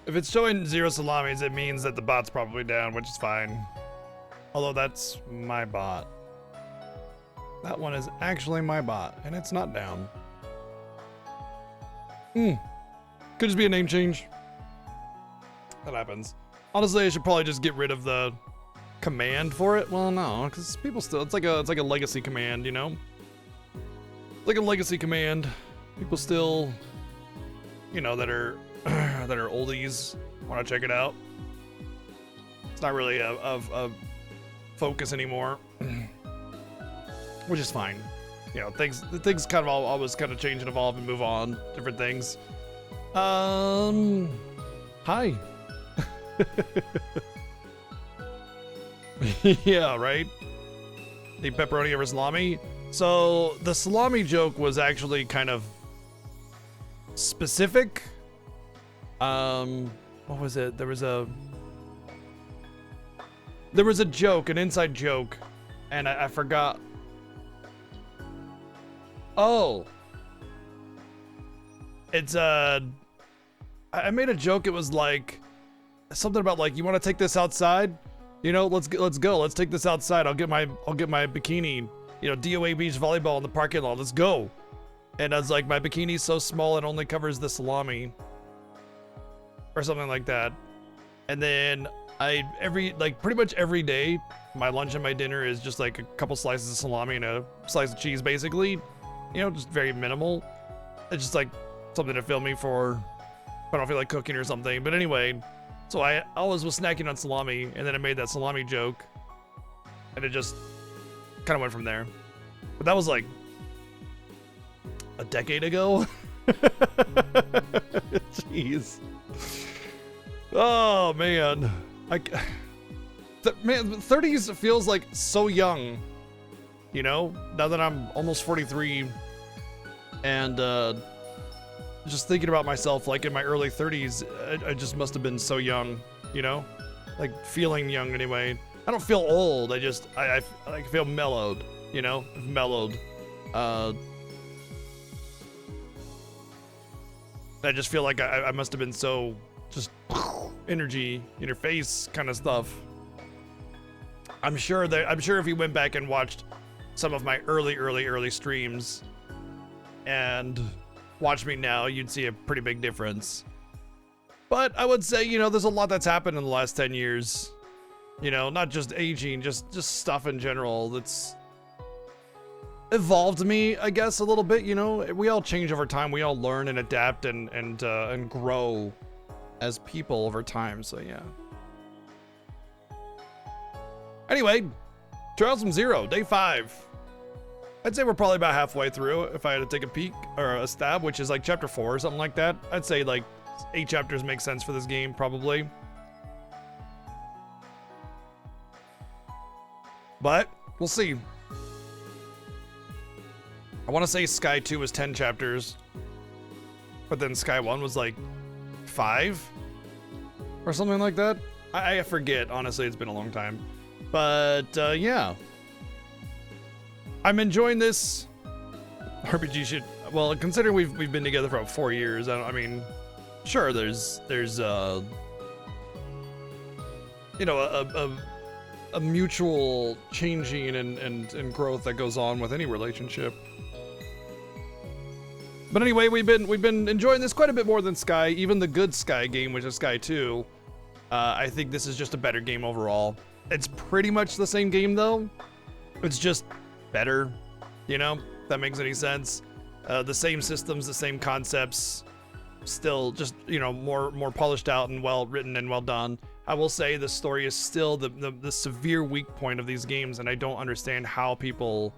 If it's showing 0 salamis, it means that the bot's probably down, which is fine. Although that's my bot. That one is actually my bot, and it's not down. Could just be a name change. That happens. Honestly, I should probably just get rid of the command for it. Well, no, because people still, it's like a legacy command, you know? Like a legacy command. People still, you know, that are that are oldies want to check it out. It's not really a focus anymore, which is fine. You know, things kind of always kind of change and evolve and move on. Different things. Hi. Yeah, right? The pepperoni over salami. So the salami joke was actually kind of specific. What was it? There was a joke, an inside joke, and I forgot. Oh. It's I made a joke. It was like something about like, you want to take this outside? You know, let's go. Let's take this outside. I'll get my bikini. You know, DOA beach volleyball in the parking lot. Let's go. And I was like, my bikini's so small it only covers the salami, or something like that. And then pretty much every day, my lunch and my dinner is just like a couple slices of salami and a slice of cheese, basically. You know, just very minimal. It's just like something to fill me for if I don't feel like cooking or something. But anyway, so I always was snacking on salami, and then I made that salami joke, and it just kind of went from there. But that was like a decade ago. Jeez. Oh man, man, 30s feels like so young. You know, now that I'm almost 43, and just thinking about myself like in my early 30s, I just must have been so young. You know, like feeling young anyway. I don't feel old. I feel mellowed. You know, mellowed. I just feel like I must have been so just energy in your face kind of stuff. I'm sure if you went back and watched some of my early streams and watch me now, you'd see a pretty big difference. But I would say, you know, there's a lot that's happened in the last 10 years. You know, not just aging, just stuff in general that's evolved me, I guess, a little bit. You know, we all change over time. We all learn and adapt and grow as people over time. So yeah. Anyway, Trials from Zero, day 5. I'd say we're probably about halfway through if I had to take a peek or a stab, which is like chapter 4 or something like that. I'd say like 8 chapters make sense for this game, probably. But we'll see. I want to say Sky 2 was 10 chapters, but then Sky 1 was like 5 or something like that. I forget, honestly. It's been a long time. But yeah, I'm enjoying this RPG shit. Well, considering we've been together for about 4 years, I mean, sure, there's you know, a mutual changing and growth that goes on with any relationship. But anyway, we've been enjoying this quite a bit more than Sky, even the good Sky game, which is Sky 2. I think this is just a better game overall. It's pretty much the same game though. It's just better, you know, if that makes any sense. The same systems, the same concepts, still just, you know, more polished out and well written and well done. I will say the story is still the severe weak point of these games, and I don't understand how people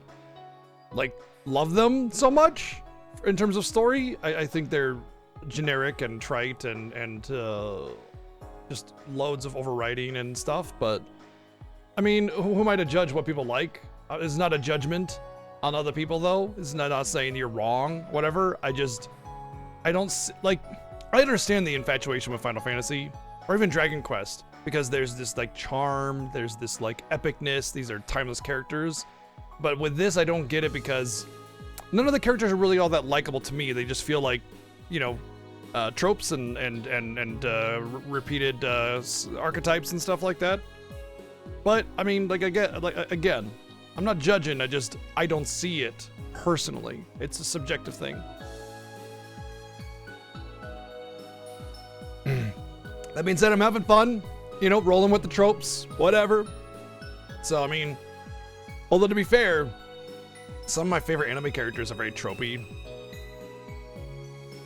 like love them so much in terms of story. I think they're generic and trite and just loads of overwriting and stuff. But I mean, who am I to judge what people like? It's not a judgment on other people though. It's not saying you're wrong, whatever. I don't like, I understand the infatuation with Final Fantasy or even Dragon Quest, because there's this like charm, there's this like epicness, these are timeless characters. But with this, I don't get it because none of the characters are really all that likable to me. They just feel like, you know, tropes and repeated archetypes and stuff like that. But I mean, again, I'm not judging. I don't see it personally. It's a subjective thing. That being said, I'm having fun. You know, rolling with the tropes, whatever. So I mean, although to be fair, some of my favorite anime characters are very tropey.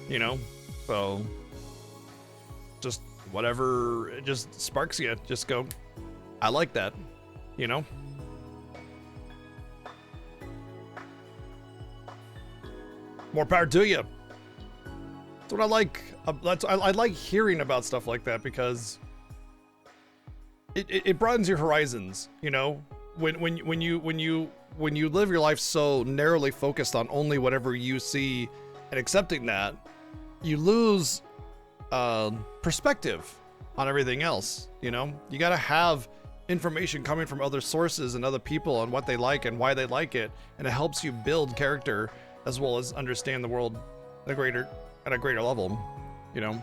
You know, so just whatever it just sparks you, just go, I like that, you know? More power to you. That's what I like. I like hearing about stuff like that because it broadens your horizons, you know? When you live your life so narrowly focused on only whatever you see and accepting that, you lose perspective on everything else. You know, you gotta have information coming from other sources and other people on what they like and why they like it, and it helps you build character as well as understand the world at a greater level. You know.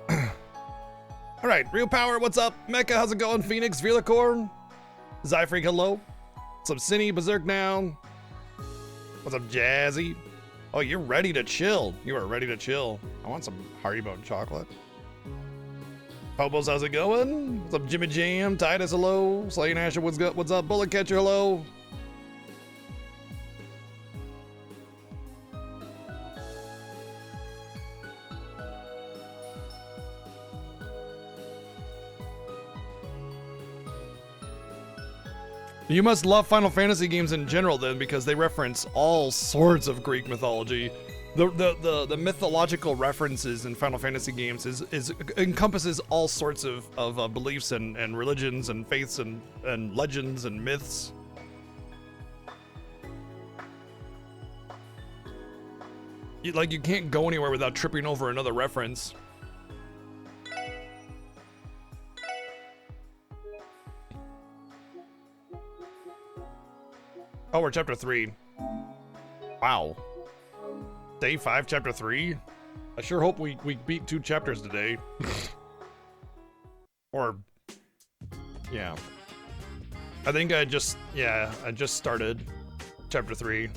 All right, Real Power, what's up? Mecha, how's it going? Phoenix, Veelacorn, Zyfreak, hello. What's up, Cinny, Berserk now? What's up, Jazzy? Oh, you're ready to chill. You are ready to chill. I want some Haribo chocolate. Popos, how's it going? What's up, Jimmy Jam? Titus, hello. Slaying Asher, what's up? What's up? Bullet Catcher, hello. You must love Final Fantasy games in general then, because they reference all sorts of Greek mythology. The mythological references in Final Fantasy games encompasses all sorts of beliefs and religions and faiths and legends and myths. You can't go anywhere without tripping over another reference. Oh, we're chapter 3. Wow. Day 5, chapter 3? I sure hope we beat 2 chapters today. Or, yeah. I think I just started chapter 3.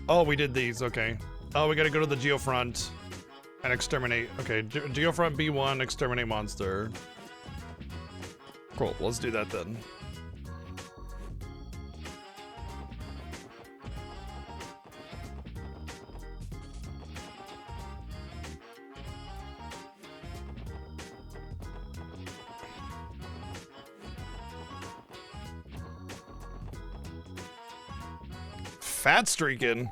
Oh, we did these, okay. Oh, we gotta go to the Geofront and exterminate. Okay, Geofront B1, exterminate monster. Cool, let's do that then. Fat streaking.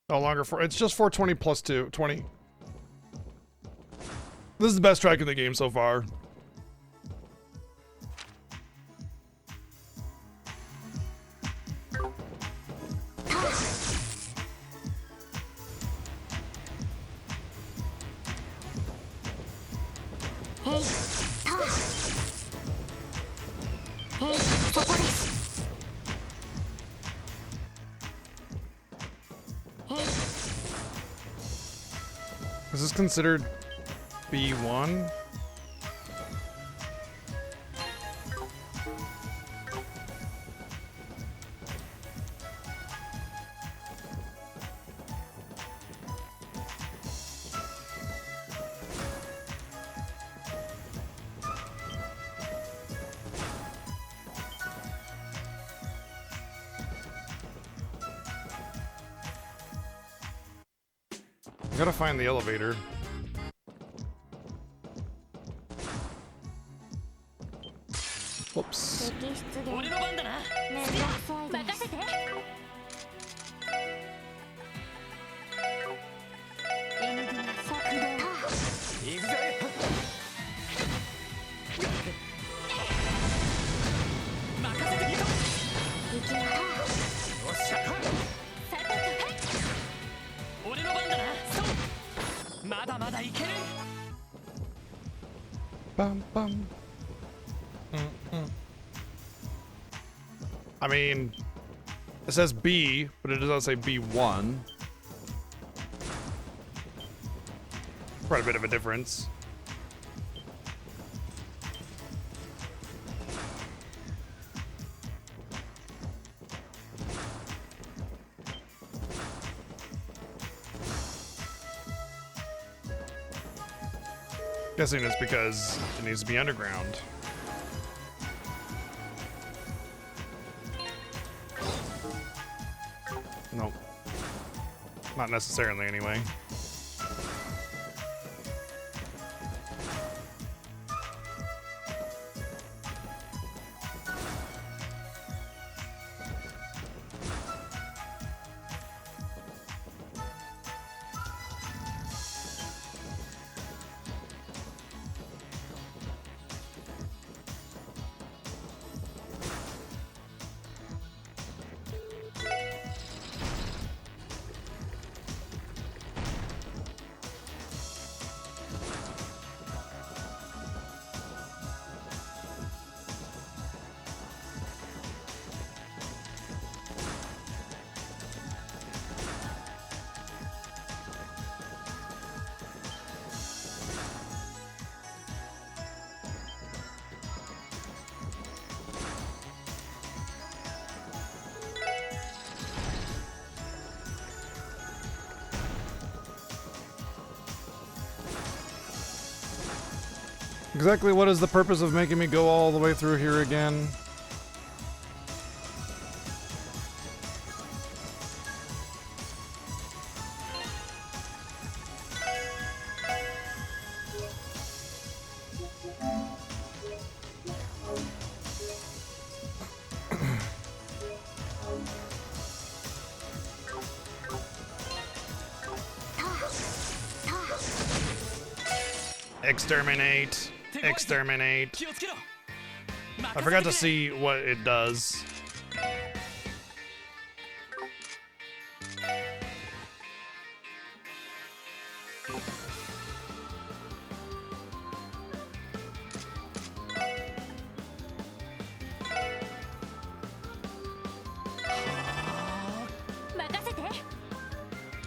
No longer it's just 420 plus 220. This is the best track in the game so far. Is this considered B1? Gotta find the elevator. Whoops. bum, bum. I mean, it says B, but it doesn't say B1. Quite a bit of a difference. Guessing it's because it needs to be underground. Nope. Not necessarily, anyway. Exactly what is the purpose of making me go all the way through here again? Exterminate. Exterminate. I forgot to see what it does.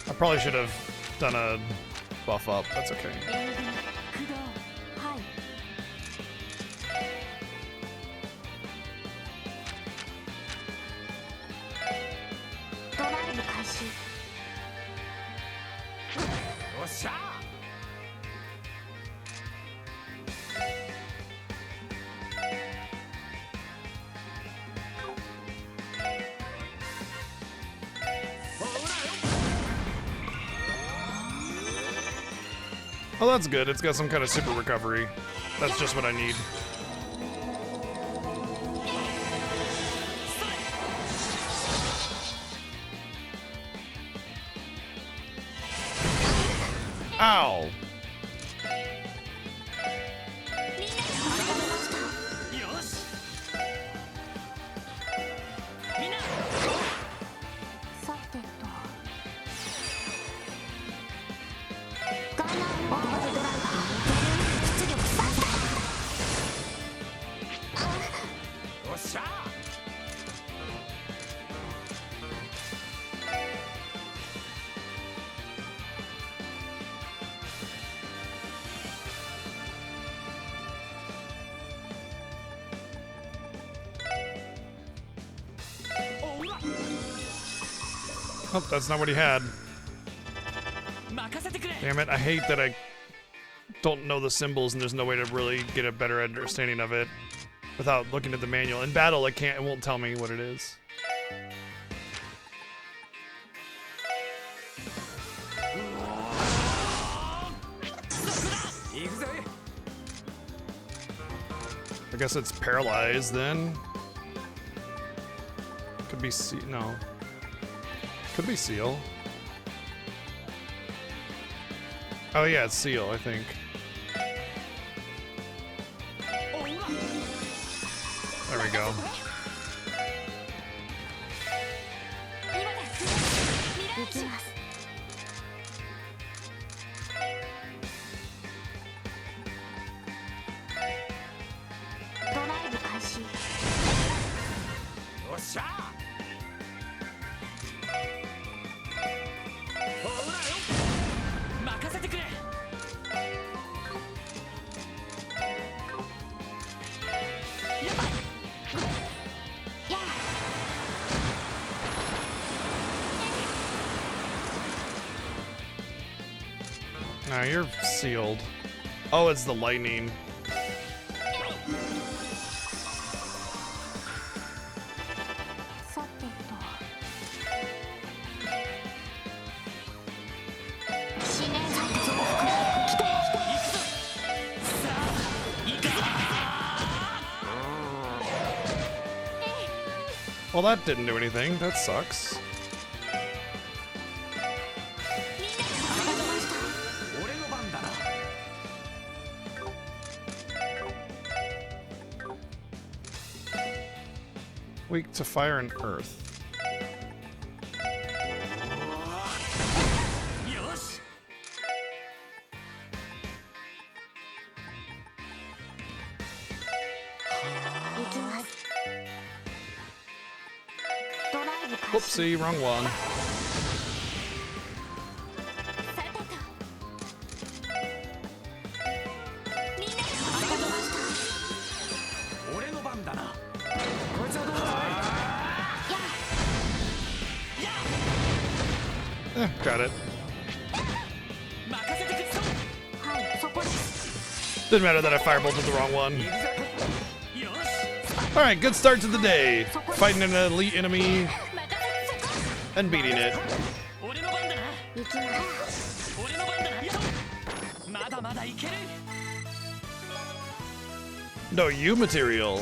I probably should have done a buff up. That's okay. Oh, that's good. It's got some kind of super recovery. That's just what I need. Ow! Oh, that's not what he had. Damn it, I hate that I don't know the symbols and there's no way to really get a better understanding of it without looking at the manual. In battle, it won't tell me what it is. I guess it's paralyzed then. Could be no. Could be Seal. Oh yeah, it's Seal, I think. There we go. Ah, you're sealed. Oh, it's the lightning. Well, that didn't do anything. That sucks. Weak to fire and earth. Whoopsie, wrong one. Got it. Didn't matter that I firebolted the wrong one. Alright, good start to the day. Fighting an elite enemy and beating it. No, you material.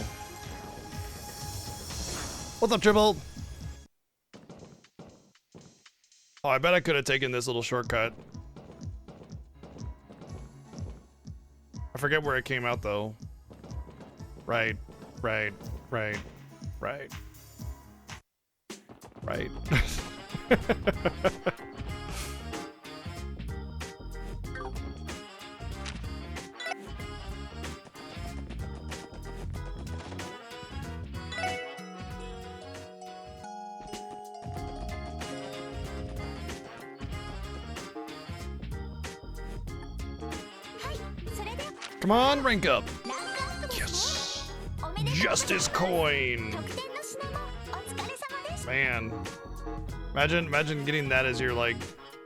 What's up, Triple? Oh, I bet I could have taken this little shortcut. I forget where it came out, though. Right. Right. Come on, rank up. Yes. Justice coin. Man. Imagine getting that as your, like,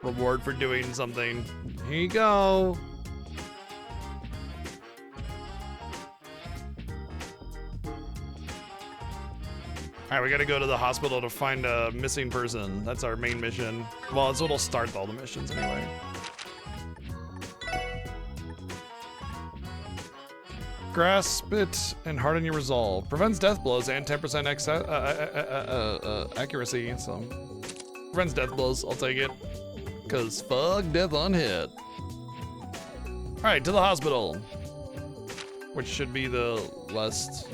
reward for doing something. Here you go. Alright, we gotta go to the hospital to find a missing person. That's our main mission. Well, it's what'll start all the missions anyway. Grasp it and harden your resolve. Prevents death blows and 10% accuracy, so... Prevents death blows, I'll take it. Cause fuck death on hit. Alright, to the hospital. Which should be the west.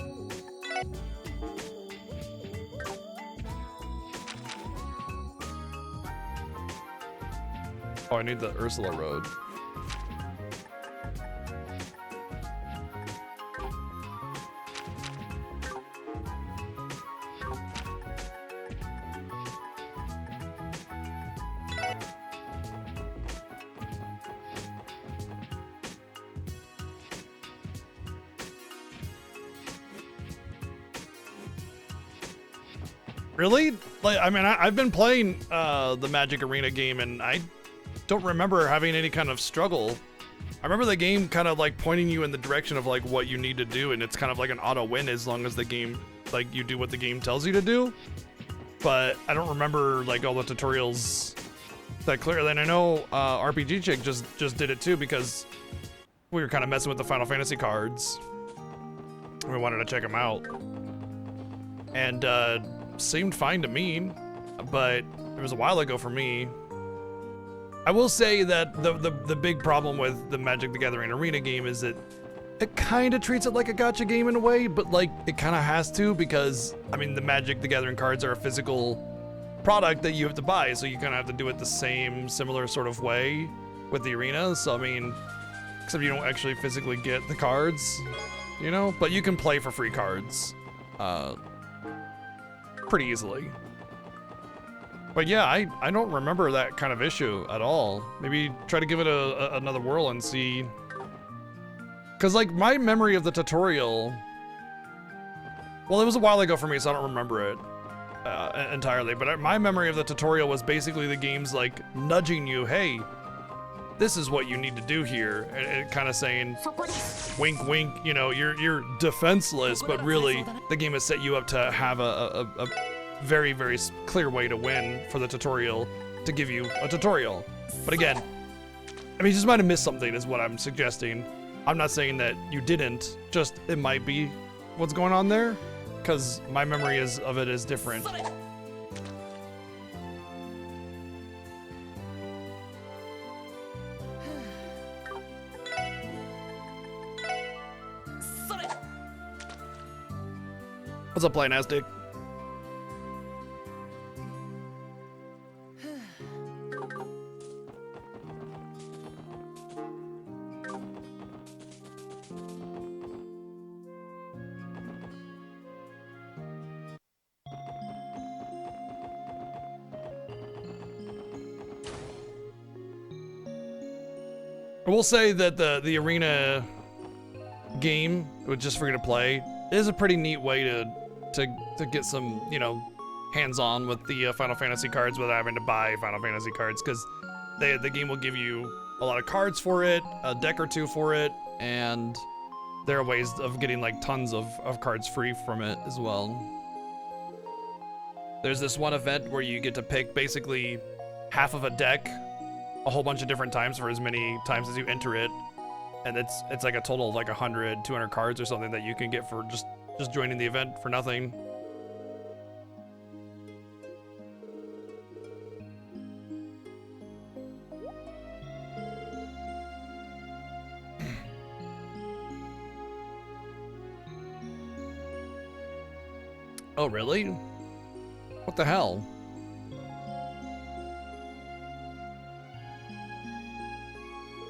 Oh, I need the Ursula Road. Really? Like, I mean, I've been playing the Magic Arena game, and I don't remember having any kind of struggle. I remember the game kind of like pointing you in the direction of like what you need to do, and it's kind of like an auto win as long as the game, like, you do what the game tells you to do. But I don't remember like all the tutorials that clearly. And I know RPG Chick just did it too, because we were kind of messing with the Final Fantasy cards. We wanted to check them out, and seemed fine to me, but it was a while ago for me. I will say that the big problem with the Magic the Gathering Arena game is that it kind of treats it like a gacha game in a way, but like it kind of has to, because I mean the Magic the Gathering cards are a physical product that you have to buy, so you kind of have to do it the similar sort of way with the arena. So I mean, except you don't actually physically get the cards, you know, but you can play for free cards pretty easily. But yeah, I don't remember that kind of issue at all. Maybe try to give it another whirl and see. Cause like my memory of the tutorial, well, it was a while ago for me, so I don't remember it entirely. But my memory of the tutorial was basically the game's like nudging you, hey, this is what you need to do here, and kind of saying, wink, wink, you know, you're defenseless, but really the game has set you up to have a very, very clear way to win for the tutorial, to give you a tutorial. But again, I mean, you just might have missed something is what I'm suggesting. I'm not saying that you didn't, just it might be what's going on there, because my memory of it is different. What's up, Planastic? I will say that the arena game, just for you to play, is a pretty neat way to get some, you know, hands-on with the Final Fantasy cards without having to buy Final Fantasy cards, because the game will give you a lot of cards for it, a deck or two for it, and there are ways of getting like tons of cards free from it as well. There's this one event where you get to pick basically half of a deck a whole bunch of different times for as many times as you enter it, and it's like a total of like 100, 200 cards or something that you can get for just joining the event for nothing. Oh, really? What the hell?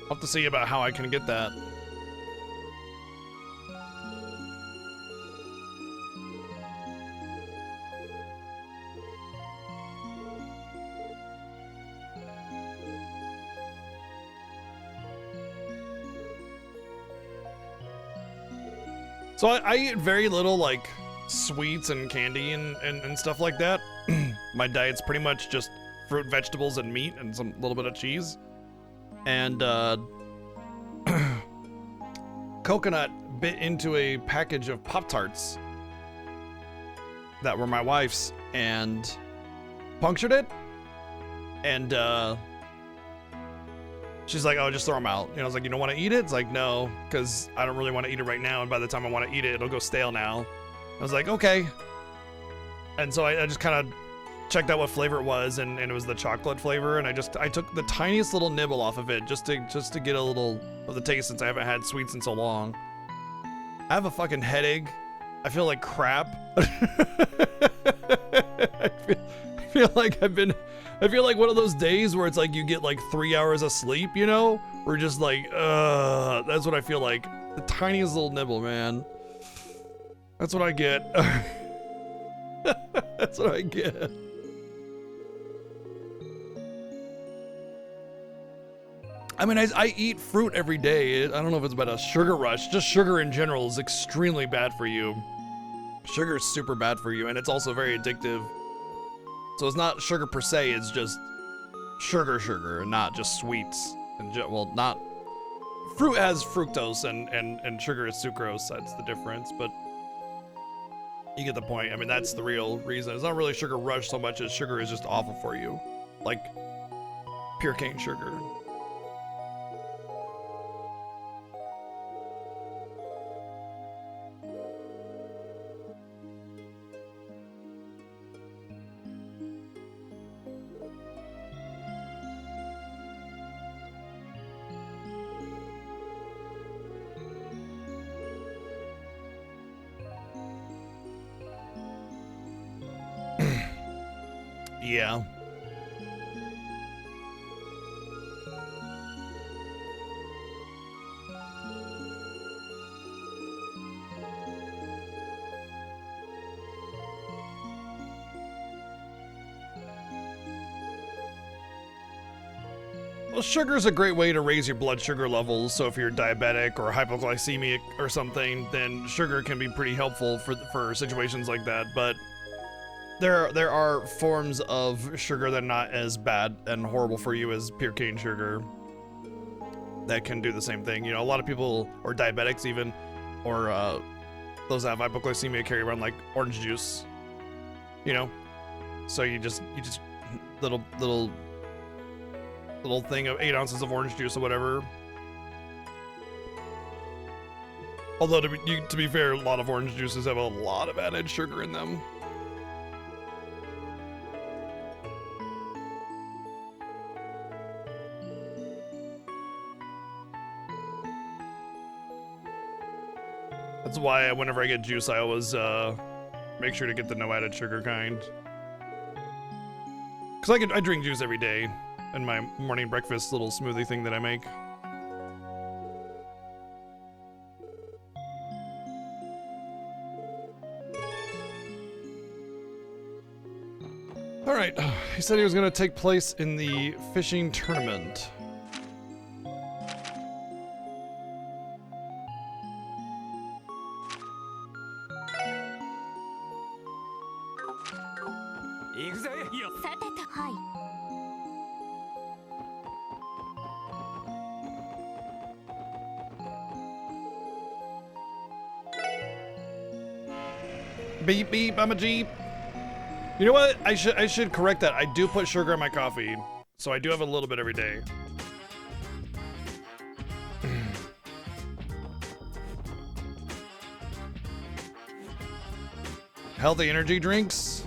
I'll have to see about how I can get that. So I eat very little like sweets and candy and stuff like that. My diet's pretty much just fruit, vegetables, and meat, and some little bit of cheese. And Coconut bit into a package of Pop-Tarts that were my wife's and punctured it. And she's like, oh, just throw them out. You know, I was like, you don't want to eat it? It's like, no, because I don't really want to eat it right now. And by the time I want to eat it, it'll go stale now. I was like, okay. And so I just kind of checked out what flavor it was, and it was the chocolate flavor. And I took the tiniest little nibble off of it just to get a little of the taste, since I haven't had sweets in so long. I have a fucking headache. I feel like crap. I feel like one of those days where it's like you get like 3 hours of sleep, you know? We're just like, that's what I feel like. The tiniest little nibble, man. That's what I get. That's what I get. I mean, I eat fruit every day. I don't know if it's about a sugar rush. Just sugar in general is extremely bad for you. Sugar is super bad for you, and it's also very addictive. So it's not sugar per se, it's just sugar, not just sweets. And well, not... Fruit has fructose, and sugar is sucrose. That's the difference, but... You get the point. I mean, that's the real reason. It's not really sugar rush so much as sugar is just awful for you. Like, pure cane sugar. Yeah. Well, sugar is a great way to raise your blood sugar levels. So if you're diabetic or hypoglycemic or something, then sugar can be pretty helpful for situations like that. But there are forms of sugar that are not as bad and horrible for you as pure cane sugar. that can do the same thing. You know, a lot of people, or diabetics even, or those that have hypoglycemia carry around like orange juice. You know, so you just little thing of 8 ounces of orange juice or whatever. Although to be fair, a lot of orange juices have a lot of added sugar in them. That's why whenever I get juice, I always make sure to get the no added sugar kind. Cause I drink juice every day in my morning breakfast little smoothie thing that I make. All right, he said he was gonna take place in the fishing tournament. Beep beep, I'm a Jeep. You know what? I should correct that. I do put sugar in my coffee, so I do have a little bit every day. Healthy energy drinks?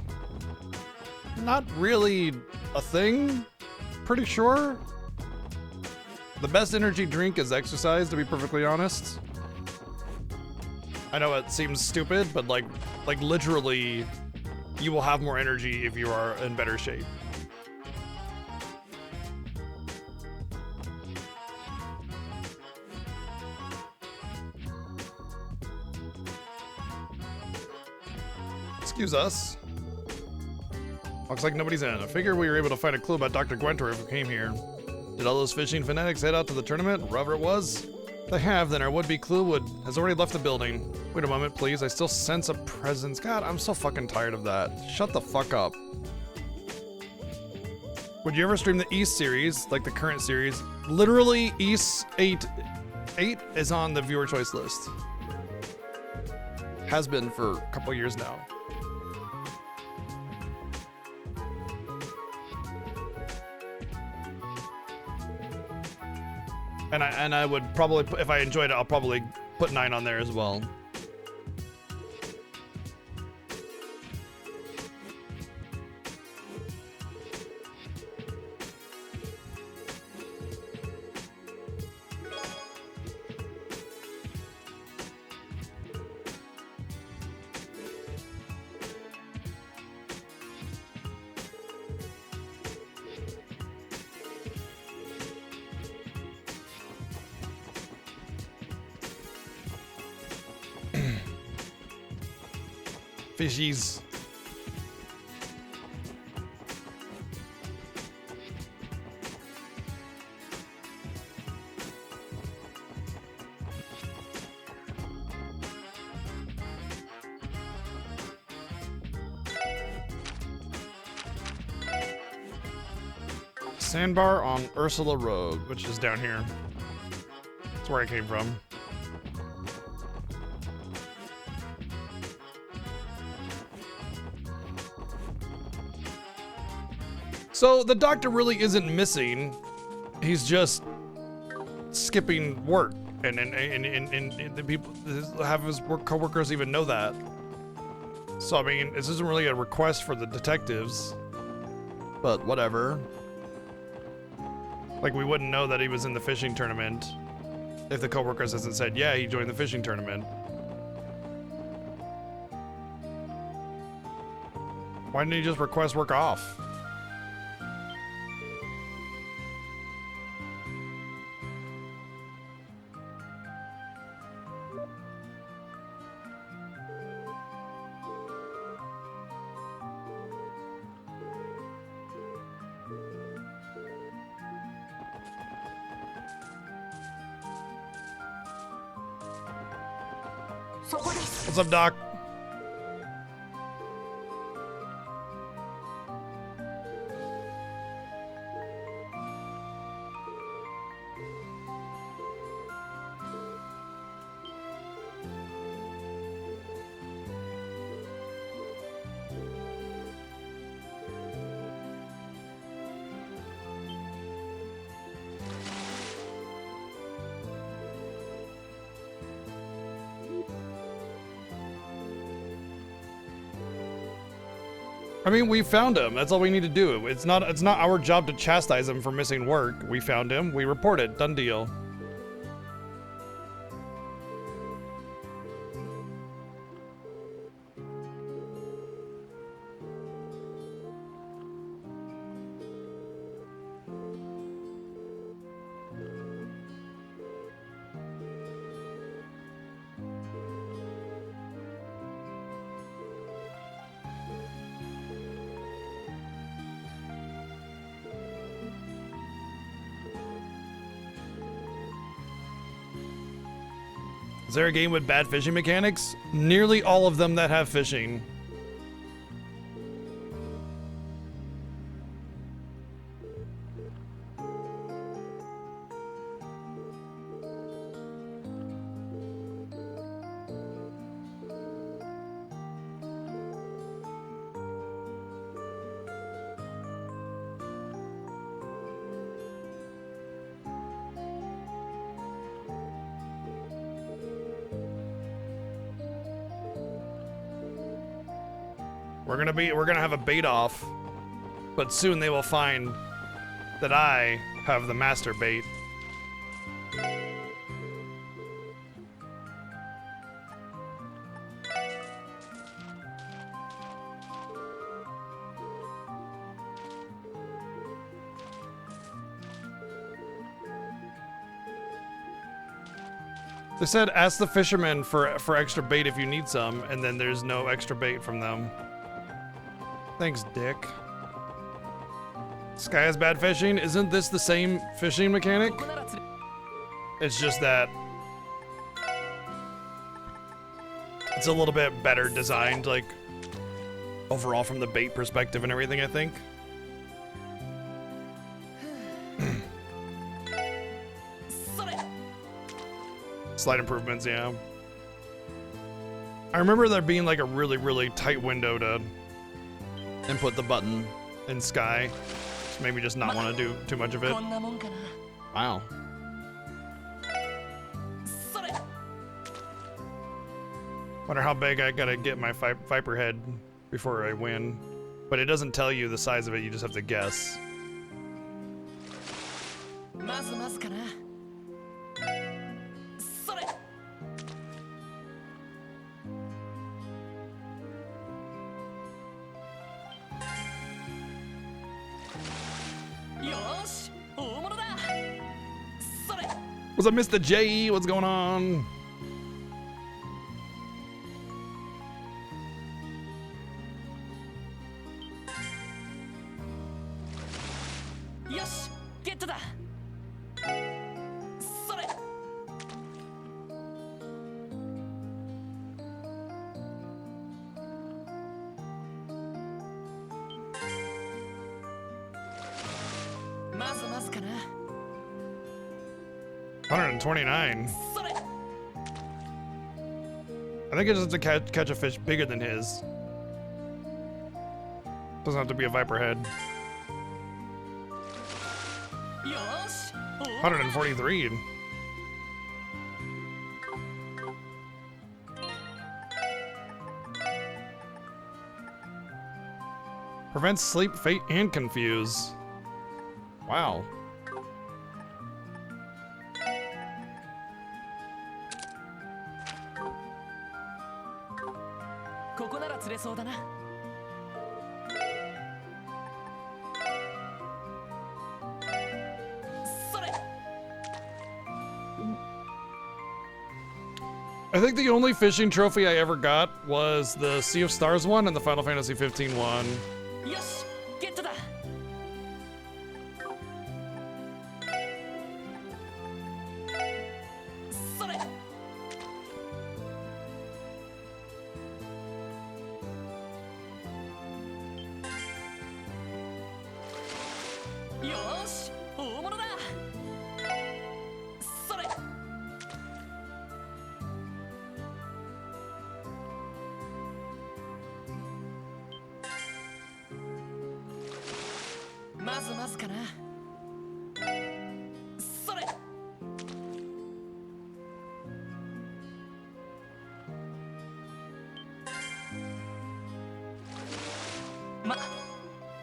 Not really a thing. Pretty sure. The best energy drink is exercise, to be perfectly honest. I know it seems stupid, but like literally, you will have more energy if you are in better shape. Excuse us. Looks like nobody's in. I figure we were able to find a clue about Dr. Gwentor if we came here. Did all those fishing fanatics head out to the tournament, wherever it was? If they have, then our would-be clue has already left the building. Wait a moment, please. I still sense a presence. God, I'm so fucking tired of that. Shut the fuck up. Would you ever stream the East series, like the current series? Literally, East 8 is on the viewer choice list. Has been for a couple years now. And I would probably, if I enjoyed it, I'll probably put 9 on there as well. Fishies. Sandbar on Ursula Road, which is down here. That's where I came from. So the doctor really isn't missing. He's just skipping work, and the people have his coworkers even know that. So I mean, this isn't really a request for the detectives, but whatever. Like, we wouldn't know that he was in the fishing tournament if the coworkers hasn't said, yeah, he joined the fishing tournament. Why didn't he just request work off? What's up, Doc? I mean, we found him. That's all we need to do. It's not our job to chastise him for missing work. We found him. We report it. Done deal. Is there a game with bad fishing mechanics? Nearly all of them that have fishing. We're gonna have a bait off, but soon they will find that I have the master bait. They said ask the fishermen for extra bait if you need some, and then there's no extra bait from them. Thanks, Dick. Sky has bad fishing? Isn't this the same fishing mechanic? It's just that it's a little bit better designed, like, overall from the bait perspective and everything, I think. Slight improvements, yeah. I remember there being like a really, really tight window to input the button in Sky. So maybe just not want to do too much of it. Wow. Wonder how big I gotta get my Viper head before I win. But it doesn't tell you the size of it, you just have to guess. What's up, Mr. J? What's going on? $129. I think it just has to catch a fish bigger than his. Doesn't have to be a Viper head. 143. Prevents sleep, fate, and confuse. Wow. I think the only fishing trophy I ever got was the Sea of Stars one and the Final Fantasy 15 one.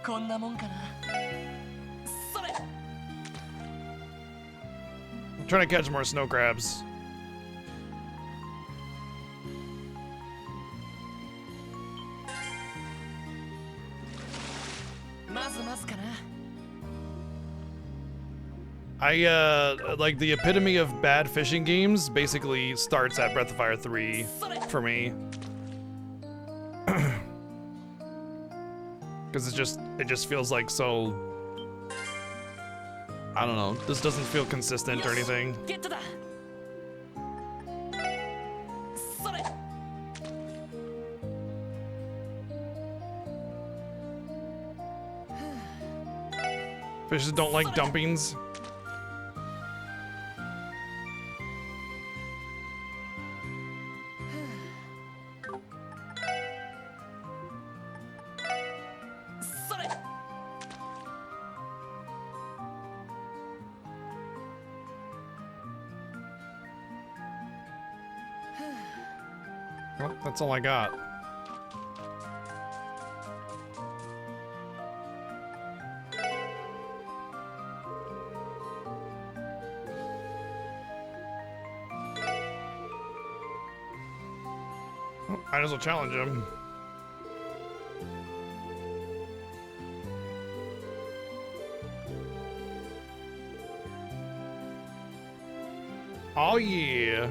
こんなもんかな。それ。 I'm trying to catch more snow crabs. まずまずかな。 Like the epitome of bad fishing games basically starts at Breath of Fire 3 for me. Because it just feels like so, I don't know, this doesn't feel consistent or anything. ゲットだ。それ。 Fishes don't like dumpings. Well, that's all I got. Well, might as well challenge him. Oh yeah.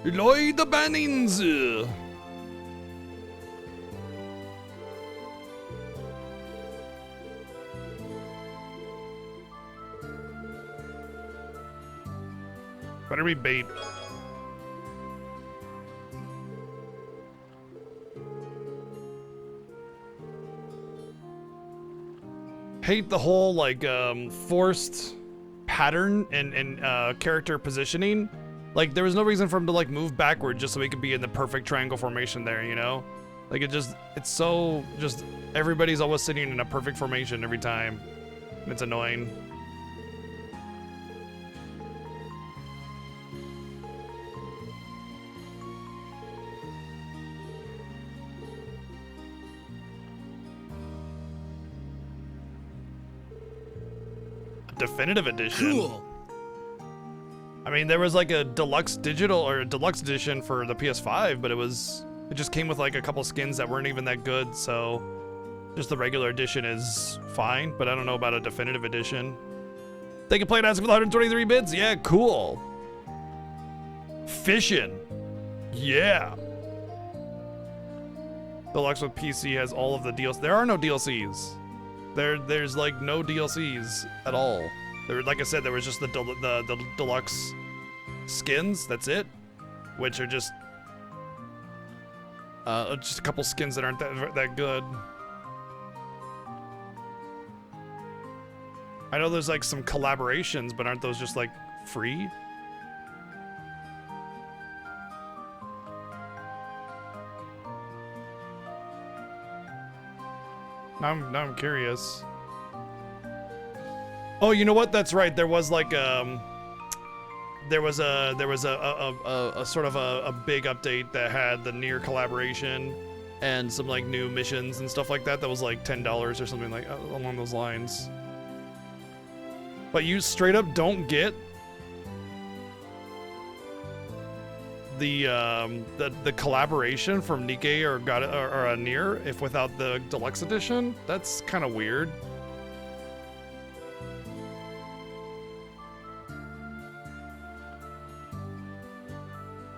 Eloy the Bannings. Better be bait. Hate the whole like forced pattern and character positioning. Like there was no reason for him to like move backward just so he could be in the perfect triangle formation there, you know? Like it's so just everybody's always sitting in a perfect formation every time. It's annoying. Definitive edition. Cool. I mean, there was like a deluxe digital or a deluxe edition for the PS5, but it just came with like a couple skins that weren't even that good, so just the regular edition is fine, but I don't know about a definitive edition. They can play it as with 123 bits? Yeah, cool. Fishin'. Yeah. Deluxe with PC has all of the DLCs. There are no DLCs. There's like no DLCs at all. Like I said, there was just the deluxe skins. That's it, which are just a couple skins that aren't that good. I know there's like some collaborations, but aren't those just like free? Now I'm curious. Oh, you know what? That's right. There was like there was a sort of a big update that had the Nier collaboration and some like new missions and stuff like that. That was like $10 or something like along those lines. But you straight up don't get the collaboration from Nikke or Nier if without the deluxe edition. That's kind of weird.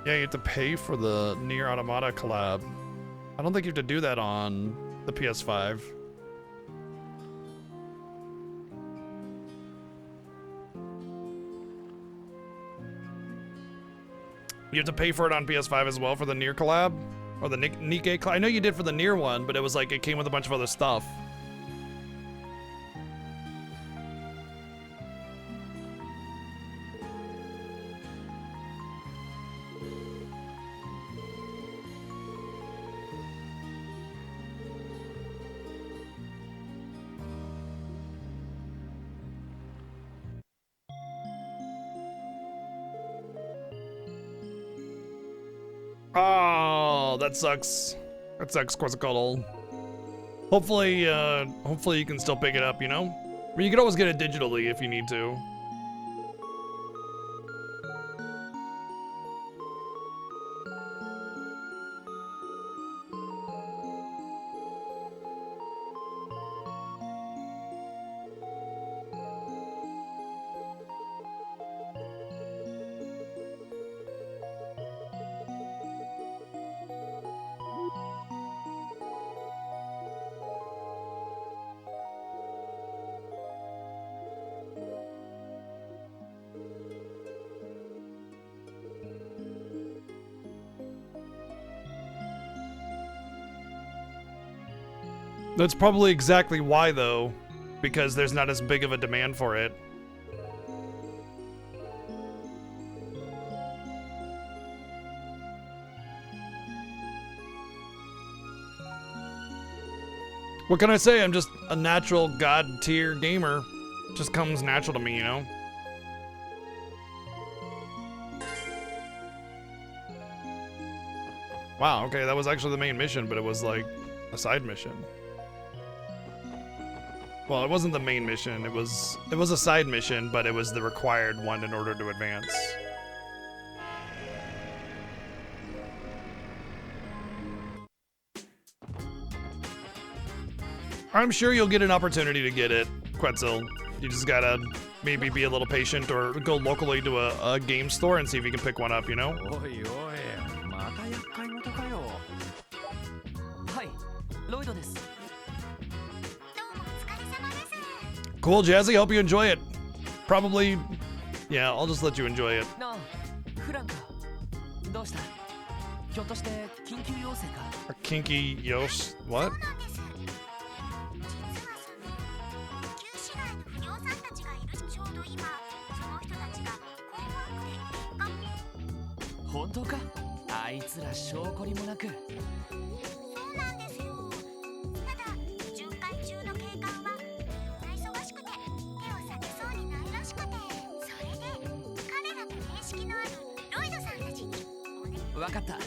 Yeah, you have to pay for the Nier Automata collab. I don't think you have to do that on the PS5. You have to pay for it on PS5 as well for the Nier collab? Or the Nikke collab? I know you did for the Nier one, but it was like it came with a bunch of other stuff. Oh, Oh, that sucks. That sucks, Quetzalcoatl. Hopefully, hopefully you can still pick it up, you know? I mean, you can always get it digitally if you need to. That's probably exactly why, though, because there's not as big of a demand for it. What can I say? I'm just a natural god tier gamer. Just comes natural to me, you know? Wow, okay, that was actually the main mission, but it was like a side mission. Well, it wasn't the main mission. It was a side mission, but it was the required one in order to advance. I'm sure you'll get an opportunity to get it, Quetzal. You just gotta maybe be a little patient or go locally to a game store and see if you can pick one up, you know? おいおい、また厄介事かよ。はい、ロイドです。 Cool, Jazzy. Hope you enjoy it. Probably, yeah, I'll just let you enjoy it. なあ、フランか。どうした？ひょっとして緊急要請か？ A kinky Yosh. What? 本当か？あいつら証拠にもなく。そうなんですよ。ただ巡回中の警官は忙しくて手を下げそうにないらしくて、それで彼らと面識のあるロイドさんたちにおね。わかった。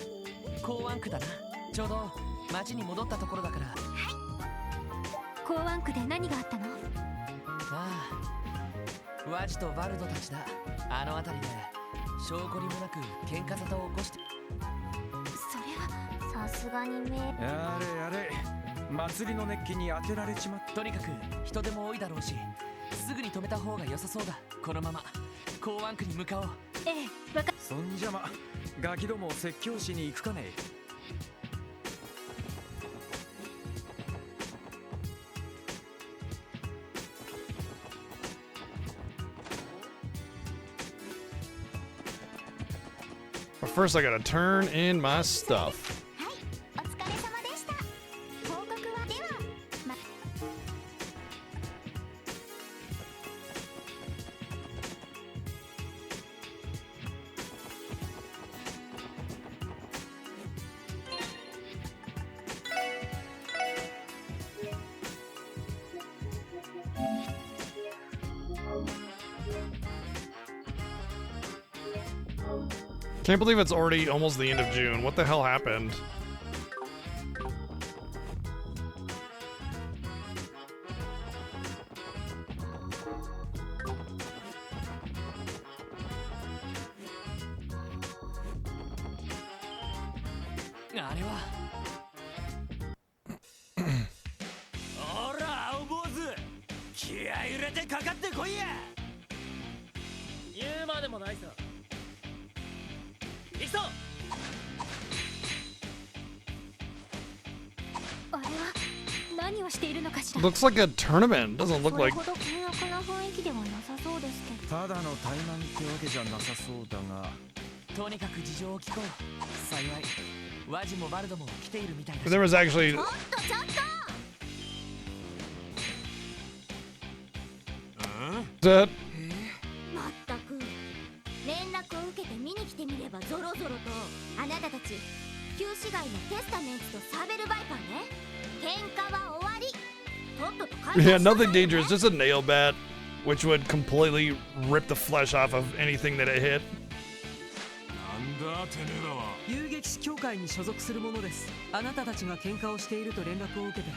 港湾区だな。ちょうど町に戻ったところだから。港湾区で何があったの？ああ、ワジとバルドたちだ。あの辺りで証拠にもなく喧嘩沙汰を起こして。それはさすがにやれやれ、祭りの熱気に当てられちまった。とにかく人手も多いだろうし、すぐに止めた方が良さそうだ。このまま港湾区に向かおう。ええ、わかそんじゃま、ガキどもを説教しに行くかね。But first, I gotta turn in my stuff. はい、お疲れ様でした。報告はでは、ま。Can't believe it's already almost the end of June. What the hell happened? Looks like a tournament. Doesn't look like. ほど険悪な雰囲気ではなさそうですけど。ただの怠慢ってわけじゃなさそうだが。とにかく事情を聞こう。幸い、ワジもバルドも来ているみたいだし。 There was actually. ちょっとちょっと。That. まったく連絡を受けて見に来てみればゾロゾロと。あなたたち旧市街のテスタメンツとサーベルバイパーね。喧嘩は終わり。Yeah, nothing dangerous, just a nail bat, which would completely rip the flesh off of anything that it hit. なんだてめえらは。遊撃士協会に所属する者です。あなたたちが喧嘩をしていると連絡を受けて。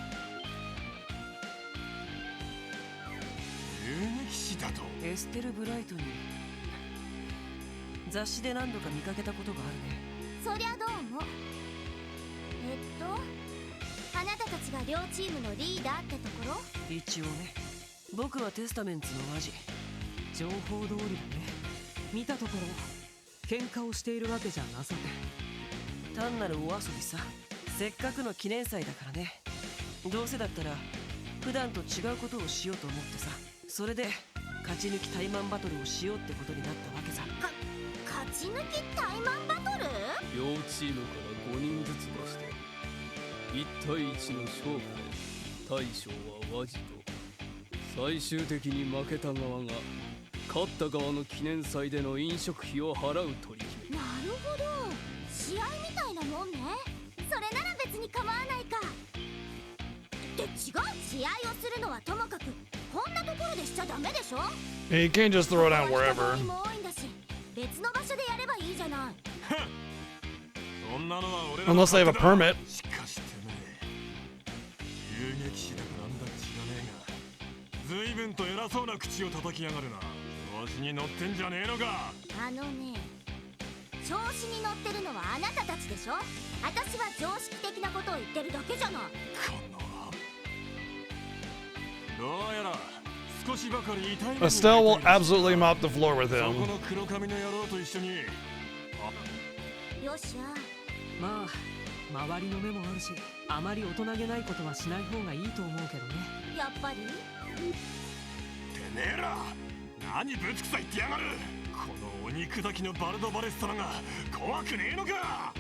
遊撃士だと。エステル・ブライトに雑誌で何度か見かけたことがあるね。そりゃどうも。あなたたちが両チームのリーダーってところ？一応ね、僕はテスタメンツのマジ。情報通りだね。見たところ喧嘩をしているわけじゃなさそう。単なるお遊びさ。せっかくの記念祭だからね。どうせだったら普段と違うことをしようと思ってさ。それで勝ち抜きタイマンバトルをしようってことになったわけさ。勝ち抜きタイマンバトル？両チームから5人ずつ出して1対1の勝負で大将はワジと最終的に負けた側が勝った側の記念祭での飲食費を払う取り決め。なるほど、試合みたいなもんね。それなら別に構わないか。って違う、試合をするのはともかくこんなところでしちゃダメでしょ。 You can't just throw it こ down こは wherever. 人通りも多いんだし、別の場所でやればいいじゃない。そんなのは俺ら Unless they have a permit. しかしてね、遊撃士だかなんだか知らねえが、随分と偉そうな口を叩きやがるな。調子に乗ってんじゃねえのか。あのね、調子に乗ってるのはあなたたちでしょ。私は常識的なことを言ってるだけじゃない。このどうやら少しばかり痛い目に Estelle will absolutely mop the floor with そこ him. の黒髪の野郎と一緒に。よっしゃ。まあ周りの目もあるし、あまり大人げないことはしない方がいいと思うけどね。やっぱりてめえら何ぶつくさ言ってやがる。このお肉炊きのバルド・バレス様が怖くねえのか。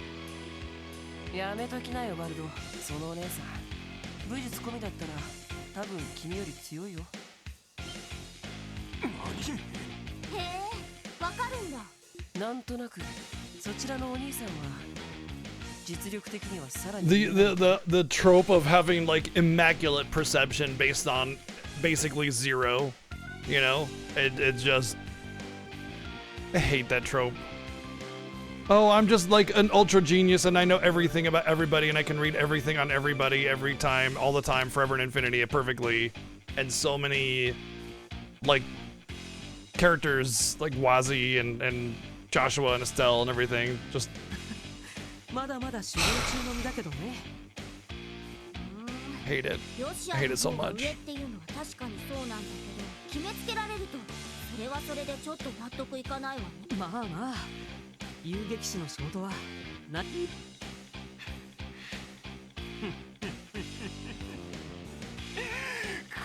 やめときなよバルド。そのお姉さん武術込みだったら多分君より強いよ。何？へえ、わかるんだ。なんとなくそちらのお兄さんは実力的にはさらに The trope of having like immaculate perception based on basically zero, you know, it's just, I hate that trope. Oh, I'm just like an ultra genius and I know everything about everybody and I can read everything on everybody every time, all the time, forever and infinity perfectly. And so many like characters like Wazi and Joshua and Estelle and everything just まだまだ修行中の身だけどね。hate it. ヨシ I ア hate it so の方が much. 上っていうのは確かにそうなんだけど、決めつけられるとそれはそれでちょっと納得いかないわね。まあまあ遊撃士の仕事はな。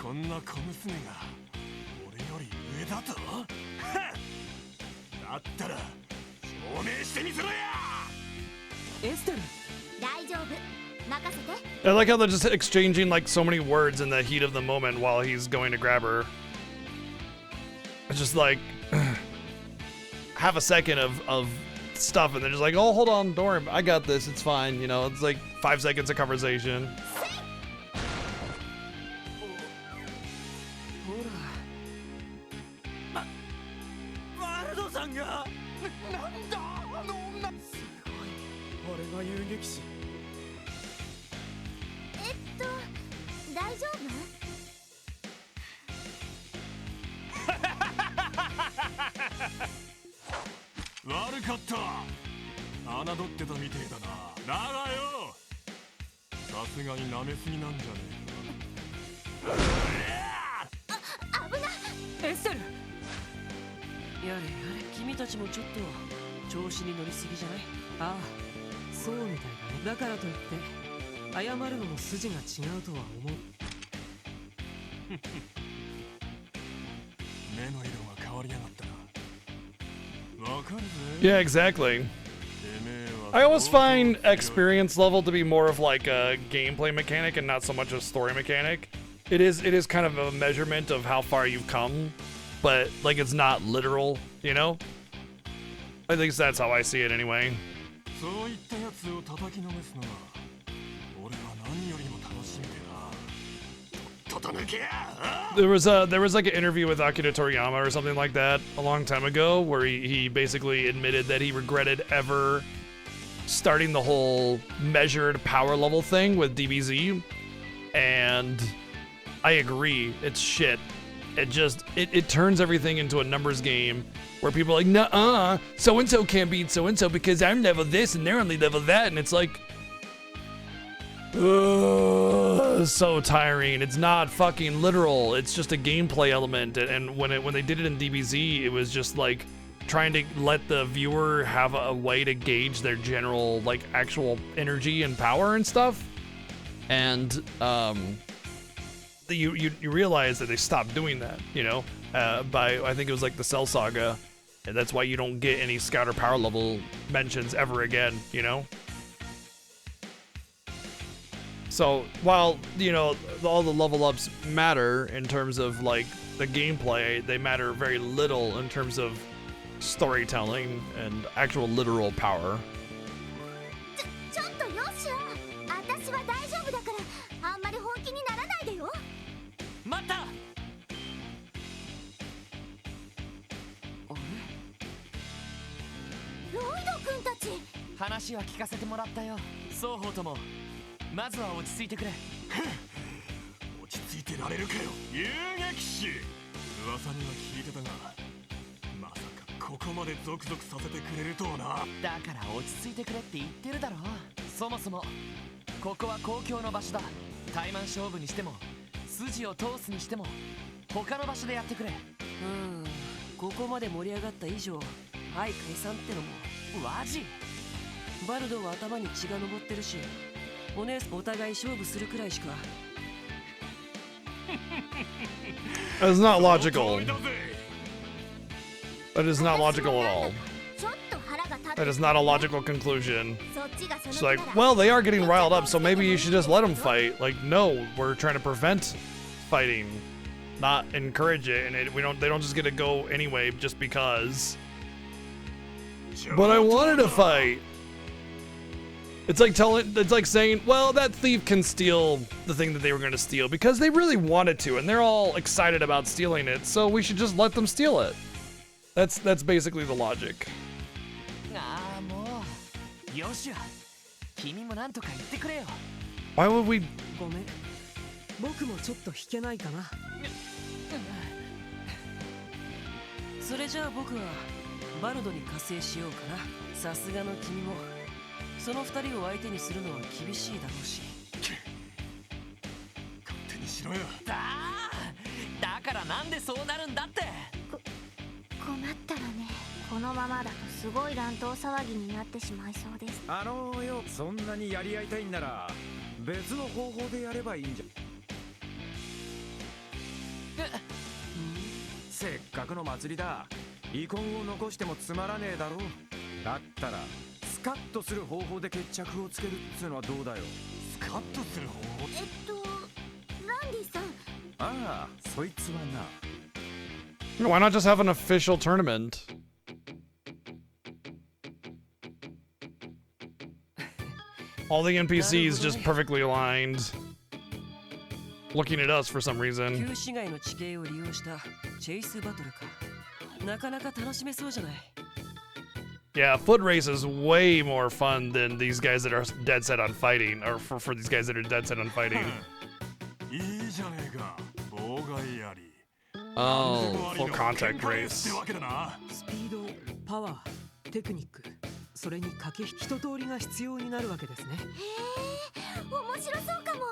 こんな小娘が俺より上だと？だったら証明してみせろや。エステル、大丈夫、任せて。 I like how they're just exchanging like so many words in the heat of the moment while he's going to grab her. It's just like half a second of stuff and they're just like, oh, hold on, don't worry, I got this, it's fine. You know, it's like 5 seconds of conversation. ほらワルドさんがなんだあの女。すごい。俺が遊撃士。大丈夫？悪かった。侮ってたみてえだな。だがよ、さすがに舐めすぎなんじゃねエステル、やれやれ、君たちもちょっと調子に乗りすぎじゃない？ああ、そうみたいだね。だからといって謝るのも筋が違うとは思う。目の色が変わりやがったな。わかるぜ。 Yeah, exactly. てめえは I always find experience level to be more of like a gameplay mechanic and not so much a story mechanic. It is kind of a measurement of how far you've come, but like it's not literal, you know? At least that's how I see it anyway. そういったやつを叩きのめすのは俺は何よりも楽しみでな。とっと外抜けや。 There was like an interview with Akira Toriyama or something like that a long time ago where he basically admitted that he regretted ever starting the whole measured power level thing with DBZ, and I agree, it's shit. It turns everything into a numbers game where people are like, nuh-uh, so-and-so can't beat so-and-so because I'm level this and they're only level that, and it's like, ugh, so tiring. It's not fucking literal. It's just a gameplay element. And when they did it in DBZ, it was just like trying to let the viewer have a way to gauge their general like actual energy and power and stuff. And you realize that they stopped doing that, you know, by I think it was like the Cell Saga, and that's why you don't get any Scouter power level mentions ever again, you know. So while, you know, all the level ups matter in terms of like the gameplay, they matter very little in terms of storytelling and actual literal power. ちょっとよっしゃ、私は大丈夫だからあんまり本気にならないでよ。待った。ロイド君たち、話は聞かせてもらったよ。双方ともまずは落ち着いてくれ。落ち着いてられるかよ、遊撃士。噂には聞いてたが、まさかここまでゾクゾクさせてくれるとはな。だから落ち着いてくれって言ってるだろ。そもそもここは公共の場所だ。タイマン勝負にしても筋を通すにしても他の場所でやってくれ。ここまで盛り上がった以上、はい解散ってのも。マジ？バルドは頭に血が上ってるし、お互い勝負するくらいしか。That's not logical. That is not logical at all. ちょっと腹が立って That is not a logical conclusion. そっちがその It's 気な like, ら well, they are getting riled up, so maybe you should just let them fight. Like, no, we're trying to prevent fighting, not encourage it, and they don't just get to go anyway just because. But I wanted to fight. It's like saying, well, that thief can steal the thing that they were going to steal because they really wanted to, and they're all excited about stealing it, so we should just let them steal it. That's basically the logic. ああもうよしや、君もなんとか言ってくれよ。 Why would we? ごめん、僕もちょっと弾けないかな。それじゃあ僕はバルドに加勢しようかな。さすがの君もその二人を相手にするのは厳しいだろうし。勝手にしろよ。だからなんでそうなるんだって。困ったらね、このままだとすごい乱闘騒ぎになってしまいそうです。よ、そんなにやり合いたいんなら別の方法でやればいいんじゃ。せっかくの祭りだ。遺恨を残してもつまらねえだろ。だったらスカッとする方法で決着をつけるっつうのはどうだよ。スカッとする方法。ランディさん。ああ、そいつはな。Why not just have an official tournament? All the NPCs just perfectly aligned, looking at us for some reason. 旧市街の地形を利用したチェイスバトルか。なかなか楽しめそうじゃない。Yeah, foot race is way more fun than these guys that are dead set on fighting, or for these guys that are dead set on fighting. いいじゃねえか、妨害あり。 Oh, full contact race. スピード、パワー、テクニック、それに駆け引き、一通りが必要になるわけですね。へえ、面白そうかも。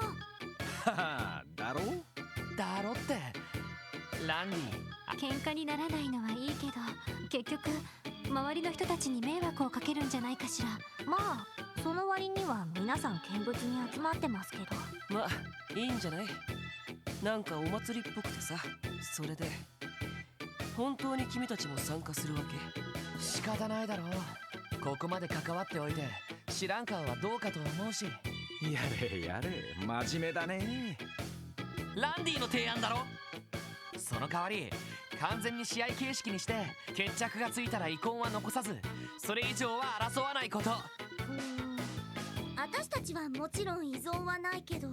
だろだろってランディ。喧嘩にならないのはいいけど、結局周りの人たちに迷惑をかけるんじゃないかしら。まあその割には皆さん見物に集まってますけど。まあいいんじゃない。なんかお祭りっぽくてさ。それで本当に君たちも参加するわけ？仕方ないだろう。ここまで関わっておいて知らん顔はどうかと思うし。やれやれ、真面目だね。ランディの提案だろ。その代わり完全に試合形式にして決着がついたら遺恨は残さず、それ以上は争わないこと。私たちはもちろん依存はないけど。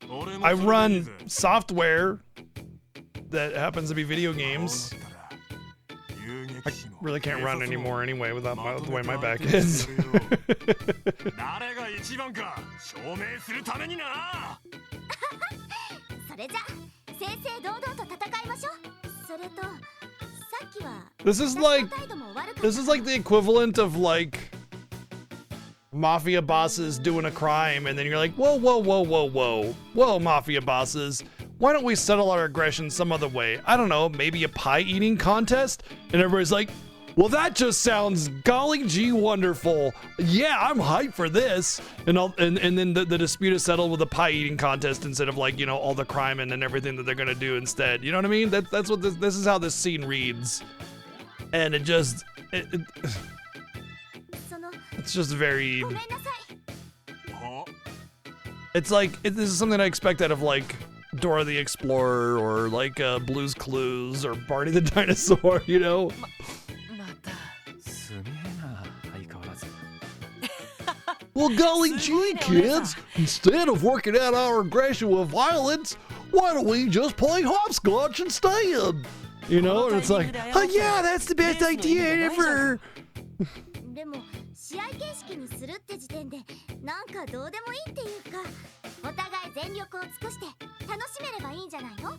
俺も I それでいい run ぜ software that happens to be video games. こうなったら遊撃 I 士も really can't run 警察も anymore anyway without ま my, と the め way て my 相 back 手に is. するよ誰が一番か証明するためにな。それじゃ正々堂々と戦いましょう。それとさっきは This is 私の like 態度も悪かった。 this is like the equivalent of like mafia bosses doing a crime, and then you're like, whoa, whoa, whoa, whoa, whoa, whoa, mafia bosses. Why don't we settle our aggression some other way? I don't know, maybe a pie eating contest? And everybody's like, well, that just sounds golly gee wonderful. Yeah, I'm hyped for this. And then the dispute is settled with a pie eating contest instead of like, you know, all the crime and everything that they're gonna do instead. You know what I mean? That's what this is how this scene reads. And it just it's just very ごめんなさい。は it's like this is something I expect out of like Dora the Explorer or like Blue's Clues or Barney the Dinosaur, you know? またすげえな相変わらず。 Well, golly gee, kids, instead of working out our aggression with violence, why don't we just play hopscotch instead? You know, and it's like, oh yeah, that's the best idea ever. でも試合形式にするって時点でなんかどうでもいいっていうか、お互い全力を尽くして楽しめればいいんじゃないの？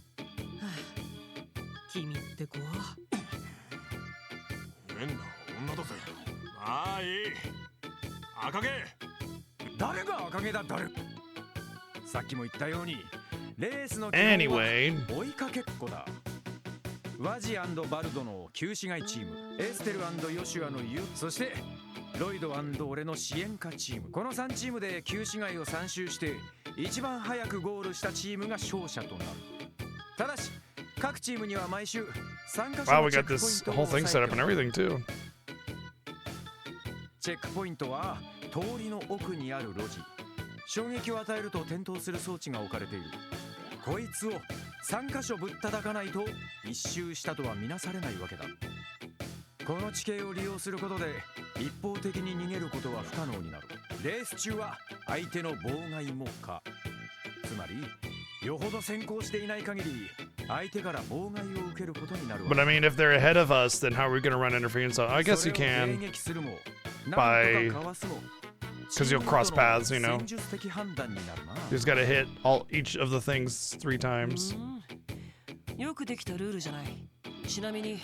君って子は変な女だぜ。まあいい。赤毛。誰が赤毛だ誰。さっきも言ったようにレースの基本は Anyway, 追いかけっこだ。ワジバルドの旧市街チーム、エステル&ヨシュアのユ、そしてロイド&俺の支援家チーム。この3チームで旧市街を3周して一番早くゴールしたチームが勝者となる。ただし各チームには毎週3カ所 wow, の we チェ got ックポイ this ントを whole thing 押 set さ up え and て everything too. チェックポイントは通りの奥にある路地。衝撃を与えると点灯する装置が置かれている。こいつを3カ所ぶったたかないと一周したとは見なされないわけだ。この地形を利用することで一方的に逃げることは不可能になる。レース中は相手の妨害も可。つまりよほど先行していない限り相手から妨害を受けることになるわ But け I mean, if they're ahead of us, then how are we gonna run interference? I guess you それを can. 迎撃するも by- なんとかかわすも 'cause you'll cross paths, you know. 戦術的判断になるな。 You just gotta hit each of the things 3 times. よくできたルールじゃない。ちなみに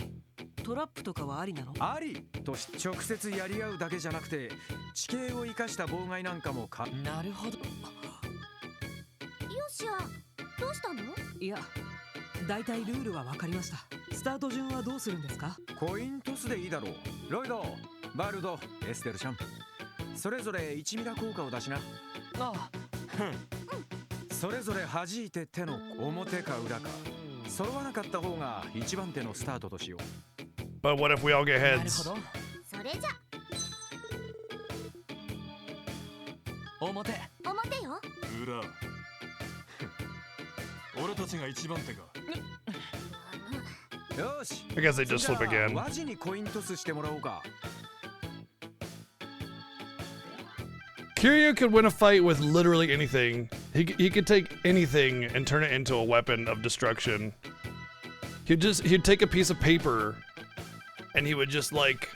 トラップとかはありなの？ありと直接やり合うだけじゃなくて地形を生かした妨害なんかもか。なるほど。よしや、どうしたの？いや、だいたいルールは分かりました。スタート順はどうするんですか？コイントスでいいだろう。ロイド、バルド、エステルちゃん、それぞれ1ミラ効果を出しな。ああ、それぞれ弾いて手の表か裏か揃わなかった方が1番手のスタートとしよう。 But what if we all get なるほ heads? ど。それじゃ表。表よ。裏。俺たちが一番手か。よし。 I guess they just じゃ flip あ again. ワジにコイントスしてもらおうか。 Kiryu could win a fight with literally anything. He could take anything and turn it into a weapon of destruction. He'd take a piece of paper and he would just like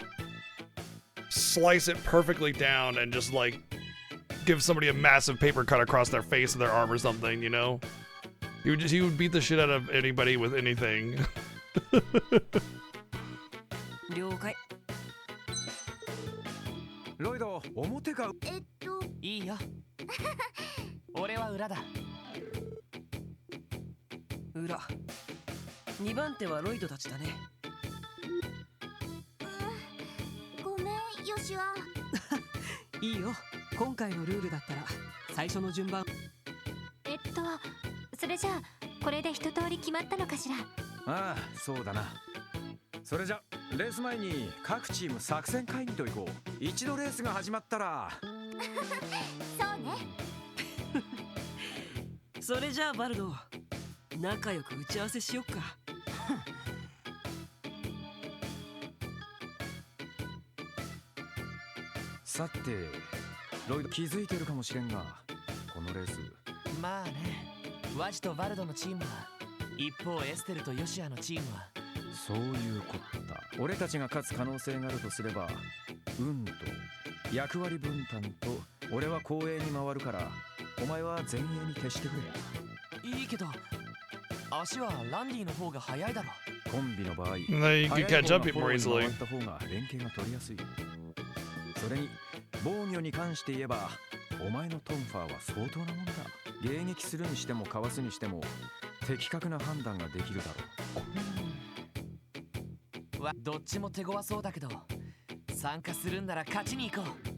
slice it perfectly down and just like give somebody a massive paper cut across their face or their arm or something, you know? He would beat the shit out of anybody with anything. 了解。ロイド、表か。いいよ。俺は裏だ。裏。2番手はロイドたちだね。ごめん、よしや。いいよ。今回のルールだったら最初の順番。それじゃあこれで一通り決まったのかしら。ああ、そうだな。それじゃレース前に各チーム作戦会議と行こう。一度レースが始まったら。そうね。それじゃあバルド、仲良く打ち合わせしよっか。さて、ロイド気づいてるかもしれんが、このレースまあね。ワジとバルドのチームは、一方エステルとヨシアのチームは、そういうこった。俺たちが勝つ可能性があるとすれば、運と役割分担と、俺は後衛に回るから、お前は前衛に徹してくれ。いいけど、足はランディの方が速いだろ。コンビの場合、 And then you can catch up it more 速い easily. 方がフォローに回った方が連携が取りやすい。それに防御に関して言えば、お前のトンファーは相当なものだ。迎撃するにしてもかわすにしても的確な判断ができるだろどっちも手強そうだけど、参加するんなら勝ちに行こう。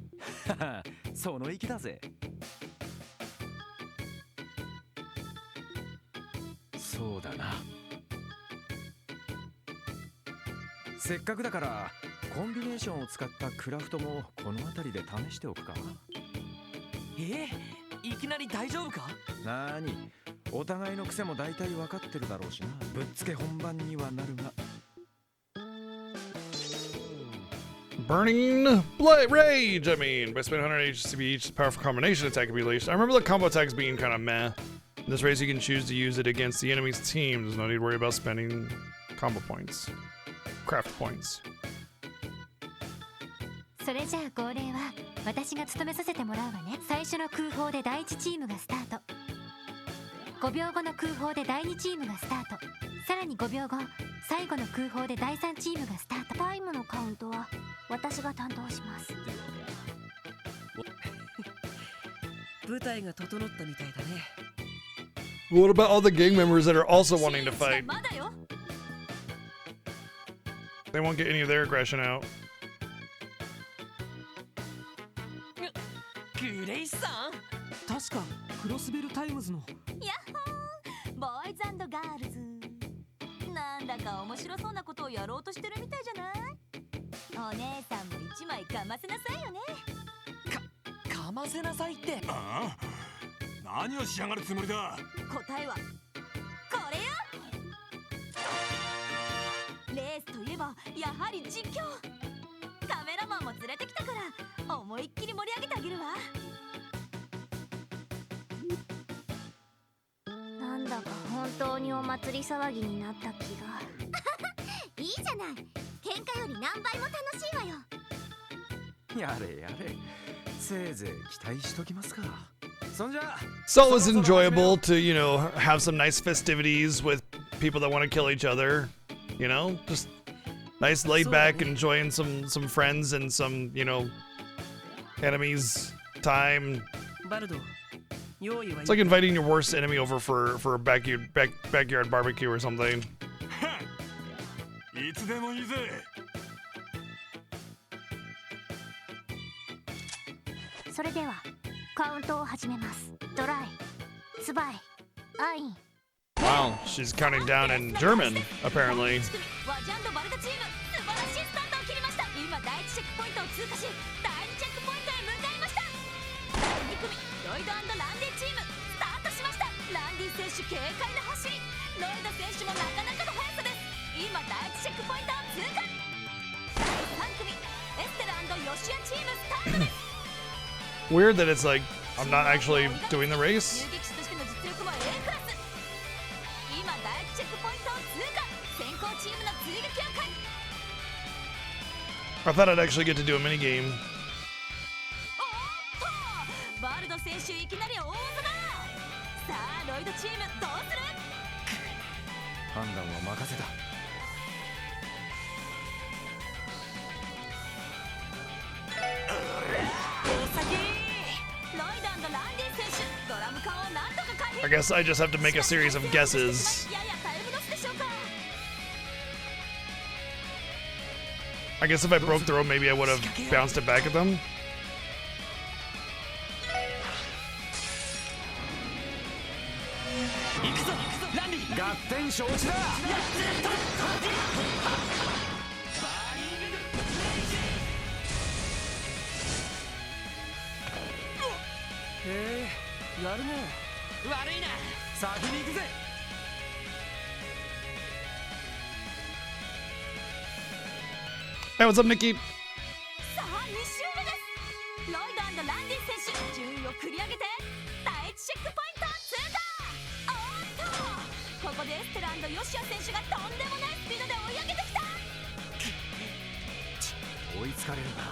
う。その意気だぜ。そうだな。せっかくだからコンビネーションを使ったクラフトもこの辺りで試しておくか。いきなり大丈夫か？なーに、お互いの癖も大体分かってるだろうしな。ぶっつけ本番にはなるが。 Burning Blight Rage! I mean, by spending 100 HCB, each powerful combination attack can be unleashed. I remember the combo attacks being kind of meh. In this race, you can choose to use it against the enemy's team. There's no need to worry about spending combo points. Craft points. それじゃあ号令は私が務めさせてもらうわね。最初の空砲で第1チームがスタート。5秒後の空砲で第2チームがスタート。さらに5秒後、最後の空砲で第3チームがスタート。タイムのカウントは私が担当します。舞台が整ったみたいだね。 What about all the gang members that are also wanting to fight? まだよ。 They won't get any of their aggression out. グレイスさん、確かクロスベルタイムズの。ヤッホー、ボーイズ&ガールズ。なんだか面白そうなことをやろうとしてるみたいじゃない？お姉さんも一枚かませなさいよね。かませなさいって。ああ、何をしやがるつもりだ。答えはこれよ。レースといえばやはり実況。カメラマンも連れてきたから思いっきり盛り上げてあげるわ。なんだか本当にお祭り騒ぎになった気が。いいじゃない。喧嘩より何倍も楽しいわよ。やれやれ。せいぜい期待しときますか。そんじゃ。 So it was enjoyable to, you know, have some nice festivities with people that want to kill each other. You know, just nice laid back, enjoying some friends and some, you know, enemies time. バルド、用意は It's like inviting your worst enemy over for a backyard barbecue or something. いつでもいいぜ。それではカウントを始めます。ドライ、スバイ、アイン。 Wow, she's counting down in German, apparently. ワジャンドバルダチーム、素晴らしいスタートを切りました。今第1チェックポイントを通過し、第2チェックポイントへ向かいました。第2組、ロイド&ランディチーム、スタートしました。ランディ選手軽快な走り、ロイド選手もなかなかの速さです。今第1チェックポイントを通過。第3組、エステル&ヨシアチームスタートです。 Weird that it's like I'm not actually doing the race. 遊撃士としての実力も A クラス。今第1チェックポイントを通過。先行チームの追撃を開始。 I thought I'd actually get to do a mini game. おっと、バルド選手いきなり大技だ。さあロイドチームどうする？判断は任せた。お先。ロイド&ランディ選手、ドラム缶を何とか回避。 I guess I just have to make a series of guesses. ややタイムロスでしょうか。 I guess if I broke the rope, maybe I would have bounced it back at them. 行くぞランディ。合点承知だ。へえ、やるね。悪いな。先に行くぜ。 Hey, what's up, Nikki? さあ2周目です。ロイド&ランディ選手、順位を繰り上げて第1チェックポイント通過。おヨシア選手がとんでもないスピードで追い上げてきた。追いつかれるな。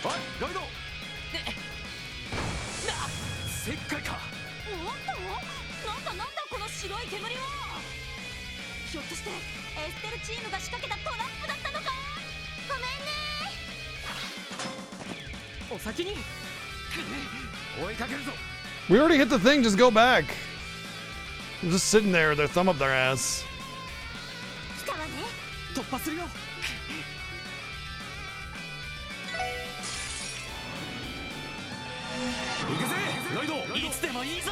おいロイド、石灰か。おっと、なんだこの白い煙は。ひょっとしてエステルチームが仕掛けたトラップだったのか。ごめんね。お先に。追いかけるぞ。 We already hit the thing. Just go back. They're just sitting there with their thumb up their ass. 来たわね。突破するよ。行くぜロイド。いつでもいいぞ。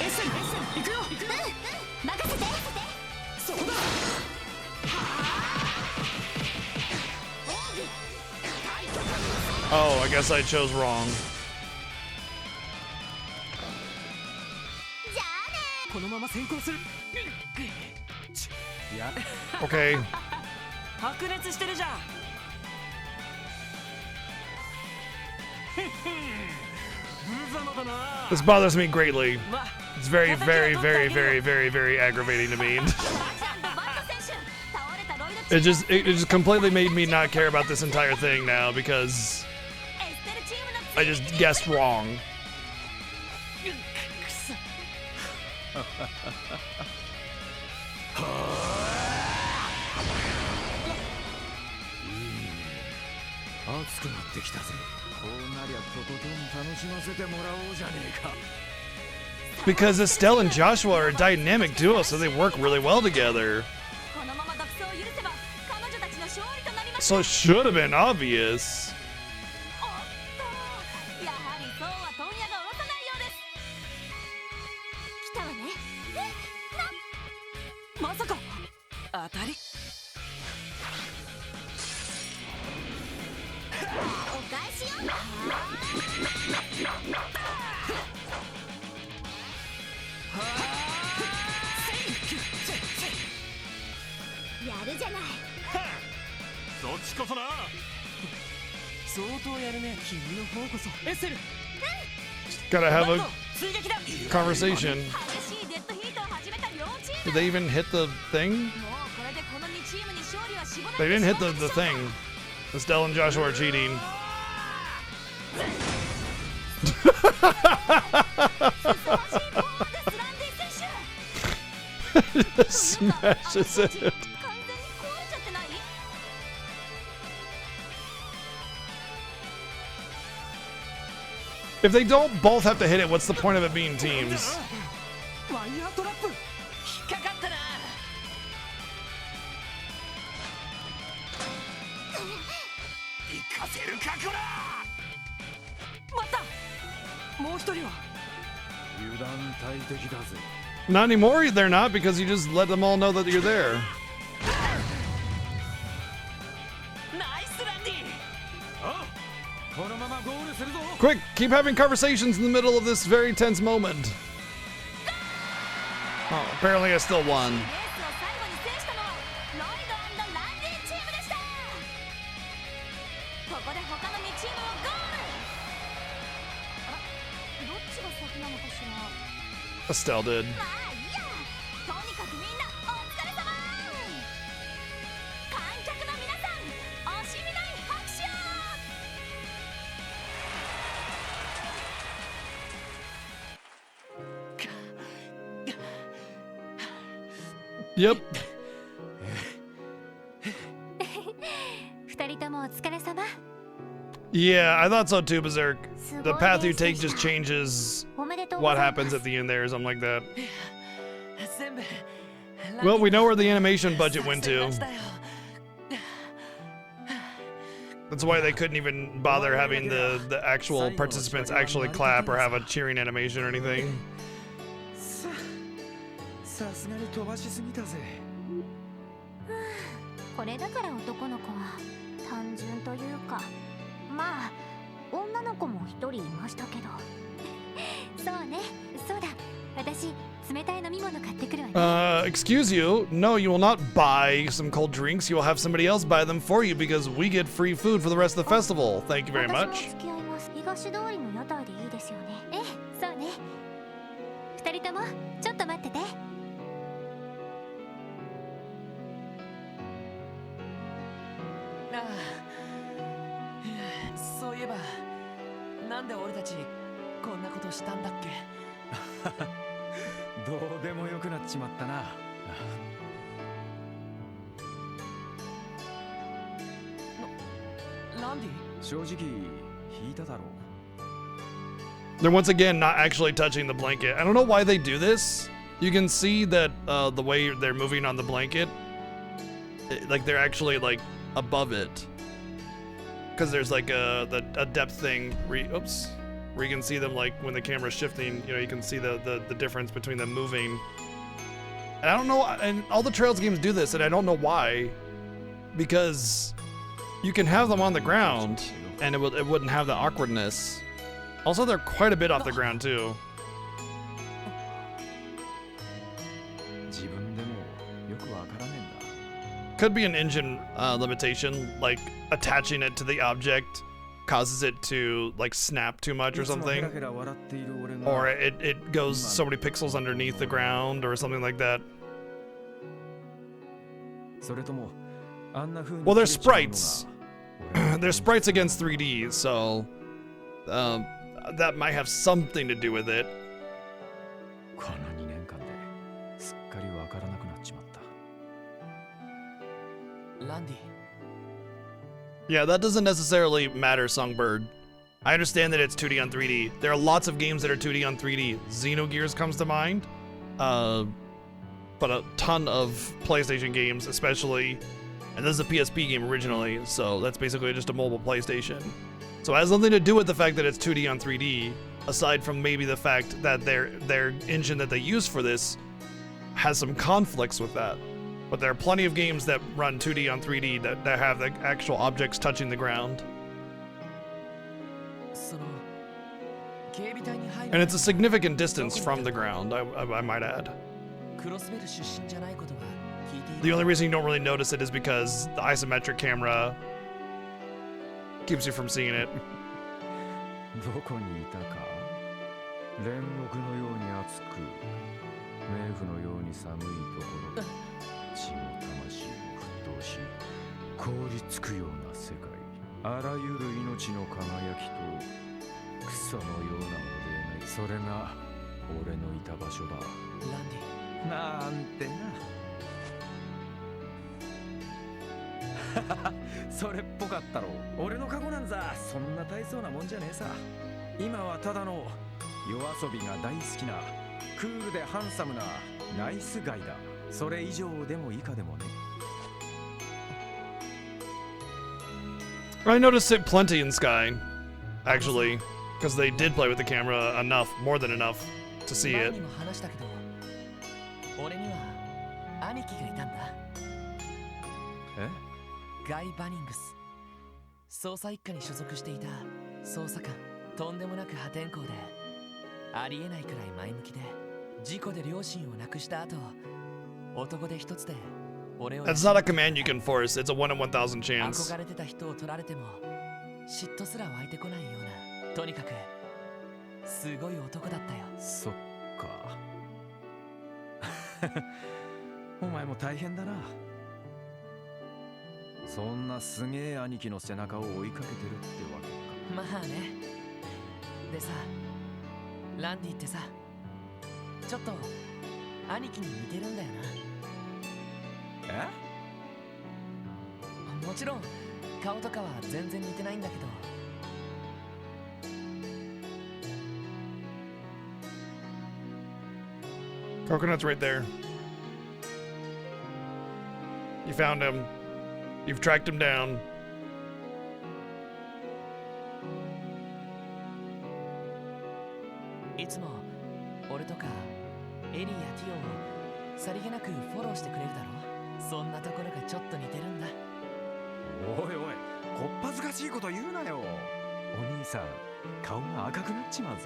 エッセン行くよ。任せて。そこだ。 Oh, I guess I chose wrong. じゃあね。このまま先行する。いや Okay. 白熱してるじゃん。 This bothers me greatly. まあ It's very, very, very, very, very, very aggravating to me. バット選手、倒れたロイドチーム it just completely made me not care about this entire thing now because エステルチームの I just guessed wrong. 熱くなってきたぜ。こうなりゃとことん楽しませてもらおうじゃねえか。 Because Estelle and Joshua are a dynamic duo, so they work really well together. このまま独走を許せば彼女たちの勝利となります。 So it should have been obvious. おっと、やはりそうは問屋が下ろさないようです。来たわね。まさか当たり。お返しよ。やるじゃない。そっちこそな。相当やるね。君の方こそ。エッセル。 Gotta have バッ a ト追撃だ。 conversation. 激しいデッドヒートを始めた両チー Did ム。they even hit the thing? もうこれでこの2チームに勝利は絞ら They れ didn't て hit the thing. Estelle and Joshua are cheating. 凄まじいパワーですランディ選手。 Smashes it. 完全に壊れちゃってない？ If they don't both have to hit it, what's the point of it being teams? ワイヤートラップ。引っかかったな。行かせるかこら。待った。もう一人は。油断大敵だぜ。 Not anymore, they're not, because you just let them all know that you're there. ナイスランディ。このままゴールするぞ。 Quick, keep having conversations in the middle of this very tense moment. Oh, apparently I still won. レースを最後に制したのはロイド&ランディチームでした。ここで他の2チームもゴール。どっちが先なのかしら。 Estelle did. まあいいや。とにかくみんなお疲れ様。観客の皆さん、惜しみない拍手を。 Yep. 2人ともお疲れ様。 Yeah, I thought so too, Berserk. すごい The path you レースで take した just changes おめでとうご what ざいま happens す at the end there or something like that. 全部。 Well, we know where the animation budget went to. 作戦勝ちだよ。 That's why they couldn't even bother having the actual participants actually clap or have a cheering animation or anything. さすがに飛ばしすぎたぜ。これだから男の子は単純というか、まあ女の子も一人いましたけど。そうね、そうだ。私冷たい飲み物買ってくるわね。 Excuse you. No, you will not buy some cold drinks. You will have somebody else buy them for you because we get free food for the rest of the festival. Thank you very 私も much. 付き合います。東通りの屋台でいいですよね。ええ、そうね。2二人ともちょっと待ってて。ああ、そういえばなんで俺たちこんなことしたんだっけ。どうでもよくなっちまったな。ランディ。正直引いただろう。 They're once again not actually touching the blanket. I don't know why they do this. You can see that the way they're moving on the blanket, like they're actually like above it. Because there's like a depth thing where you can see them like when the camera's shifting, you know, you can see the difference between them moving. And I don't know, and all the Trails games do this, and I don't know why. Because you can have them on the ground, and it wouldn't have the awkwardness. Also, they're quite a bit off the ground too. 自分でもよくわからねえんだ。 Could be an engine limitation, like attaching it to the object causes it to like snap too much or いつもヘ something, ラヘラ笑っている俺が or it goes so many pixels underneath the ground or something like that. それともあんな風に Well, they're 切れちゃうのが sprites. 俺の They're sprites against 3D, so that might have something to do with it. この2年間ですっかりわからなくなっちまった。ランディ。 Yeah, that doesn't necessarily matter, Songbird. I understand that it's 2D on 3D. There are lots of games that are 2D on 3D. Xenogears comes to mind. But a ton of PlayStation games, especially, and this is a PSP game originally, so that's basically just a mobile PlayStation. So it has nothing to do with the fact that it's 2D on 3D, aside from maybe the fact that their engine that they use for this has some conflicts with that. But there are plenty of games that run 2D on 3D that have the actual objects touching the ground. その警備隊に入る And it's a significant distance from the ground, I might add. クロスベル出身じゃないことは聞いてい The る。 only reason you don't really notice it is because the isometric camera keeps you from seeing it. どこにいたか。煉獄のように熱く、冥府のように寒いところで血も魂も沸騰し、凍りつくような世界。あらゆる命の輝きと草のような無礼な、それが俺のいた場所だ。ランディ。なんてな。それっぽかったろ。俺の過去なんざそんな大層なもんじゃねえさ。今はただの夜遊びが大好きなクールでハンサムなナイスガイだ。それ以上でも以下でもね。 I noticed it plenty in Sky, actually, because they did play with the camera enough, more than enough, to see 前 it. にも話したけど、俺には兄貴がいたんだ。え？ガイ・バニングス。捜査一課に所属していた捜査官。とんでもなく破天荒で、ありえないくらい前向きで、事故で両親を亡くした後、男で一つで俺を That's not a command you can force, it's a 1 in 1,000 chance. 憧れてた人を取られても嫉妬すら湧いてこないような、とにかくすごい男だったよ。そっか。お前も大変だな。そんなすげえ兄貴の背中を追いかけてるってわけか。まあね。でさ、ランディってさ、ちょっと兄貴に似てるんだよな。もちろん顔とかは全然似てないんだけど。Coconut's right there. You found him. You've tracked him down. いつも俺とかエリーやティオをさりげなくフォローしてくれるだろ。そんなところがちょっと似てるんだ。おいおい、こっぱずかしいこと言うなよ。お兄さん、顔が赤くなっちまうぜ。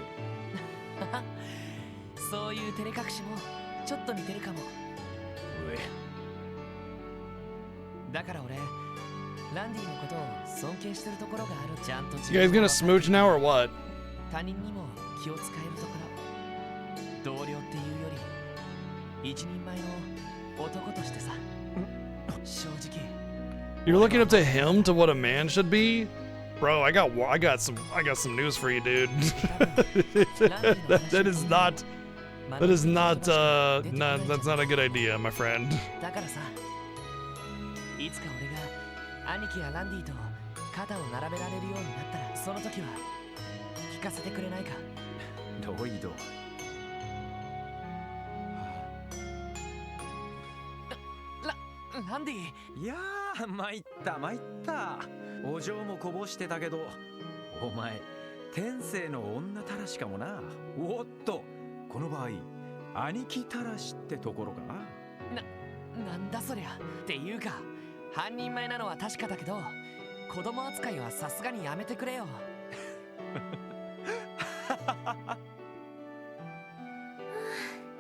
そういう照れ隠しもちょっと似てるかも。だから俺、ランディのことを尊敬してるところがある。ちゃんと You guys gonna smooch now or what? 他人にも気を使えるところ。同僚っていうより一人前の男としてさ。正直 You're looking up to him to what a man should be? Bro, I got some news for you, dude. that is not that's not a good idea, my friend. だからさ、いつか俺が兄貴やランディと肩を並べられるようになったら、その時は聞かせてくれないか。ロイド。ランディ。いやー、参ったお嬢もこぼしてたけど、お前天性の女たらしかもな。おっと、この場合兄貴たらしってところかな。なんだそりゃ。っていうか半人前なのは確かだけど、子供扱いはさすがにやめてくれよ。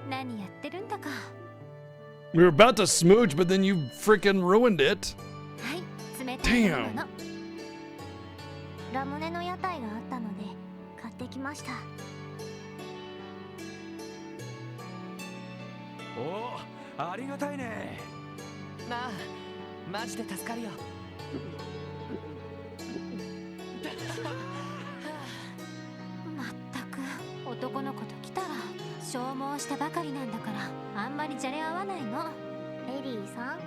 何やってるんだか。 We were about to smooch, but then you freaking ruined it. はい、冷たい Damn. もの。ラムネの屋台があったので買ってきました。おお、ありがたいね。なあ、マジで助かるよ。まったく男の子と来たら消耗したばかりなんだから、あんまりじゃれ合わないの。エリーさん、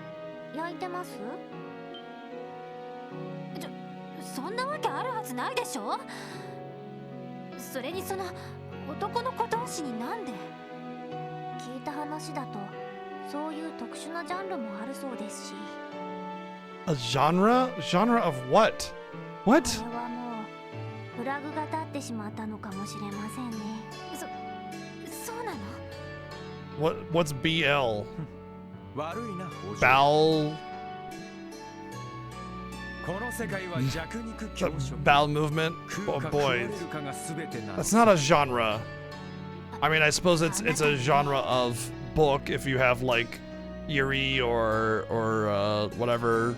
焼いてます？そんなわけあるはずないでしょ。それにその男の子同士になんで？聞いた話だとそういう特殊なジャンルもあるそうですし。 A genre? Genre of what? こ What? れはもうフラグが立ってしまったのかもしれませんね。そうなの？ What's BL? 悪いな、お嬢。 Bowel この世界は弱肉強食。 bowel movement? 食 Oh うか食わ boy. れるかが全てなの。 That's not a genre. I mean, I suppose it's a genre of book if you have like Yuri or whatever.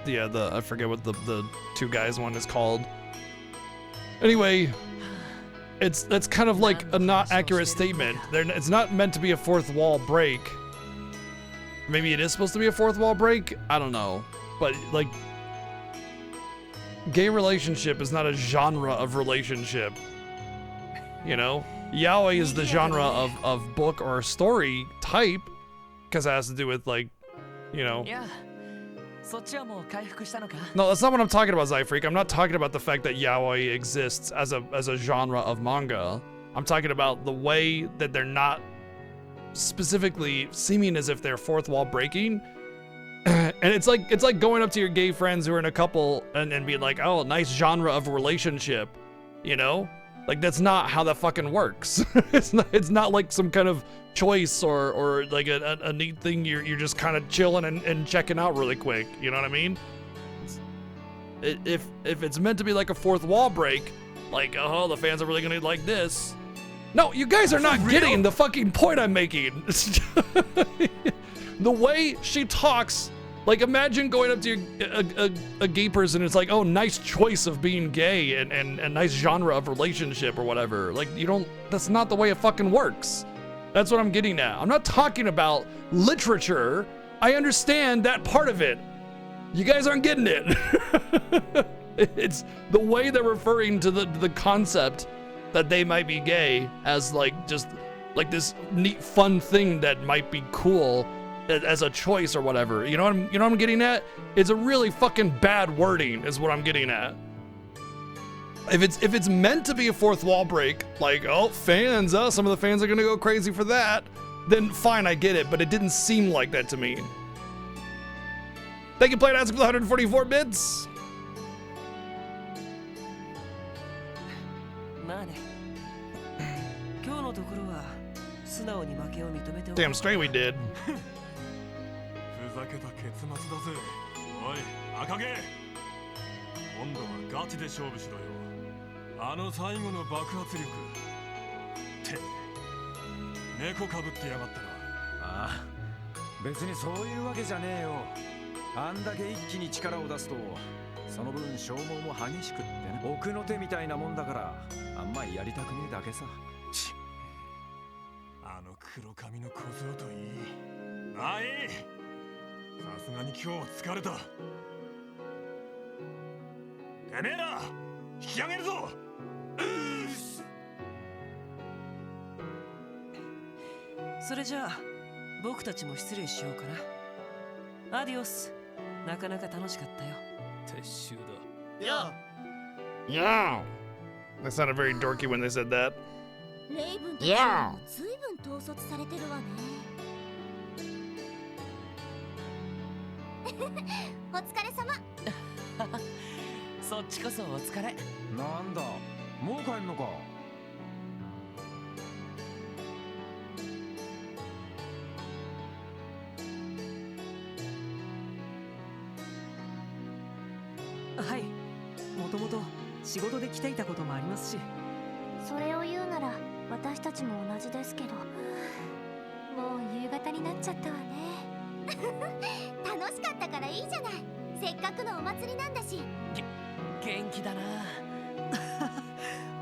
Yeah, I forget what the two guys one is called. Anyway, that's kind of like a not accurate statement. It's not meant to be a fourth wall break. Maybe it is supposed to be a fourth wall break. I don't know, but like, gay relationship is not a genre of relationship. You know, yaoi is the genre of book or story type, because it has to do with like, you know. いや、そっちはもう回復したのか？ No, that's not what I'm talking about, Zyfreak. I'm not talking about the fact that yaoi exists as a genre of manga. I'm talking about the way that they're not specifically seeming as if they're fourth wall breaking. And it's like going up to your gay friends who are in a couple and being like, oh, nice genre of relationship, you know? Like, that's not how that fucking works. it's not like some kind of choice or like a neat thing you're just kind of chilling and checking out really quick, you know what I mean? If it's meant to be like a fourth wall break, like, oh, the fans are really gonna like this. No, you guys are not getting the fucking point I'm making. The way she talks, like, imagine going up to a gay person and it's like, oh, nice choice of being gay and nice genre of relationship or whatever. Like, that's not the way it fucking works. That's what I'm getting at. I'm not talking about literature. I understand that part of it. You guys aren't getting it. It's the way they're referring to the concept that they might be gay as like just like this neat fun thing that might be cool as a choice or whatever. You know what I'm getting at? It's a really fucking bad wording is what I'm getting at. If it's meant to be a fourth wall break, like, oh, fans, some of the fans are gonna go crazy for that, then fine, I get it, but it didn't seem like that to me. Thank you, Playdask, for the 144 bits. まあね。今日のところは素直に負けを認めておく。 Damn straight we did. ふざけた結末だぜ。おい、赤毛。今度はガチで勝負しろよ。あの最後の爆発力。って猫かぶってやがったな。ああ、別にそういうわけじゃねえよ。あんだけ一気に力を出すとその分消耗も激しくってね。奥の手みたいなもんだからあんまりやりたくねえだけさ。黒髪の小僧といい。まあいい。さすがに今日は疲れた。てめえら引き上げるぞ。それじゃあ僕たちも失礼しようかな。アディオス。なかなか楽しかったよ。撤収だ。 Yeah. They sounded very dorky when they said that. レイブンたちも随分統率されてるわね。お疲れ様。そっちこそお疲れ。なんだもう帰んのか。はい。もともと仕事で来ていたこともありますし。それを言うなら私たちも同じですけど、もう夕方になっちゃったわね。楽しかったからいいじゃない。せっかくのお祭りなんだし。元気だな。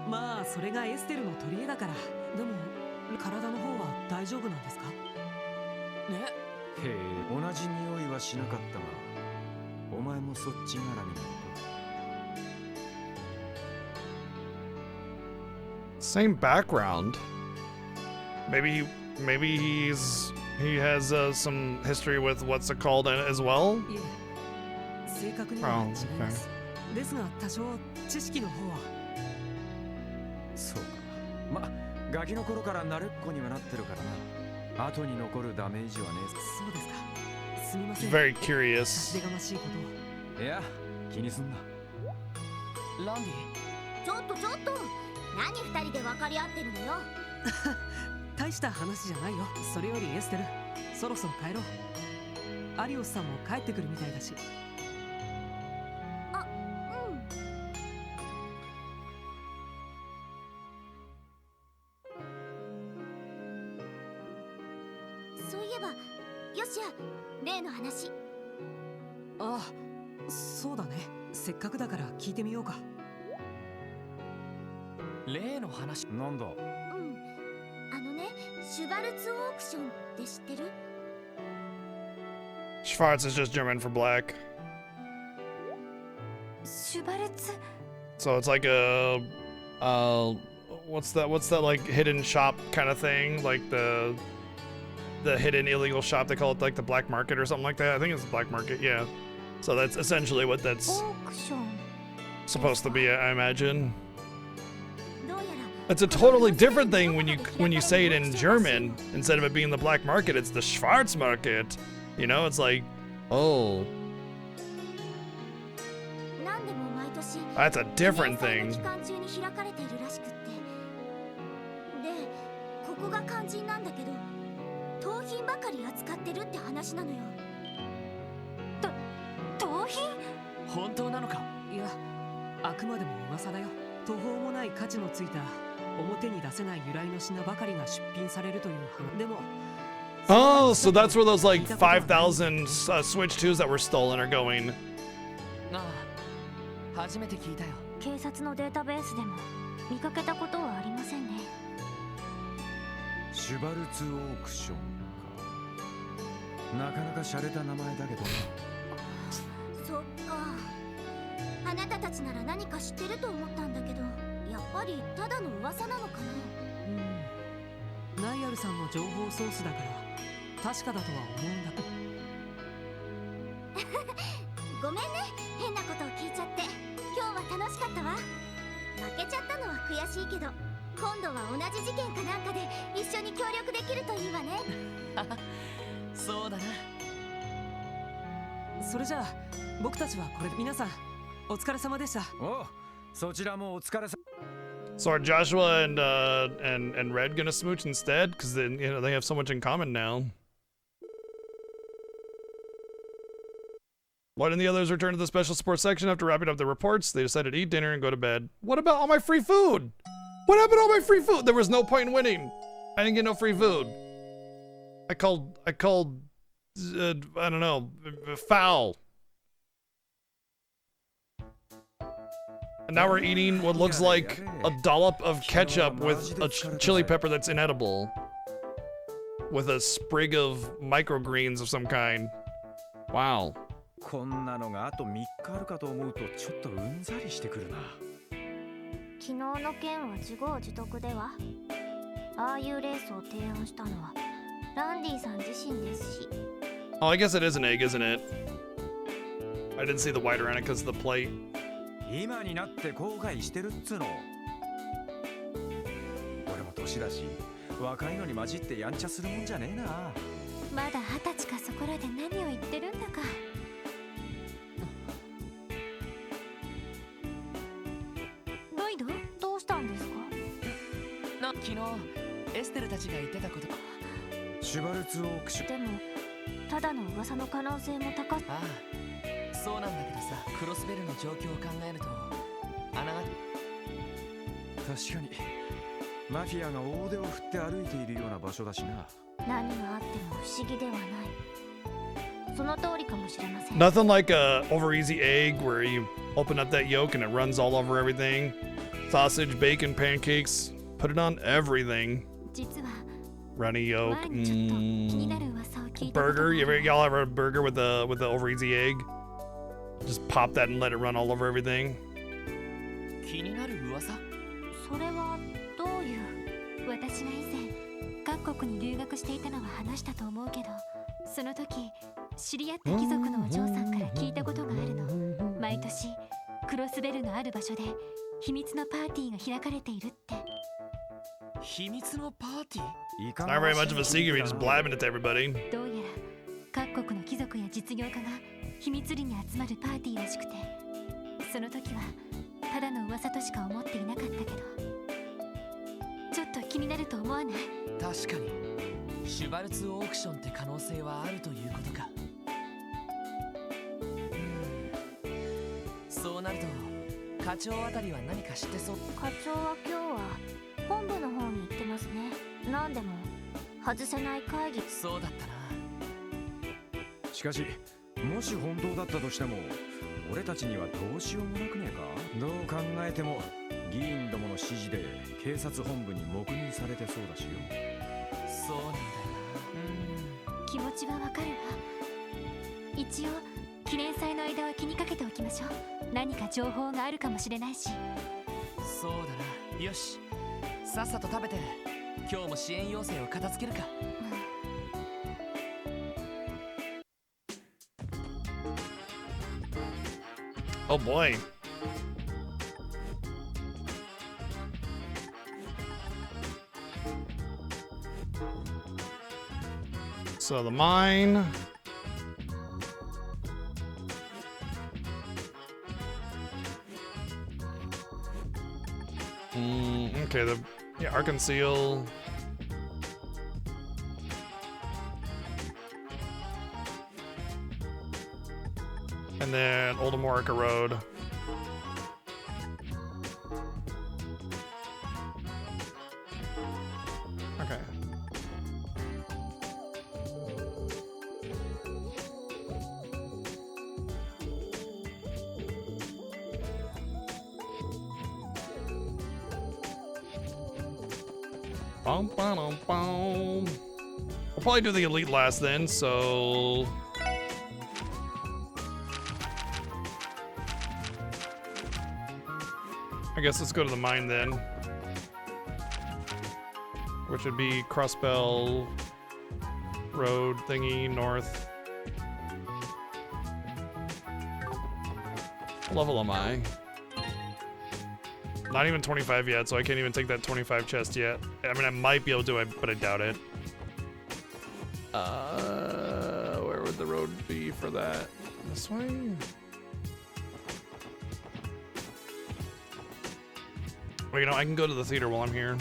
まあそれがエステルの取り柄だから。でも体の方は大丈夫なんですか？ね。へえ、同じ匂いはしなかったが、お前もそっち絡みなのか。 Same background. Maybe he has some history with what's it called as well. いえ、正確には違います。ですが多少知識の方は。そうか。ま、ガキの頃から慣れっこにはなってるからな。後に残るダメージはねそうですか。すみません。 Very curious. でがましいことを。え。いや、気にすんな。ランディ。ちょっと何二人で分かり合ってるのよ。大した話じゃないよ。それよりエステル、そろそろ帰ろう。アリオスさんも帰ってくるみたいだし。あ、うん。そういえば、よしや、例の話。ああ、そうだね。せっかくだから聞いてみようか。例の話。なんだ。うん。あのね、シュバルツオークションって知ってる？ Schwarz is just German for black. シュバルツ。 So it's like a what's that like hidden shop kind of thing, like the hidden illegal shop. They call it like the black market or something like that. I think it's the black market. Yeah. So that's essentially what that's オークション。 supposed to be, I imagine. どうやら It's a totally different thing when you say it in German. Instead of it being the black market, it's the Schwarzmarkt. You know, it's like, oh, 何でも毎年 that's a different 記 thing. 念祭の期間中に開かれているらしくって。で、ここが肝心なんだけど、盗品ばかり扱ってるって話なのよ。盗品？本当なのか？いや、あくまでも噂だよ。途方もない価値のついた表に出せない由来の品ばかりが出品されるという話。でも Oh, so that's where those like 5,000 Switch 2s that were stolen are going. ああ、初めて聞いたよ。警察のデータベースでも見かけたことはありませんね。シュバルツオークションか。なかなか洒落た名前だけどな。そっか。あなたたちなら何か知ってると思ったんだけど、やっぱりただの噂なのかな。ナイアルさんの情報ソースだから確かだとは思うんだけど。ごめんね、変なことを聞いちゃって。今日は楽しかったわ。負けちゃったのは悔しいけど、今度は同じ事件かなんかで一緒に協力できるといいわね。そうだな。それじゃあ僕たちはこれで。皆さんお疲れ様でした。おう、そちらもお疲れさ。 So are Joshua and Red gonna smooch instead? Because then they have so much in common now. Why didn't the others return to the special sports section after wrapping up their reports? They decided to eat dinner and go to bed. What about all my free food? What happened to all my free food? There was no point in winning. I didn't get no free food. I called I don't know, foul. And now we're eating what looks like a dollop of ketchup with a chili pepper that's inedible. with a sprig of microgreens of some kind. Wow. こんなのがあと3日あるかと思うとちょっとうんざりしてくるな。昨日の件は自業自得では。ああいうレースを提案したのはランディさん自身ですし。 Oh, I guess it is an egg, isn't it? I didn't see the white around it because of the plate. 今になって後悔してるっつうの。俺も年だし若いのに混じってやんちゃするもんじゃねえな。まだ20歳かそこらで何を言ってるんだか。ロイド、どうしたんですか？昨日エステルたちが言ってたことシュバルツオークション。でもただの噂の可能性も高い。ああそうなんだけどさ、クロスベルの状況を考えると穴が確かにマフィアが大手を振って歩いているような場所だしな。何があっても不思議ではない。その通りかもしれません。 Nothing like a over easy egg where you open up that yolk and it runs all over everything. Sausage, bacon, pancakes. Put it on everything. 実は Runny yolk. 前にちょっと気になる噂を聞いたことが Burger. ある。 Y'all ever have a burger with the over easy egg? Just pop that and let it run all over everything. 気になる噂。それはどういう。私が以前各国に留学していたのは話したと思うけど、その時知り合った貴族のお嬢さんから聞いたことがあるの。毎年クロスベルのある場所で秘密のパーティーが開かれているって。秘密のパーティー？ It's not very much of a secret. You're just blabbing it to everybody. どうやら各国の貴族や実業家が秘密裏に集まるパーティーらしくて、その時はただの噂としか思っていなかったけど、ちょっと気になると思わない？確かにシュバルツオークションって可能性はあるということか。そうなると課長あたりは何か知ってそう。課長は今日は本部の方に行ってますね。なんでも外せない会議。そうだったな。しかしもし本当だったとしても俺たちにはどうしようもなくねえか。どう考えても議員どもの指示で警察本部に黙認されてそうだしよ。そうなんだよな。気持ちはわかるわ。一応記念祭の間は気にかけておきましょう。何か情報があるかもしれないし。そうだな。よし、さっさと食べて今日も支援要請を片付けるか。Oh boy. So the mine. Okay, the Arkansas. And then Old Amorica Road. Okay. Bum, bum, bum. We'll probably do the elite last then, so I guess let's go to the mine then, which would be Crossbell Road thingy north. What level am I? Not even 25 yet, so I can't even take that 25 chest yet. I mean, I might be able to, but I doubt it. Where would the road be for that? This way? Well, you know, I can go to the theater while I'm here.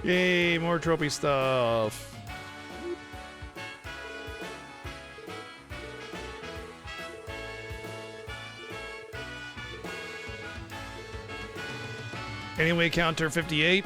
Yay, more trophy stuff. Anyway, counter 58.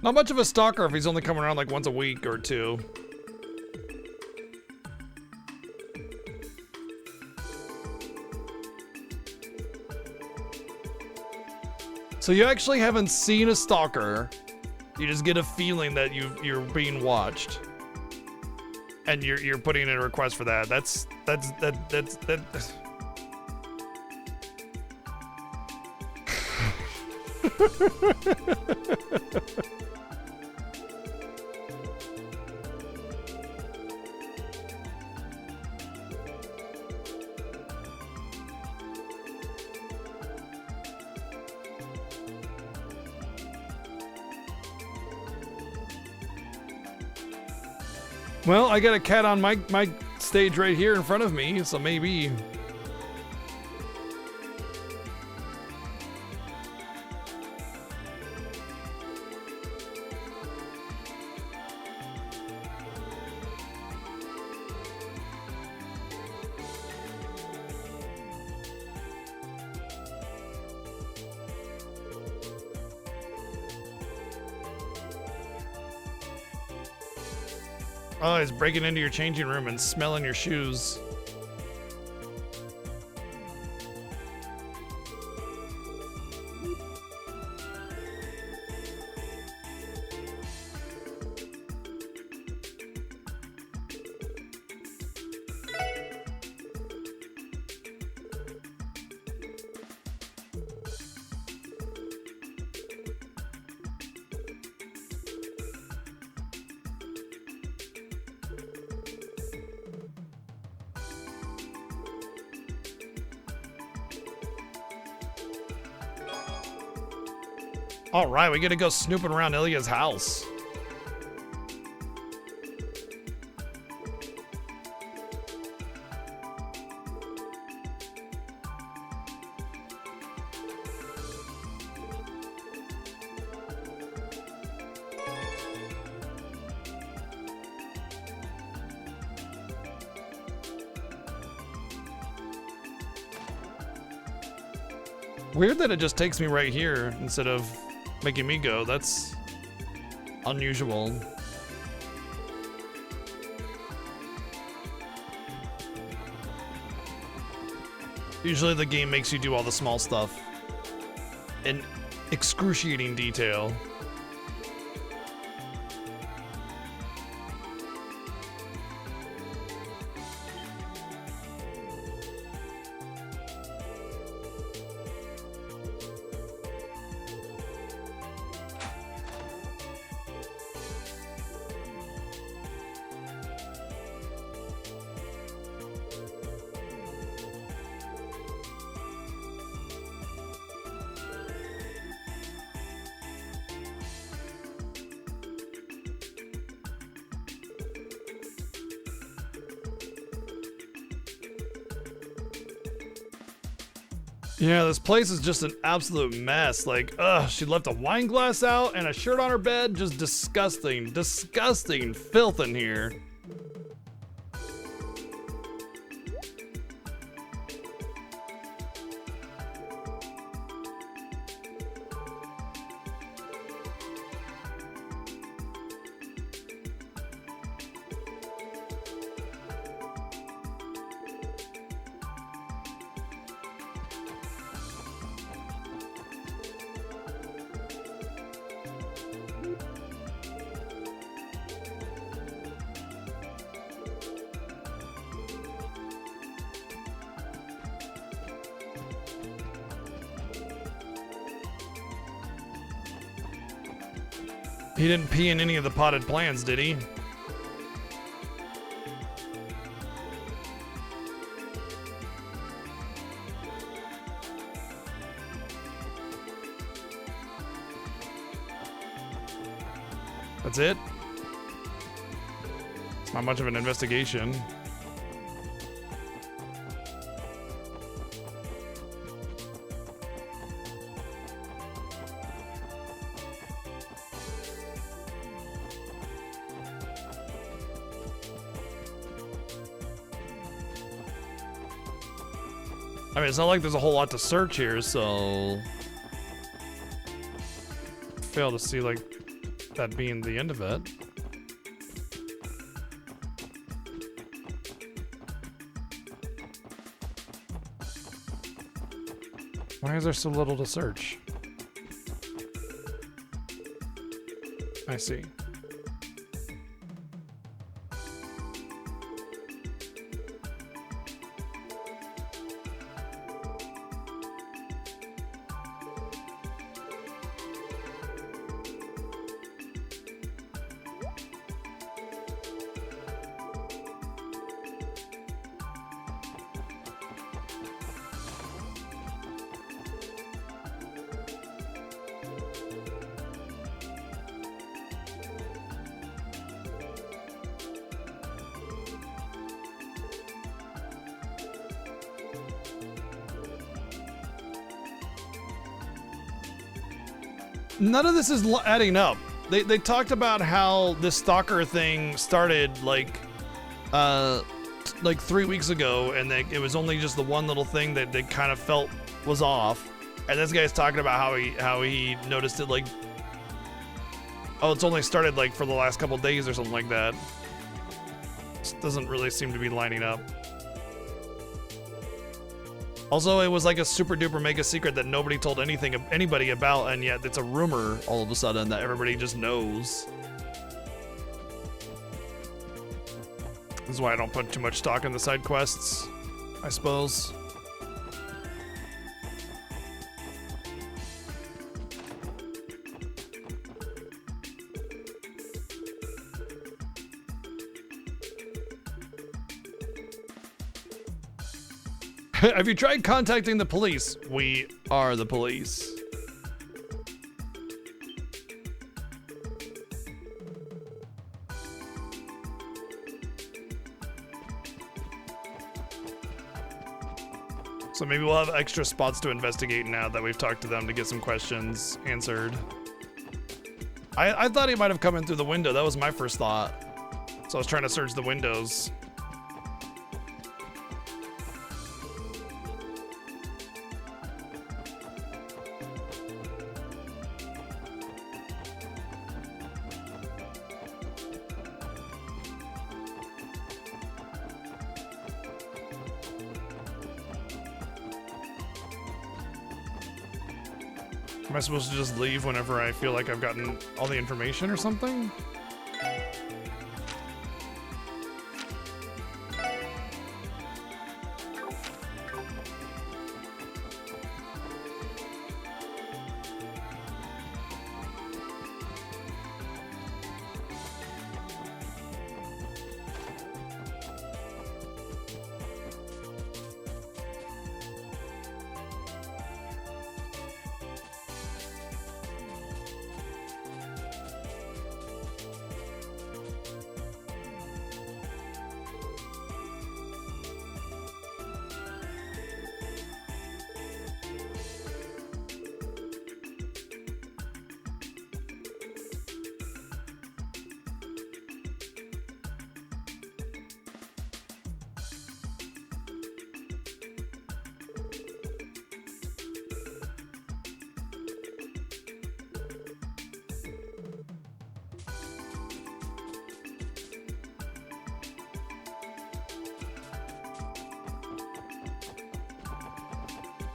Not much of a stalker if he's only coming around like once a week or two. So you actually haven't seen a stalker. You just get a feeling that you're being watched. And you're putting in a request for that. That's Well, I got a cat on my stage right here in front of me, so maybe. Oh, he's breaking into your changing room and smelling your shoes. All right, we get to go snooping around Ilya's house. Weird that it just takes me right here instead of making me go. That's unusual. Usually the game makes you do all the small stuff in excruciating detail. Yeah, this place is just an absolute mess. Like, ugh, she left a wine glass out and a shirt on her bed. Just disgusting, disgusting filth in here. He didn't pee in any of the potted plants, did he? That's it? It's not much of an investigation. I mean, it's not like there's a whole lot to search here, so... Fail to see, like, that being the end of it. Why is there so little to search? I see. None of this is adding up. They talked about how this stalker thing started like 3 weeks ago, and it was only just the one little thing that they kind of felt was off. And this guy's talking about how he noticed it like, oh, it's only started like for the last couple days or something like that. Just doesn't really seem to be lining up. Also, it was like a super duper mega secret that nobody told anybody about, and yet it's a rumor all of a sudden that everybody just knows. This is why I don't put too much stock in the side quests, I suppose. Have you tried contacting the police? We are the police. So maybe we'll have extra spots to investigate now that we've talked to them to get some questions answered. I thought he might have come in through the window. That was my first thought. So I was trying to search the windows. Am I supposed to just leave whenever I feel like I've gotten all the information or something?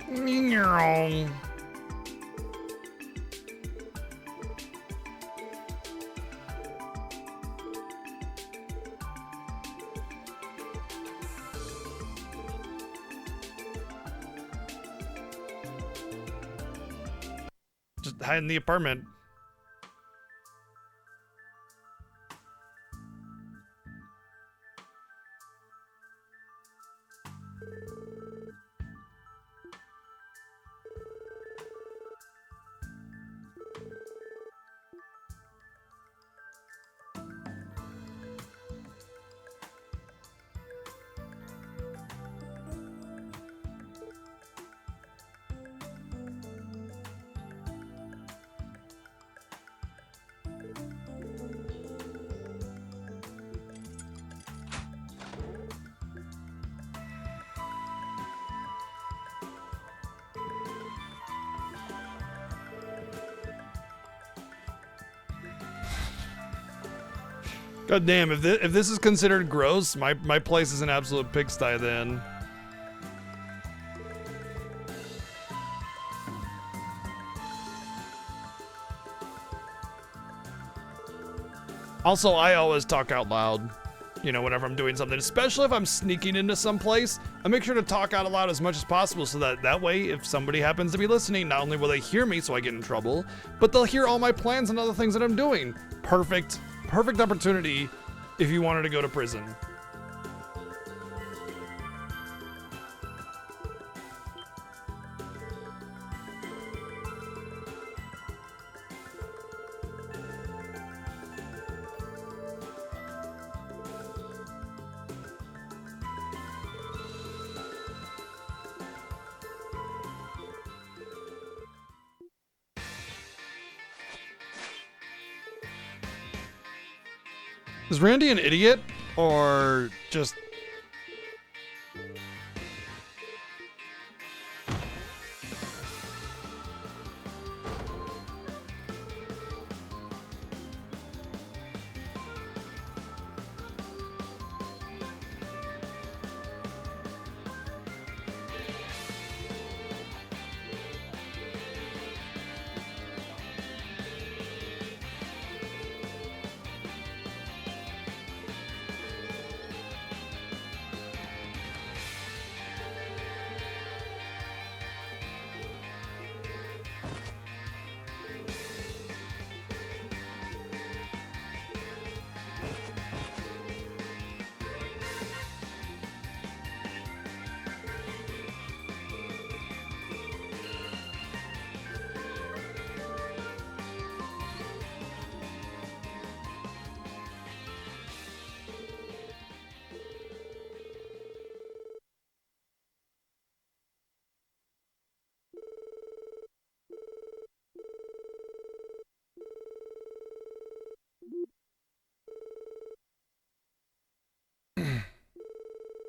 Meow. Just hide in the apartment. God damn, if this is considered gross, my place is an absolute pigsty then. Also, I always talk out loud, you know, whenever I'm doing something, especially if I'm sneaking into some place. I make sure to talk out loud as much as possible so that way, if somebody happens to be listening, not only will they hear me so I get in trouble, but they'll hear all my plans and other things that I'm doing. Perfect opportunity if you wanted to go to prison. Is Randy an idiot or just...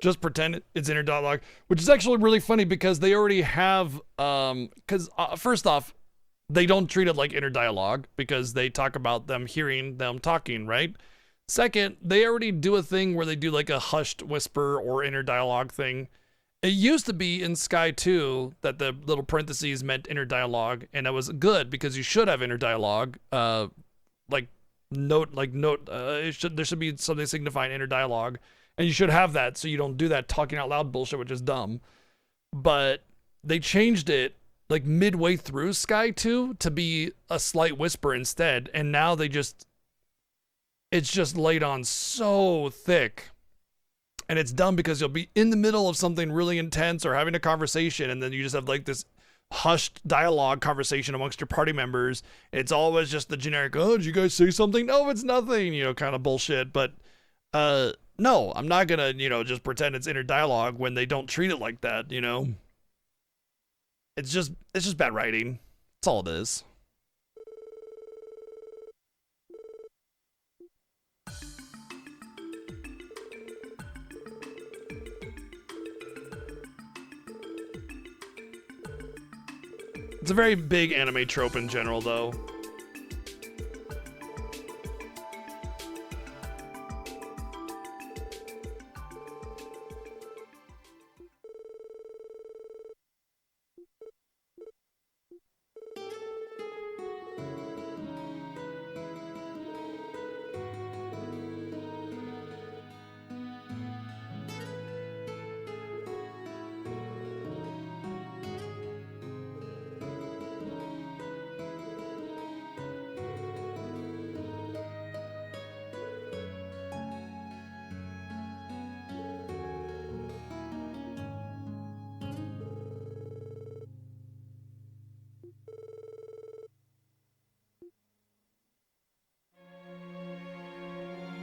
just pretend it's inner dialogue, which is actually really funny because they already have, first off, they don't treat it like inner dialogue because they talk about them hearing them talking, right? Second, they already do a thing where they do like a hushed whisper or inner dialogue thing. It used to be in Sky 2 that the little parentheses meant inner dialogue, and it was good because you should have inner dialogue, there should be something signifying inner dialogue. And you should have that so you don't do that talking out loud bullshit, which is dumb. But they changed it like midway through Sky 2 to be a slight whisper instead. And now it's just laid on so thick. And it's dumb because you'll be in the middle of something really intense or having a conversation, and then you just have like this hushed dialogue conversation amongst your party members. It's always just the generic, oh, did you guys say something? No, it's nothing, kind of bullshit. But, no, I'm not gonna, just pretend it's inner dialogue when they don't treat it like that, It's just bad writing. That's all it is. It's a very big anime trope in general, though.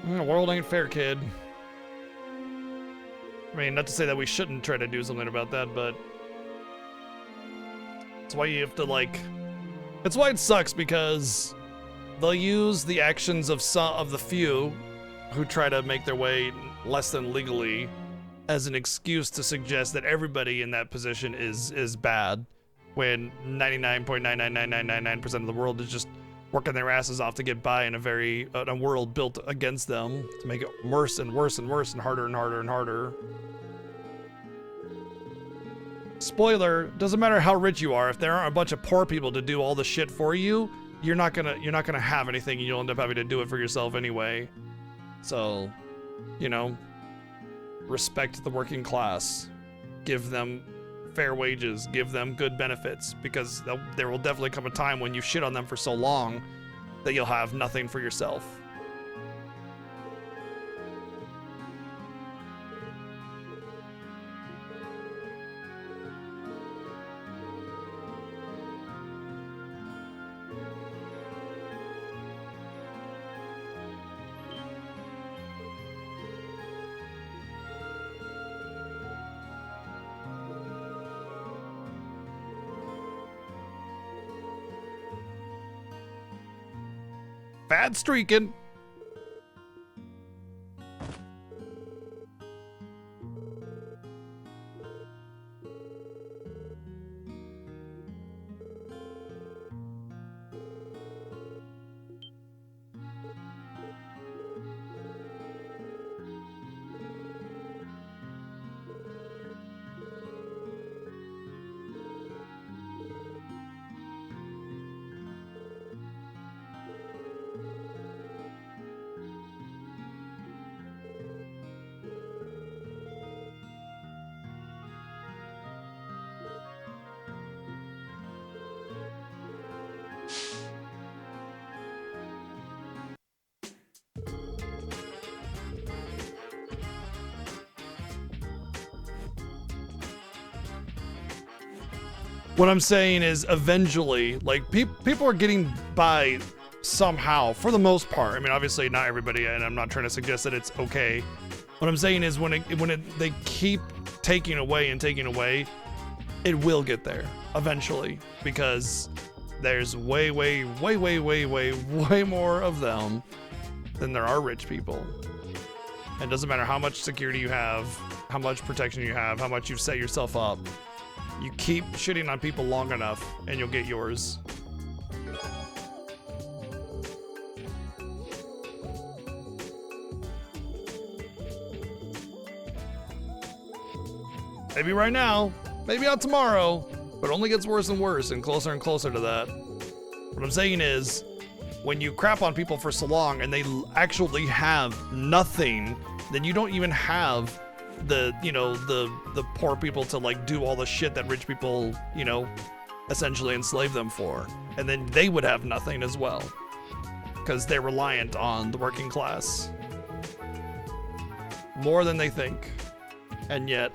The world ain't fair, kid. I mean, not to say that we shouldn't try to do something about that, but that's why you have to, like, it's why it sucks, because they'll use the actions of some of the few who try to make their way less than legally as an excuse to suggest that everybody in that position is bad, when 99.99999% of the world is just working their asses off to get by in a world built against them to make it worse and worse and worse and harder and harder and harder. Spoiler, doesn't matter how rich you are, if there aren't a bunch of poor people to do all the shit for you, you're not gonna have anything, and you'll end up having to do it for yourself anyway. So, you know, respect the working class. Give them fair wages, give them good benefits, because there will definitely come a time when you shit on them for so long that you'll have nothing for yourself. Bad streaking. What I'm saying is, eventually, like, people are getting by somehow, for the most part. I mean, obviously not everybody, and I'm not trying to suggest that it's okay. What I'm saying is, when they keep taking away and taking away, it will get there eventually, because there's way more of them than there are rich people. And it doesn't matter how much security you have, how much protection you have, how much you've set yourself up. You keep shitting on people long enough, and you'll get yours. Maybe right now, maybe not tomorrow, but it only gets worse and worse and closer to that. What I'm saying is, when you crap on people for so long and they actually have nothing, then you don't even have the poor people to, like, do all the shit that rich people, essentially enslave them for. And then they would have nothing as well, because they're reliant on the working class more than they think, and yet,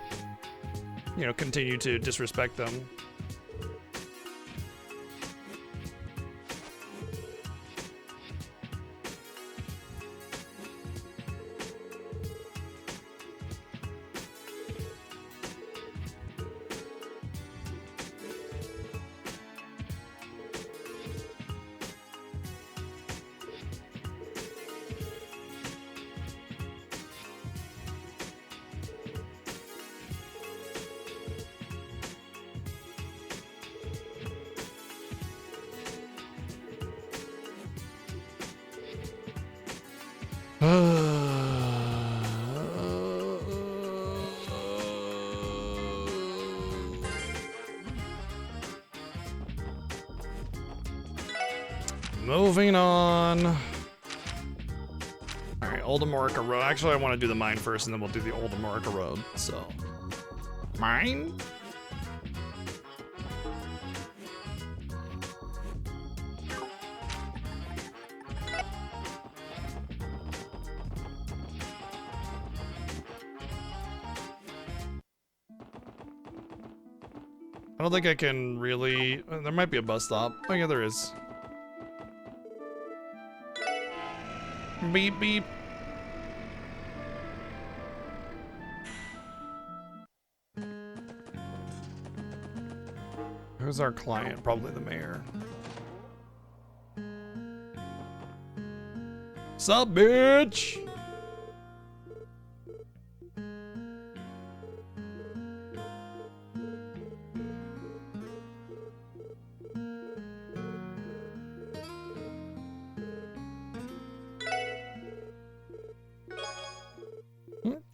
continue to disrespect them. Moving on. Alright, Old Amorica Road. Actually, I want to do the mine first, and then we'll do the Old Amorica Road, so. Mine? I don't think I can really... There might be a bus stop. Oh yeah, there is. Beep, beep. Who's our client? Probably the mayor. Sup, bitch?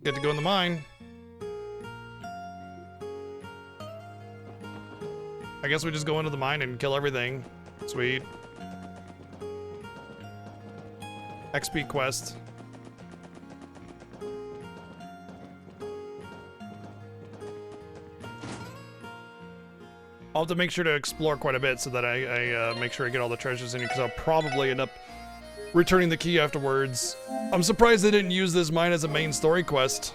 Get to go in the mine. I guess we just go into the mine and kill everything. Sweet. XP quest. I'll have to make sure to explore quite a bit so that I make sure I get all the treasures in here, because I'll probably end up returning the key afterwards. I'm surprised they didn't use this mine as a main story quest.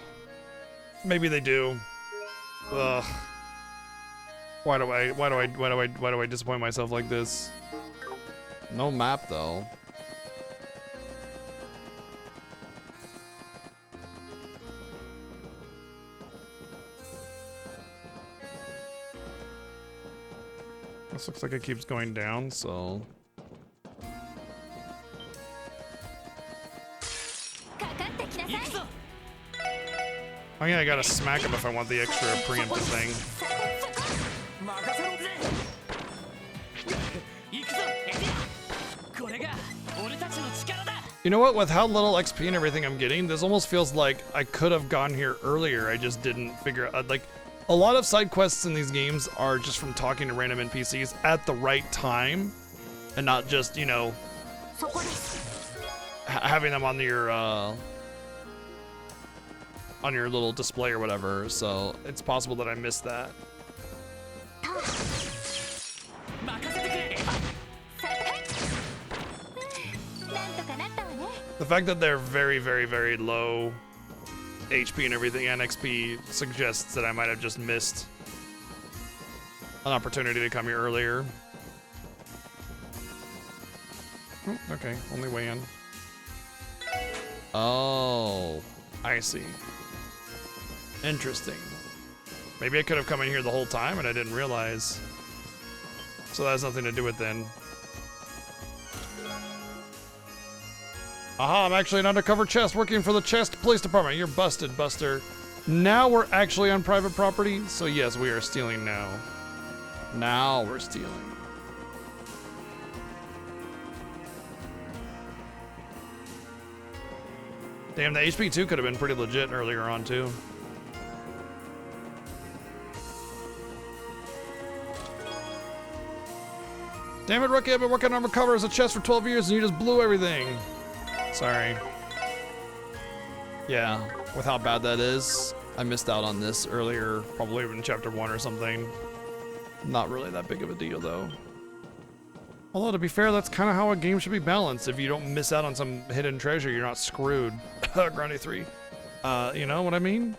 Maybe they do. Ugh. Why do I disappoint myself like this? No map though. This looks like it keeps going down, so. Oh yeah, I gotta smack him if I want the extra preemptive thing. You know what? With how little XP and everything I'm getting, this almost feels like I could have gone here earlier. I just didn't figure out. Like, a lot of side quests in these games are just from talking to random NPCs at the right time, and not just, you know, having them on your little display or whatever. So it's possible that I missed that. The fact that they're very, very, very low HP and everything and XP suggests that I might have just missed an opportunity to come here earlier. Oh, okay, only way in. Oh, I see. Interesting. Maybe I could have come in here the whole time and I didn't realize. So that has nothing to do with then. Aha, I'm actually an undercover chest working for the Chest Police Department. You're busted, Buster. Now we're actually on private property, so yes, we are stealing now. Now we're stealing. Damn, the HP 2 could have been pretty legit earlier on, too. Damn it, Rookie, I've been working on recover as a chest for 12 years and you just blew everything. Sorry. Yeah, with how bad that is, I missed out on this earlier, probably in chapter 1 or something. Not really that big of a deal, though. Although, to be fair, that's kind of how a game should be balanced. If you don't miss out on some hidden treasure, you're not screwed. Grande 3. You know what I mean?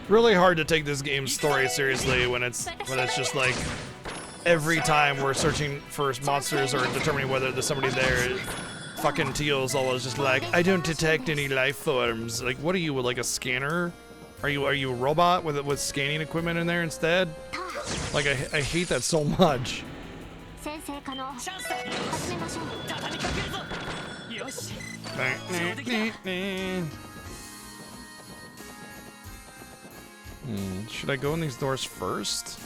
Really hard to take this game's story seriously when it's just like every time we're searching for monsters or determining whether there's somebody there, fucking Teal's always just like, I don't detect any life forms. Like, what are you, like a scanner? Are you a robot with scanning equipment in there instead? Like, I hate that so much. Should I go in these doors first?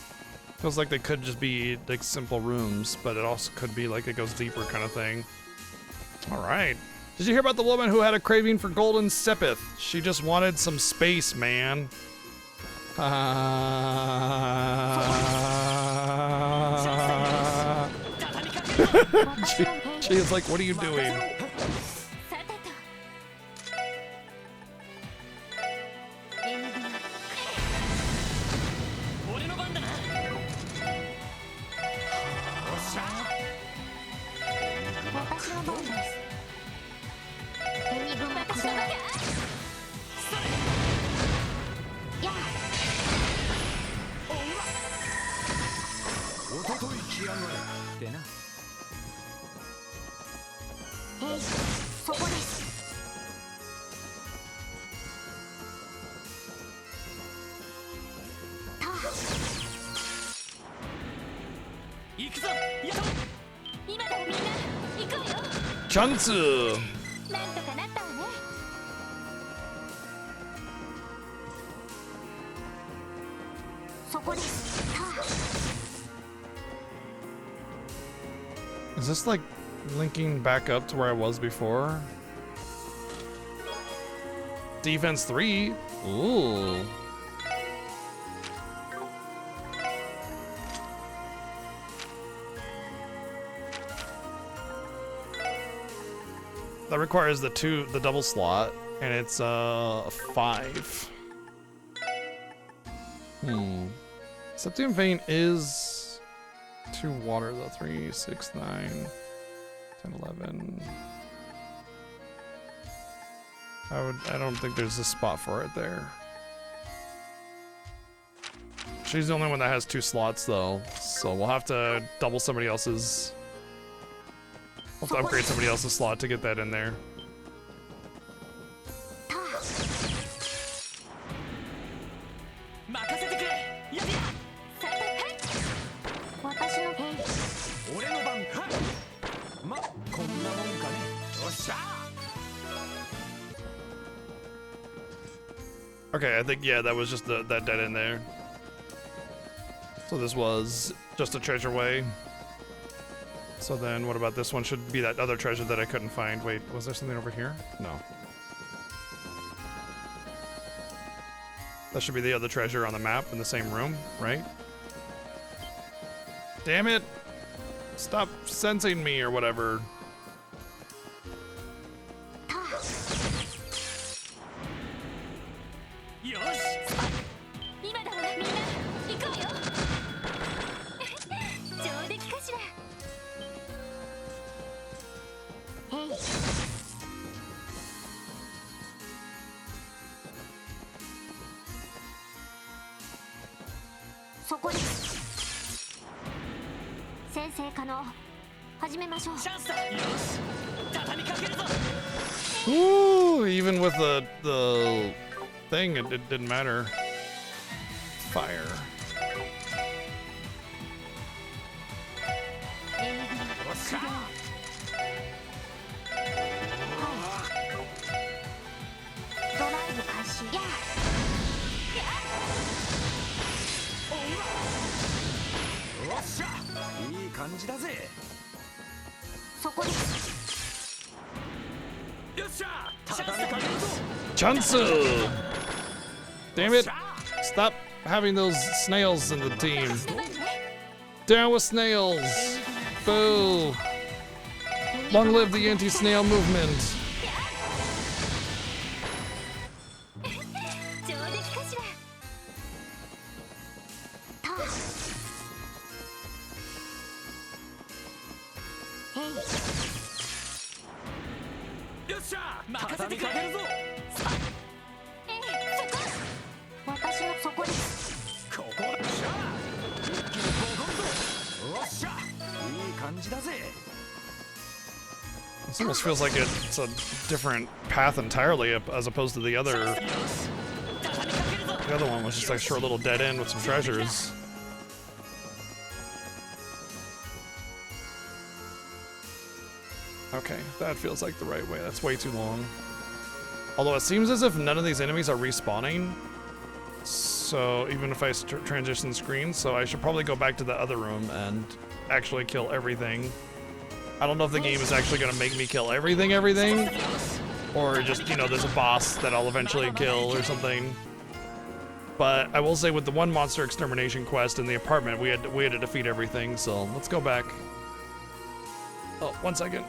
Feels like they could just be like simple rooms, but it also could be like it goes deeper kind of thing. All right. Did you hear about the woman who had a craving for golden sepith? She just wanted some space, man. She is like, what are you doing? さてと援軍俺の番だな。私の番です援軍が私の番やおととい来やがれってな。えいそこですた行くぞ。やっ今だみんな行くわよ Chunsu! なんとかなったわねそこですた Is this like linking back up to where I was before? Defense 3? Ooh. That requires the double slot, and it's 5. Septium Vein is 2 water though. 3, 6, 9, 10, 11. I don't think there's a spot for it there. She's the only one that has 2 slots though, so we'll have to double somebody else's. We'll have to upgrade somebody else's slot to get that in there. 任せてくれ。やべや。さてはい私の番俺の番か。ま、こんなもんかね。よっしゃ。 Okay, I think, yeah, that was just that dead end there. So this was just a treasure way. So then what about this one? Should be that other treasure that I couldn't find. Wait, was there something over here? No. That should be the other treasure on the map in the same room, right? Damn it! Stop sensing me or whatever. よし。今だわみんな行くわよ上出来かしらへいそこです先生可能始めましょうチャンスだ。よし。畳みかけるぞ。 Ooh, even with the thing, it didn't matter. Fire. 援軍起動ドライブ開始やよっしゃ。いい感じだぜ。そこですよっしゃ。畳みかけるぞ。 Chunsu! Damn it! Stop having those snails in the team. 出番ね Down with snails! Boo! Long live the anti-snail movement! 上出来かしらたへいよっしゃ。任せてくれ。畳みかけるぞ。えいそこ私のそこですここだ。よっしゃ。一気にボコンと。よっしゃ。いい感じだぜ。 This almost feels like it's a different path entirely as opposed to the other. よし。畳みかけるぞ。 The other one was just like a short little dead end with some treasures. Okay, that feels like the right way. That's way too long. Although it seems as if none of these enemies are respawning. So even if I transition screens, so I should probably go back to the other room and actually kill everything. I don't know if the game is actually going to make me kill everything, or just, you know, there's a boss that I'll eventually kill or something. But I will say with the one monster extermination quest in the apartment, we had to defeat everything. So let's go back. Oh, 1 second.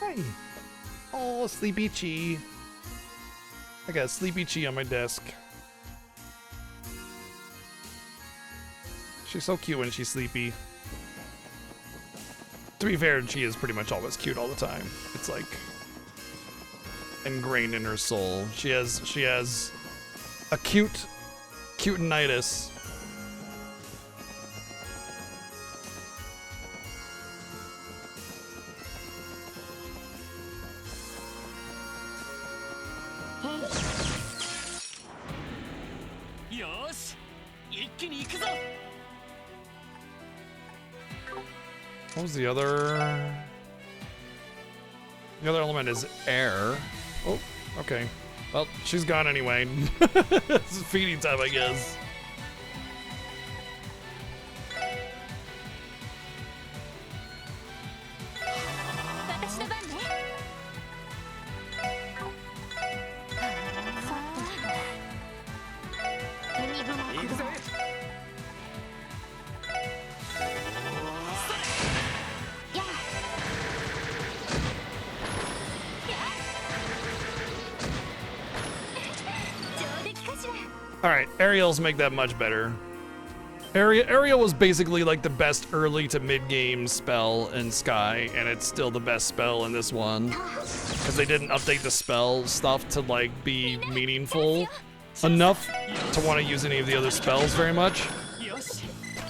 Hey. Oh, Sleepy Chi. I got Sleepy Chi on my desk. She's so cute when she's sleepy. To be fair, she is pretty much always cute all the time. It's like ingrained in her soul. She has a cutenitis. What was the other? The other element is air. Oh, okay. Well, she's gone anyway. This is feeding time, I guess. Alright, Ariel's make that much better. Ariel was basically like the best early to mid-game spell in Sky, and it's still the best spell in this one. Because they didn't update the spell stuff to like be meaningful enough to want to use any of the other spells very much.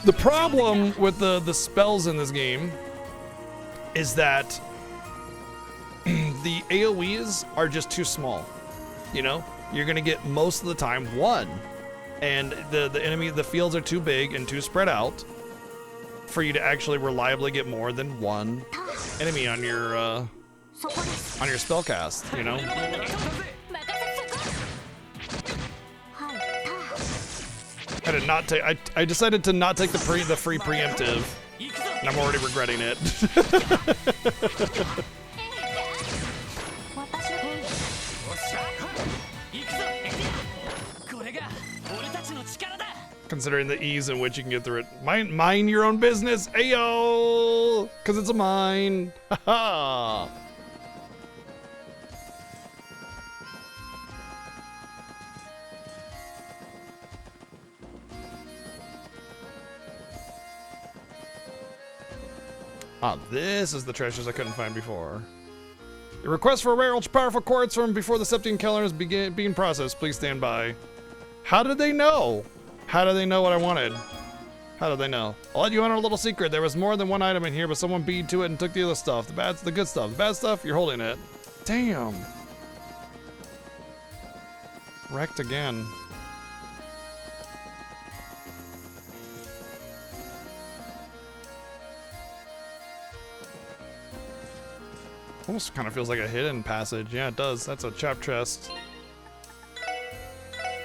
The problem with the spells in this game is that the AoEs are just too small, you know? You're gonna get most of the time one, and the fields are too big and too spread out for you to actually reliably get more than one enemy on your spell cast, you know? I decided to not take the free preemptive, and I'm already regretting it. Considering the ease in which you can get through it. Mind your own business, ayo! Because it's a mine. Haha! Ah, this is the treasures I couldn't find before. The request for a rare ultra powerful quartz from before the Septian Keller is being processed. Please stand by. How did they know? How do they know what I wanted? How do they know? I'll let you in on a little secret. There was more than one item in here, but someone beat to it and took the other stuff. The good stuff. The bad stuff, you're holding it. Damn. Wrecked again. Almost kind of feels like a hidden passage. Yeah, it does. That's a chap chest.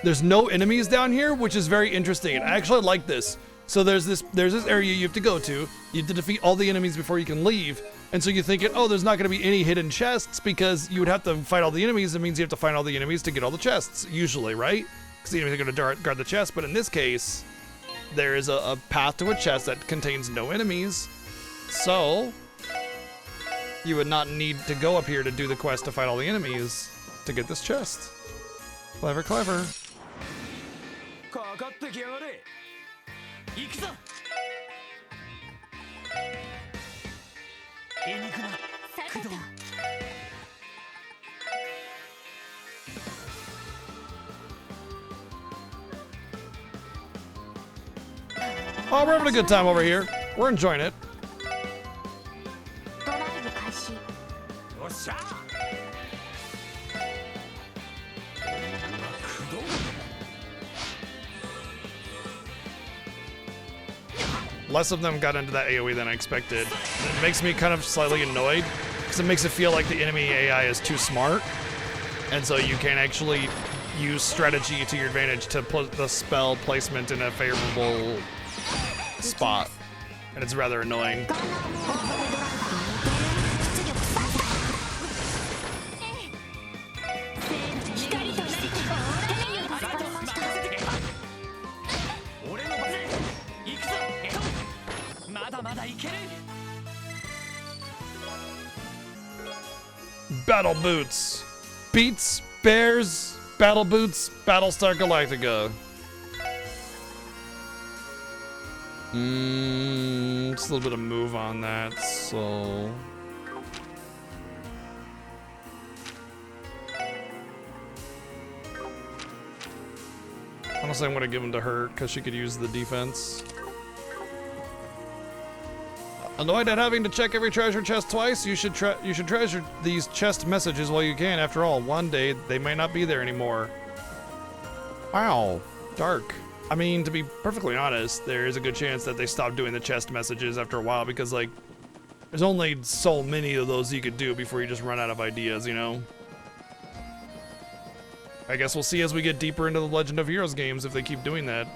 There's no enemies down here, which is very interesting. I actually like this. So there's this area you have to go to. You have to defeat all the enemies before you can leave. And so you're thinking, oh, there's not going to be any hidden chests because you would have to fight all the enemies. It means you have to find all the enemies to get all the chests, usually, right? Because the enemies are going to guard the chest. But in this case, there is a path to a chest that contains no enemies. So you would not need to go up here to do the quest to fight all the enemies to get this chest. Clever, clever. かかってきやがれ。行くぞ。エニグマ、駆動。 Oh, we're having a good time over here. We're enjoying it. ドライブ開始。よっしゃ Less of them got into that AoE than I expected. It makes me kind of slightly annoyed because it makes it feel like the enemy AI is too smart. And so you can't actually use strategy to your advantage to put the spell placement in a favorable spot. And it's rather annoying. 光となって手により使われました。俺の場で行くぞ。まだまだいける。 Battle Boots. Beats, Bears, Battle Boots, Battlestar Galactica. Just a little bit of move on that, so... Honestly, I'm gonna give him to her because she could use the defense. Annoyed at having to check every treasure chest twice? You should treasure these chest messages while you can. After all, one day they may not be there anymore. Wow, dark. I mean, to be perfectly honest, there is a good chance that they stopped doing the chest messages after a while because, like, there's only so many of those you could do before you just run out of ideas, you know? I guess we'll see as we get deeper into the Legend of Heroes games if they keep doing that.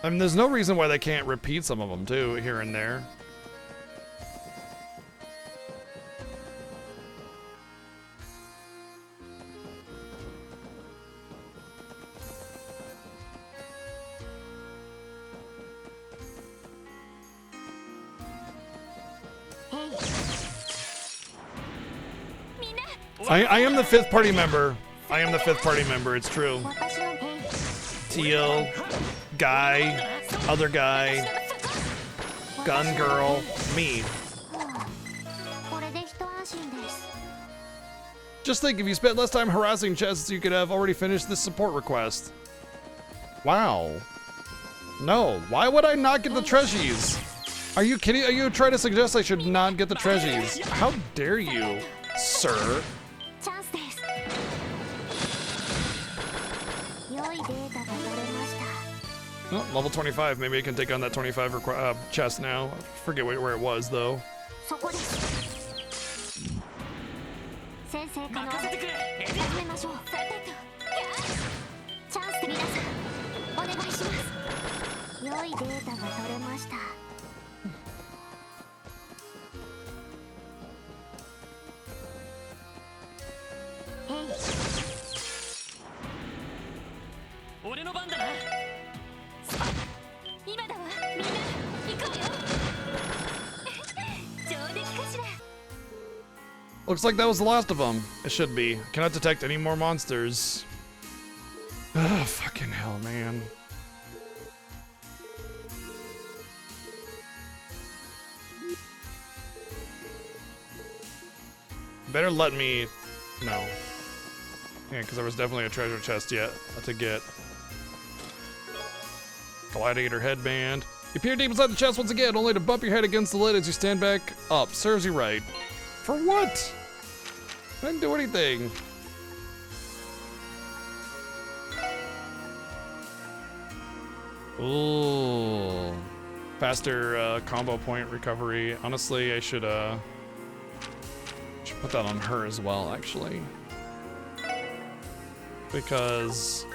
I mean, there's no reason why they can't repeat some of them, too, here and there. I am the fifth party member. I am the fifth party member, it's true. 私のペン。 Teal, Guy, other guy, Gun Girl, me. これで一安心です。 Just think, if you spent less time harassing chests, you could have already finished this support request. Wow. No, why would I not get the treasures? Are you kidding? Are you trying to suggest I should not get the treasures? How dare you, sir? チャンスです。良いデータが取れました。 Oh, level 25. Maybe I can take on that 25 chest now. I forget where it was, though. そこです。先生可能。任せてくれ。始めましょう。さてと。チャンスで皆さん、お願いします。良いデータが取れました。 俺の番だな。今だわ、みんな、行くわよ。上出来かしら。 Looks like that was the last of them. It should be. Cannot detect any more monsters. Ugh, fucking hell, man. Better let me... No. Yeah, because there was definitely a treasure chest yet to get. Gladiator headband. You peer deep inside the chest once again, only to bump your head against the lid as you stand back up. Serves you right. For what? I didn't do anything. Ooh. Faster combo point recovery. Honestly, I should put that on her as well, actually. Because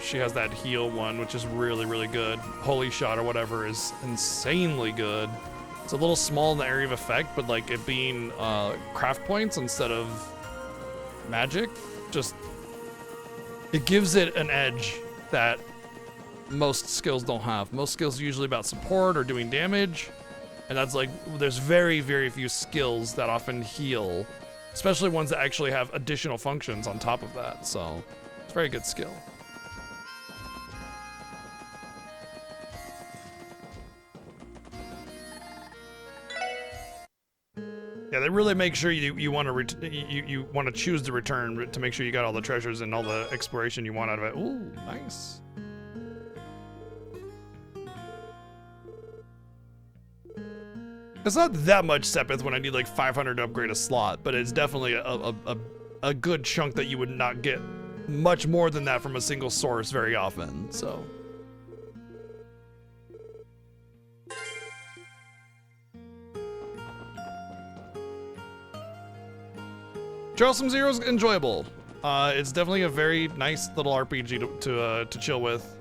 she has that heal one, which is really, really good. Holy Shot or whatever is insanely good. It's a little small in the area of effect, but like it being craft points instead of magic, just it gives it an edge that most skills don't have. Most skills are usually about support or doing damage, and that's like there's very, very few skills that often heal, especially ones that actually have additional functions on top of that. So it's a very good skill. Yeah, they really make sure you want to you want to choose to return to make sure you got all the treasures and all the exploration you want out of it. Ooh, nice. It's not that much Sepith when I need like 500 to upgrade a slot, but it's definitely a good chunk that you would not get much more than that from a single source very often. So. Charleston Zero is enjoyable. It's definitely a very nice little RPG to chill with.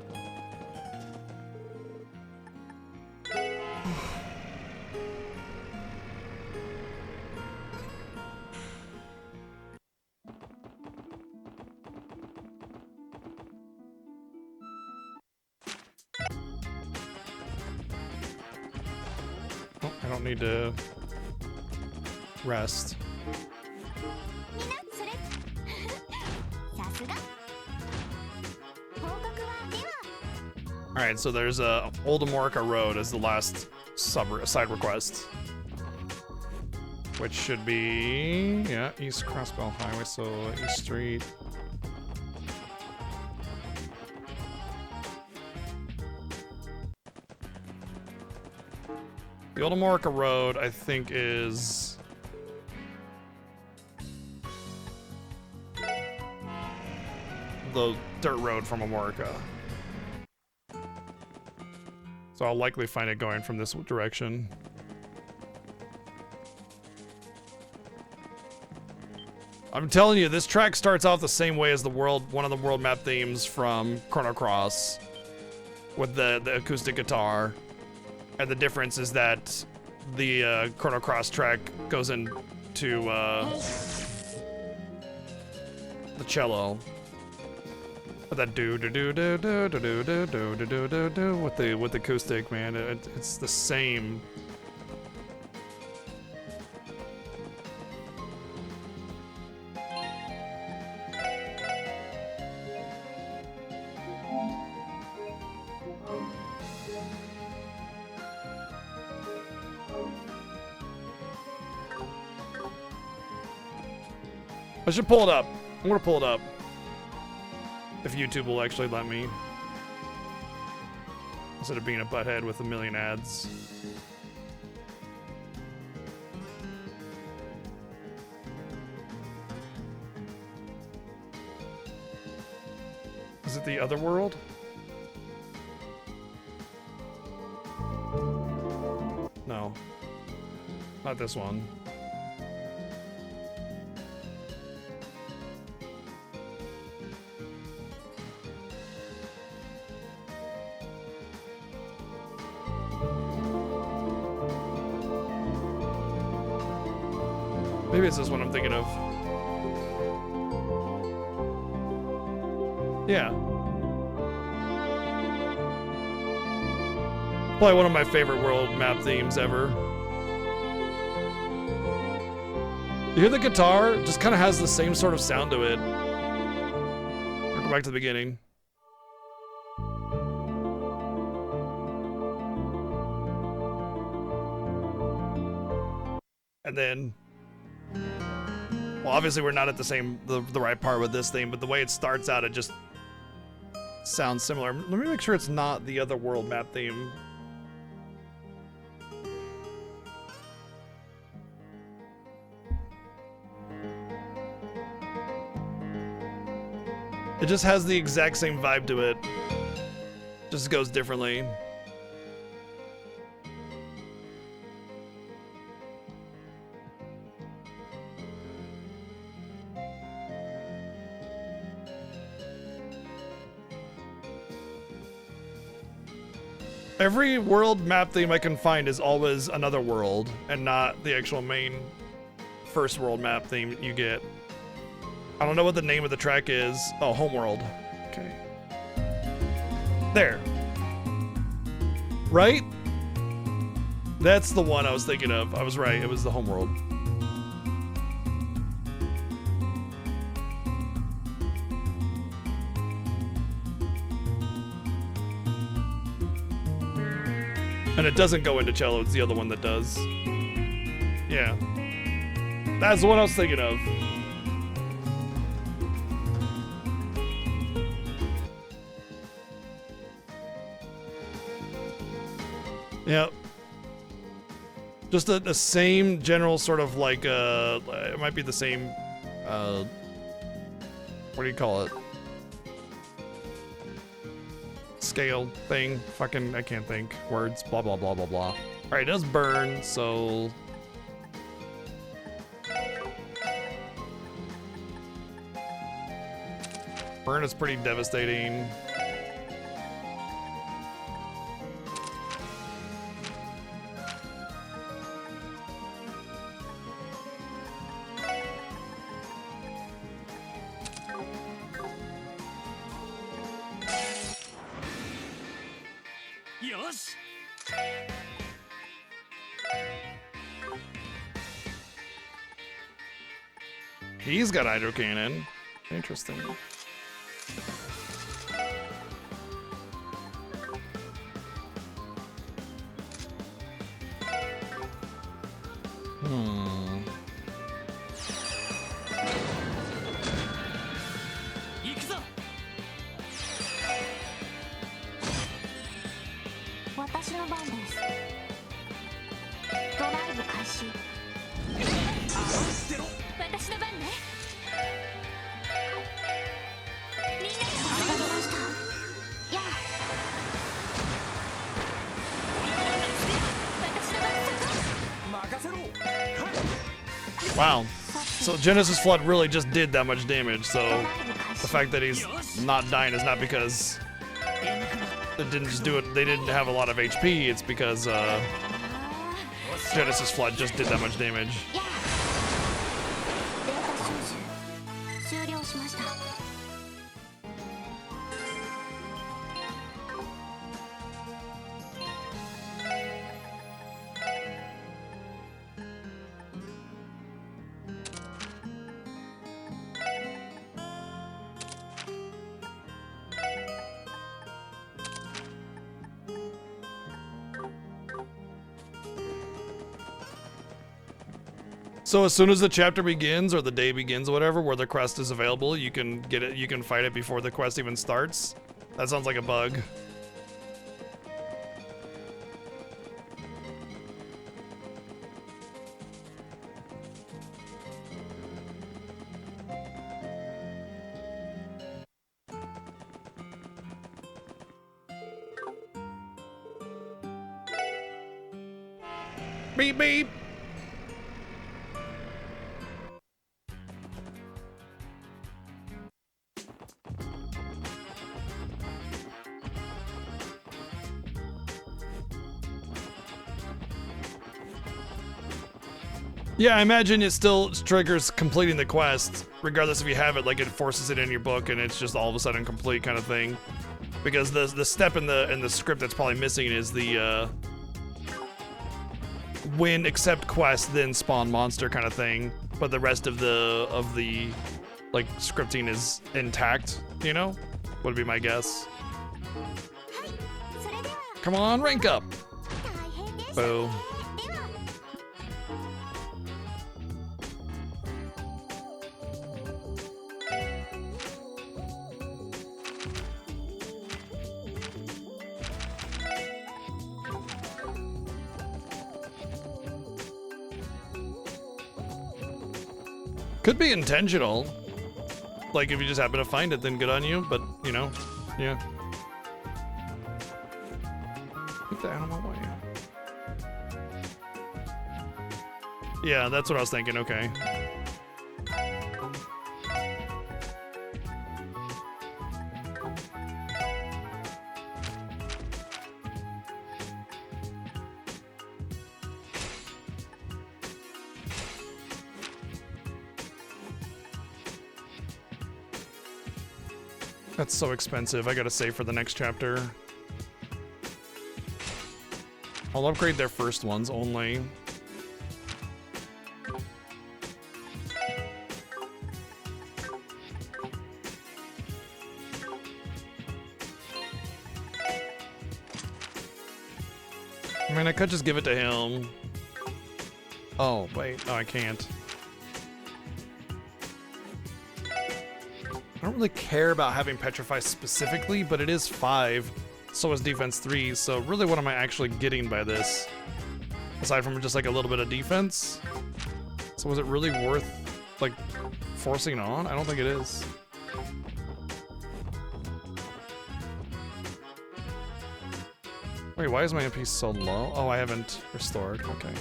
Oh, I don't need to rest. みんなそれさすが報告はでは Alright, so there's a Oldamorica Road as the last side request. Which should be, yeah, East Crossbell Highway, so East Street. The Oldamorica Road, I think, is the dirt road from Amorica. So I'll likely find it going from this direction. I'm telling you, this track starts off the same way as one of the world map themes from Chrono Cross, with the acoustic guitar. And the difference is that the Chrono Cross track goes into the cello. With that do do do do do do do do do do do do with the acoustic, man. It's the same. I should pull it up. I'm gonna pull it up. If YouTube will actually let me. Instead of being a butthead with a million ads. Is it the other world? No. Not this one. Maybe it's this one I'm thinking of. Yeah. Probably one of my favorite world map themes ever. You hear the guitar? It just kind of has the same sort of sound to it. I'll go back to the beginning. And then... Well, obviously we're not at the right part with this thing, but the way it starts out, it just sounds similar. Let me make sure it's not the other world map theme. It just has the exact same vibe to it. Just goes differently. Every world map theme I can find is always another world and not the actual main first world map theme you get. I don't know what the name of the track is. Oh, Homeworld. Okay. There. Right? That's the one I was thinking of. I was right. It was the Homeworld. And it doesn't go into cello, it's the other one that does. Yeah. That's the one I was thinking of. Yep. Just the same general sort of like, it might be the same, what do you call it? Scale thing. Fucking, I can't think. Words. Blah, blah, blah, blah, blah. Alright, it does burn, so... Burn is pretty devastating. He's got hydro cannon. Interesting. Wow. So Genesis Flood really just did that much damage, so the fact that he's not dying is not because it didn't just do it, they didn't have a lot of HP, it's because Genesis Flood just did that much damage. 終了しました。 So as soon as the chapter begins or the day begins or whatever, where the quest is available, you can get it, you can fight it before the quest even starts. That sounds like a bug. Beep beep. Yeah, I imagine it still triggers completing the quest, regardless if you have it, like it forces it in your book and it's just all of a sudden complete kind of thing. Because the step in the script that's probably missing is the win, accept quest, then spawn monster kind of thing. But the rest of the like scripting is intact, you know? Would be my guess. それでは Come on, rank up. 大変でしたね。 Boo. では Could be intentional. Like, if you just happen to find it, then good on you. But, you know, yeah. Get the animal away. Yeah, that's what I was thinking. Okay. That's so expensive. I gotta save for the next chapter. I'll upgrade their first ones only. I mean, I could just give it to him. Oh, wait. No, I can't. I don't really care about having Petrify specifically, but it is 5. So is Defense 3. So really, what am I actually getting by this? Aside from just like a little bit of defense? So is it really worth like forcing on? I don't think it is. Wait, why is my MP so low? Oh, I haven't restored. Okay.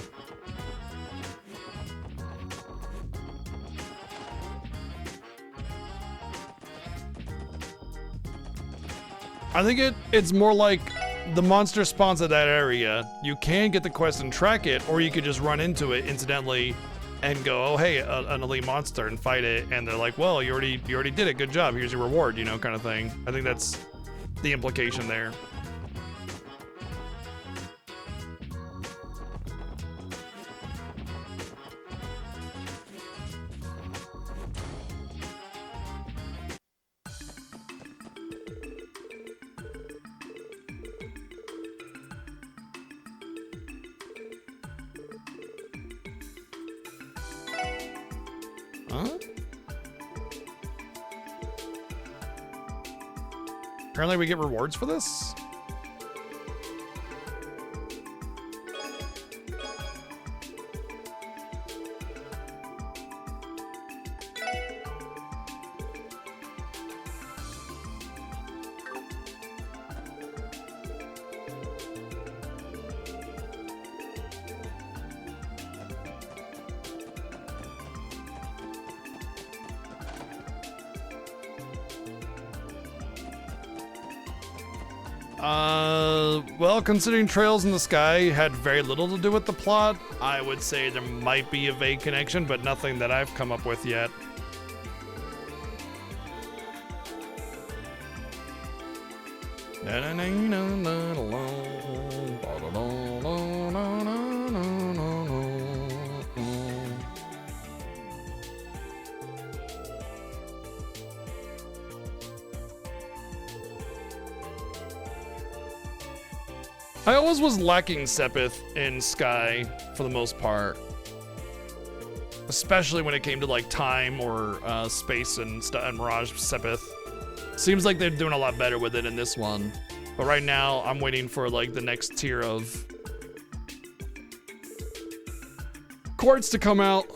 I think it's more like the monster spawns at that area. You can get the quest and track it, or you could just run into it incidentally and go, oh hey, an elite monster, and fight it, and they're like, well, you already did it, good job, here's your reward, you know, kind of thing. I think that's the implication there. Huh? Apparently we get rewards for this? Well, considering Trails in the Sky had very little to do with the plot, I would say there might be a vague connection, but nothing that I've come up with yet. I always was lacking Sepith in Sky for the most part, especially when it came to like time or space and Mirage Sepith. Seems like they're doing a lot better with it in this one, but right now I'm waiting for like the next tier of quartz to come out.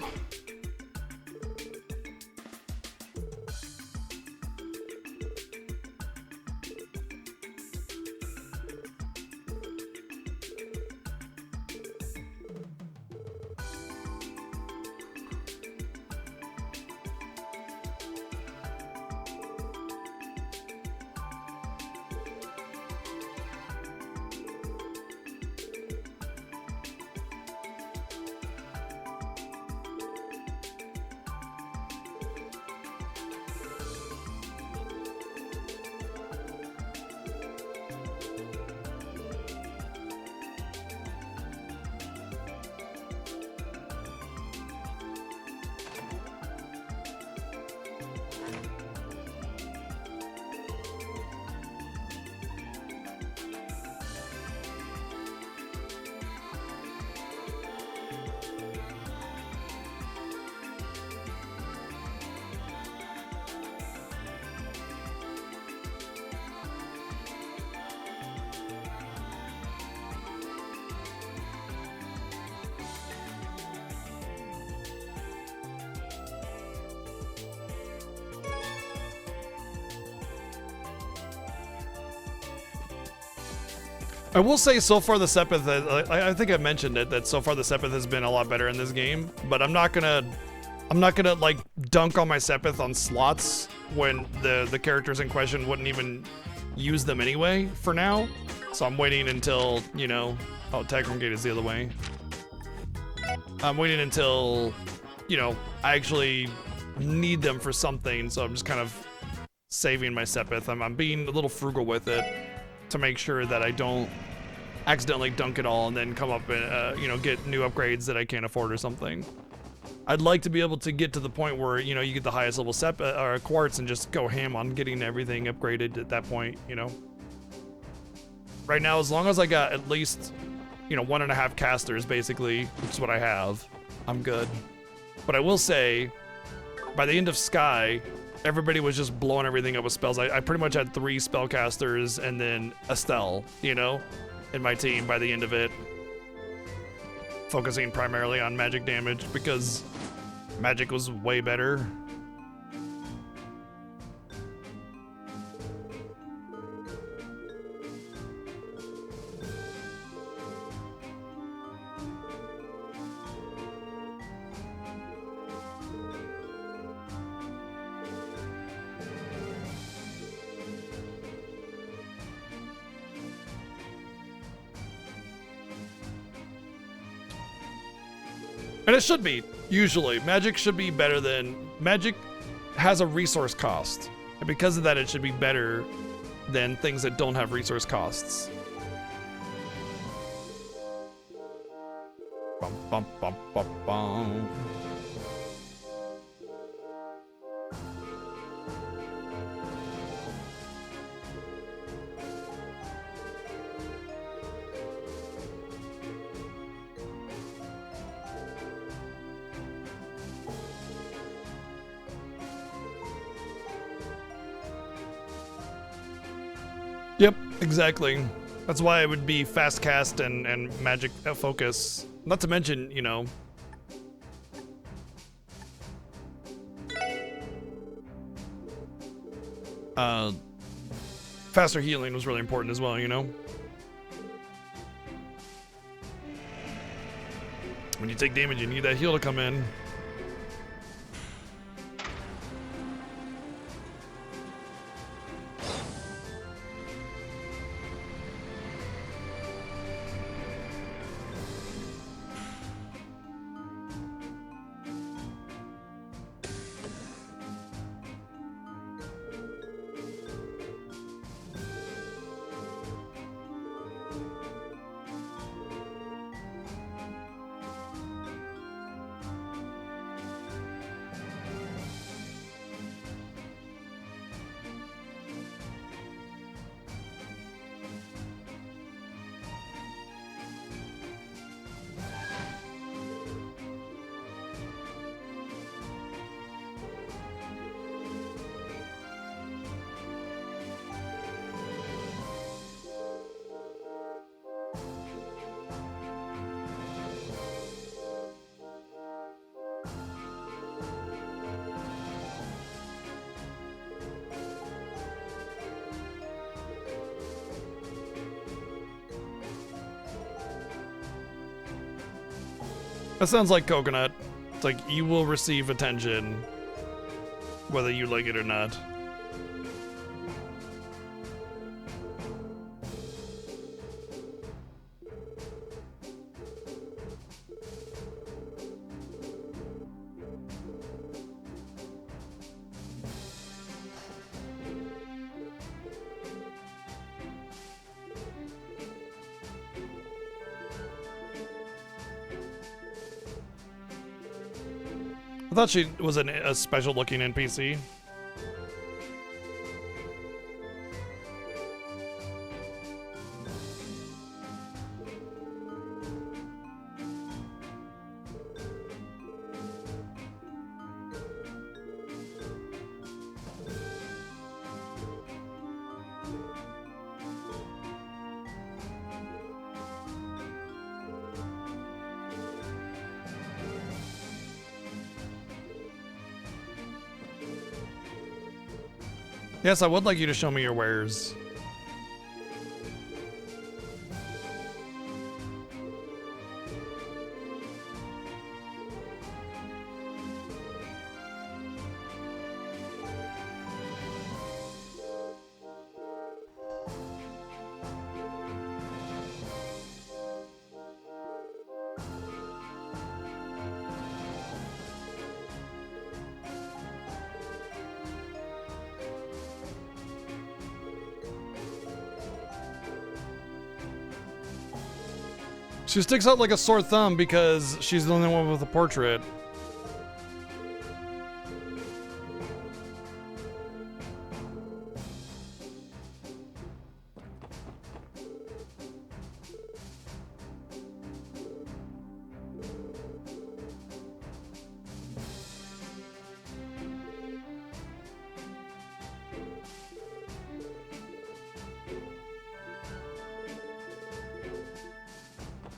I will say so far the Sepith, I think I mentioned it, that so far the Sepith has been a lot better in this game, but I'm not gonna like dunk on my Sepith on slots when the characters in question wouldn't even use them anyway for now. So I'm waiting until, you know, oh, Tagrum Gate is the other way. I'm waiting until, you know, I actually need them for something, so I'm just kind of saving my Sepith. I'm being a little frugal with it to make sure that I don't accidentally dunk it all and then come up and, you know, get new upgrades that I can't afford or something. I'd like to be able to get to the point where, you know, you get the highest level or quartz and just go ham on getting everything upgraded at that point, you know. Right now, as long as I got at least, you know, 1.5 casters, basically, which is what I have, I'm good. But I will say, by the end of Sky, everybody was just blowing everything up with spells. I pretty much had 3 spellcasters and then Estelle, you know, in my team by the end of it. Focusing primarily on magic damage because magic was way better. And it should be, usually. Magic should be better than... Magic has a resource cost. And because of that, it should be better than things that don't have resource costs. Bum, bum, bum, bum, bum. Yep, exactly. That's why it would be fast cast and magic focus. Not to mention, you know, faster healing was really important as well, you know? When you take damage, you need that heal to come in. That sounds like Coconut. It's like you will receive attention whether you like it or not. I thought she was a special looking NPC. Yes, I would like you to show me your wares. She sticks out like a sore thumb because she's the only one with a portrait.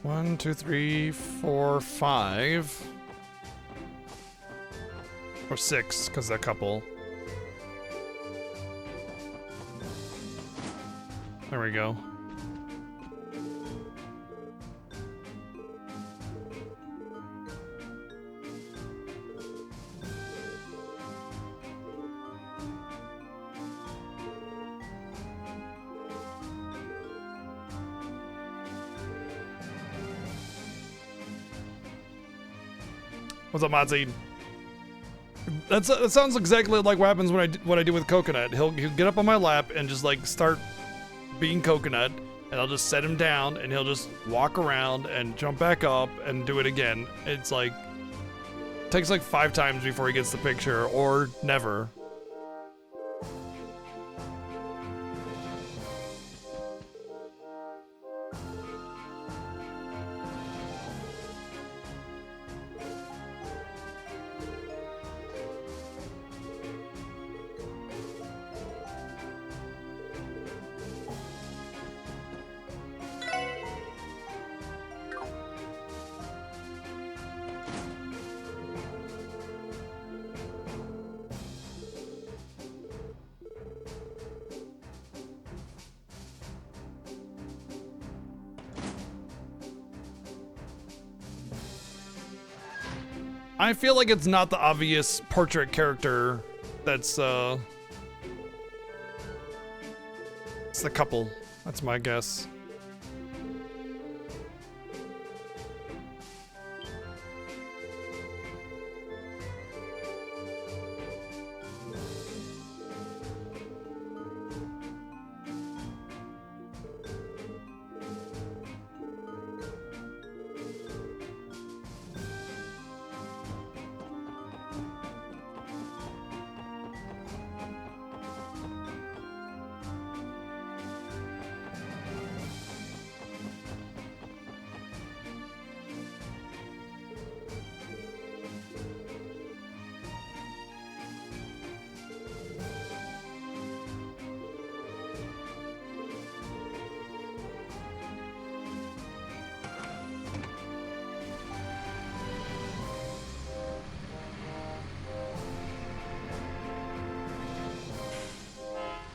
One, two, three, four, five. Or six, because that couple. There we go. What's up, Mozzie? That sounds exactly like what happens when what I do with Coconut. He'll get up on my lap and just like start being Coconut, and I'll just set him down, and he'll just walk around and jump back up and do it again. It's like takes like 5 times before he gets the picture, or never. I feel like it's not the obvious portrait character that's, it's the couple. That's my guess.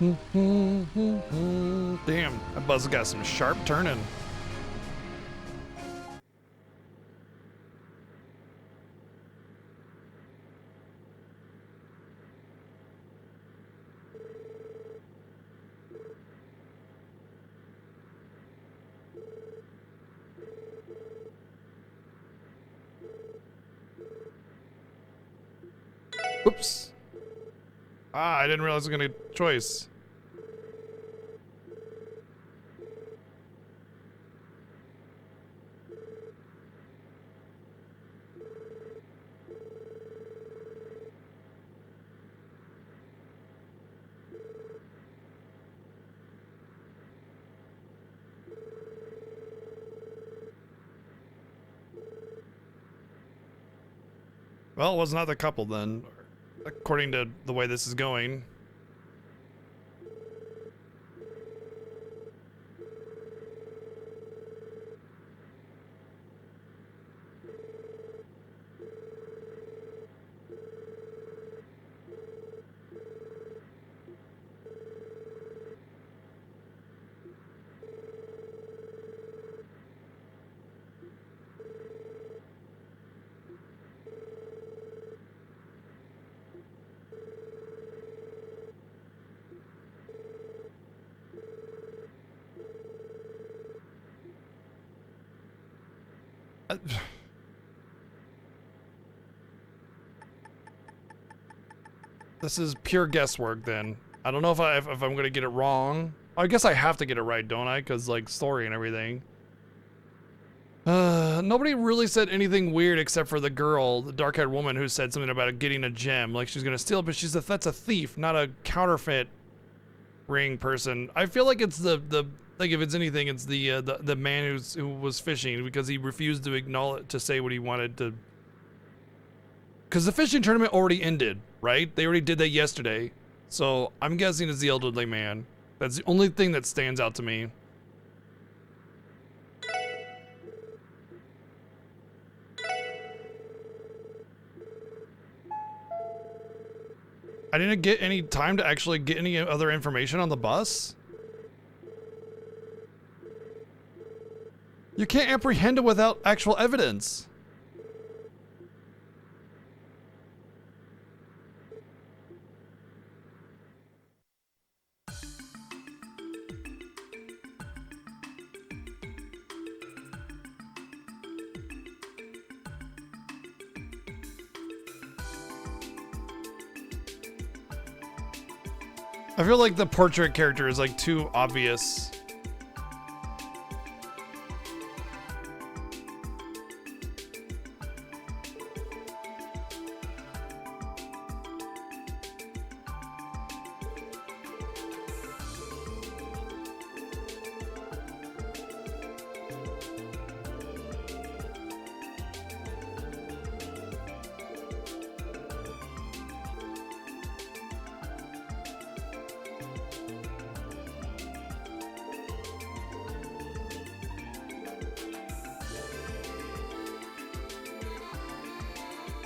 Damn, that buzz got some sharp turning. Oops. I didn't realize I was gonna choice. Well, it was not the couple then, according to the way this is going. This is pure guesswork then. I don't know if I'm gonna get it wrong. I guess I have to get it right, don't I? Because like story and everything. Nobody really said anything weird except for the girl, the dark-haired woman who said something about getting a gem, like she's gonna steal it, but she's that's a thief, not a counterfeit ring person. I feel like it's the like if it's anything, it's the man who was fishing because he refused to acknowledge to say what he wanted to. Because the fishing tournament already ended, right? They already did that yesterday, so I'm guessing it's the elderly man. That's the only thing that stands out to me. I didn't get any time to actually get any other information on the bus. You can't apprehend it without actual evidence. I feel like the portrait character is like too obvious.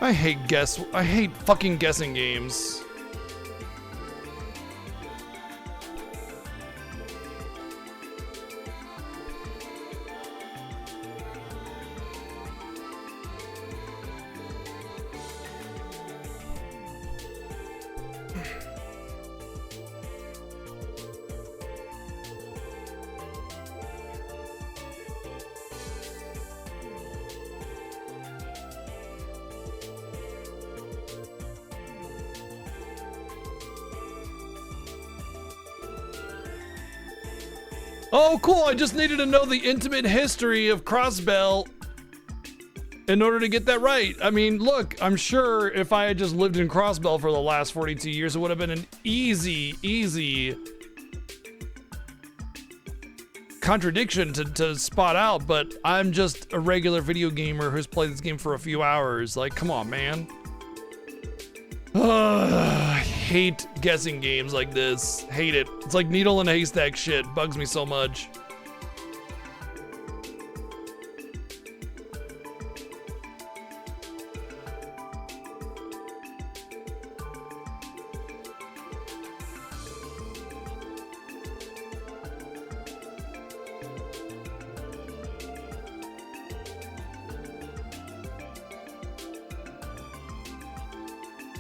I hate fucking guessing games. Oh, cool. I just needed to know the intimate history of Crossbell in order to get that right. I mean, look, I'm sure if I had just lived in Crossbell for the last 42 years, it would have been an easy contradiction to spot out, but I'm just a regular video gamer who's played this game for a few hours. Like, come on, man. I hate guessing games like this. Hate it. It's like needle in a haystack shit. Bugs me so much.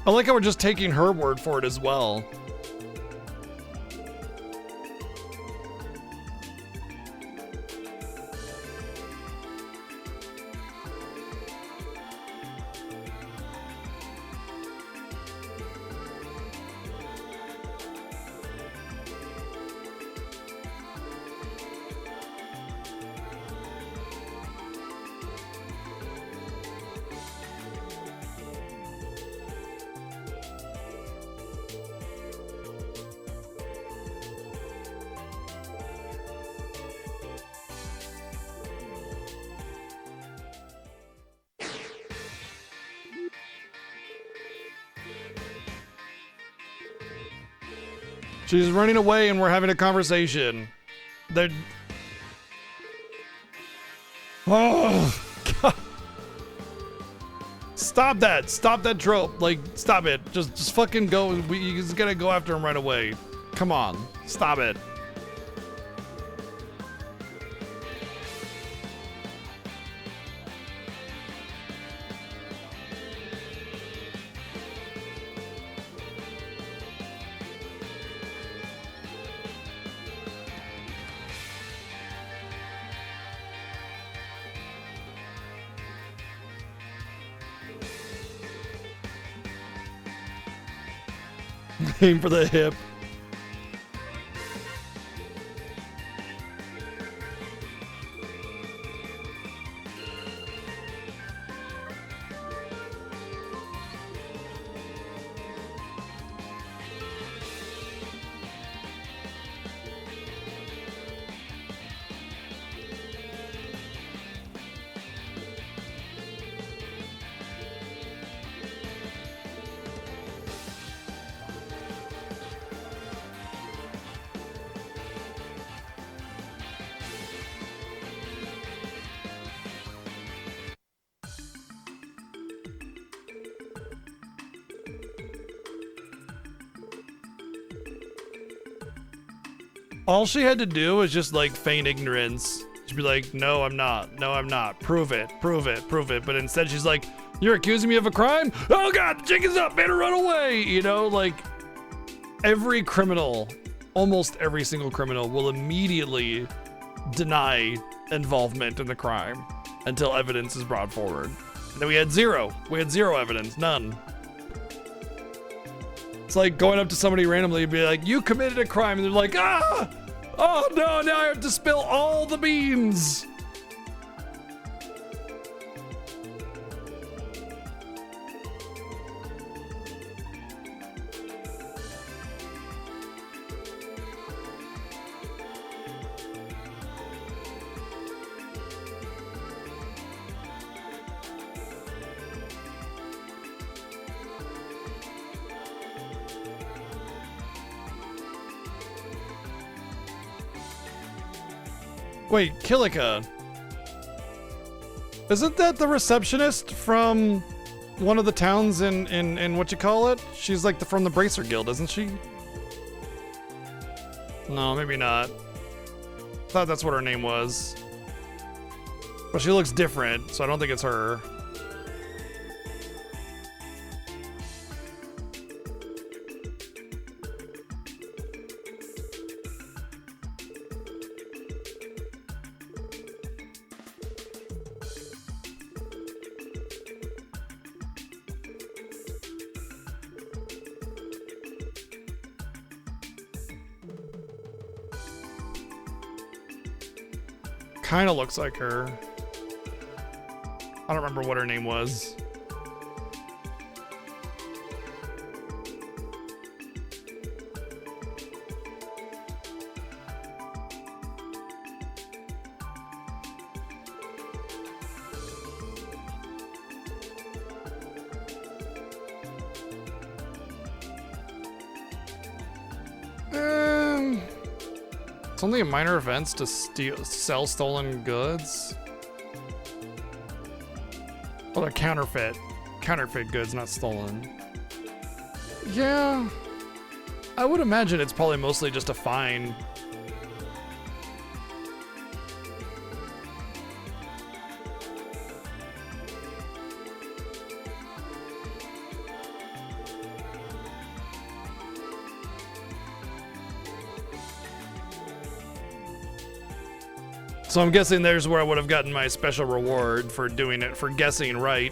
I like how we're just taking her word for it as well. She's running away and we're having a conversation. They're... Oh, God. Stop that. Stop that trope. Like, stop it. Just fucking go. You just gotta go after him right away. Come on. Stop it. Aim for the hip. All she had to do was just like feign ignorance. She'd be like, no, I'm not. No, I'm not. Prove it. Prove it. Prove it. But instead she's like, you're accusing me of a crime? Oh God, the chick is up. Better run away. You know, like every criminal, almost every single criminal will immediately deny involvement in the crime until evidence is brought forward. And then we had zero. We had zero evidence. None. It's like going up to somebody randomly and be like, you committed a crime. And they're like, ah! Oh no, now I have to spill all the beans. Wait, Kilika. Isn't that the receptionist from one of the towns in what you call it? She's like from the Bracer Guild, isn't she? No, maybe not. Thought that's what her name was. But she looks different, so I don't think it's her. Kind of looks like her. I don't remember what her name was. It's only minor events to sell stolen goods. Oh, they're counterfeit. Counterfeit goods, not stolen. Yeah. I would imagine it's probably mostly just a fine. So I'm guessing there's where I would have gotten my special reward for doing it, for guessing right.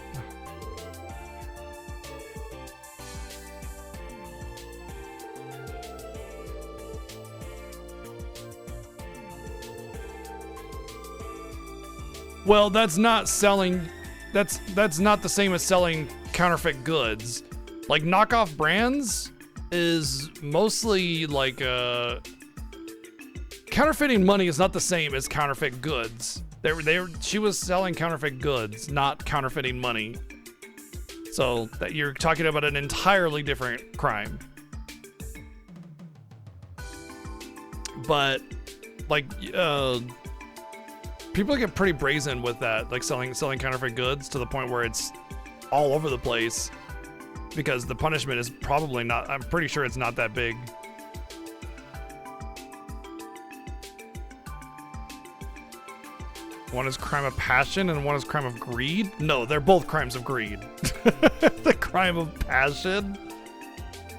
Well, that's not selling, that's not the same as selling counterfeit goods. Like knockoff brands is mostly like counterfeiting money is not the same as counterfeit goods. She was selling counterfeit goods, not counterfeiting money. So that you're talking about an entirely different crime. But like people get pretty brazen with that, like selling counterfeit goods to the point where it's all over the place because the punishment is probably not, I'm pretty sure it's not that big. One is crime of passion and one is crime of greed? No, they're both crimes of greed. The crime of passion?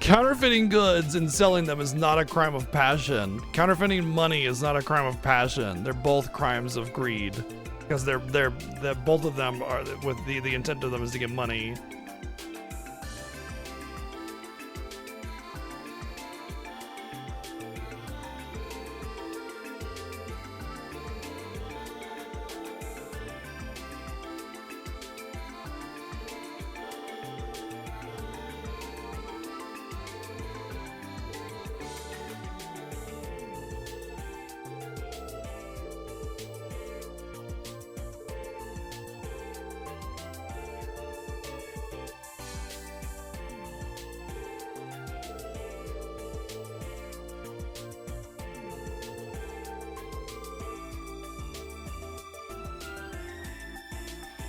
Counterfeiting goods and selling them is not a crime of passion. Counterfeiting money is not a crime of passion. They're both crimes of greed. Because they're both of them are, with the intent of them is to get money.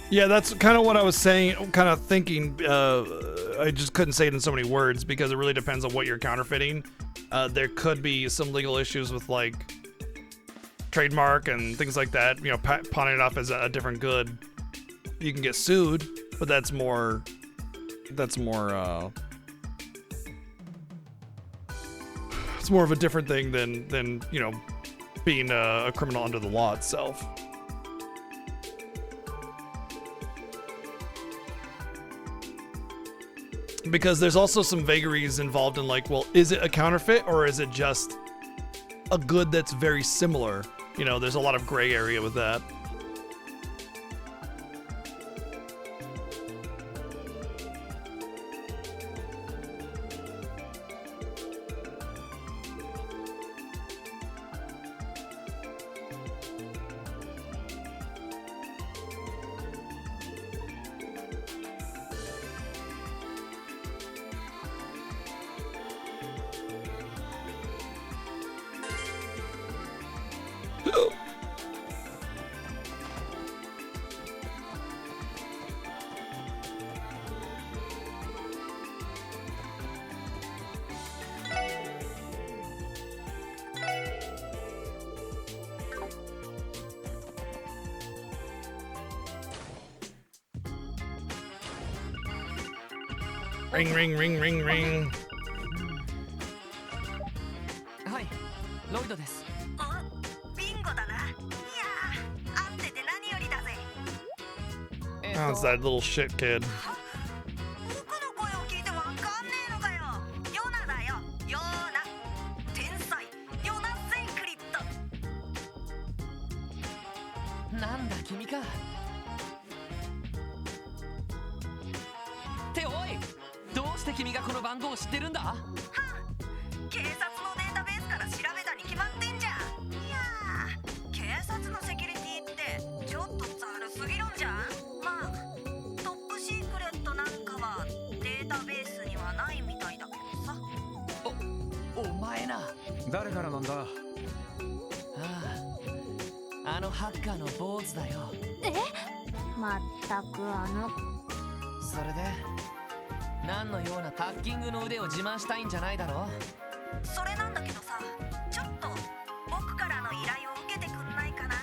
Yeah, that's kind of what I was saying, kind of thinking. I just couldn't say it in so many words because it really depends on what you're counterfeiting. there could be some legal issues with like trademark and things like that. You know, pawning it off as a different good, you can get sued, but that's more. It's more of a different thing than you know, being a criminal under the law itself. Because there's also some vagaries involved in like, well, is it a counterfeit or is it just a good that's very similar? You know, there's a lot of gray area with that. Ring, ring, ring, ring, ring. はい、ロイドです。お、ビンゴだな。いやー、会ってて何よりだぜ。Oh, it's that little shit kid. 僕の声を聞いてわかんねえのかよ。ヨナだよ、ヨナ。天才、ヨナ・セイクリッド。なんだ君か。っておい、どうして君がこの番号を知ってるんだ？は警察のデータベースから調べたに決まってんじゃん。いやー、警察のセキュリティってちょっとざるすぎるんじゃん。まあトップシークレットなんかはデータベースにはないみたいだけどさ。お前な。誰からなんだ？ああ、あのハッカーの坊主だよ。まったくそれで何のようなタッキングの腕を自慢したいんじゃないだろう。それなんだけどさ、ちょっと僕からの依頼を受けてくんないかな。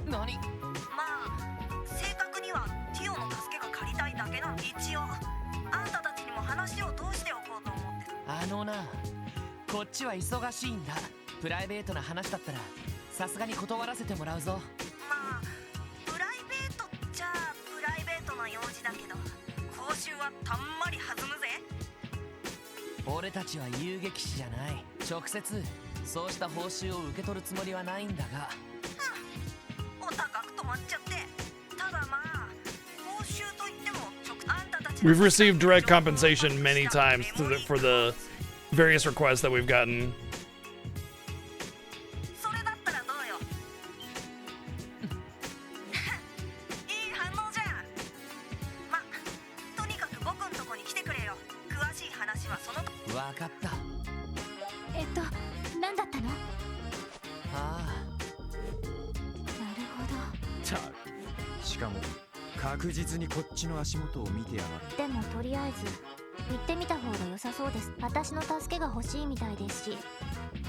何？まあ正確にはティオの助けが借りたいだけなの。一応あんたたちにも話を通しておこうと思ってる。あのな、こっちは忙しいんだ。プライベートな話だったらさすがに断らせてもらうぞ。まあプライベートっちゃプライベートな用事だけど、報酬はたんまり弾むぜ。俺たちは遊撃士じゃない。直接そうした報酬を受け取るつもりはないんだが。お高く止まっちゃって。ただまあ報酬といってもあんたたち We've received direct compensation many times for the various requests that we've gotten. それだったらどうよ。いい反応じゃん。ま、とにかく僕んとこに来てくれよ。詳しい話はそのと。わかった。何だったの？あなるほど。たくしかも確実にこっちの足元を見てやがる。でもとりあえず行ってみた方が良さそうです。私の助けが欲しいみたいですし、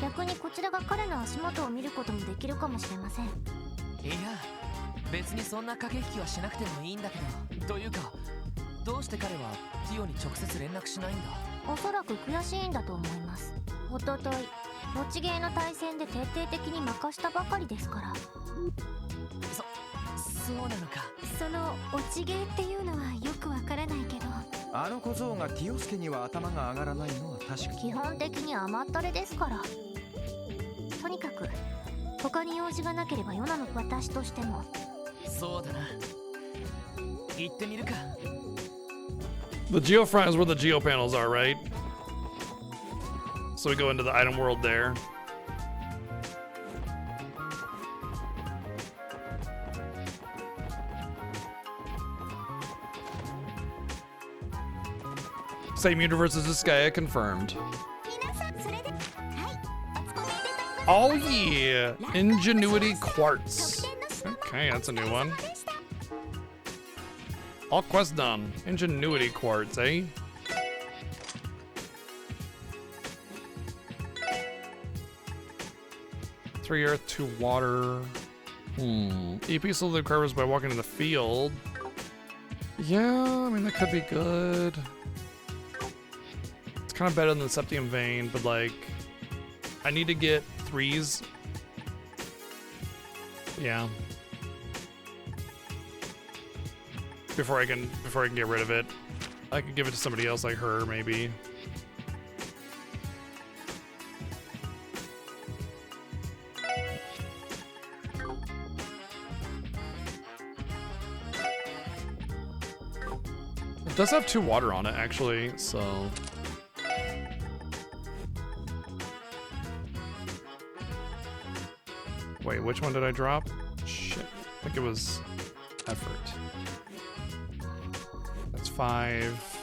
逆にこちらが彼の足元を見ることもできるかもしれません。いや、別にそんな駆け引きはしなくてもいいんだけど。というか、どうして彼はティオに直接連絡しないんだ？おそらく悔しいんだと思います。おととい持ちゲーの対戦で徹底的に負かしたばかりですから。そうなのか。その落ちゲーっていうのはよくわからないけど、あの小僧がティオスケには頭が上がらないのは確か。基本的に甘ったれですから。とにかく他に用事がなければヨナの私としても。そうだな。行ってみるか。The geofront is where the geo panels are, right? So we go into the item world there. Same universe as Disgaea confirmed. 皆さんそれで、はい、お疲れで Oh yeah, Ingenuity Quartz. Okay, that's a new one. All quests done. Ingenuity Quartz, eh? 3 earth, 2 water. EP slowly recovers by walking in the field. Yeah, I mean, that could be good. It's kind of better than the Septium Vein, but like, I need to get 3s. Yeah. Before I can get rid of it. I could give it to somebody else like her, maybe. It does have 2 water on it, actually, so... Wait, which one did I drop? Shit. I think it was effort. That's 5.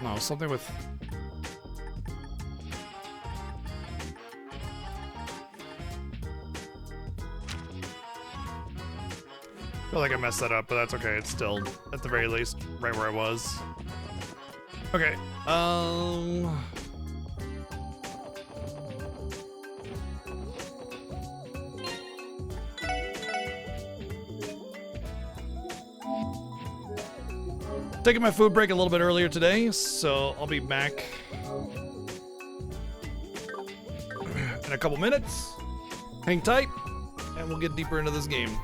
No, something with... I feel like I messed that up, but that's okay. It's still, at the very least, right where I was. Okay, taking my food break a little bit earlier today, so I'll be back in a couple minutes. Hang tight, and we'll get deeper into this game.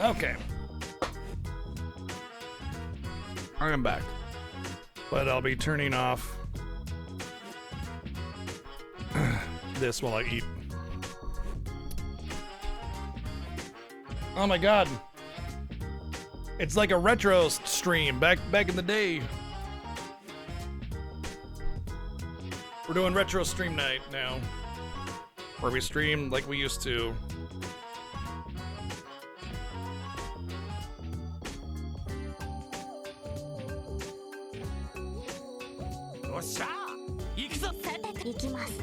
Okay. I'm back. But I'll be turning off this while I eat. Oh my god. It's like a retro stream back in the day. We're doing retro stream night now. Where we stream like we used to.行きます。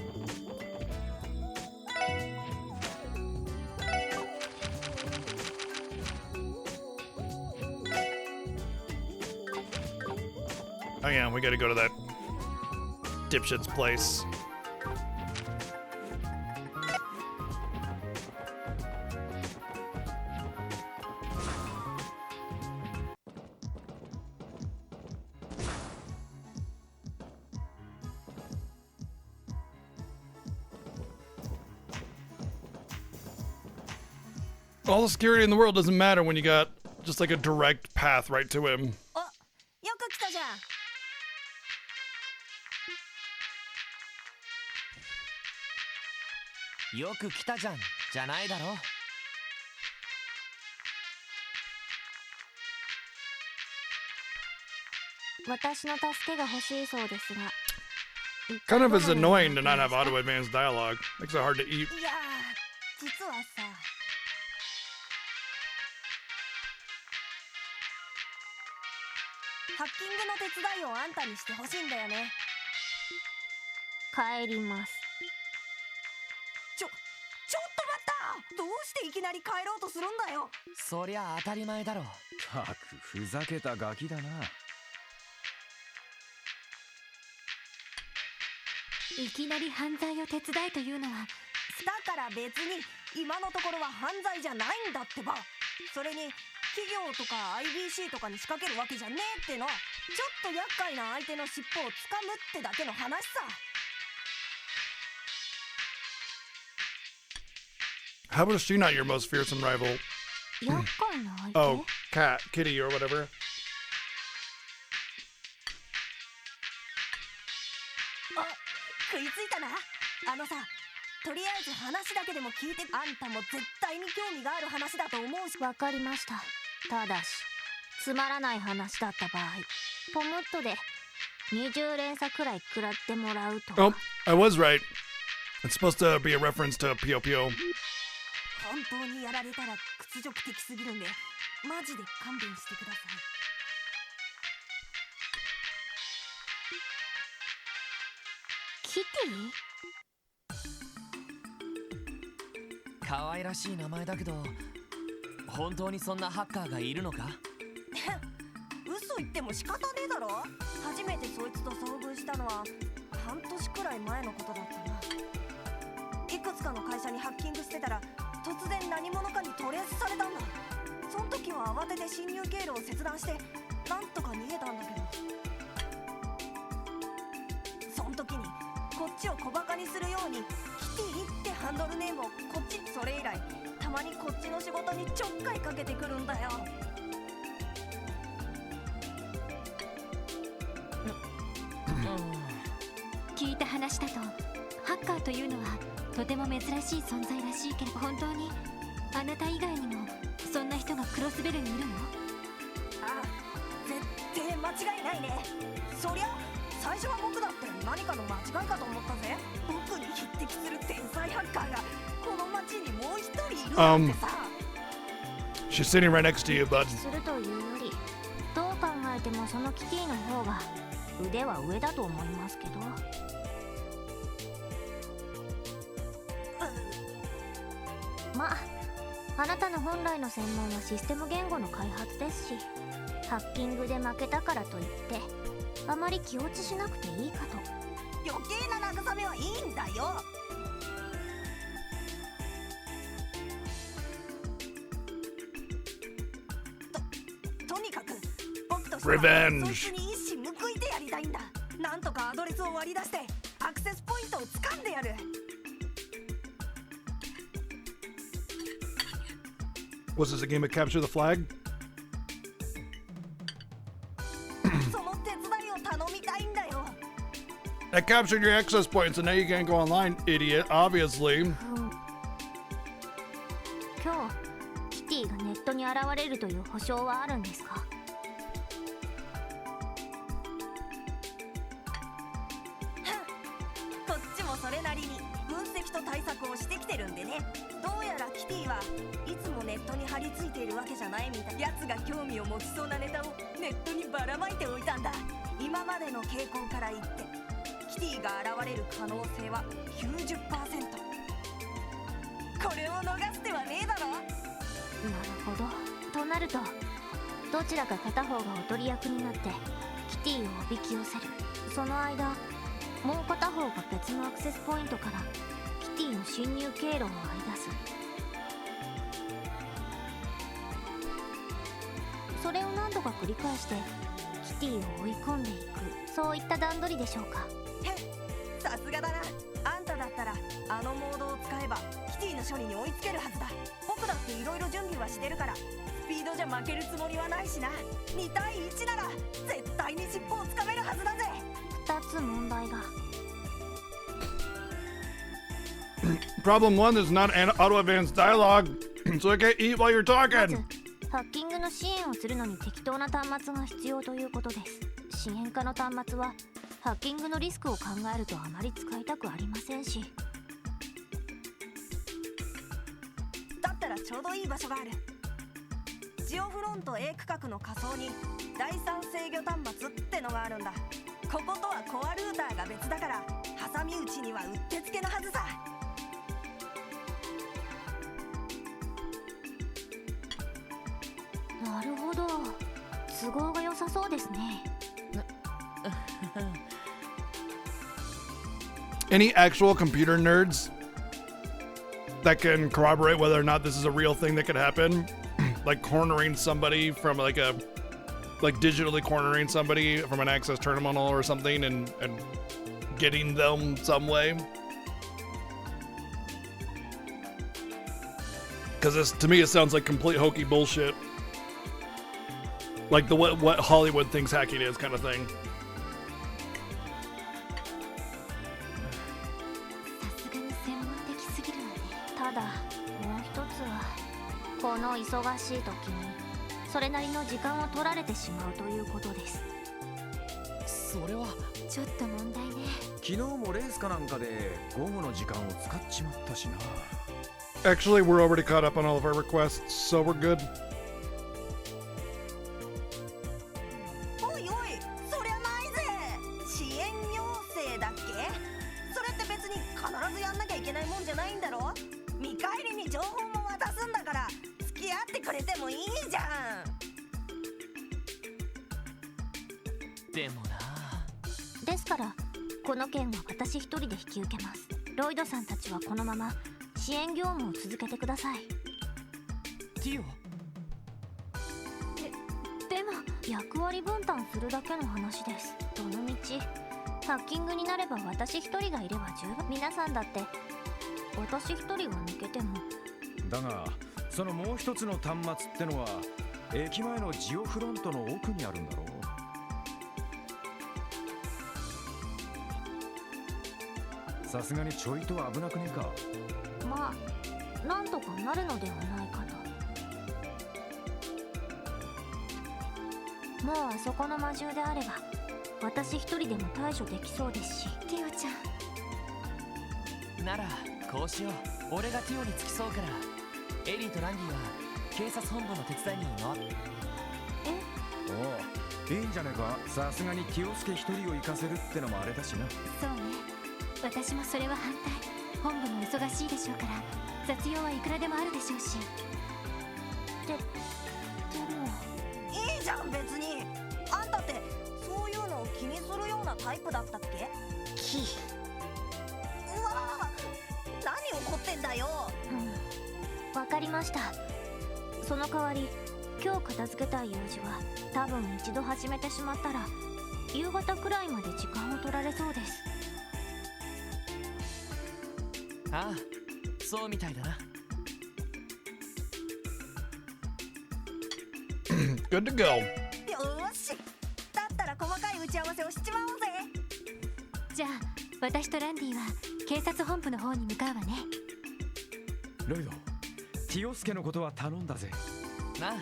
Oh yeah, we gotta go to that dipshit's place. All the security in the world doesn't matter when you got just like a direct path right to him. お、よく来たじゃん。よく来たじゃんじゃないだろ。私の助けが欲しいそうですが。 Kind of is annoying to not have auto advanced dialogue. Makes it hard to eat. いやー、実はさ。ハッキングの手伝いをあんたにしてほしいんだよね。帰ります。ちょっと待った。どうしていきなり帰ろうとするんだよ。そりゃ当たり前だろ。たくふざけたガキだな。いきなり犯罪を手伝いというのは。だから別に今のところは犯罪じゃないんだってば。それに企業とか IBC とかに仕掛けるわけじゃねえっての。ちょっと厄介な相手の尻尾をつかむってだけの話さ。 How is she not your most fearsome rival? 厄介な相手。 Oh, Kitty or whatever. あ、食いついたな。あのさ、とりあえず話だけでも聞いて。あんたも絶対に興味がある話だと思うし。わかりました。ただしつまらない話だった場合、ポムットで20連鎖くらい食らってもらうと。 Oh, I was right. It's supposed to be a reference to Pio Pio. 本当にやられたら屈辱的すぎるんで、マジで勘弁してください。キティ？可愛らしい名前だけど、本当にそんなハッカーがいるのか？嘘言っても仕方ねえだろ。初めてそいつと遭遇したのは半年くらい前のことだったな。いくつかの会社にハッキングしてたら突然何者かにトレースされたんだ。その時は慌てて侵入経路を切断してなんとか逃げたんだけど、その時にこっちを小バカにするようにキティってハンドルネームをこっち。それ以来たまにこっちの仕事にちょっかいかけてくるんだよ。聞いた話だとハッカーというのはとても珍しい存在らしいけれど、本当にあなた以外にもそんな人がクロスベルにいるの？ああ、絶対間違いないね。そりゃ最初は僕だって何かの間違いかと思ったぜ。僕に匹敵する天才ハッカーがこの街にもう一人いるなんてさ。She's sitting right next to you, bud. するというより、どう考えてもそのキティの方が腕は上だと思いますけど。まあ、あなたの本来の専門はシステム言語の開発ですし、ハッキングで負けたからといってあまり気落ちしなくていいかと。余計な慰めはいいんだよ。とにかく僕としては Revenge そいつに一矢報いてやりたいんだ。なんとかアドレスを割り出してアクセスポイントを掴んでやる。Was this a game of capture the flag? その手伝いを頼みたいんだよ。 That captured your access points, and now you can't go online, idiot. Obviously. 今日キティがネットに現れるという保証はあるんですか？こっちもそれなりに分析と対策をしてきてるんでね。どうやらキティはいつもネットに張り付いているわけじゃないみたい。奴が興味を持ちそうなネタをネットにばらまいておいたんだ。今までの傾向から言ってキティが現れる可能性は 90%。 これを逃してはねえだろ。なるほど。となるとどちらか片方がおとり役になってキティをおびき寄せる。その間もう片方が別のアクセスポイントからキティの侵入経路を割り出す。それを何度か繰り返してキティを追い込んでいく、そういった段取りでしょうか。へっ、さすがだな。あんただったらあのモードを使えばキティの処理に追いつけるはずだ。僕だっていろいろ準備はしてるからスピードじゃ負けるつもりはないしな。2対1なら絶対に尻尾をつかめるはずだぜ。2つ問題が。 Problem 1, there's not an auto advanced dialogue, so I can't eat while you're まず talking. ハッキングの支援をするのに適当な端末が必要ということです。支援化の端末はハッキングのリスクを考えるとあまり使いたくありませんし。だったらちょうどいい場所がある。ジオフロント A 区画の仮想に第三制御端末ってのがあるんだ。こことはコアルーターが別だから挟み撃ちにはうってつけのはずさ。なるほど、都合が良さそうですね。Any actual computer nerds that can corroborate whether or not this is a real thing that could happen? Like cornering somebody from like digitally cornering somebody from an access terminal or something and getting them some way? Because this, to me, it sounds like complete hokey bullshit. Like the what Hollywood thinks hacking is kind of thing. さすがに専門的すぎるわね。ただもう一つはこの忙しい時にそれなりの時間を取られてしまうということです。それはちょっと問題ね。昨日もレースかなんかで午後の時間を使っちまったしな。 Actually, we're already caught up on all of our requests, so we're good. おいおい、そりゃないぜ。支援要請だっけ。それって別に必ずやんなきゃいけないもんじゃないんだろ。見返りに情報も渡すんだから付き合ってくれてもいいじゃん。でもな。ですからこの件は私一人で引き受けます。ロイドさんたちはこのまま支援業務を続けてください。ティオ、でも役割分担するだけの話です。どのみちハッキングになれば私一人がいれば十分。皆さんだって私一人が抜けても。だがそのもう一つの端末ってのは駅前のジオフロントの奥にあるんだろう。さすがにちょいと危なくねえか。まあなんとかなるのではないかと。もうあそこの魔獣であれば私一人でも対処できそうですし。ティオちゃんならこうしよう。俺がティオに付き添うからエリーとランディは警察本部の手伝いに回って。おお、いいんじゃねえか。さすがに清介一人を行かせるってのもあれだしな。そうね、私もそれは反対。本部も忙しいでしょうから雑用はいくらでもあるでしょうし。でもいいじゃん別に。あんたってそういうのを気にするようなタイプだったっけ。うわぁ、何怒ってんだよ。わかりました。その代わり今日片付けたい用事は多分一度始めてしまったら夕方くらいまで時間を取られそうです。ああ、そうみたいだな。Good to go. よーし、だったら細かい打ち合わせをしちまおうぜ。じゃあ私とランディは警察本部の方に向かうわね。ロイド、ティオスケのことは頼んだぜ。なあ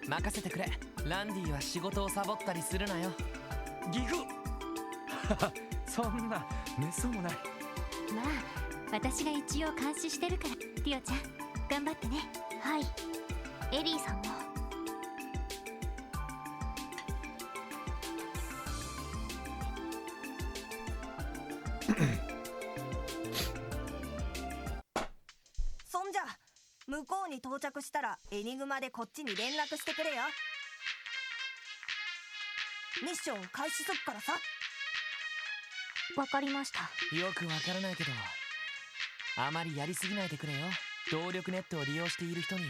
任せてくれ。ランディは仕事をサボったりするなよ。ギフそんなめっそうもない。まあ私が一応監視してるから。ティオちゃん頑張ってね。はい、エリーさんも。そんじゃ向こうに到着したらエニグマでこっちに連絡してくれよ。ミッション開始すっからさ。わかりました。よくわからないけどあまりやりすぎないでくれよ。動力ネットを利用している人に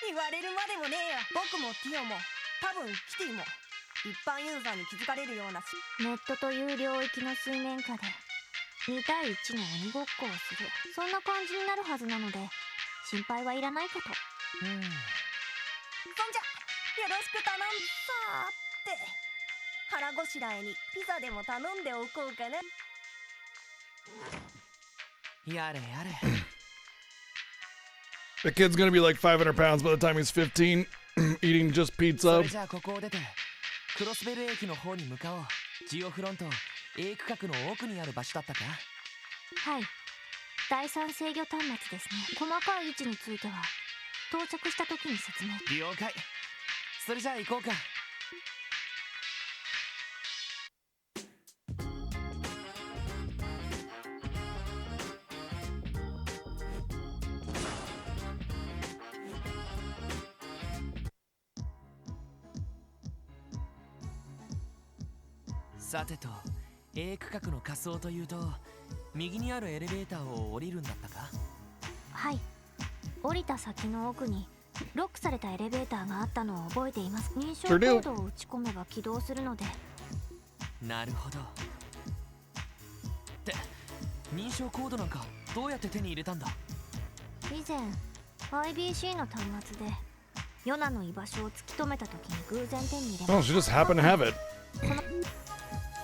言われるまでもねえよ。僕もティオも多分キティも一般ユーザーに気づかれるようなネットという領域の水面下で2対1の鬼ごっこをする、そんな感じになるはずなので心配はいらないかと。うん。そんじゃよろしく頼んさーって腹ごしらえにピザでも頼んでおこうかな。やれやれ。 The kid's gonna be like 500 pounds by the time he's 15, eating just そ pizza. れじゃあここを出てクロスベル駅の方に向かおう。ジオフロント A 区画の奥にある場所だったか。はい、第三制御端末ですね。細かい位置については到着した時に説明。了解。それじゃあ行こうか。さてと A 区画の仮想というと右にあるエレベーターを降りるんだったか。はい、降りた先の奥にロックされたエレベーターがあったのを覚えています。認証コードを打ち込めば起動するので。なるほど。って認証コードなんかどうやって手に入れたんだ。以前 IBC の端末でヨナの居場所を突き止めた時に偶然手に入れ Oh, ま she し just happened to have it.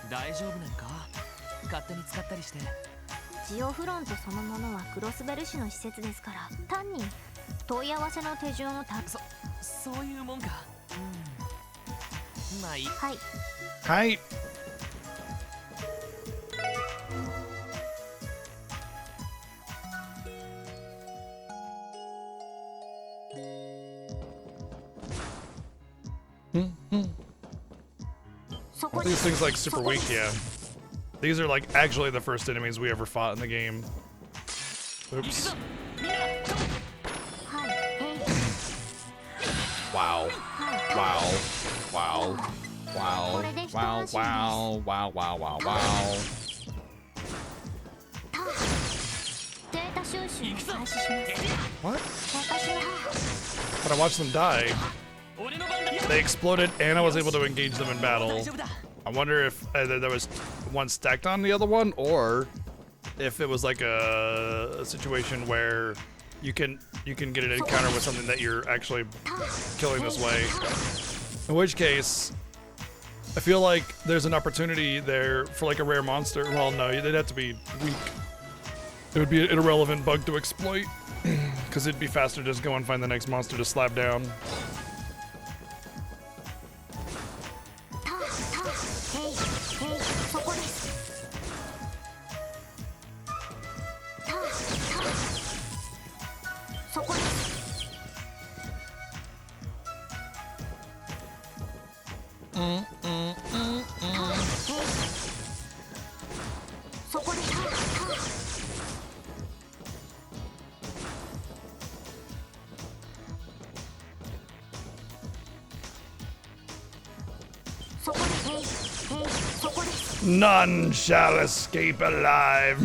大丈夫なのか。勝手に使ったりして。た。ジオフロントそのものはクロスベル市の施設ですから、単に問い合わせの手順をそういうもんか。うん、まあいい。はい、 Hi. These things like super weak, yeah. These are like actually the first enemies we ever fought in the game. Oops. はい、Wow. Wow. Wow. Wow. Wow. Wow. Wow. Wow. Wow. Wow. データ収集を開始します。 What? 私は But I watched them die. 俺の番だ。 They exploded and I was able to engage them in 大 battle. 丈夫だ。 I wonder if there was one stacked on the other one, or if it was like a situation where you can get an encounter with something that you're actually killing this way. In which case, I feel like there's an opportunity there for like a rare monster. Well, no, they'd have to be weak. It would be an irrelevant bug to exploit, because it'd be faster to just go and find the next monster to slap down. そこです。そこです。そこです。そこです。そこです。 None shall escape alive.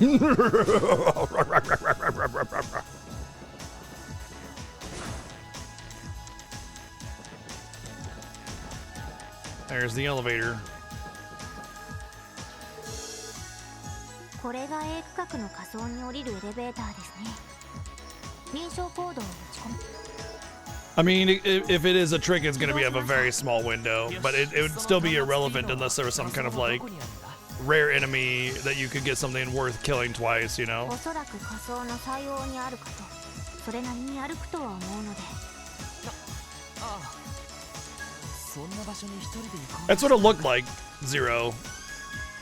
There's the elevator. これが A 区画の仮想に降りるエレベーターですね。認証コードを打ち込む。I mean, if it is a trick, it's going to be of a very small window, but it would still be irrelevant unless there was some kind of like rare enemy that you could get something worth killing twice, you know? おそらく仮想の採用にあるかとそれなりに歩くとは思うのでああそんな場所に一人で行こう That's what it looked like, Zero.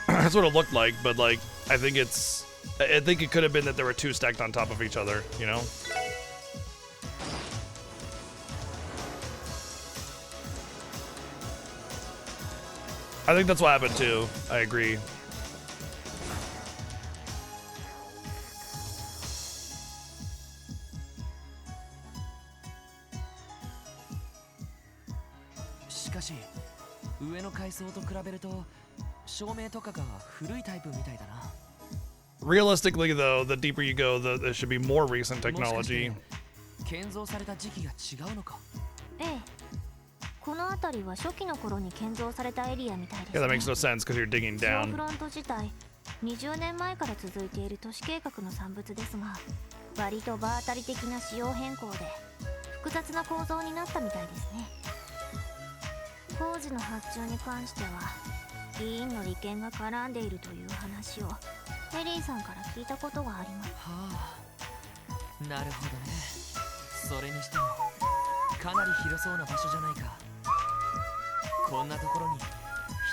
That's what it looked like, but like, I think it could have been that there were two stacked on top of each other, you know? I think that's what happened too. I agree. Shikashi, 上の階層と比べると照明とかが古いタイプみたいだな。 Realistically, though, the deeper you go, there should be more recent technology. 建造された時期が違うのか。ええこの辺りは初期の頃に建造されたエリアみたいです Yeah, that ね makes no sense because you're digging シオフ down. ロント自体20年前から続いている都市計画の産物ですが割と場当たり的な仕様変更で複雑な構造になったみたいですね工事の発注に関しては議員の利権が絡んでいるという話をエリーさんから聞いたことがありますはあ、なるほどね。それにしてもかなり広そうな場所じゃないか。こんなところに一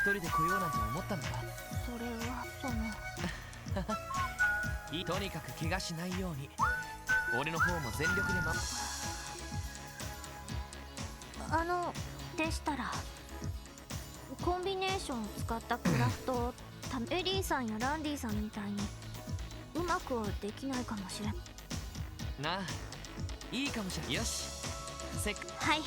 人で来ようなんて思ったんだ。それはとにかく怪我しないように俺の方も全力ででしたらコンビネーションを使ったクラフトをエリーさんやランディさんみたいにうまくはできないかもしれんなあ、いいかもしれない。よしはい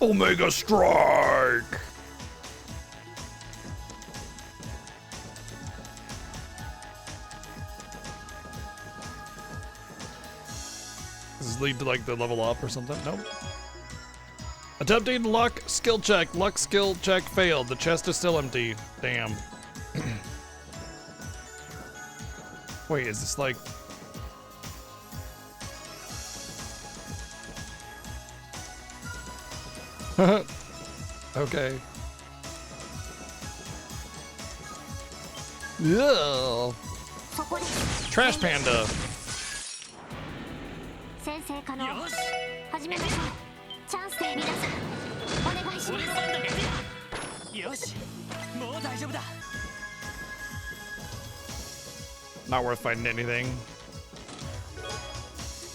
Omega Strike! Does this lead to like the level up or something? Nope. Attempting luck skill check. Luck skill check failed. The chest is still empty. Damn. Wait, is this like... Okay. Yeah. そこです Trash Panda. 先生可能始めましょうチャンスで皆さんお願いしますよし、もう大丈夫だ。 Not worth fighting anything.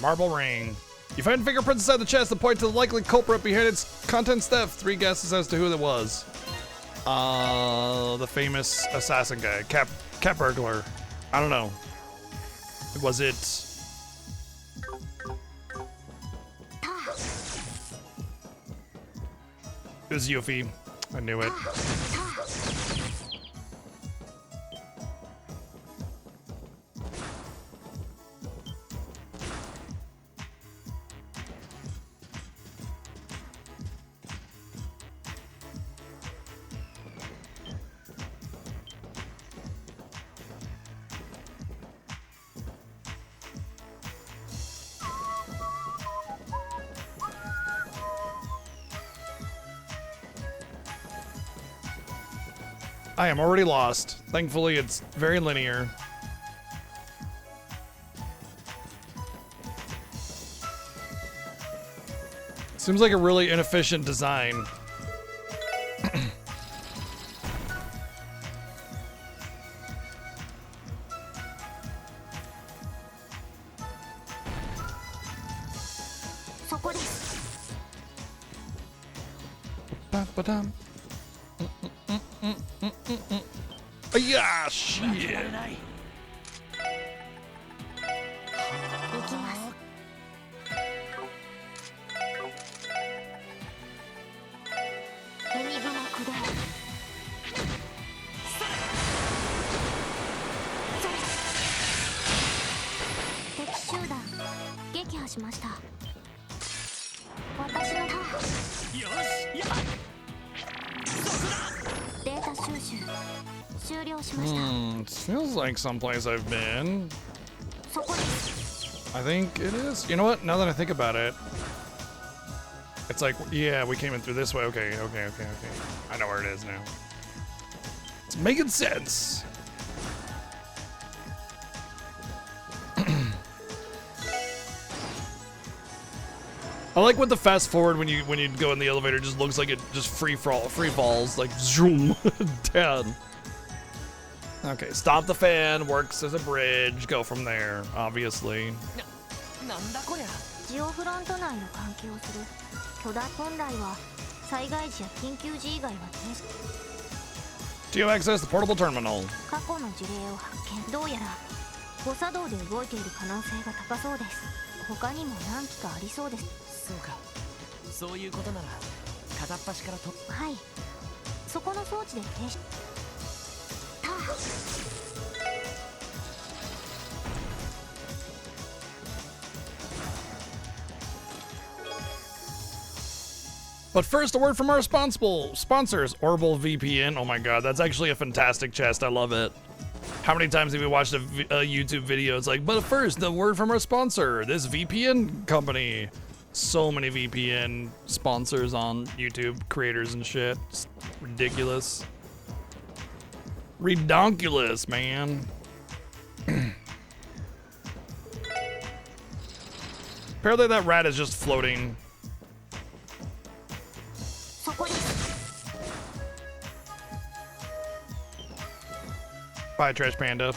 Marble ring. You find fingerprints inside the chest that point to the likely culprit behind its contents theft. 3 guesses as to who that was. The famous assassin guy, cat burglar. I don't know. Was it? It was Yuffie. I knew it. I am already lost. Thankfully, it's very linear. Seems like a really inefficient design. Ba-ba-dum. Yeah, shit. 行きますエニグマ駆動敵集団撃破しました私のターンデータ収集終了しました Feels like someplace I've been. そこです I think it is. You know what? Now that I think about it, it's like, yeah, we came in through this way. Okay. I know where it is now. It's making sense. I like when the fast forward when you go in the elevator, it just looks like it just free falls, like zoom down. Okay, stop the fan, works as a bridge, go from there, obviously. なんだこりゃ。ジオフロント内の換気をする巨大本来は災害時や緊急時以外は停止 Geo access the portable terminal. 過去の事例を発見どうやら誤作動で動いている可能性が高そうです他にも何機かありそうですそうか。そういうことなら片っ端からと。はいそこの装置で停止た But first, a word from our sponsors, Orbital VPN. Oh my god, that's actually a fantastic chest. I love it. How many times have we watched a YouTube video? It's like, but first, a word from our sponsor, this VPN company. So many VPN sponsors on YouTube, creators and shit. It's ridiculous. Redonkulous, man. Apparently that rat is just floating. そこです Bye, Trash Panda.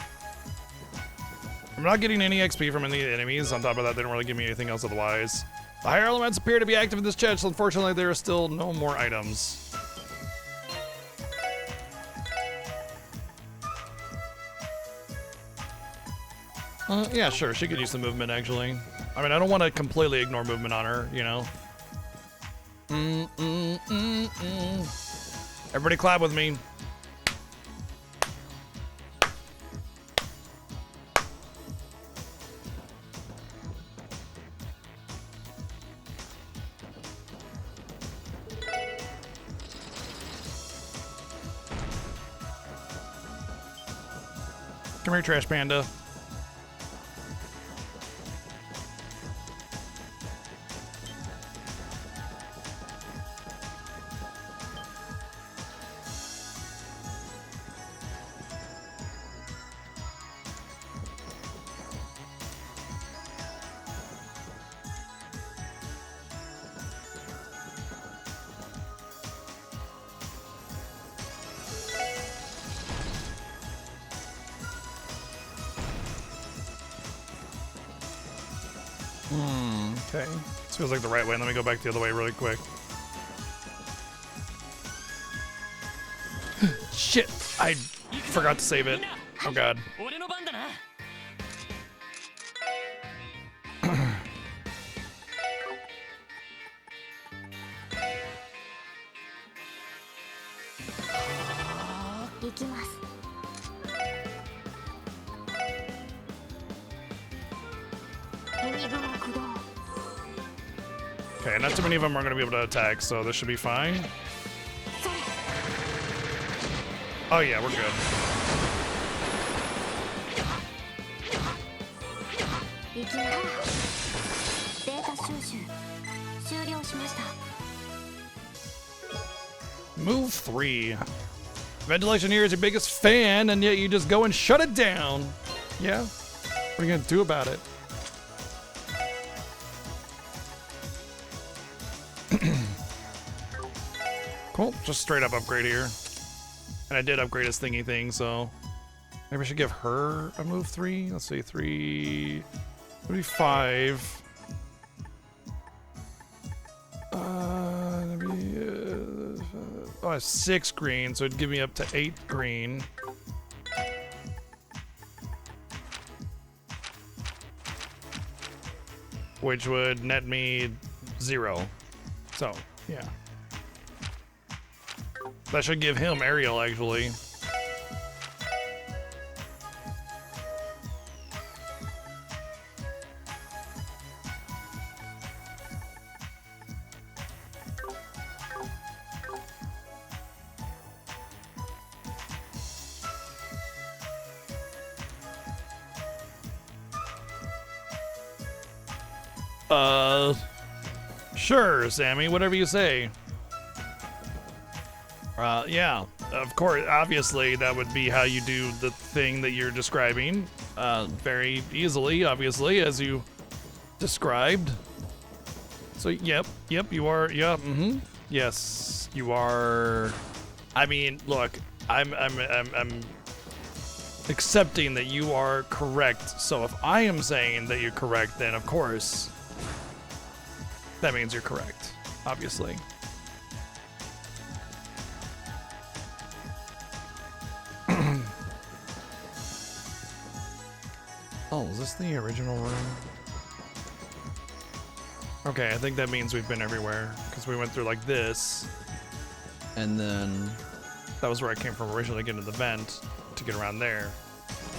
I'm not getting any XP from any enemies. On top of that, they don't really give me anything else otherwise. The higher elements appear to be active in this chest, so unfortunately there are still no more items. Yeah, sure, she could use some movement, actually. I mean, I don't want to completely ignore movement on her, you know? Everybody clap with me. Come here, Trash Panda. Okay. This feels like the right way. Let me go back the other way really quick. Shit! I forgot to save it. Oh god. 俺の番だな。行きます Okay, not too many of them are going to be able to attack, so this should be fine. Oh yeah, we're good. 行きますデータ収集終了しました Move 3. Ventilation here is your biggest fan, and yet you just go and shut it down. Yeah? What are you going to do about it? Cool, just straight up upgrade here. And I did upgrade his thingy thing, so maybe I should give her a move 3. Let's see, 3, maybe 5. Oh, I have 6 green, so it'd give me up to 8 green. Which would net me 0. So, yeah. That should give him aerial, actually. Sure, Sammy, whatever you say. Yeah, of course, obviously that would be how you do the thing that you're describing. Very easily, obviously, as you described. So, yep, you are, yes, you are. I mean, look, I'm accepting that you are correct. So if I am saying that you're correct, then of course, that means you're correct, obviously. Oh, is this the original room? Okay, I think that means we've been everywhere, because we went through like this, and then that was where I came from originally to get into the vent to get around there.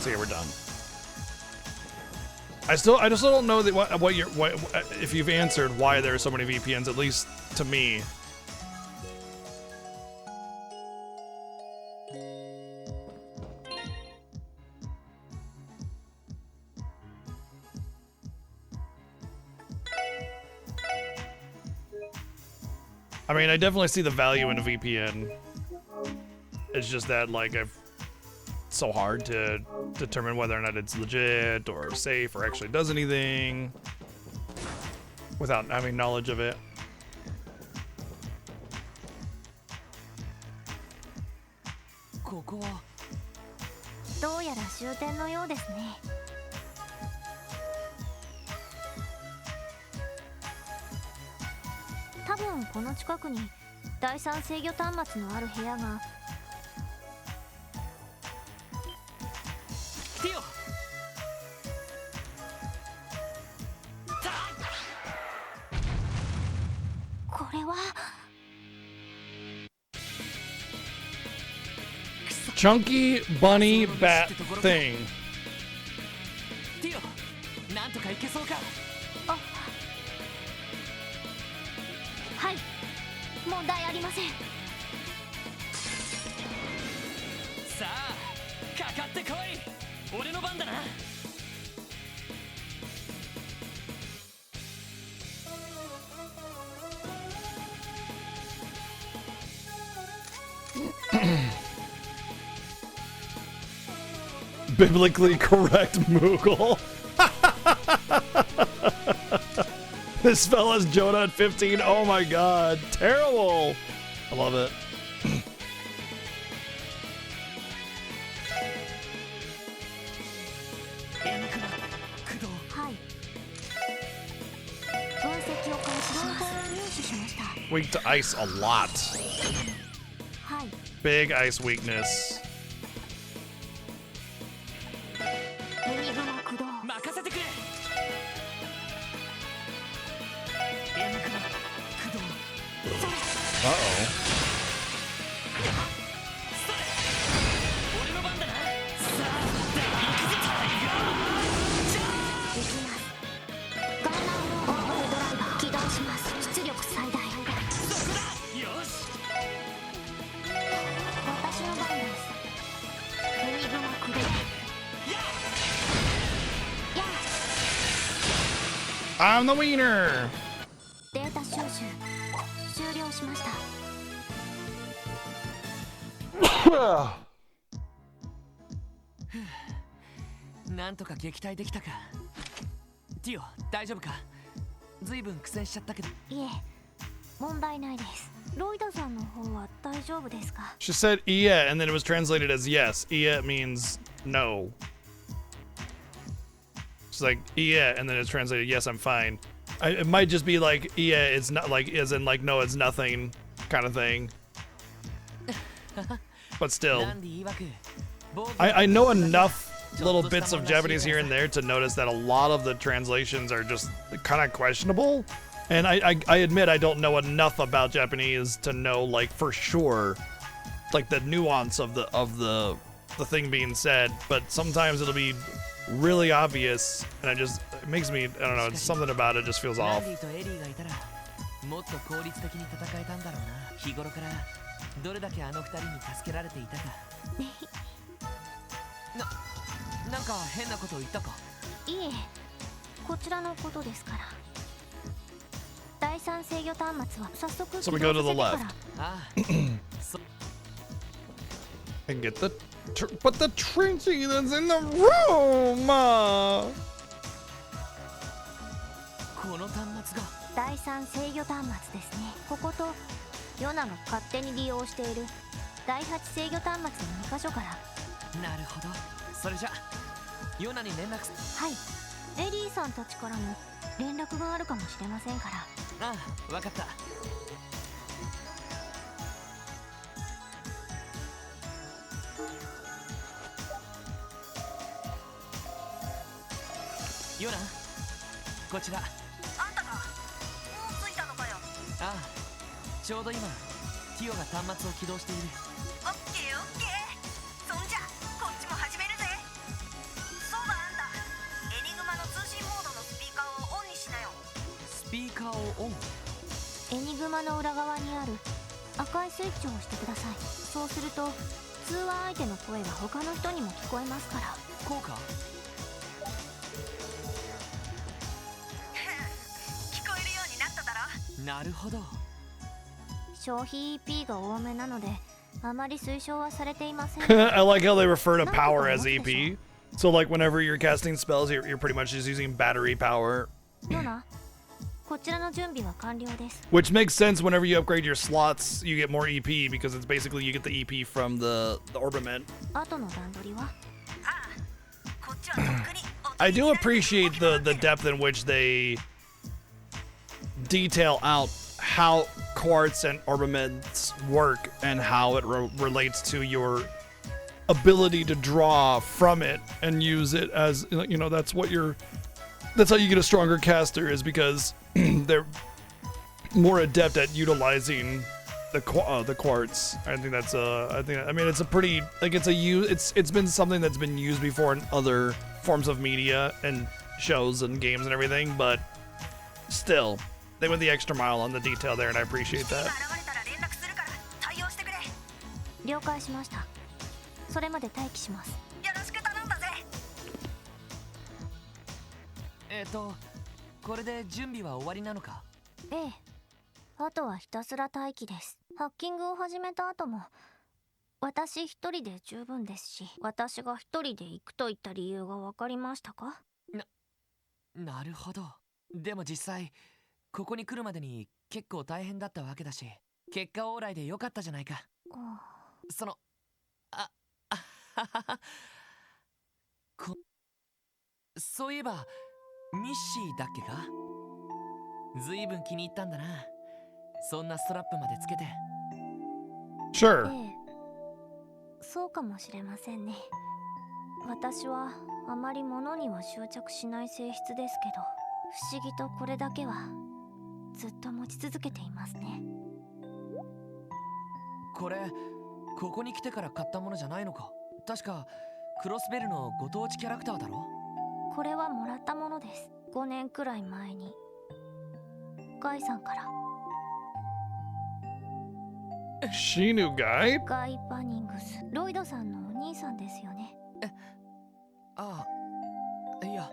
So yeah, we're done. I still don't know that what if you've answered why there are so many VPNs, at least to me. I mean, I definitely see the value in a VPN. It's just that, like, it's so hard to determine whether or not it's legit or safe or actually does anything without having knowledge of it. Koko wa どうやら終点のようですね。多分この近くに第三制御端末のある部屋が。来てよ。これは Chunky bunny bat thing. ティオ、なんとかいけそうか。はい、問題ありません。さあ、かかってこい。俺の番だな。Biblically correct Moogle. This fella's Jonah at 15. Oh my god. Terrible. I love it. Weak to ice a lot. Big ice weakness. 任せてくれ。Uh-oh. 俺の番だな。さあ、行くぞタイガー。できます。ガンナーローオーバルドライバー起動します。出力最大。そこだ。よし。私の番です。エニグマ駆動。I'm the wiener. データ収集終了しました。なんとか撃退できたか。ティオ、大丈夫か。ずいぶん苦戦しちゃったけど。いえ、問題ないです。ロイドさんの方は大丈夫ですか。 She said yeah, and then it was translated as yes. Yeah means no. She's like yeah, and then it's translated yes, I'm fine. It might just be like yeah, it's not like as in like no, it's nothing kind of thing. But still, I know enough little bits of Japanese here and there to notice that a lot of the translations are just kind of questionable. And I admit I don't know enough about Japanese to know like for sure like the nuance of the thing being said, but sometimes it'll be really obvious and it makes me, I don't know, it's something about it just feels off. もっと効率的に戦えたんだろうな。日頃からどれだけあの二人に助けられていたか。なんか変なこと言ったか。いえ、こちらのことですから。第三制御端末は早速 So we go to the 起動さ あ left. せてからあ And get the but the trinity that's in the room. この端末が第三制御端末ですね。こことヨナが勝手に利用している第8制御端末の2箇所から。なるほど。それじゃヨナに連絡す。はい、エリーさんたちからも連絡があるかもしれませんから。ああ、わかった。ヨナ、こちら。あんたか、もう着いたのかよ。ああ、ちょうど今ティオが端末を起動している。オッケーオッケー。そんじゃこっちも始めるぜ。そうだ、あんたエニグマの通信モードのスピーカーをオンにしなよ。スピーカーをオン。エニグマの裏側にある赤いスイッチを押してください。そうすると通話相手の声が他の人にも聞こえますから。こうか。聞こえるようになっただろ。なるほど。消費 EP が多めなのであまり推奨はされていません。 I like how they refer to power as EP. So like whenever you're casting spells, you're pretty much just using battery power. ヨナ、こちらの準備は完了です。 Which makes sense whenever you upgrade your slots, you get more EP because it's basically you get the EP from the Orbiment. 後の段取りはああ、こっちはとっくにお気に入り I do の appreciate the depth in which they detail out how quartz and orbiments work and how it relates to your ability to draw from it and use it as, you know, that's how you get a stronger caster, is because they're more adept at utilizing the quartz. I think that's it's a pretty, like, it's been something that's been used before in other forms of media and shows and games and everything, but still they went the extra mile on the detail there, and I appreciate キティ that. が現れたら連絡するから対応してくれ。よ了解しました。それまで待機します。ろしく頼んだぜ。これで準備は終わりなのか。ええ、あとはひたすら待機です。ハッキングを始めた後も私一人で十分ですし、私が一人で行くといった理由が分かりましたか？なるほど。でも実際ここに来るまでに結構大変だったわけだし、結果オーライでよかったじゃないか。そのそういえばミッシーだっけか。ずいぶん気に入ったんだな、そんなストラップまでつけて。Sure. ええ、そうかもしれませんね。私はあまり物には執着しない性質ですけど、不思議とこれだけはずっと持ち続けていますね。これここに来てから買ったものじゃないのか。確かクロスベルのご当地キャラクターだろ。これはもらったものです。5年くらい前にガイさんから。 She knew Guy? ガイ・バニングス、ロイドさんのお兄さんですよね。ああ、いや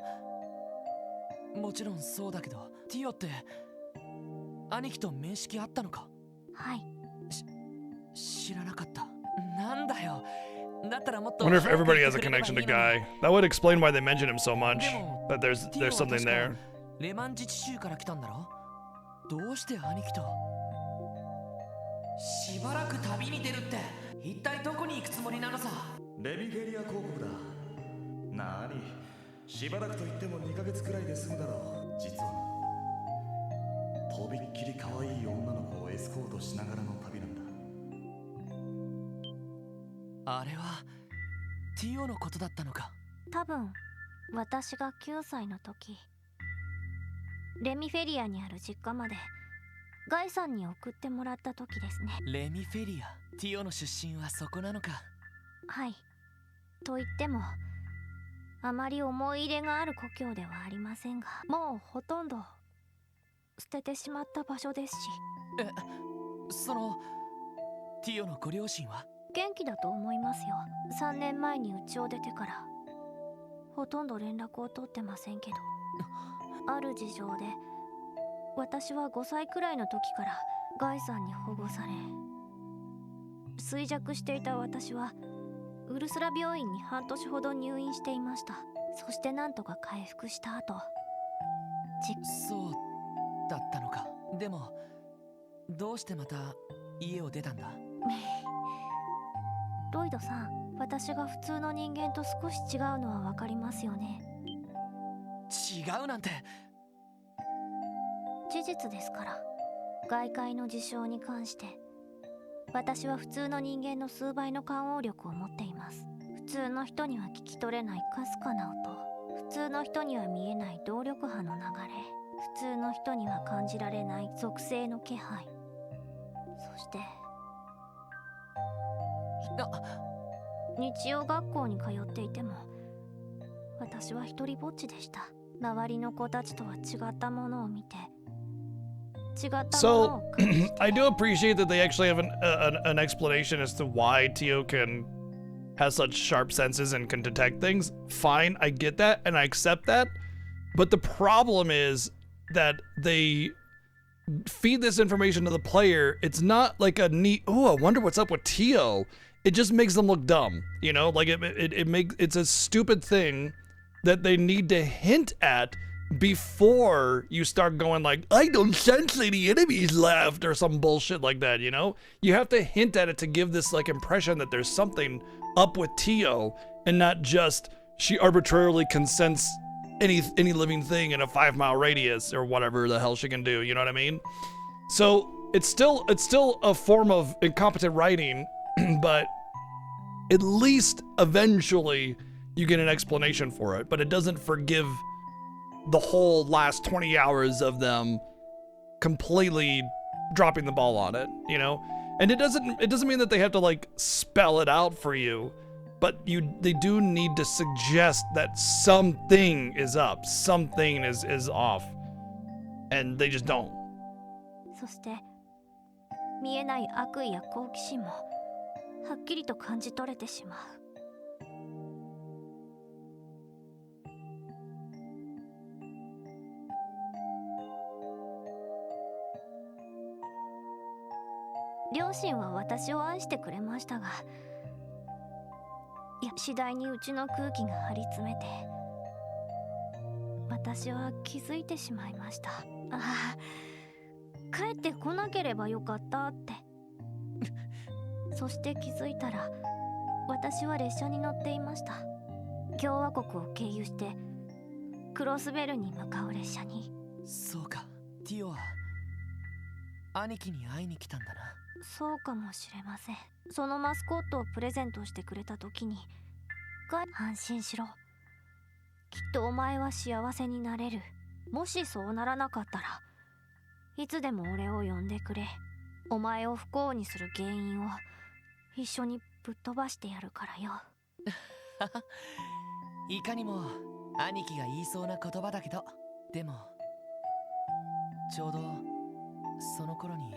もちろんそうだけど、ティオって兄貴と面識あったのか。はい。知らなかった。なんだよ。だったらもっと Wonder if 早く everybody 言っ has て a くれれば connection い to いのに。 Guy. That would explain why they mention him so much. でも That there's ティオは something 確か there. レマン自治州から来たんだろ。どうして兄貴と。しばらく旅に出るって一体どこに行くつもりなのさ。レミフェリア公国だ。なーに、しばらくと言っても2ヶ月くらいで済むだろう。実はな、とびっきり可愛い女の子をエスコートしながらの旅なんだ。あれはティオのことだったのか。多分私が9歳の時、レミフェリアにある実家までガイさんに送ってもらった時ですね。レミフェリア、ティオの出身はそこなのか。はい。と言ってもあまり思い入れがある故郷ではありませんが、もうほとんど捨ててしまった場所ですし。そのティオのご両親は元気だと思いますよ。3年前に家を出てからほとんど連絡を取ってませんけど、ある事情で私は5歳くらいの時からガイさんに保護され、衰弱していた私はウルスラ病院に半年ほど入院していました。そしてなんとか回復した後、そうだったのか。でもどうしてまた家を出たんだ？ロイドさん、私が普通の人間と少し違うのは分かりますよね。違うなんて。事実ですから。外界の事象に関して私は普通の人間の数倍の感応力を持っています。普通の人には聞き取れないかすかな音、普通の人には見えない動力波の流れ、普通の人には感じられない属性の気配、そして日曜学校に通っていても私は一人ぼっちでした。周りの子たちとは違ったものを見て、違ったもの So を感じて I do appreciate that they actually have an explanation as to why Tio has such sharp senses and can detect things. Fine, I get that and I accept that. But the problem is that they feed this information to the player. It's not like a neat, oh, I wonder what's up with Tio. It just makes them look dumb, you know? Like it's a stupid thing that they need to hint at before you start going like, I don't sense any enemies left or some bullshit like that, you know? You have to hint at it to give this like impression that there's something up with Tio and not just she arbitrarily can sense any living thing in a 5-mile radius or whatever the hell she can do, you know what I mean? So it's still a form of incompetent writing, but at least eventually you get an explanation for it, but it doesn't forgive the whole last 20 hours of them completely dropping the ball on it, you know? And it doesn't mean that they have to like spell it out for you, but they do need to suggest that something is up, something is off, and they just don't. そして見えない悪意や好奇心もはっきりと感じ取れてしまう。両親は私を愛してくれましたが、次第にうちの空気が張り詰めて、私は気づいてしまいました。ああ、帰ってこなければよかったって。そして気づいたら、私は列車に乗っていました。共和国を経由してクロスベルに向かう列車に。そうか、ティオは兄貴に会いに来たんだな。そうかもしれません。そのマスコットをプレゼントしてくれた時に、安心しろ。きっとお前は幸せになれる。もしそうならなかったら、いつでも俺を呼んでくれ。お前を不幸にする原因を一緒にぶっ飛ばしてやるからよ。いかにも兄貴が言いそうな言葉だけど、でもちょうどその頃に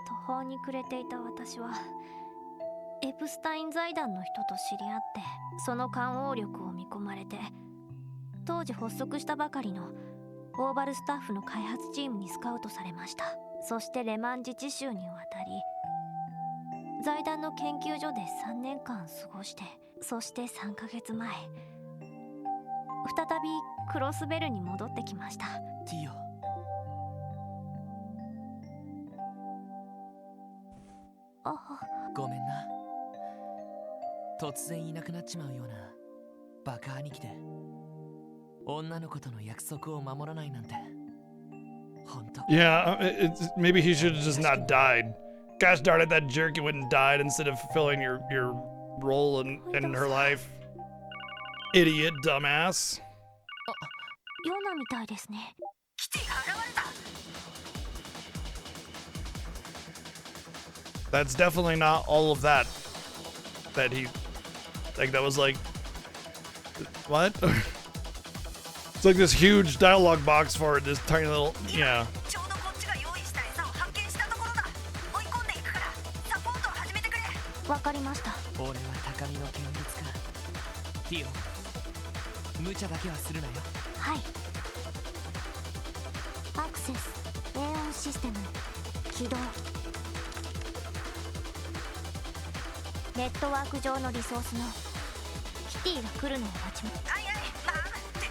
途方に暮れていた私はエプスタイン財団の人と知り合って、その感応力を見込まれて、当時発足したばかりのオーバルスタッフの開発チームにスカウトされました。そしてレマン自治州に渡り、財団の研究所で3年間過ごして、そして3ヶ月前、再びクロスベルに戻ってきました。ティオ、ごめんな。突然いなくなっちまうようなバカ兄貴で、女の子との約束を守らないなんて、ほんと。Yeah, maybe he should have just not died. Gosh darn it, that jerk went and died instead of fulfilling your role in her life. Idiot, dumbass. ヨナみたいですね。キティが現れた。That's definitely not all of that he like. That was like, what? It's like this huge dialogue box for this tiny little, yeah. ちょうどこっちが用意した餌を発見したところだ。追い込んでいくからサポートを始めてくれ。わかりました。俺は高みの見物か。ティオ、無茶だけはするなよ。はい。アクセス A 音システム起動。ネットワーク上のリソースのキティが来るのを待ちます。はいはい、まあって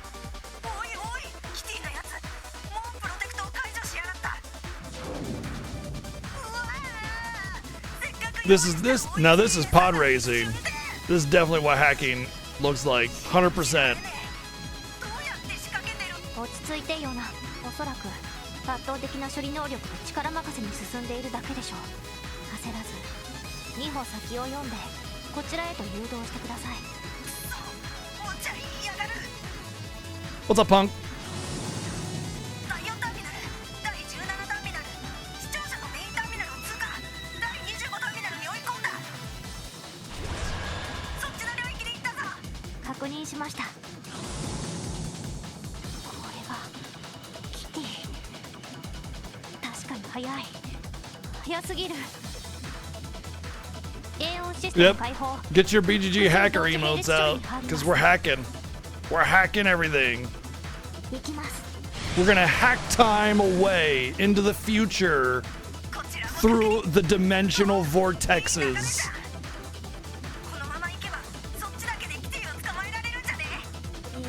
おいおい、キティのやつもうプロテクトを解除しやがった。うわー、せっかく This is pod racing. This is definitely what hacking looks like. 100%. どうやって仕掛けてる。落ち着いてよな。おそらく圧倒的な処理能力が力任せに進んでいるだけでしょう。焦らず2歩先を読んでこちらへと誘導してください。お茶嫌がる。 What's up, punk? 第4ターミナル、第17ターミナル、視聴者のメインターミナルを通過。第25ターミナルに追い込んだ。そっちの領域で行ったぞ。確認しました。これがキティ。確かに早い。早すぎる。A 音システム Yep. 開放。 Get your BGG hacker emotes out, because we're hacking. We're hacking everything. 行きます。 We're gonna hack time away into the future こちらも through the dimensional vortexes. このまま行けばそっちだけでキティを捕まえられるんじゃね。いいえ、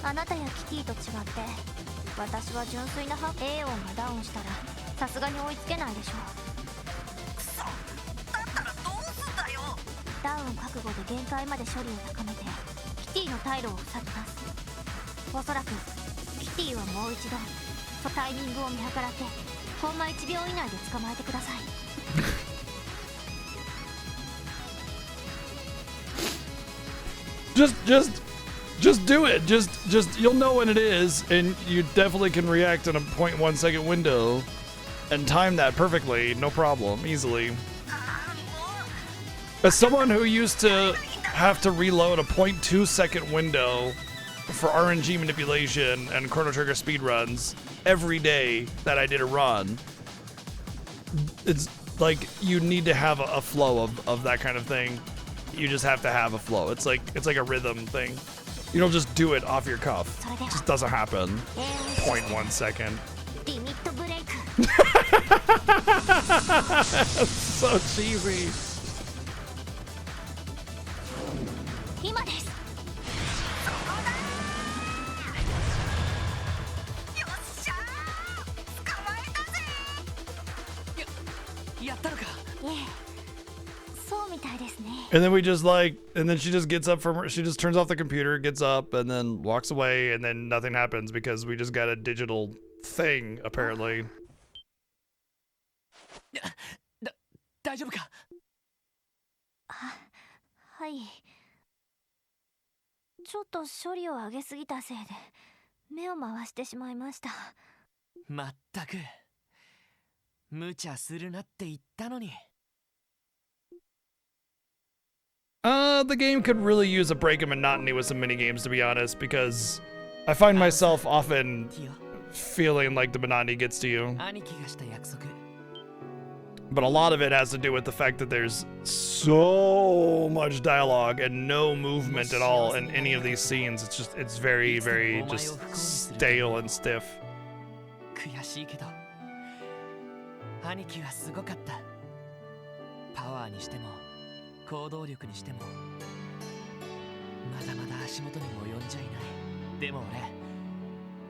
あなたやキティと違って私は純粋なA 音がダウンしたらさすがに追いつけないでしょう。くそ、だったらどうすんだよ。ダウン覚悟で限界まで処理を高めてキティの退路を塞ぎます。おそらくキティはもう一度タイミングを見計らってコンマ1秒以内で捕まえてください。Just do it. Just you'll know when it is, and you definitely can react in a 0.1 second window and time that perfectly, no problem, easily. As someone who used to have to reload a 0.2 second window for RNG manipulation and Chrono Trigger speedruns every day that I did a run, it's like you need to have a flow of that kind of thing. You just have to have a flow. It's like a rhythm thing. You don't just do it off your cuff. It just doesn't happen. 0.1 second. リミットブレイク。 So cheesy. 今です。よっしゃー、捕まえたぜ。やったのか。いえ、そうみたいですね。 And then and then she just gets up she just turns off the computer, gets up, and then walks away, and then nothing happens because we just got a digital thing, apparently. 大丈夫か。はい。ちょっと処理を上げすぎたせいで目を回してしまいました。まったく無茶するなって言ったのに。The game could really use a break of monotony with some mini games, to be honest, because I find myself often feeling like the monotony gets to you. 兄貴がした約束。 But a lot of it has to do with the fact that there's so much dialogue and no movement at all in any of these scenes. It's very, very just stale and stiff. 悔しいけど兄貴はすごかった。パワーにしても行動力にしてもまだまだ足元にも及んじゃいない。でも俺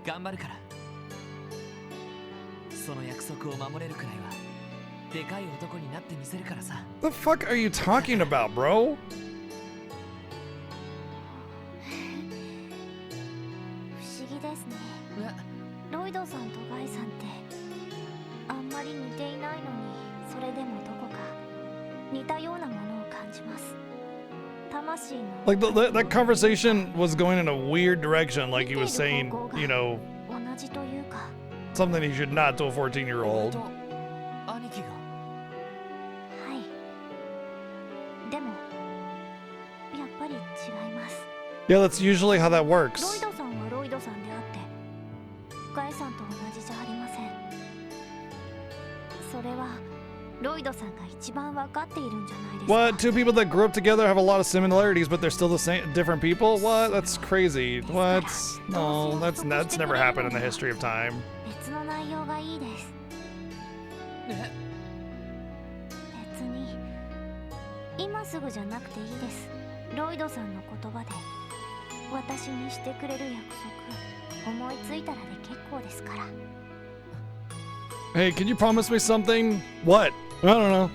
頑張るから。その約束を守れるくらいはでかい男になってみせるからさ。 The fuck are you talking about, bro? 不思議ですね。ロイドさんとガイさんってあんまり似ていないのに、それでもどこか似たようなものを感じます。魂の Like that conversation was going in a weird direction, like he was saying, you know, 同じというか。 something he should not to a 14-year-old. 兄貴が。はい。でもやっぱり違います。 Yeah, that's usually how that ロイ works. ドさんはロイドさんであってガイさんと同じじゃありません。それはロイドさんが一番わかっているんじゃないですか。 What? Two people that grew up together have a lot of similarities, but they're still the same, different people? What? That's crazy. What? No, that's never happened in the history of time. 別の内容がいいです。別に今すぐじゃなくていいです。ロイドさんの言葉で私にしてくれる約束思いついたらで結構ですから。 Hey, can you promise me something? What? I don't know.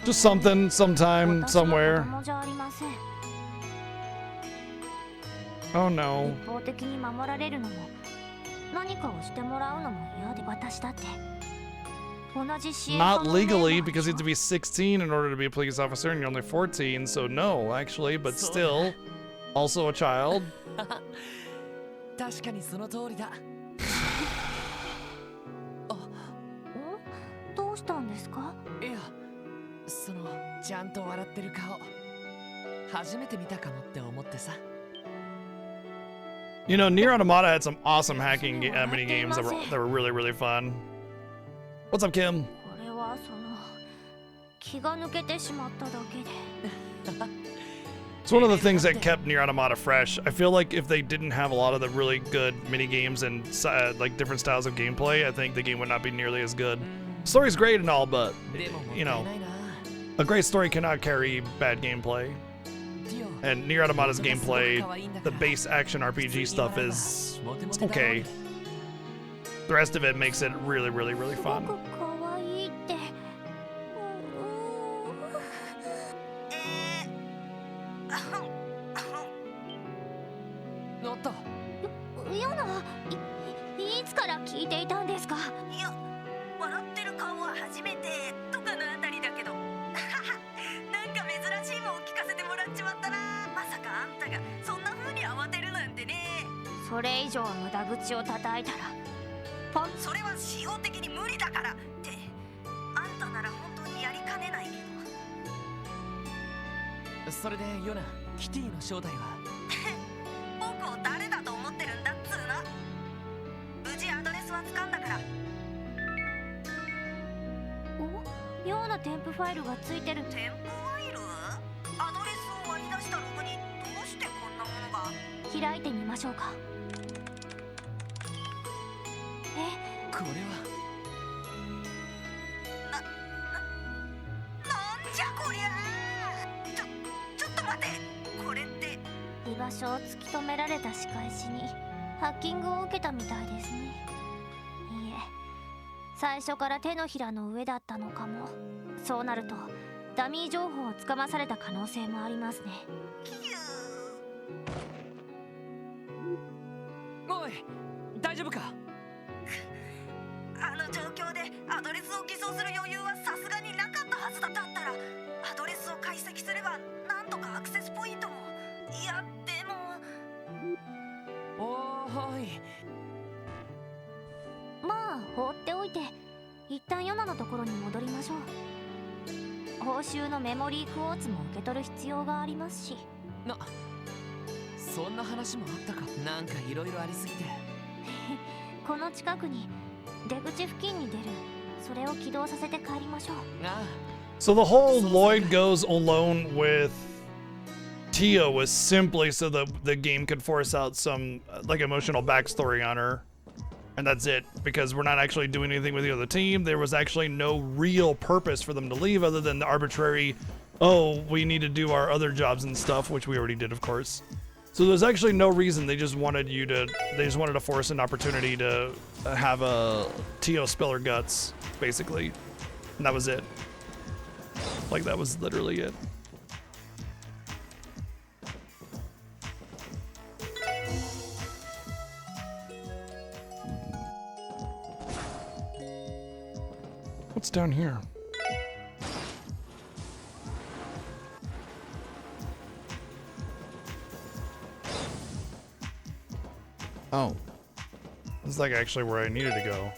Just something, sometime, 私は somewhere. 子供じゃありません。 Oh no. 一方的に守られるのも何かをしてもらうのも嫌で、私だって同じ支援家 Not のメンバー legally, で because し you ょ have to be 16 in order to be a police officer, and you're only 14, so no, actually, but still, also a child. 確かにその通りだ。どうしたんですか？いや、そのちゃんと笑ってる顔初めて見たかもって思ってさ。 You know, Nier Automata had some awesome hacking mini games that were really, really fun. What's up, Kim? これはその気が抜けてしまっただけで。 It's one of the things that kept Nier Automata fresh. I feel like if they didn't have a lot of the really good mini games and like different styles of gameplay, I think the game would not be nearly as good. Story's great and all, but でももっ you たい know, ないな。 a great story cannot carry bad gameplay. ティオ And Nier Automata's 僕がすごく gameplay, 可愛いんだか the ら base action 普 RPG 通に stuff 笑えば is モテモ it's テだろう okay. に。 The rest of it makes it really, really, really すご fun. く可愛いって。おっと、ヨナ、いつから聞いていたんですか？いや笑ってる顔は初めてとかのあたりだけどなんか珍しいもん聞かせてもらっちまったな。まさかあんたがそんな風に慌てるなんてね。それ以上無駄口を叩いたらパン。それは仕様的に無理だからって。あんたなら本当にやりかねないけど。それでヨナ、キティの正体は？僕を誰だと思ってるんだっつうの。無事アドレスは掴んだから。お、ような添付ファイルがついてる。添付ファイル？アドレスを割り出したログにどうしてこんなものが？開いてみましょうか。これはなんじゃこりゃー。ちょっと待って。これって居場所を突き止められた仕返しにハッキングを受けたみたいですね。いいえ、最初から手のひらの上だったのかも。そうなるとダミー情報をつかまされた可能性もありますね。おい、大丈夫か？あの状況でアドレスを偽装する余裕はさすがになかったはずだったら、アドレスを解析すればなんとかアクセスポイントも。いやでも。おーい。まあ放っておいて一旦ヨナのところに戻りましょう。報酬のメモリークォーツも受け取る必要がありますし。そんな話もあったか。なんかいろいろありすぎて。この近くに出口付近に出る。それを起動させて帰りましょう。ああ。 So the whole Lloyd goes alone with Tio was simply so that the game could force out some like emotional backstory on her. And that's it, because we're not actually doing anything with the other team. There was actually no real purpose for them to leave other than the arbitrary, oh, we need to do our other jobs and stuff, which we already did, of course. So there's actually no reason. They just wanted to force an opportunity to have a Tio spill her guts, basically. And that was it. Like, that was literally it. What's down here? Oh. This is like actually where I needed to go.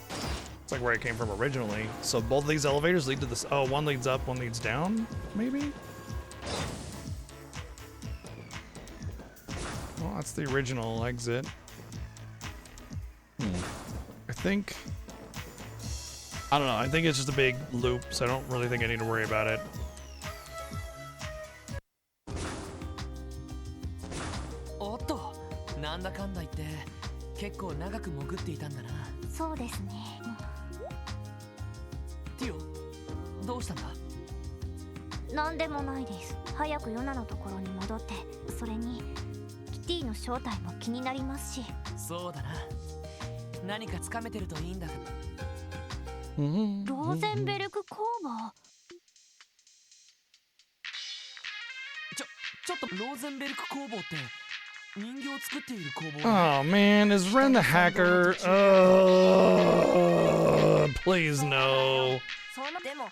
It's like where I came from originally. So both of these elevators lead to this. Oh, one leads up, one leads down, maybe? Well, that's the original exit. I think I don't know. I think it's just a big loop, so I don't really think I need to worry about it. おっと、なんだかんだ言って結構長く潜っていたんだな。そうですね。ティオ、どうしたんだ？なんでもないです。早くヨナのところに戻って、それにキティの正体も気になりますし。そうだな。何かつかめてるといいんだけど。ローゼンベルク工房。ちょっとローゼンベルク工房って人形を作っている工房。 Oh man, is Ren the hacker? Please no. そのでも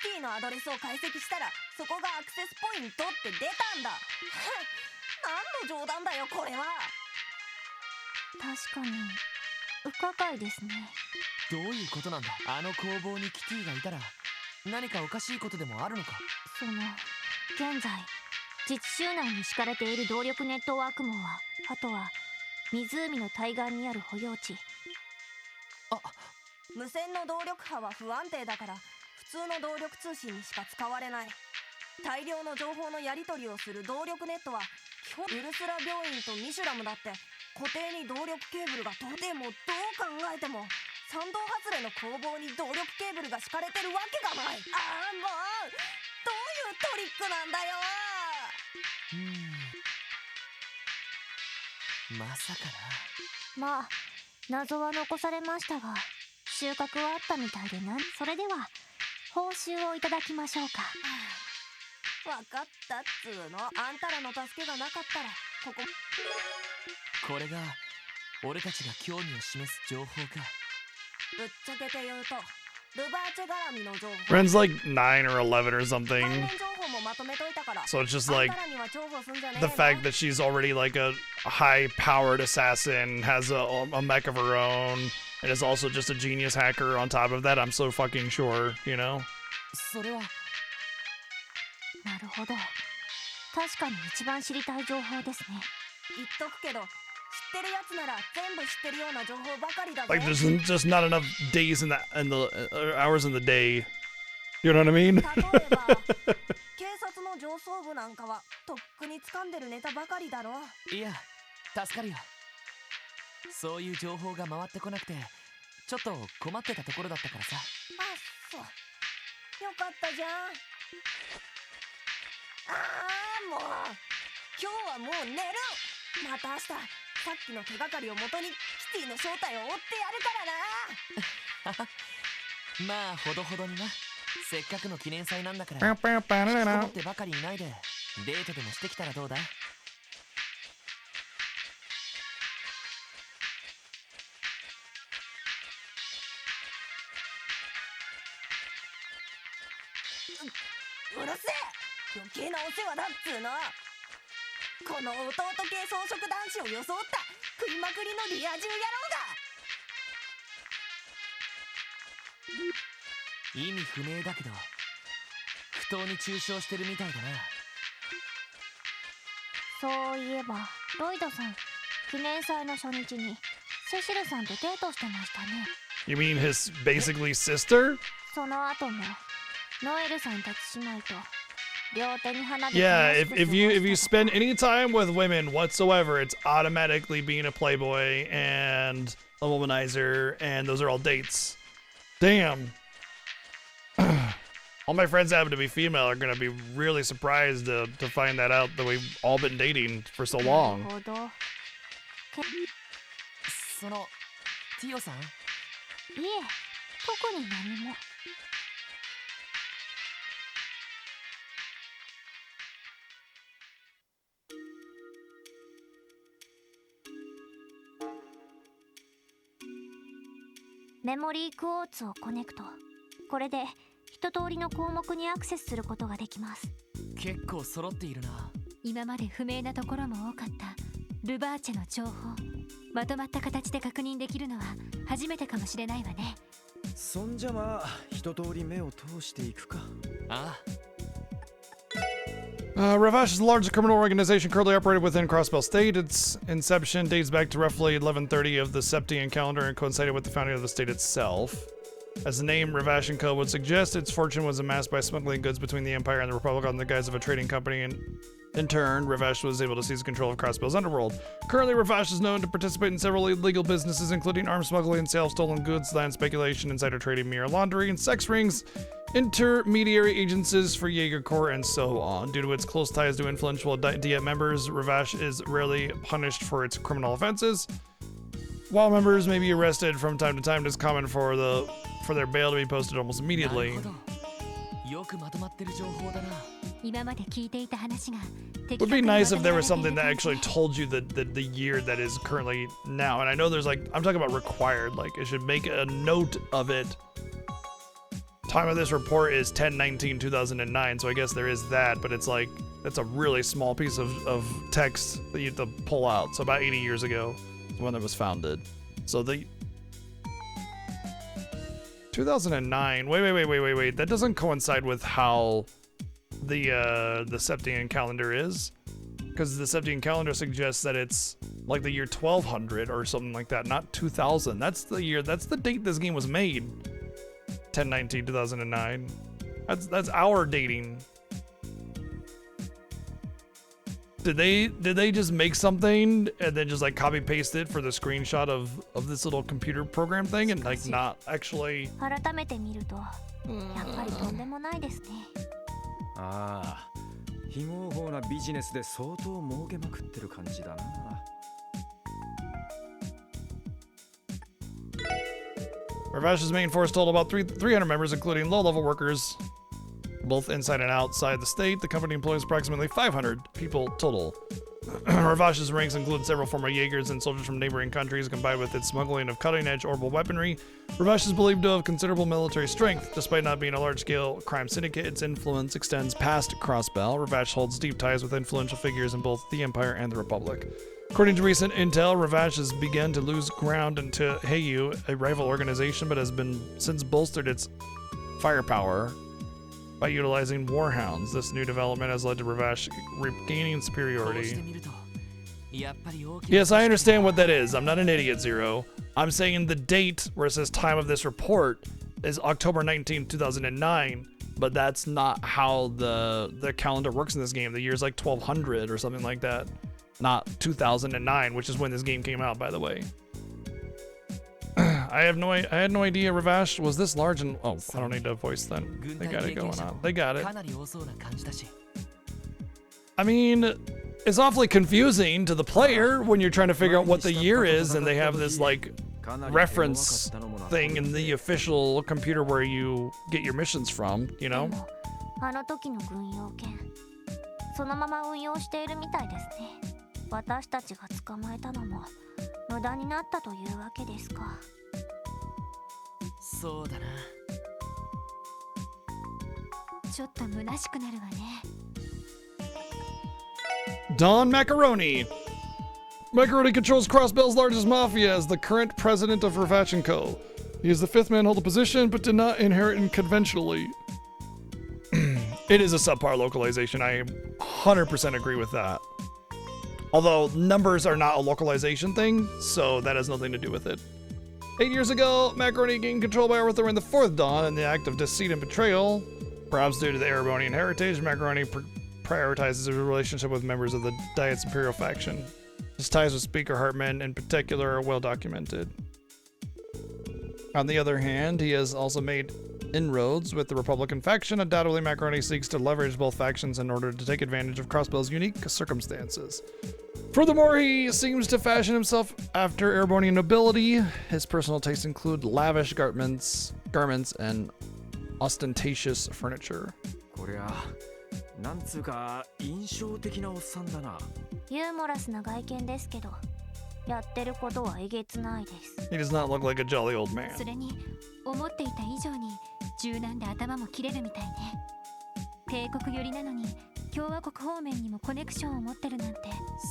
キティのアドレスを解析したらそこがアクセスポイントって出たんだ。何の冗談だよこれは。確かに不可解ですね。どういうことなんだ？あの工房にキティがいたら何かおかしいことでもあるのか？その現在実習内に敷かれている動力ネットワーク網は、あとは湖の対岸にある保養地。無線の動力波は不安定だから普通の動力通信にしか使われない。大量の情報のやり取りをする動力ネットは基本ウルスラ病院とミシュラムだって固定に動力ケーブルがとてもどう考えても賛同外れの工房に動力ケーブルが敷かれてるわけがない。ああもうどういうトリックなんだよ。まさかな。まあ謎は残されましたが収穫はあったみたいでな。それでは報酬をいただきましょうか。わかったっつーの。あんたらの助けがなかったらここ。これが俺たちが興味を示す情報か。ぶっちゃけて言うとルバーチェ絡みの情報。 Ren's like 9 or 11 or something. 関連情報もまとめといたから。 So it's just あん like たらには重宝すんじゃねえ the ぞ。 fact that she's already like a high-powered assassin, has a mech of her own, and is also just a genius hacker on top of that. I'm so fucking sure, you know? それはなるほど。確かに一番知りたい情報ですね。言っとくけど知ってるやつなら全部知ってるような情報ばかりだぜ。 Like there's just not enough days in the hours in the day. You know what I mean? 例えば警察の上層部なんかはとっくに掴んでるネタばかりだろ。いや助かるよ。そういう情報が回ってこなくてちょっと困ってたところだったからさ。あ、そうよかったじゃん。ああもう今日はもう寝る。また明日さっきの手がかりをもとにキティの正体を追ってやるからな。まあほどほどにな。せっかくの記念祭なんだから引きこもってばかりいないでデートでもしてきたらどうだ？うるせえ、余計なお世話だっつうの。この弟系装飾男子を装った食いまくりのリア充野郎意味不明だけど不当に中傷してるみたいだな。そういえばロイドさん記念祭の初日にセシルさんとデートしてましたね。 You mean his basically sister? その後もノエルさんたち姉妹と両手に花で Yeah, 楽しく if you 過ごしてた spend any time with women whatsoever, it's automatically being a playboy and a womanizer, and those are all dates. Damn. All my friends happen to be female are gonna be really surprised to find that out that we've all been dating for so な long. るほど。そのティオさん？いえ特に何も。メモリークォーツをコネクト。これで一通りの項目にアクセスすることができます。結構揃っているな。今まで不明なところも多かったルバーチェの情報、まとまった形で確認できるのは初めてかもしれないわね。そんじゃまあ一通り目を通していくか。ああ。Ravash is the largest criminal organization currently operated within Crossbell State. Its inception dates back to roughly 1130 of the Septian calendar and coincided with the founding of the state itself. As the name Ravash & Co. would suggest, its fortune was amassed by smuggling goods between the Empire and the Republic under the guise of a trading company, and in turn, Ravash was able to seize control of Crossbell's underworld. Currently, Ravash is known to participate in several illegal businesses, including arms smuggling, sale of stolen goods, land speculation, insider trading, mirror laundering, sex rings, intermediary agencies for Jaeger Corps, and so on. Due to its close ties to influential Diet members, Ravash is rarely punished for its criminal offenses. While members may be arrested from time to time, it is common for their bail to be posted almost immediately. よくまとまってる情報だな。 今まで聞いていた話が It would be nice if there was something that actually told you the year that is currently now. And I know there's like, I'm talking about required, like it should make a note of it. Time of this report is 10/19/2009, so I guess there is that, but it's like, that's a really small piece of text that you have to pull out. So about 80 years ago, when it was founded. So the 2009, wait, that doesn't coincide with how the Septian calendar is, because the Septian calendar suggests that it's like the year 1200 or something like that, not 2000. That's the date this game was made. 10/19/2009. That's our dating. Did they just make something and then just like copy paste it for the screenshot of this little computer program thing and like not actually? 改めて見るとやっぱりとんでもないですね。ああ、非合法なビジネスで相当儲けまくってる感じだな。Ravash's main force totaled about 300 members, including low-level workers, both inside and outside the state. The company employs approximately 500 people total. Ravash's ranks include several former Jaegers and soldiers from neighboring countries, combined with its smuggling of cutting-edge orbital weaponry. Ravash is believed to have considerable military strength. Despite not being a large-scale crime syndicate, its influence extends past Crossbell. Ravash holds deep ties with influential figures in both the Empire and the Republic. According to recent intel, Ravash has begun to lose ground into Heiyu, a rival organization, but has been since bolstered its firepower by utilizing warhounds. This new development has led to Ravash regaining こうして superiority. みるとやっぱり大きな Yes, I understand what that is. I'm not an idiot, Zero. I'm saying the date where it says time of this report is October 19th, 2009, but that's not how the calendar works in this game. The year's like 1200 or something like that. Not 2009, which is when this game came out, by the way. I had no idea Ravash was this large and I don't need to voice then. They got it going on. They got it. かなり多そうな感じだし I mean, it's awfully confusing to the player when you're trying to figure out what the year is and they have this like reference thing in the official computer where you get your missions from, you know? でもあの時の軍用犬そのまま運用しているみたいですね。私たちが捕まえたのも無駄になったというわけですか。そうだな ちょっと虚しくなるわね。 Don Macaroni. Macaroni controls Crossbell's largest mafia as the current president of Ravash & Co. He is the fifth man to hold the position, but did not inherit it conventionally. It is a subpar localization. I 100% agree with that. Although numbers are not a localization thing, so that has nothing to do with it. 8 years ago, Macaroni gained control by overthrowing the fourth Dawn in the act of deceit and betrayal. Perhaps due to the Erebonian heritage, Macaroni prioritizes his relationship with members of the Diet's Imperial faction. His ties with Speaker Hartman in particular are well documented. On the other hand, he has also made inroads with the Republican faction. Undoubtedly, Macaroni seeks to leverage both factions in order to take advantage of Crossbell's unique circumstances. Furthermore, he seems to fashion himself after Erebonian nobility. His personal tastes include lavish garments and ostentatious furniture. こりゃなんつうか印象的なおっさんだな。ユーモラスな外見ですけどやってることはえげつないです。 He does not look like a jolly old man. それに思っていた以上に柔軟で頭も切れるみたいね。帝国寄りなのに共和国方面にもコネクションを持ってるなんて。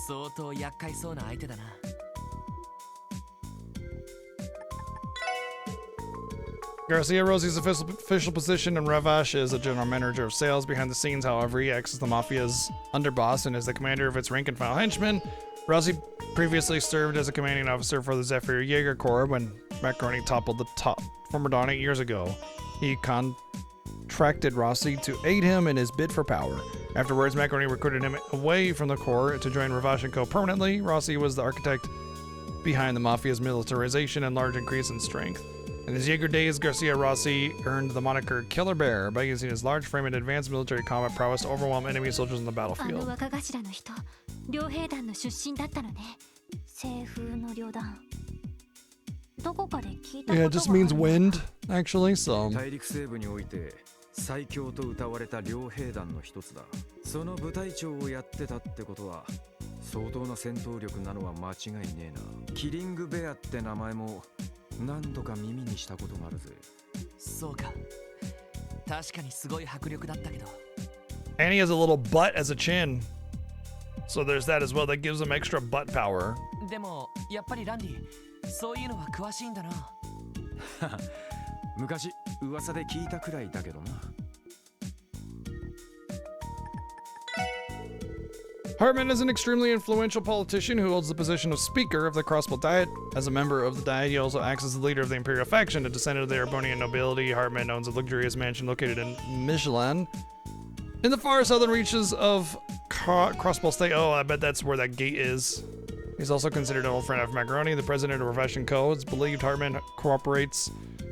相当厄介そうな相手だな Garcia Rosie's official position in Ravash is a general manager of sales. Behind the scenes, however, he acts as the Mafia's underboss and is the commander of its rank-and-file henchmen. Rosie previously served as a commanding officer for the Zephyr Jaeger Corps when Macaroni toppled the former Don 8 years ago. He contracted Rossi to aid him in his bid for power. Afterwards, Macaroni recruited him away from the Corps to join Ravache & Co. permanently. Rossi was the architect behind the Mafia's militarization and large increase in strength. In his Jaeger days, Garcia Rossi earned the moniker Killer Bear by using his large frame and advanced military combat prowess to overwhelm enemy soldiers on the あの battlefield. 若頭の人、両兵団の出身だったのね。西風の旅団。どこかで聞いたことがあ Yeah, る it just means wind, actually, so... 大陸西部において最強と謳われた両兵団の一つだ。その部隊長をやってたってことは相当な戦闘力なのは間違いねえな。キリングベアって名前も何度か耳にしたことがあるぜ。そうか。確かにすごい迫力だったけど。 And he has a little butt as a chin. So there's that as well. That gives him extra butt power. でもやっぱりランディ、そういうのは詳しいんだな。昔噂で聞いたくらいだけどな。Hartman is an extremely influential politician who holds the position of Speaker of the Crossbow Diet. As a member of the Diet, he also acts as the leader of the Imperial faction, a descendant of the Arbonian nobility. Hartman owns a luxurious mansion located in Michelin, in the far southern reaches of Crossbow State. Oh, I bet that's where that gate is. He's also considered an old friend of Macaroni, the president of Ravache & Co. It's believed Hartman cooperates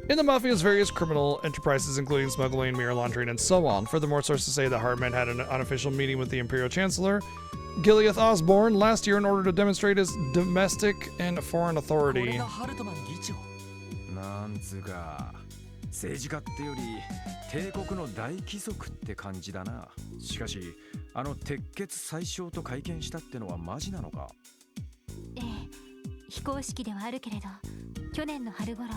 in the Mafia's various criminal enterprises, including smuggling, mirror laundering, and so on. Furthermore, sources say that Hartman had an unofficial meeting with the Imperial Chancellor, Gileath Osborne, last year in order to demonstrate his domestic and foreign こ authority. れがハルトマン議長。なんつうか政治家ってより帝国の大貴族って感じだな。しかしあの鉄血宰相と会見したってのはマジなのか。ええ、非公式ではあるけれど、去年の春頃、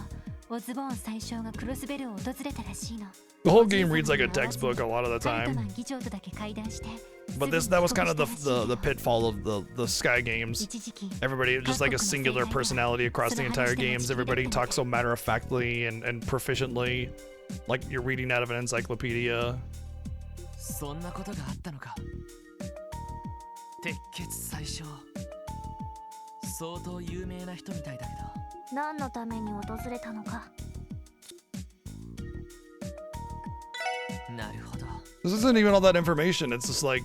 オズボーン宰相がクロスベルを訪れたらしいの。 The whole game reads like a textbook a lot of the ハルトマ time. ン議長とだけ会談して、 But that was kind of the pitfall of the Sky games. 一時期、 Everybody, just like a singular personality across the entire games. Everybody talks so matter-of-factly and proficiently, like you're reading out of an encyclopedia. そんなことがあったのか。鉄血宰相。相当有名な人みたいだけど。何のために訪れたのか。なるほど。 This isn't even all that information. It's just like,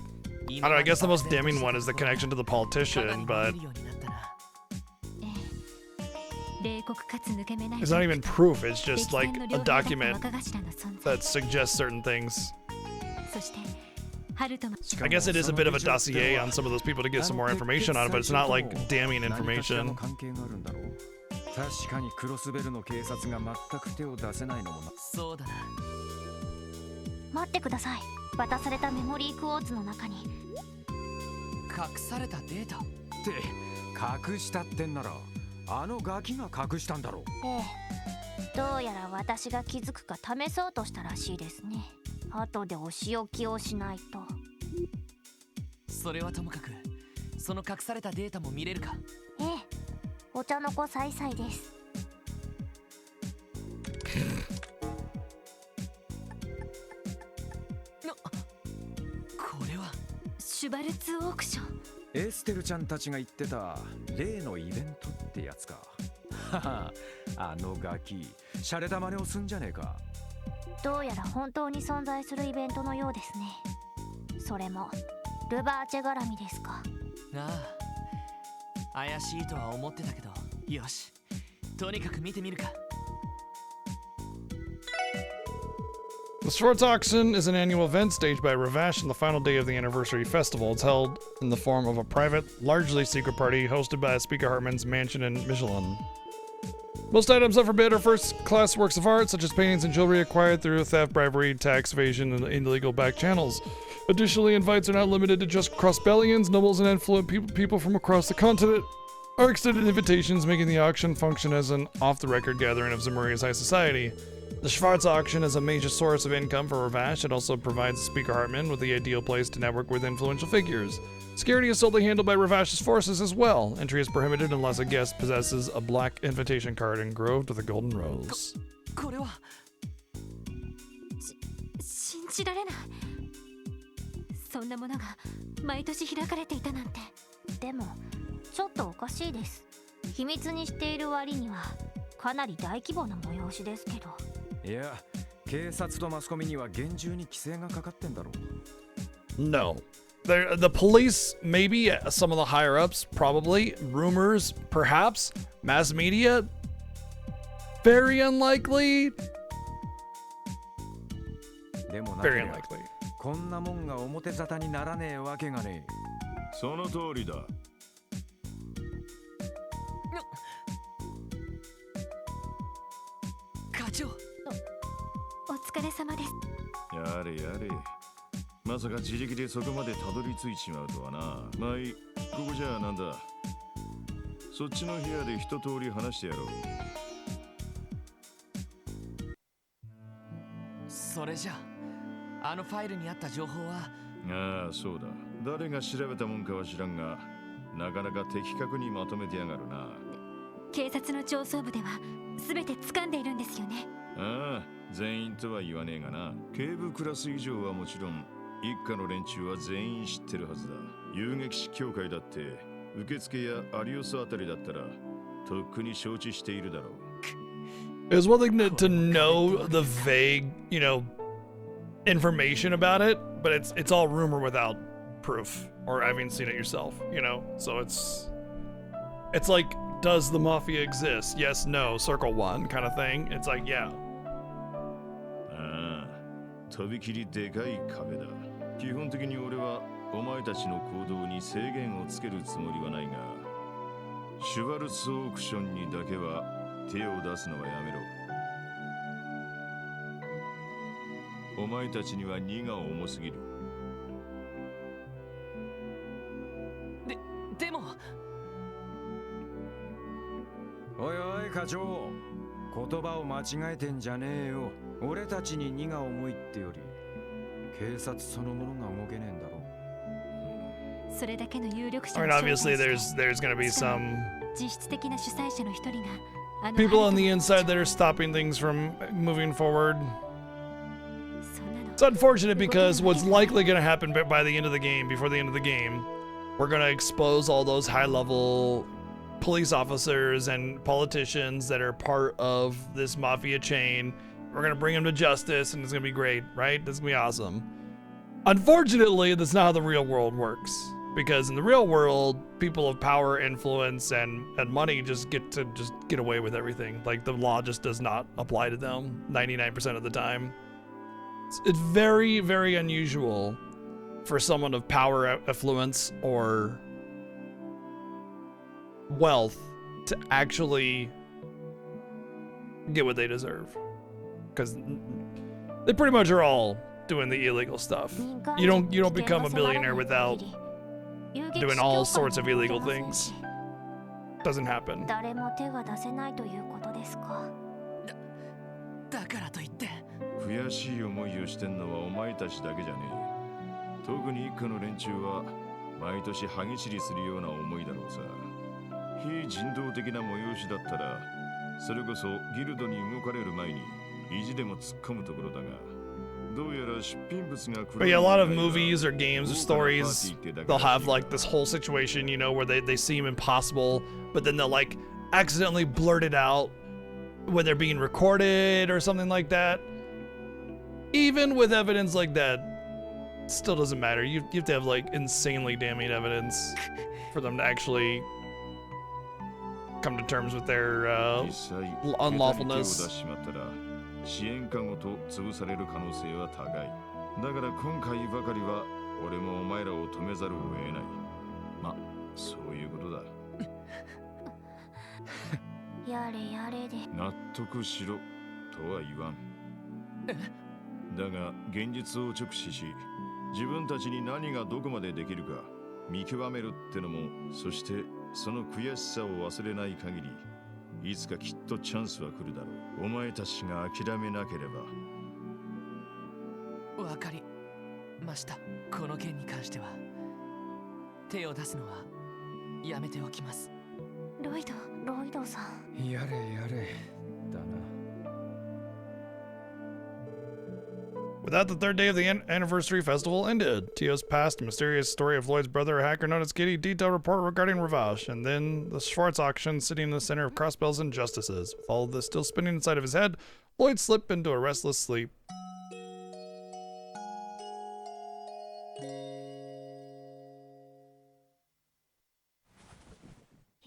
I don't know, I guess the most damning one is the connection to the politician, but 冷酷かつ抜け目ない it's not even proof. It's just 歴 like 戦の a 両兵だった document 若頭の存在。 that suggests certain things. そして、ハルトマン。 I guess it is a bit of a dossier on some of those people to get some more information on it, but it's not like damning 何かしら information. の関係があるんだろう。確かにクロスベルの警察が全く手を出せないのもな。そうだな。待ってください。渡されたメモリークォーツの中に。隠されたデータ。って隠したってんならあのガキが隠したんだろう。ええ、どうやら私が気づくか試そうとしたらしいですね。後でお仕置きをしないと。それはともかく、その隠されたデータも見れるか。ええ、お茶の子さいさいです。これはシュバルツオークション。エステルちゃんたちが言ってた例のイベントってやつか。はは、あのガキシャレた真似をすんじゃねえか。どうやら本当に存在するイベントのようですね。それもルバーチェ絡みですか。ああ、怪しいとは思ってたけど、よし、とにかく見てみるか。The Schwartz Auction is an annual event staged by Ravache on the final day of the anniversary festival. It's held in the form of a private, largely secret party hosted by Speaker Hartman's mansion in Michelin. Most items up for bid are first-class works of art, such as paintings and jewelry acquired through theft, bribery, tax evasion, and illegal back channels. Additionally, invites are not limited to just Crossbellians. Nobles and affluent people from across the continent are extended invitations, making the auction function as an off-the-record gathering of Zemuria's high society. The Schwartz Auction is a major source of income for Ravache. It also provides Speaker Hartman with the ideal place to network with influential figures. Security is solely handled by Ravache's forces as well. Entry is prohibited unless a guest possesses a black invitation card engraved with a golden rose. これは信じられない。そんなものが毎年開かれていたなんて。でもちょっとおかしいです。秘密にしている割にはかなり大規模な催しですけど。いや、警察とマスコミには厳重に規制がかかってんだろう。 No. The police, maybe, some of the higher ups, probably. Rumors, perhaps. Mass media, very unlikely. でもなけ Very りゃ unlikely. こんなもんが表沙汰にならねえわけがねその通りだ。課長、お疲れ様です。やれやれ。まさか自力でそこまでたどり着いちまうとはな。まあいい、ここじゃあなんだ。そっちの部屋で一通り話してやろう。それじゃあのファイルにあった情報は。ああ、そうだ。誰が調べたもんかは知らんが、なかなか的確にまとめてやがるな。警察の上層部では全て掴んでいるんですよね。ああ、全員とは言わねえがな。警部クラス以上はもちろん、一家の連中は全員知ってるはずだ。遊撃士協会だって受付やアリオスあたりだったらとっくに承知しているだろう。 It was one thing to know the vague, information about it, but it's all rumor without proof or having seen it yourself, So it's like, does the mafia exist? Yes, no, circle one kind of thing. It's like, yeah. ああ、とびきりでかい壁だ。基本的に俺はお前たちの行動に制限をつけるつもりはないが、シュバルツオークションにだけは手を出すのはやめろ。お前たちには荷が重すぎる。でも。おいおい課長、言葉を間違えてんじゃねえよ。俺たちに荷が重いってより警察そのものが動けねえんだろう。それだけの有力 I 者 mean, を招待 obviously して there's gonna be しかも some 実質的な主催者の一人があの people on the ハル inside that are stopping things from moving forward. そんなの It's unfortunate because what's likely going to happen by the end of the game, before the end of the game, we're going to expose all those high-level police officers and politicians that are part of this mafia chain. We're going to bring them to justice, and it's going to be great, right? This is going to be awesome. Unfortunately, that's not how the real world works. Because in the real world, people of power, influence, and money just get away with everything. Like, the law just does not apply to them 99% of the time. It's very, very unusual for someone of power, affluence, or wealth to actually get what they deserve. Because they pretty much are all doing the illegal stuff. You don't become a billionaire without doing all sorts of illegal things. Doesn't happen. 誰も手が出せないということですか。だからといって。悔しい思いをしてんのはお前たちだけじゃねえ。特に一家の連中は毎年歯ぎしりするような思いだろうさ。非人道的な催しだったら、それこそギルドに動かれる前に意地でも突っ込むところだが、どうやら出品物が But yeah, a lot of movies or games or stories, they'll have like this whole situation, where they seem impossible, but then they'll like accidentally blurt it out when they're being recorded or something like that. Even with evidence like that, still doesn't matter. You have to have like insanely damning evidence for them to actually come to terms with their unlawfulness. 支援かごと潰される可能性は高い。だから今回ばかりは俺もお前らを止めざるを得ない。ま、そういうことだ。やれやれで。納得しろとは言わん。だが現実を直視し、自分たちに何がどこまでできるか見極めるってのも、そしてその悔しさを忘れない限り、いつかきっとチャンスは来るだろう。お前たちが諦めなければ。わかりました。この件に関しては手を出すのはやめておきます。ロイドさん。やれやれだな。With that, the third day of the anniversary festival ended. Tio's past, mysterious story of Lloyd's brother, a hacker known as Kitty, detailed report regarding Ravash, and then the Schwartz auction sitting in the center of Crossbell's injustices. With all of this still spinning inside of his head, Lloyd slipped into a restless sleep.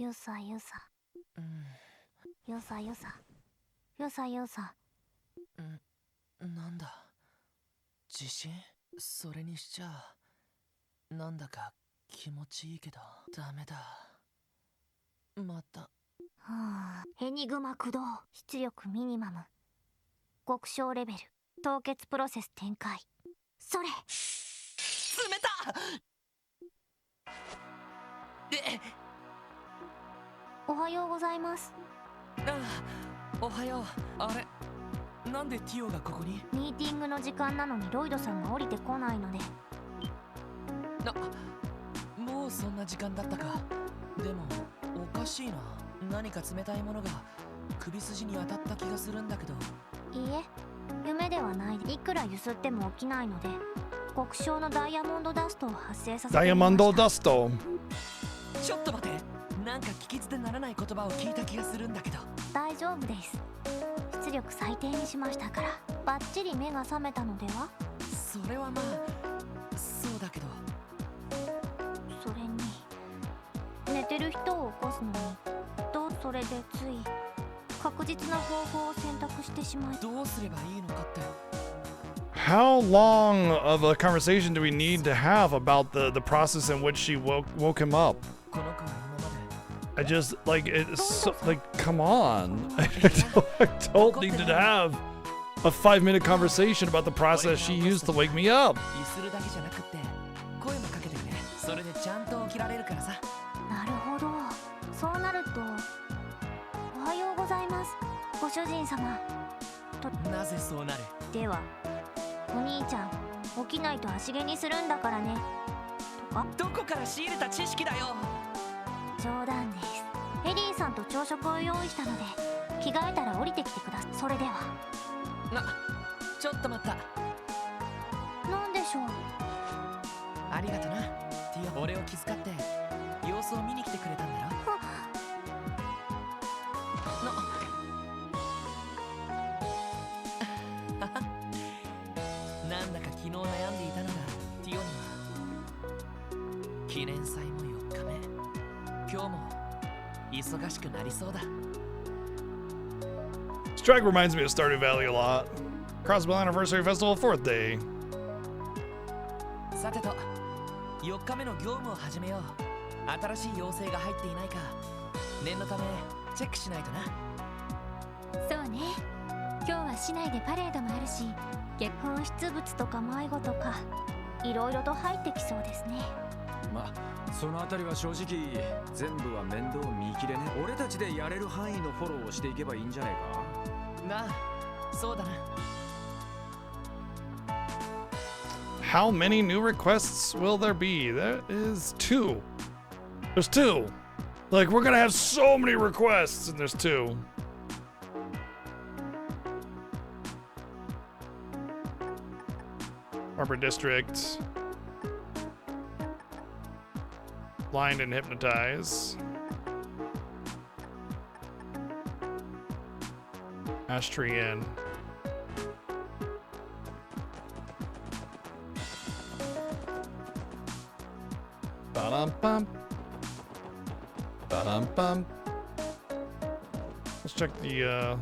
Yusa, Yusa. Yusa, Yusa. Yusa, Yusa. なんだ自信それにしちゃなんだか気持ちいいけどダメだまたはあ、エニグマ駆動出力ミニマム極小レベル凍結プロセス展開それ冷たおはようございます。おはようあれなんでティオがここにミーティングの時間なのにロイドさんが降りてこないのでもうそんな時間だったかでもおかしいな何か冷たいものが首筋に当たった気がするんだけどいいえ夢ではないいくらゆすっても起きないので極小のダイヤモンドダストを発生させてダイヤモンドダストちょっと待ってなんか聞き捨てならない言葉を聞いた気がするんだけど大丈夫です出力最低にしましたからバッチリ目が覚めたのではそれはまあそうだけどそれに寝てる人を起こすのにとそれでつい確実な方法を選択してしまいどうすればいいのかって How long of a conversation do we need to have about the process in which she woke him up? この子は今まで I just like it's so, like come on. I don't need to have a 5-minute conversation about the process she used to wake me up. ゆするだけじゃなくって声もかけてくれそれでちゃんと起きられるからさなるほどそうなるとおはようございますご主人様となぜそうなるではお兄ちゃん起きないと足毛にするんだからねとかどこから仕入れた知識だよ冗談ですエリーさんと朝食を用意したので着替えたら降りてきてくださいそれではちょっと待ったなんでしょうありがとなティオ俺を気遣って様子を見に来てくれたんだろなんだか昨日悩んでいたのがティオには記念祭も4日目今日も忙しくなりそうだ This track reminds me of Stardew Valley a lot. Crossbell Anniversary Festival 4th day. さてと4日目の業務を始めよう新しい要請が入っていないか念のためチェックしないとなそうね今日は市内でパレードもあるし結婚出物とか迷子とかいろいろと入ってきそうですねまあそのあたりは正直全部は面倒見きれね俺たちでやれる範囲のフォローをしていけばいいんじゃねえかなあそうだな How many new requests will there be? There is 2. There's 2. Like, we're gonna have so many requests, and there's 2. Harbor District. Blind and Hypnotize. Ash Tree Inn. Ba-dum-bum. Ba-dum-bum. Let's check the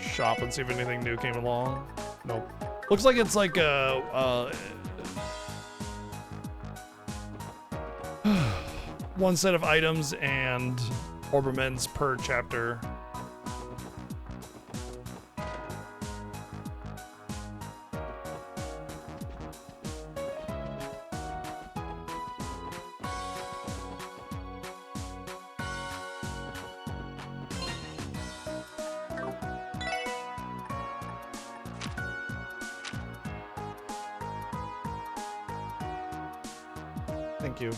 shop and see if anything new came along. Nope. Looks like it's like one set of items and Obermans per chapter. Thank you.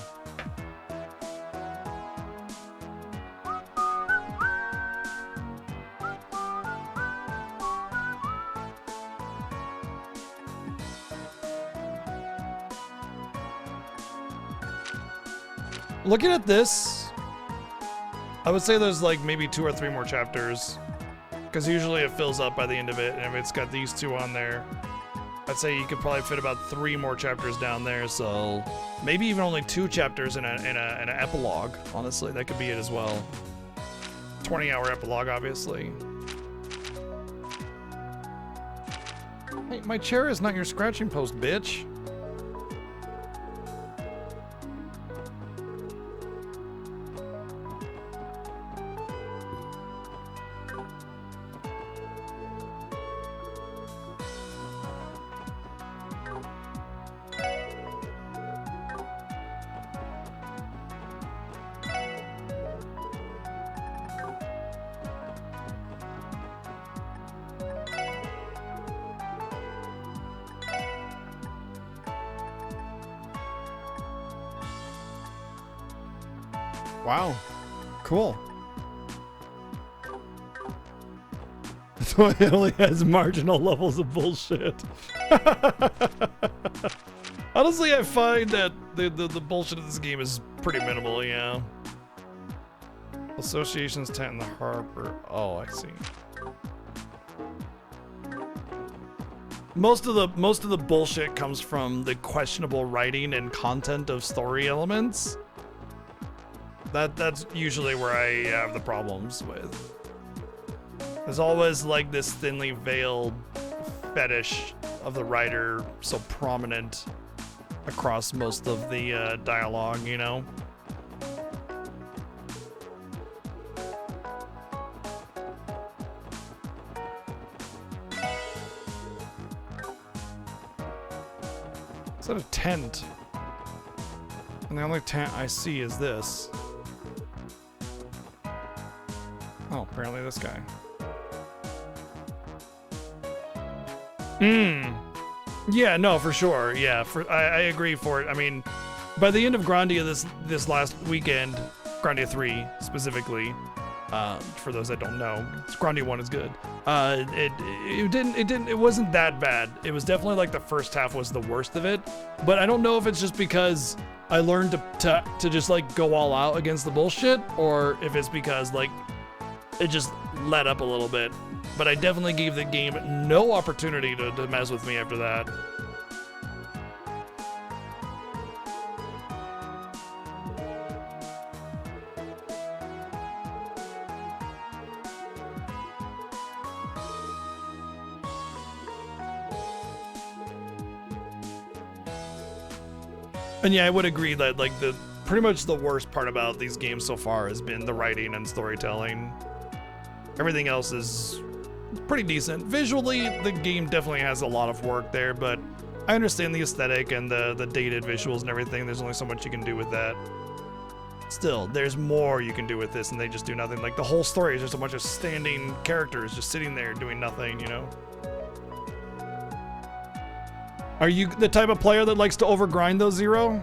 Looking at this, I would say there's like maybe 2 or 3 more chapters, because usually it fills up by the end of it, and if it's got these 2 on there, I'd say you could probably fit about 3 more chapters down there, so maybe even only 2 chapters in an epilogue. Honestly, that could be it as well. 20-hour epilogue, obviously. Hey, my chair is not your scratching post, bitch. Wow. Cool. So it only has marginal levels of bullshit. Honestly, I find that the bullshit of this game is pretty minimal, yeah. Associations tent in the harbor. Oh, I see. Most of the bullshit comes from the questionable writing and content of story elements. That's usually where I have the problems with. There's always like this thinly veiled fetish of the writer so prominent across most of the dialogue, you know? Is that a tent? And the only tent I see is this. Oh, apparently this guy. Yeah, no, for sure. Yeah, I agree for it. I mean, by the end of Grandia this last weekend, Grandia 3 specifically, for those that don't know, Grandia 1 is good. It wasn't that bad. It was definitely like the first half was the worst of it, but I don't know if it's just because I learned to just like go all out against the bullshit, or if it's because like it just let up a little bit. But I definitely gave the game no opportunity to mess with me after that. And yeah, I would agree that like pretty much the worst part about these games so far has been the writing and storytelling. Everything else is pretty decent. Visually, the game definitely has a lot of work there, but I understand the aesthetic and the dated visuals and everything. There's only so much you can do with that. Still, there's more you can do with this, and they just do nothing. Like, the whole story is just a bunch of standing characters just sitting there doing nothing, you know? Are you the type of player that likes to overgrind those, Zero?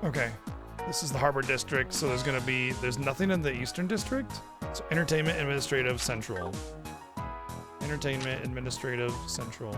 Okay, this is the Harbor District, so there's nothing in the Eastern District. So Entertainment Administrative Central. Entertainment Administrative Central.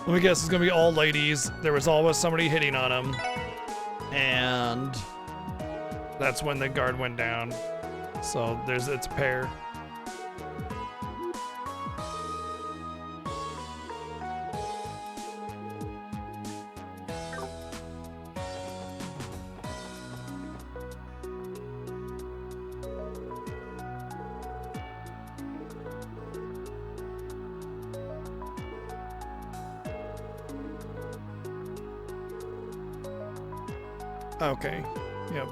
Let me guess, it's gonna be all ladies. There was always somebody hitting on him. And that's when the guard went down. So it's a pair. Okay. Yep.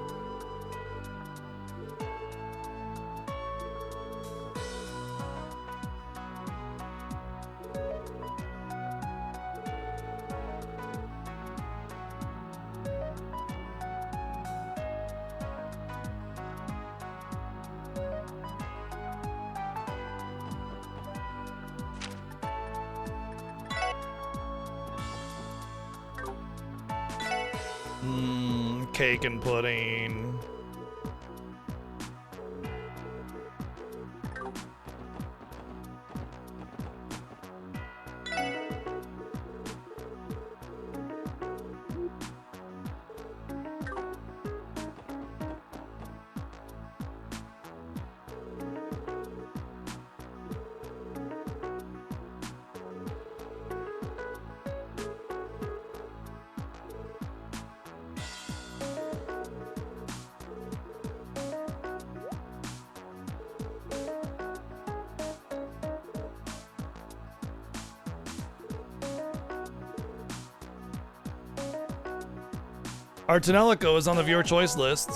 Cake and pudding. Artanelico is on the viewer choice list.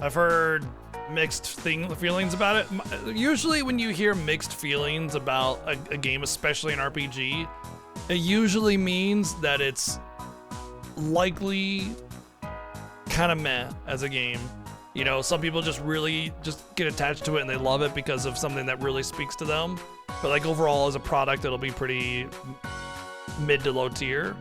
I've heard mixed feelings about it. Usually when you hear mixed feelings about a game, especially an RPG, it usually means that it's likely kind of meh as a game. You know, some people just really just get attached to it and they love it because of something that really speaks to them. But like overall as a product, it'll be pretty mid to low tier.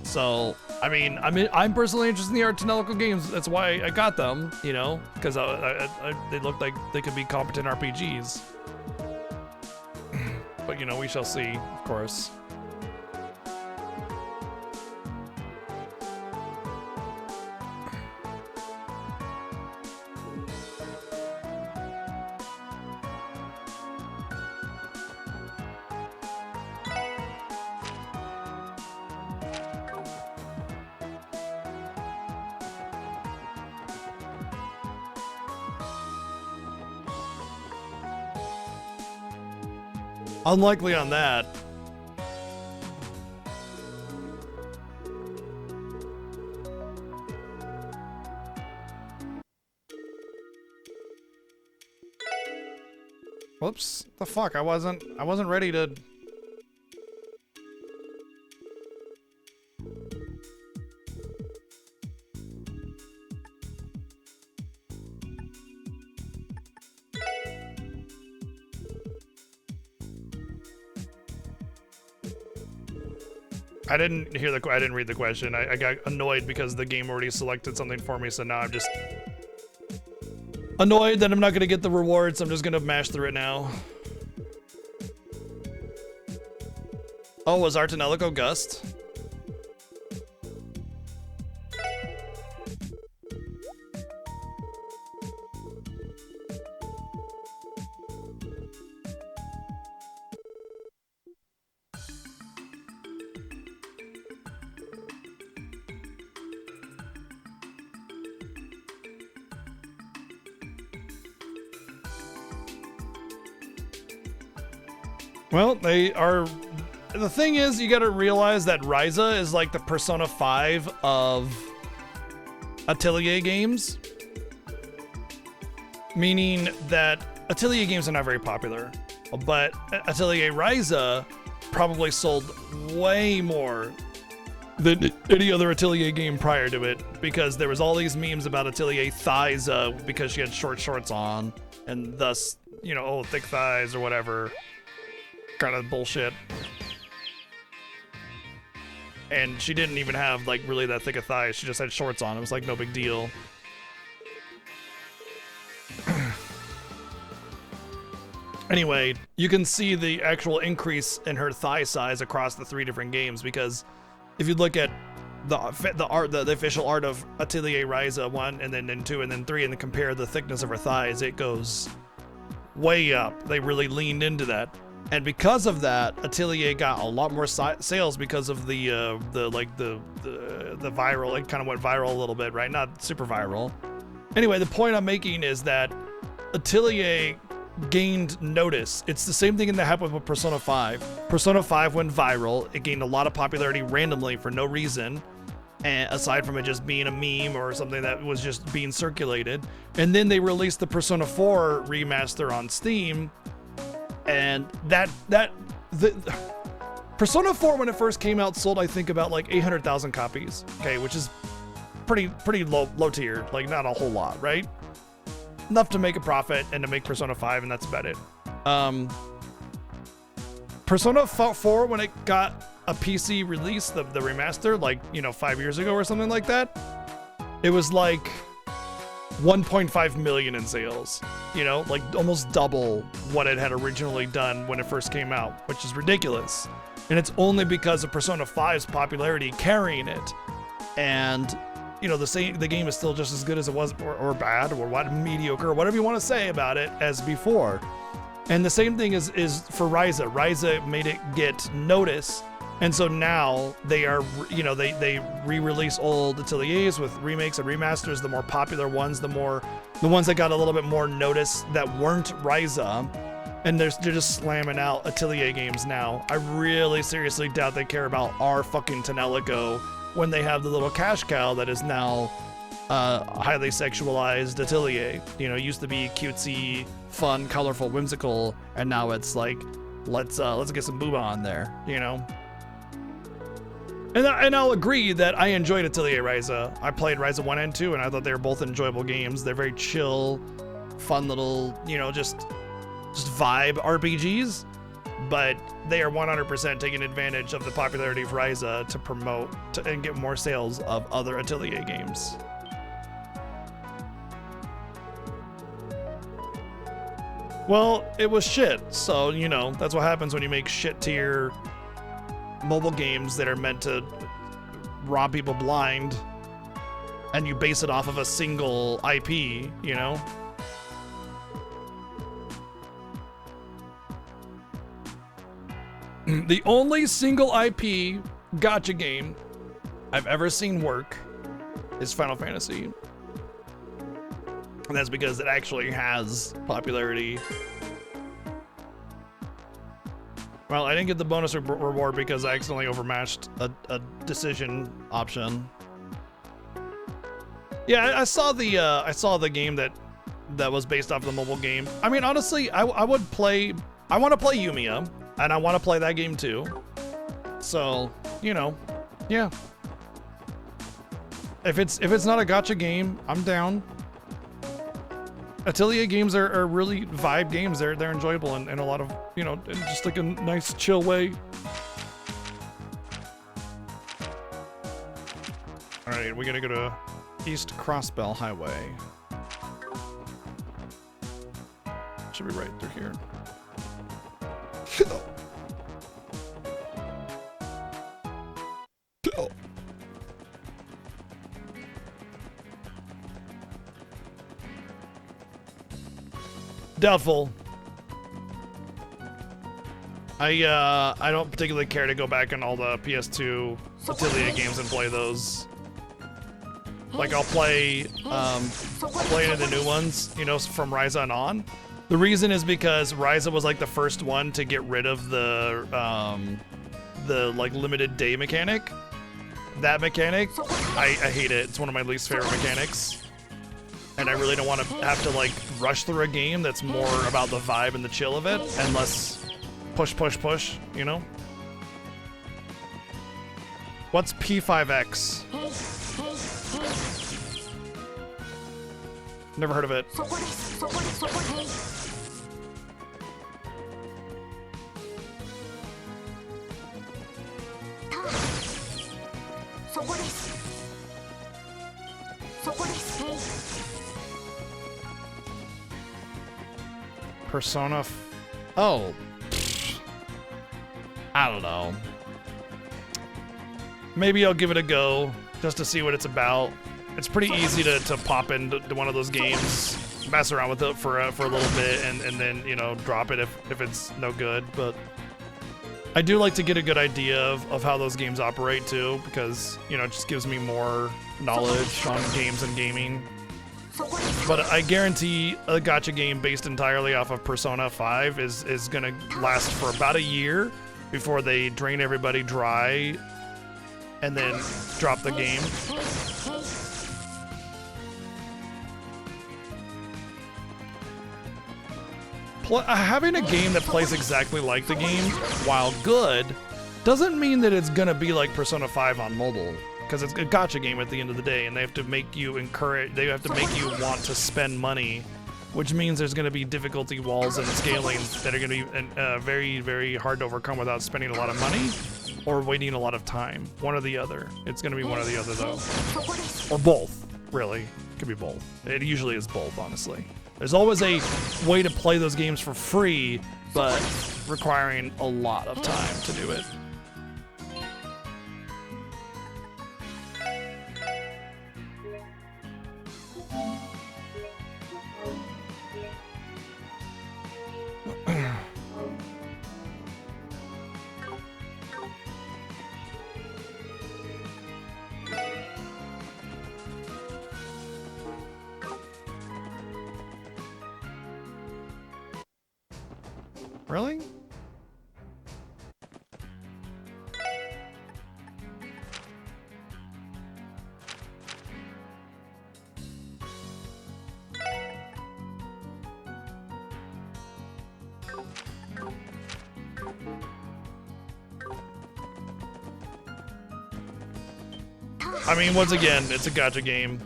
So, I mean, I'm personally interested in the Artanelico games. That's why I got them, you know, because they look like they could be competent RPGs. But, you know, we shall see, of course. Unlikely on that. Whoops. The fuck? I wasn't ready to... I didn't read the question. I got annoyed because the game already selected something for me, so now I'm just annoyed that I'm not gonna get the rewards. I'm just gonna mash through it now. Oh, was Artanelico Gust? Well, they are... The thing is, you gotta realize that Ryza is like the Persona 5 of Atelier games. Meaning that Atelier games are not very popular. But Atelier Ryza probably sold way more than any other Atelier game prior to it. Because there was all these memes about Atelier Thighs because she had short shorts on. And thus, you know, oh, thick thighs or whatever. Kind of bullshit. And she didn't even have like really that thick of thighs. She just had shorts on. It was like no big deal. Anyway, you can see the actual increase in her thigh size across the 3 different games, because if you look at the official art of Atelier Ryza 1 and then 2 and then 3 and then compare the thickness of her thighs, it goes way up. They really leaned into that. And because of that, Atelier got a lot more sales because of the viral. It kind of went viral a little bit, right? Not super viral. Anyway, the point I'm making is that Atelier gained notice. It's the same thing that happened with Persona 5. Persona 5 went viral. It gained a lot of popularity randomly for no reason, and aside from it just being a meme or something that was just being circulated. And then they released the Persona 4 remaster on Steam, and the Persona 4 when it first came out sold, I think, about like 800,000 copies. Okay, which is pretty low tier, like not a whole lot, right? Enough to make a profit and to make Persona 5, and that's about it. Persona 4, when it got a PC release, the remaster, like, 5 years ago or something like that, it was like 1.5 million in sales, like almost double what it had originally done when it first came out, which is ridiculous. And it's only because of Persona 5's popularity carrying it. And the game is still just as good as it was, or bad, or mediocre, or whatever you want to say about it, as before. And the same thing is for Ryza. Ryza made it get notice, and so now they are, they re-release old Ateliers with remakes and remasters, the more popular ones, the ones that got a little bit more notice that weren't Ryza, and they're just slamming out Atelier games now. I really seriously doubt they care about our fucking Tonelico when they have the little cash cow that is now highly sexualized Atelier. It used to be cutesy, fun, colorful, whimsical, and now it's like, let's get some booba on there, And I'll agree that I enjoyed Atelier Ryza. I played Ryza 1 and 2, and I thought they were both enjoyable games. They're very chill, fun little, just vibe RPGs. But they are 100% taking advantage of the popularity of Ryza to promote and get more sales of other Atelier games. Well, it was shit, so, that's what happens when you make shit tier mobile games that are meant to rob people blind, and you base it off of a single IP, The only single IP gacha game I've ever seen work is Final Fantasy. And that's because it actually has popularity. Well, I didn't get the bonus reward because I accidentally overmatched a decision option. Yeah, I saw the game that was based off the mobile game. I mean, honestly, I want to play Yumiya. And I want to play that game too. So, yeah. If it's not a gacha game, I'm down. Atelier games are really vibe games. They're enjoyable in a lot of, in just like a nice chill way. All right, we're gonna go to East Crossbell Highway. Should be right through here. Doubtful. I don't particularly care to go back on all the PS2 Atelier games and play those. Like I'll play any of the new ones, from Ryza and on. The reason is because Ryza was like the first one to get rid of the like limited day mechanic. That mechanic, I hate it. It's one of my least favorite mechanics. And I really don't want to have to like rush through a game that's more about the vibe and the chill of it and less push, What's P5X? Never heard of it. Persona Oh. I don't know. Maybe I'll give it a go just to see what it's about. It's pretty easy to pop into one of those games, mess around with it for a little bit, and then, you know, drop it if it's no good. But I do like to get a good idea of how those games operate too, because, you know, it just gives me more knowledge on games and gaming. But I guarantee a gacha game based entirely off of Persona 5 is gonna last for about a year before they drain everybody dry and then drop the game. Having a game that plays exactly like the game, while good, doesn't mean that it's gonna be like Persona 5 on mobile. Because it's a gacha game at the end of the day, and they have to make you want to spend money, which means there's gonna be difficulty walls and scaling that are gonna be very, very hard to overcome without spending a lot of money or waiting a lot of time. One or the other. It's gonna be one or the other though. Or both, really. It could be both. It usually is both, honestly. There's always a way to play those games for free, but requiring a lot of time to do it. Really? I mean, once again, it's a gacha game.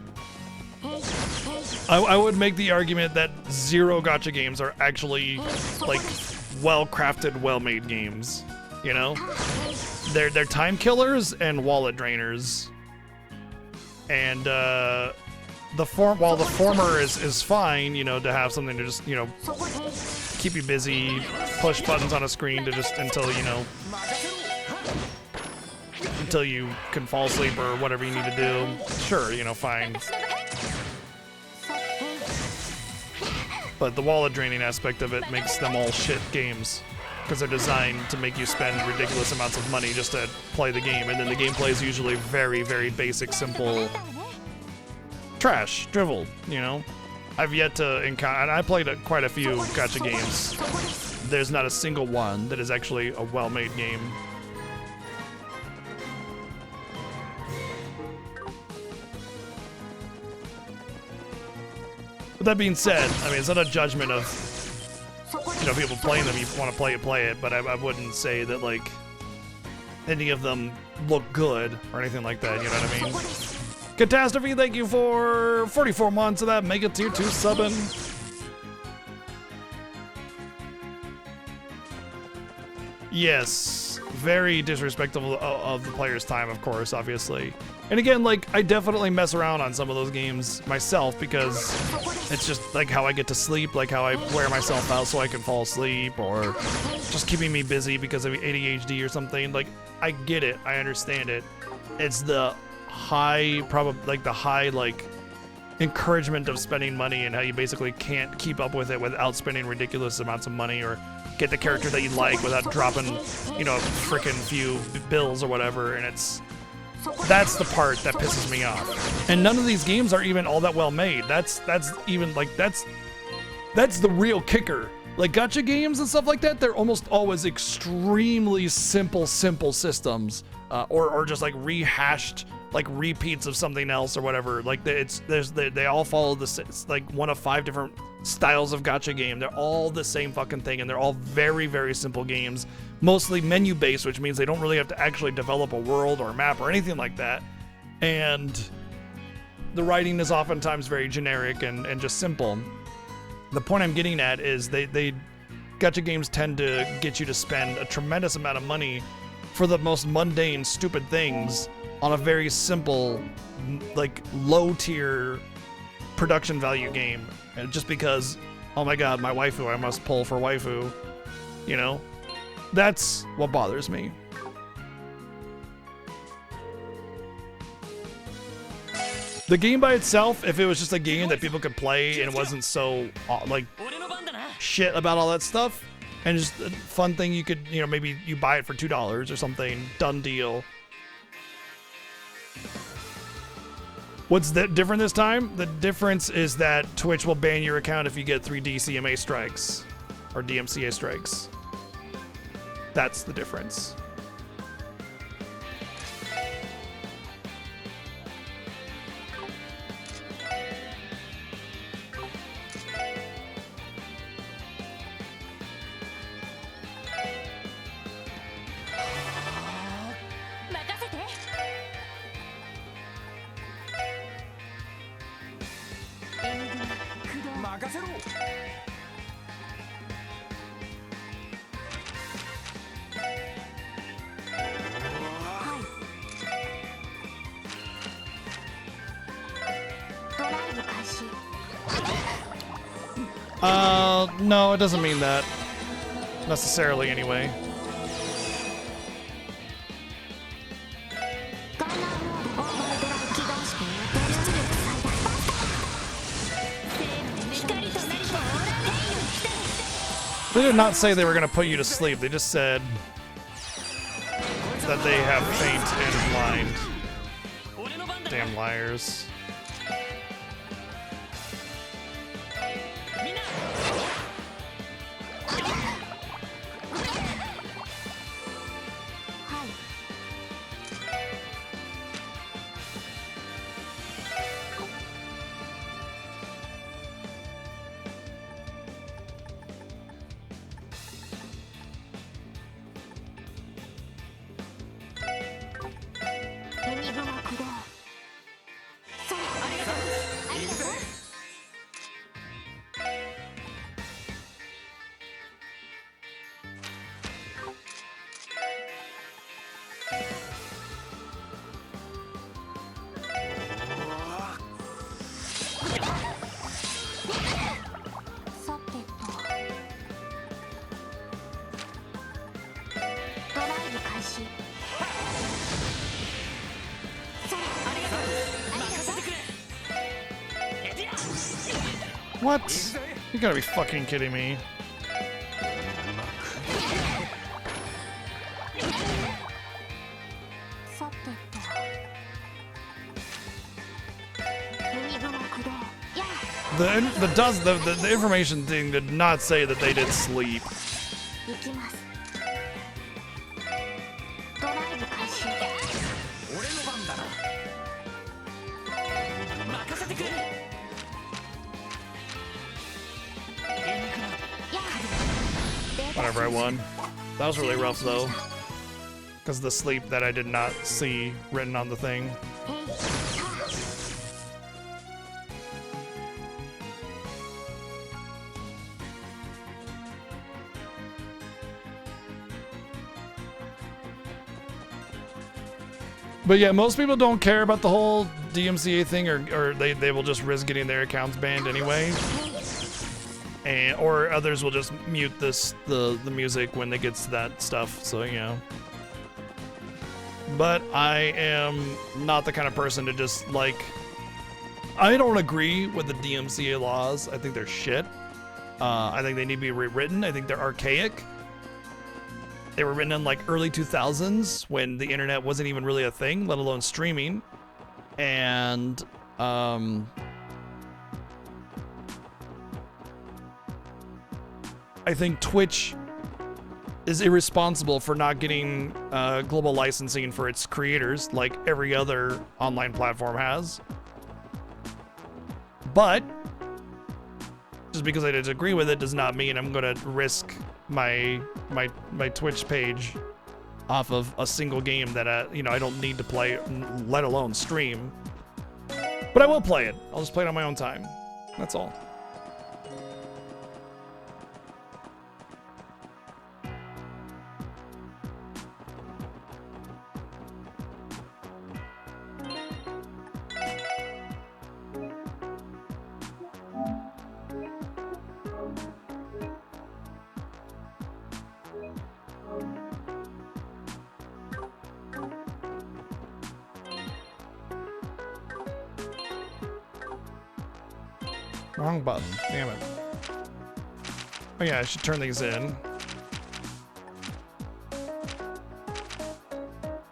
I would make the argument that zero gacha games are actually, like, well-crafted, well-made games. You know? They're time killers and wallet drainers. And, while the former is fine, you know, to have something to just, you know, keep you busy, push buttons on a screen to just until you can fall asleep or whatever you need to do. Sure, you know, fine. But the wallet draining aspect of it makes them all shit games, because they're designed to make you spend ridiculous amounts of money just to play the game, and then the gameplay is usually very, very basic, simple trash, drivel, you know? I've yet to encounter, and I played quite a few gacha games. There's not a single one that is actually a well-made game. But that being said, I mean, it's not a judgment of, you know, people playing them. You want to play it, but I wouldn't say that, like, any of them look good or anything like that, you know what I mean? Catastrophe, thank you for 44 months of that Mega Tier 2 subbing. Yes, very disrespectful of the player's time, of course, obviously. And again, like, I definitely mess around on some of those games myself because it's just like how I get to sleep, like how I wear myself out so I can fall asleep, or just keeping me busy because of ADHD or something. Like, I get it, I understand it. It's the high encouragement of spending money and how you basically can't keep up with it without spending ridiculous amounts of money or get the character that you like without dropping, you know, a frickin' few bills or whatever, and that's the part that pisses me off. And none of these games are even all that well made. That's the real kicker. Like, gacha games and stuff like that, they're almost always extremely simple systems, or just like rehashed, like repeats of something else or whatever. Like, they all follow it's like one of 5 different styles of gacha game. They're all the same fucking thing, and they're all very, very simple games. Mostly menu based, which means they don't really have to actually develop a world or a map or anything like that. And the writing is oftentimes very generic and just simple. The point I'm getting at is they gacha games tend to get you to spend a tremendous amount of money for the most mundane, stupid things on a very simple, like, low tier production value game. And just because, oh my god, my waifu, I must pull for waifu. You know? That's what bothers me. The game by itself, if it was just a game that people could play and wasn't so, like, shit about all that stuff, and just a fun thing you could, you know, maybe you buy it for $2 or something, done deal. What's different this time? The difference is that Twitch will ban your account if you get 3 DCMA strikes, or DMCA strikes. That's the difference. No, it doesn't mean that. Necessarily, anyway. They did not say they were going to put you to sleep. They just said that they have faint and blind. Damn liars. What? You gotta be fucking kidding me. The information thing did not say that they did sleep. Whatever, I won. That was really rough though, because of the sleep that I did not see written on the thing. But yeah, most people don't care about the whole DMCA thing, or they will just risk getting their accounts banned anyway. And or others will just mute the music when it gets to that stuff, so you know. But I am not the kind of person to just like, I don't agree with the DMCA laws. I think they're shit. I think they need to be rewritten. I think they're archaic. They were written in like early 2000s when the internet wasn't even really a thing, let alone streaming. And I think Twitch is irresponsible for not getting global licensing for its creators like every other online platform has. But just because I disagree with it does not mean I'm going to risk my Twitch page off of a single game that you know, I don't need to play, let alone stream. But I will play it. I'll just play it on my own time. That's all. Wrong button. Damn it. Oh yeah, I should turn these in.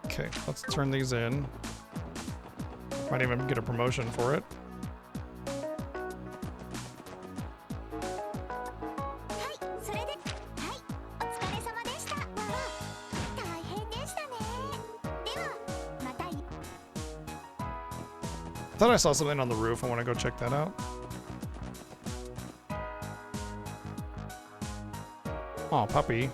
Okay, let's turn these in. Might even get a promotion for it. はいそれではいお疲れ様でした大変でしたねではまた Thought I saw something on the roof. I want to go check that out. Oh, puppy.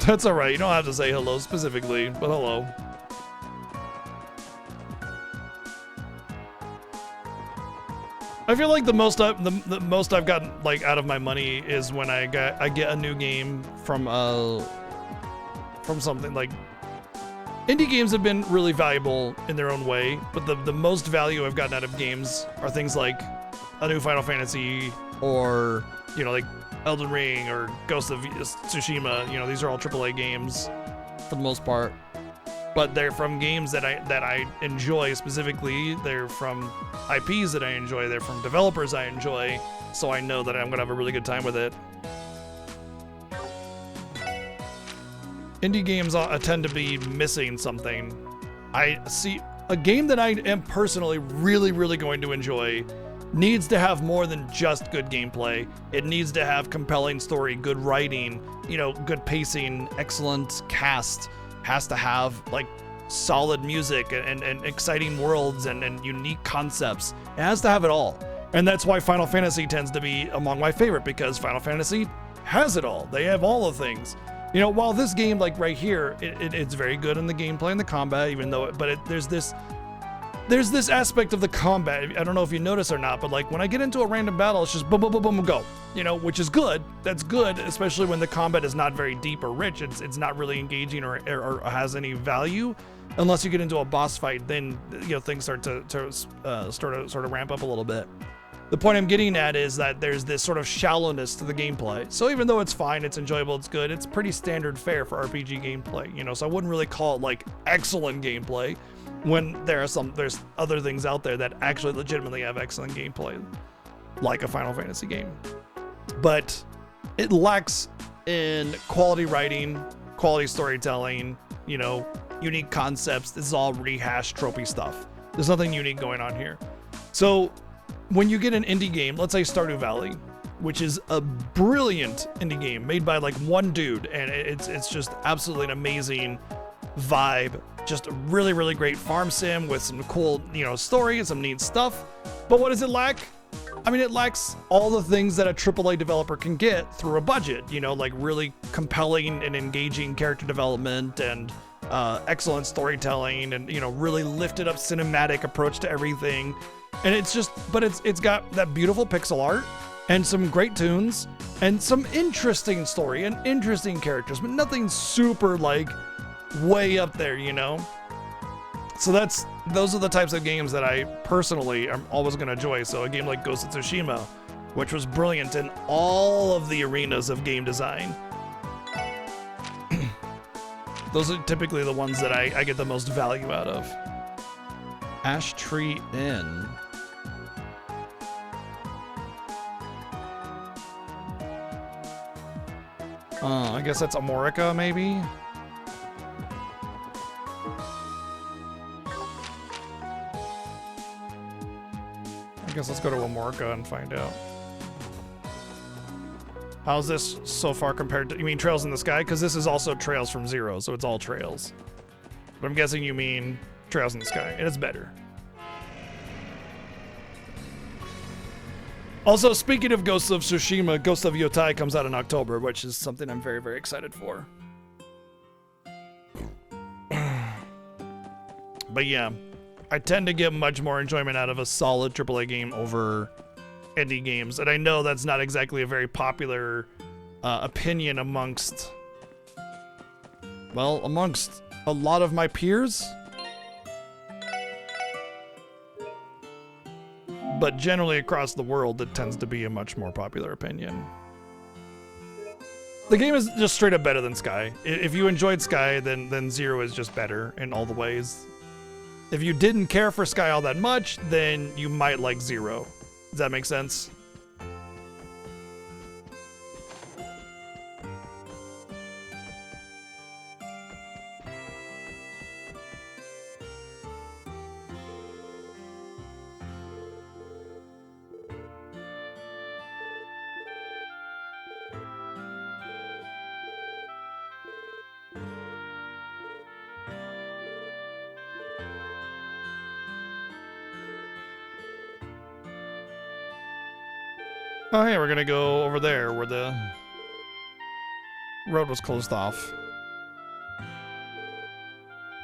That's alright. You don't have to say hello specifically, but hello. I feel like the most I've gotten like out of my money is when I get a new game from something like indie games have been really valuable in their own way, but the most value I've gotten out of games are things like a new Final Fantasy or, you know, like Elden Ring or Ghost of Tsushima. You know, these are all AAA games for the most part, but they're from games that I enjoy specifically. They're from IPs that I enjoy. They're from developers I enjoy, so I know that I'm gonna have a really good time with it. Indie games tend to be missing something. I see a game that I am personally really going to enjoy needs to have more than just good gameplay. It needs to have compelling story, good writing, you know, good pacing, excellent cast, has to have like solid music and exciting worlds and unique concepts. It has to have it all. And that's why Final Fantasy tends to be among my favorite, because Final Fantasy has it all. They have all the things. You know, while this game, like right here, it's very good in the gameplay and the combat, even though, there's this aspect of the combat. I don't know if you notice or not, but like when I get into a random battle, it's just boom, boom, boom, boom, go. You know, which is good. That's good, especially when the combat is not very deep or rich. It's not really engaging or has any value, unless you get into a boss fight. Then you know things start to sort of ramp up a little bit. The point I'm getting at is that there's this sort of shallowness to the gameplay. So even though it's fine, it's enjoyable, it's good, it's pretty standard fare for RPG gameplay, you know, so I wouldn't really call it like excellent gameplay when there's other things out there that actually legitimately have excellent gameplay, like a Final Fantasy game. But it lacks in quality writing, quality storytelling, you know, unique concepts. This is all rehashed tropey stuff. There's nothing unique going on here. So when you get an indie game, let's say Stardew Valley, which is a brilliant indie game made by like one dude, and it's just absolutely an amazing vibe, just a really great farm sim with some cool, you know, story and some neat stuff. But what does it lack? I mean, it lacks all the things that a AAA developer can get through a budget, you know, like really compelling and engaging character development and excellent storytelling and, you know, really lifted up cinematic approach to everything. And it's just, but it's got that beautiful pixel art and some great tunes and some interesting story and interesting characters, but nothing super like way up there, you know? So those are the types of games that I personally am always going to enjoy. So a game like Ghost of Tsushima, which was brilliant in all of the arenas of game design. Those are typically the ones that I get the most value out of. Ash Tree Inn. I guess that's Amorica, maybe? I guess let's go to Amorica and find out. How's this so far compared to... You mean Trails in the Sky? Because this is also Trails from Zero, so it's all Trails. But I'm guessing you mean Trails in the Sky, and it's better. Also, speaking of Ghost of Tsushima, Ghost of Yotai comes out in October, which is something I'm very excited for. But yeah, I tend to get much more enjoyment out of a solid AAA game over indie games, and I know that's not exactly a very popular opinion amongst a lot of my peers. But generally across the world, it tends to be a much more popular opinion. The game is just straight up better than Sky. If you enjoyed Sky, then Zero is just better in all the ways. If you didn't care for Sky all that much, then you might like Zero. Does that make sense? Oh, hey, we're gonna go over there where the road was closed off.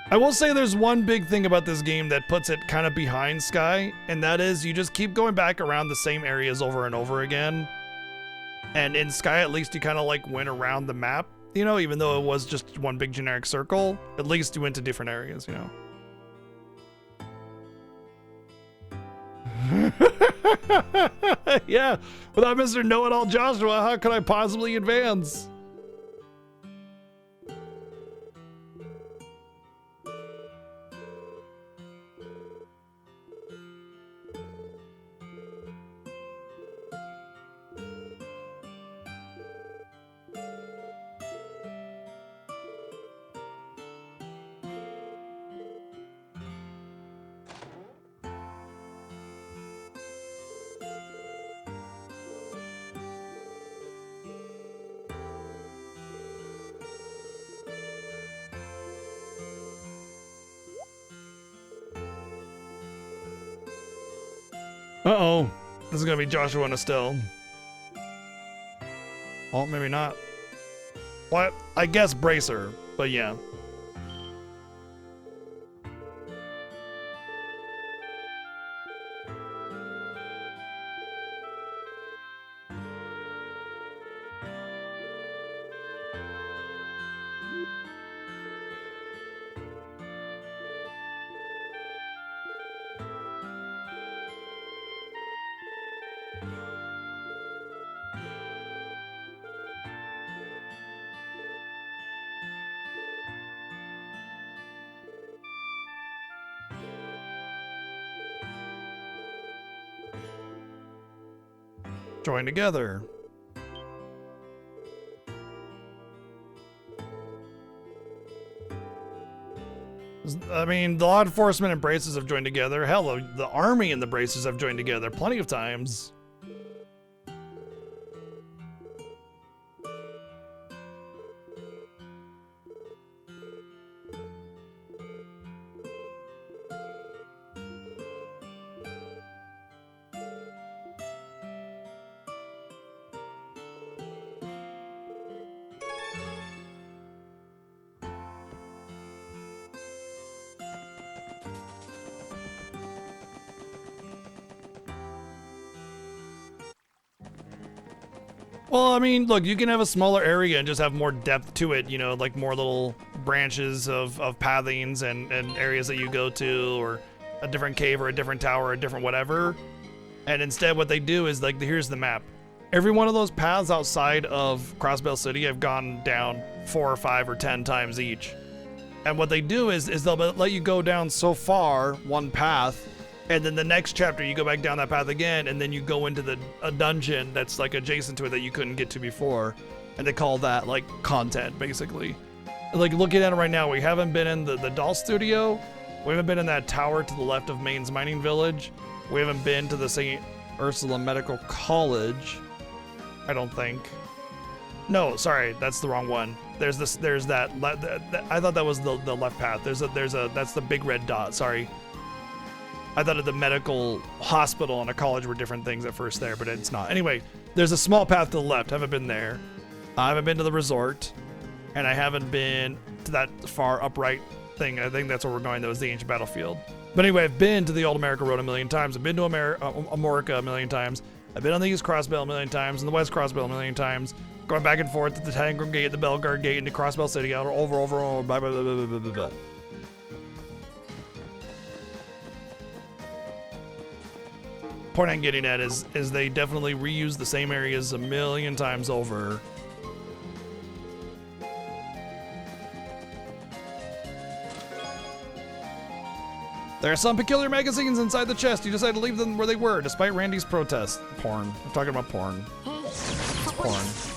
I will say there's one big thing about this game that puts it kind of behind Sky, and that is you just keep going back around the same areas over and over again. And in Sky, at least you kind of like went around the map, you know, even though it was just one big generic circle, at least you went to different areas, you know. Yeah, without Mr. Know-It-All Joshua, how could I possibly advance? Uh-oh. This is gonna be Joshua and Estelle. Oh, maybe not. What? I guess Bracer, but yeah. Join together. I mean, the law enforcement and Braces have joined together. Hell, the army and the Braces have joined together plenty of times. Well, I mean, look, you can have a smaller area and just have more depth to it, you know, like more little branches of pathings and areas that you go to, or a different cave or a different tower or a different whatever. And instead what they do is, like, here's the map. Every one of those paths outside of Crossbell City I've gone down 4 or 5 or 10 times each. And what they do is they'll let you go down so far, one path, and then the next chapter you go back down that path again, and then you go into a dungeon that's like adjacent to it that you couldn't get to before. And they call that like content, basically. Like, looking at it right now, we haven't been in the doll studio. We haven't been in that tower to the left of Maine's mining village. We haven't been to the St. Ursula Medical College, I don't think. No, sorry, that's the wrong one. There's that. I thought that was the left path. There's a that's the big red dot. Sorry. I thought the medical hospital and a college were different things at first there, but it's not. Anyway, there's a small path to the left. Haven't been there. I haven't been to the resort, and I haven't been to that far upright thing. I think that's where we're going. That was the ancient battlefield. But anyway, I've been to the Old America Road a million times. I've been to Amorica a million times. I've been on the East Crossbell a million times and the West Crossbell a million times. Going back and forth at the Tangram Gate, the Belgard Gate, into Crossbell City, over, blah, blah, blah, blah, blah, blah, blah. Point I'm getting at is they definitely reuse the same areas a million times over. There are some peculiar magazines inside the chest. You decided to leave them where they were, despite Randy's protest. Porn. I'm talking about porn. へい、そこ Porn. です。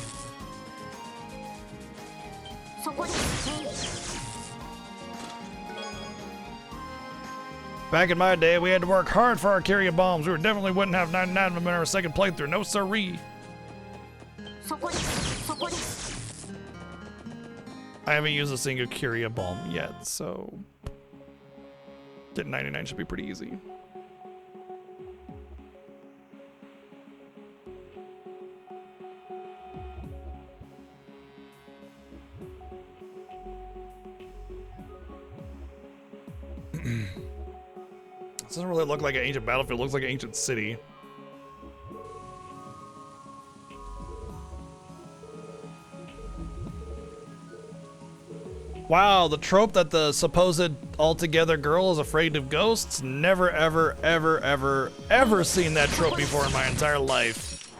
そこです。へい。 Back in my day, we had to work hard for our carrier bombs. We definitely wouldn't have 99 of them in our second playthrough. No siree. そこです。そこです。 I haven't used a single carrier bomb yet, so getting 99 should be pretty easy. This doesn't really look like an ancient battlefield, it looks like an ancient city. Wow, the trope that the supposed altogether girl is afraid of ghosts? Never, ever, ever, ever, ever seen that trope before in my entire life.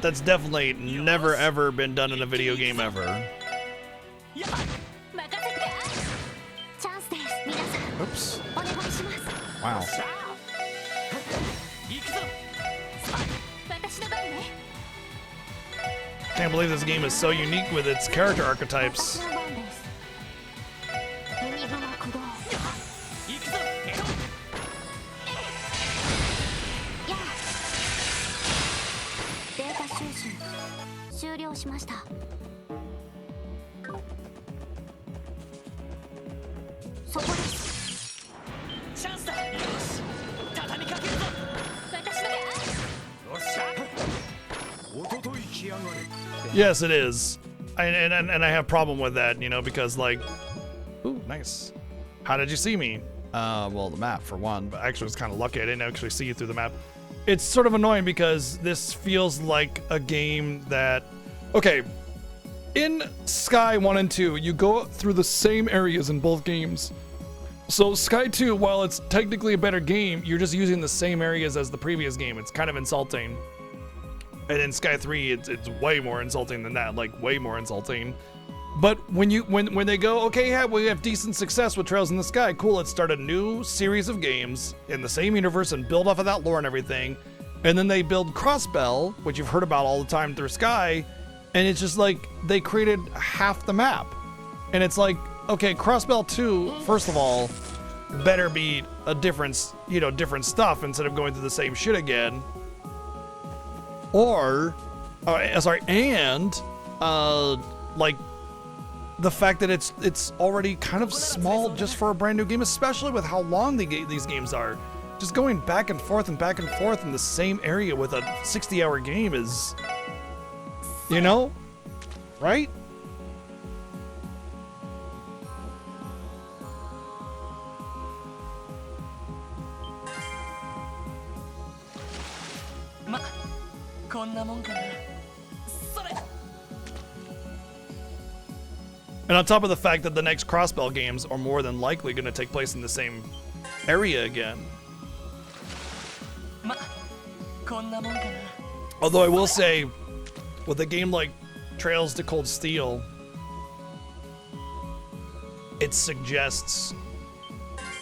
That's definitely never, ever been done in a video game ever. 任せて。チャンスです。皆さん。 Oops. お願いします。 Wow. 行くぞ。私の番ね。 Can't believe this game is so unique with its character 私 archetypes. の番です。エニグマ駆動。行くぞ。やあ。データ収集終了しました。そこです。チャンスだ。よし。畳みかけるぞ。私の番。よっしゃ。おととい来やがれ。 Yes, it is. And I have a problem with that, you know, because like, ooh, nice. How did you see me? Well, the map for one, but actually I was kind of lucky I didn't actually see you through the map. It's sort of annoying because this feels like a game that, okay, in Sky 1 and 2, you go through the same areas in both games. So Sky 2, while it's technically a better game, you're just using the same areas as the previous game. It's kind of insulting. And in Sky 3, it's way more insulting than that, like way more insulting. But when they go, okay, yeah, we have decent success with Trails in the Sky, cool, let's start a new series of games in the same universe and build off of that lore and everything. And then they build Crossbell, which you've heard about all the time through Sky, and it's just like they created half the map. And it's like, okay, Crossbell 2, first of all, better be a different, you know, different stuff instead of going through the same shit again. Or, and like the fact that it's already kind of small just for a brand new game, especially with how long these games are. Just going back and forth in the same area with a 60-hour game is, you know, right? Ma, こんなもんかな。それ。 And on top of the fact that the next Crossbell games are more than likely going to take place in the same area again. ま、こんなもんかな。 Although I will say, with a game like Trails to Cold Steel, it suggests.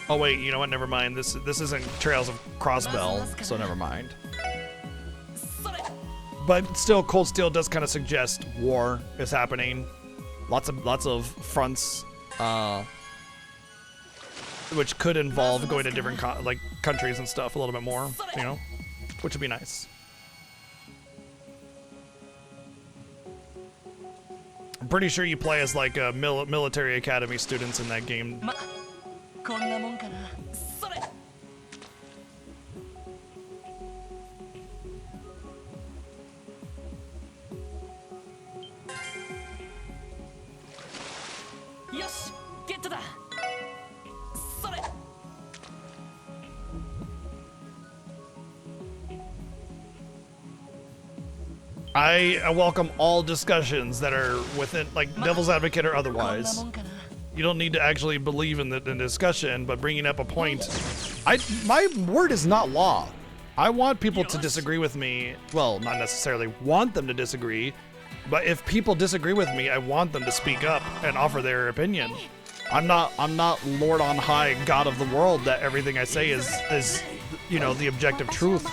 Oh wait, you know what? Never mind. This isn't Trails of Crossbell, so never mind. それ。 But still, Cold Steel does kind of suggest war is happening. Lots of fronts, which could involve going to different countries and stuff a little bit more, you know, which would be nice. I'm pretty sure you play as like military academy students in that game. ま、こんなもんかな。それ。 よし、ゲットだ。それ。 I welcome all discussions that are within, like, devil's advocate or こんな otherwise. もんかな。 You don't need to actually believe in the discussion, but bringing up a point. My word is not law. I want people to disagree with me. Well, not necessarily want them to disagree, but if people disagree with me, I want them to speak up and offer their opinion. I'm not Lord on high, God of the world, that everything I say is you know, the objective truth.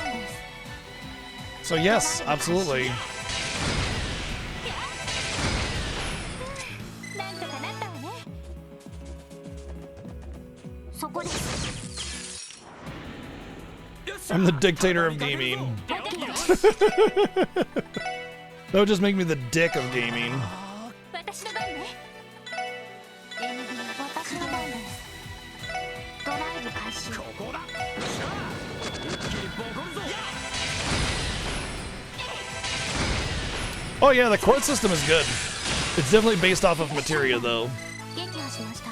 So yes, absolutely. なんとかなったわね。そこです。 I'm the dictator of gaming. That would just make me the dick of gaming. 私の番ね。私の番です。ドライブ開始。 Oh yeah, the court system is good. It's definitely based off of materia though. 撃破しました。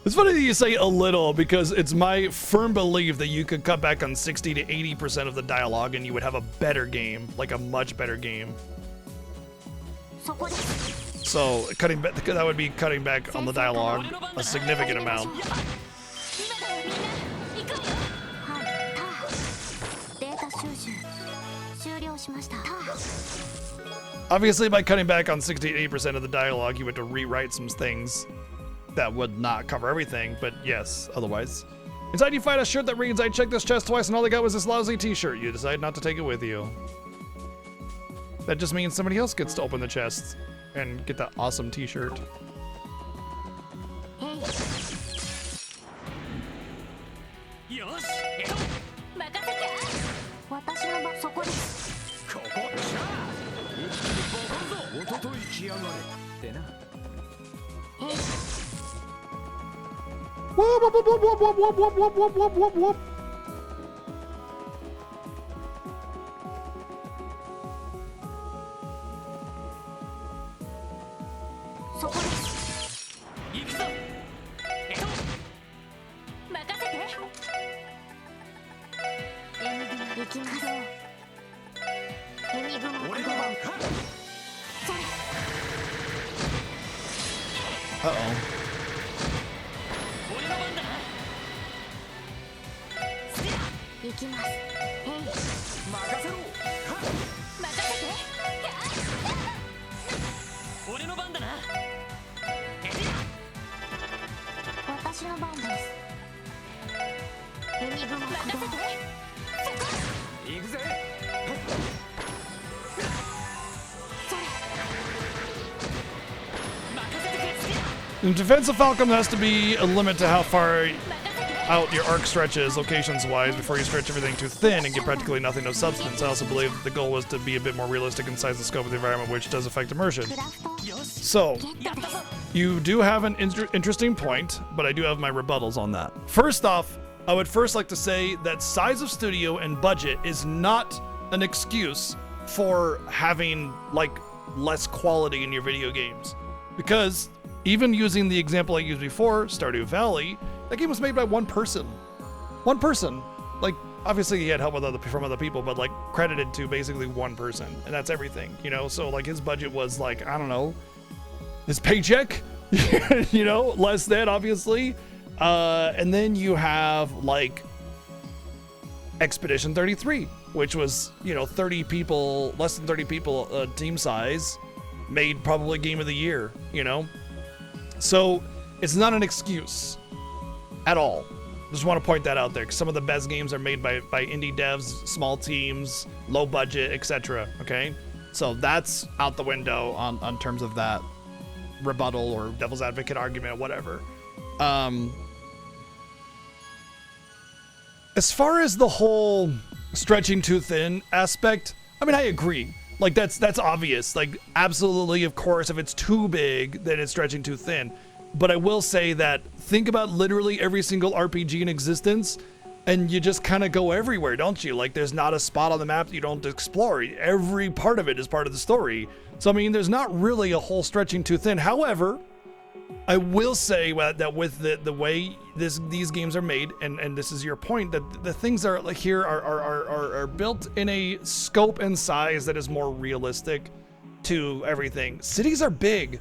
It's funny that you say a little, because it's my firm belief that you could cut back on 60 to 80% of the dialogue and you would have a better game, like a much better game. そこです。 So cutting back, that would be cutting back on the dialogue a significant amount. 今だよみんな。行くわよ。はい。ター。データ収集終了しました。ター。 Obviously, by cutting back on 60 to 80% of the dialogue, you had to rewrite some things that would not cover everything, but yes, otherwise. Inside you find a shirt that reads, I checked this chest twice and all I got was this lousy t-shirt. You decide not to take it with you. That just means somebody else gets to open the chest and get that awesome t-shirt. よし。任せて。私の番そこです。ここしゃ一気にボコンぞ。おととい来やがれってな。 Whoop, whoop, whoop, whoop, whoop, whoop, whoop, whoop, whoop, whoop, whoop, whoop. そこです。行くぞ。任せて。エニグマ行きます。エニグマ俺の番。それ。 Uh-oh. 俺の番だな。行きます。へい。任せろ。任せて。俺の番だな。私の番です。エニグマ任せて。行くぜ。それ。任せてくれ。 In Defense of Falcom, there has to be a limit to how far out your arc stretches, locations-wise, before you stretch everything too thin and get practically nothing of substance. I also believe the goal was to be a bit more realistic in size and scope of the environment, which does affect immersion. So, you do have an interesting point, but I do have my rebuttals on that. First off, I would first like to say that size of studio and budget is not an excuse for having, like, less quality in your video games. Because even using the example I used before, Stardew Valley, that game was made by one person. One person. Like, obviously he had help from other people, but like credited to basically one person. And that's everything, you know? So like his budget was like, I don't know, his paycheck, you know, less than obviously. And then you have like Expedition 33, which was, you know, 30 people, less than 30 people team size, made probably game of the year, you know? So it's not an excuse at all. Just want to point that out there, because some of the best games are made by indie devs, small teams, low budget, etc. Okay, so that's out the window on terms of that rebuttal or devil's advocate argument, whatever. As far as the whole stretching too thin aspect, I mean, I agree. Like that's obvious. Like absolutely, of course, if it's too big, then it's stretching too thin. But I will say that think about literally every single RPG in existence, and you just kind of go everywhere, don't you? Like there's not a spot on the map that you don't explore. Every part of it is part of the story. So I mean, there's not really a whole stretching too thin. However, I will say that with the way these games are made, and this is your point, that the things that are like here are built in a scope and size that is more realistic to everything. Cities are big,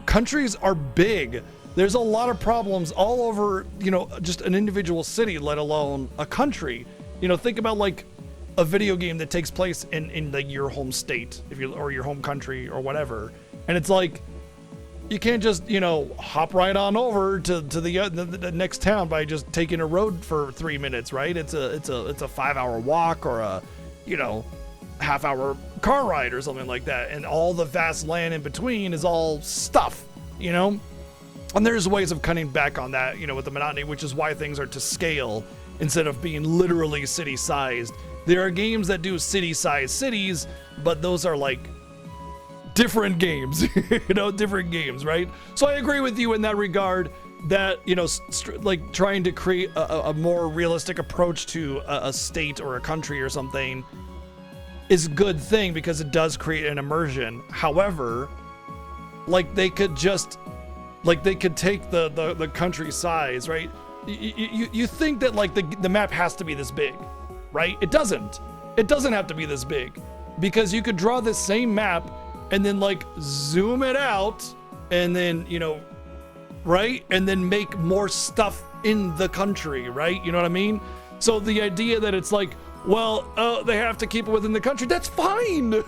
countries are big. There's a lot of problems all over, you know, just an individual city, let alone a country. You know, think about like a video game that takes place in like your home state, or your home country or whatever. And it's like, you can't just, you know, hop right on over to the next town by just taking a road for 3 minutes, right? It's a 5-hour walk, or a, you know, half-hour car ride or something like that. And all the vast land in between is all stuff, you know? And there's ways of cutting back on that, you know, with the monotony, which is why things are to scale instead of being literally city-sized. There are games that do city-sized cities, but those are like different games, you know, different games, right? So I agree with you in that regard, that, you know, like trying to create a more realistic approach to a state or a country or something is a good thing, because it does create an immersion. However, like they could just, like they could take the country size, right? You think that like the map has to be this big, right? It doesn't have to be this big, because you could draw this same map and then like zoom it out, and then, you know, right? And then make more stuff in the country, right? You know what I mean? So the idea that it's like, well, they have to keep it within the country, that's fine.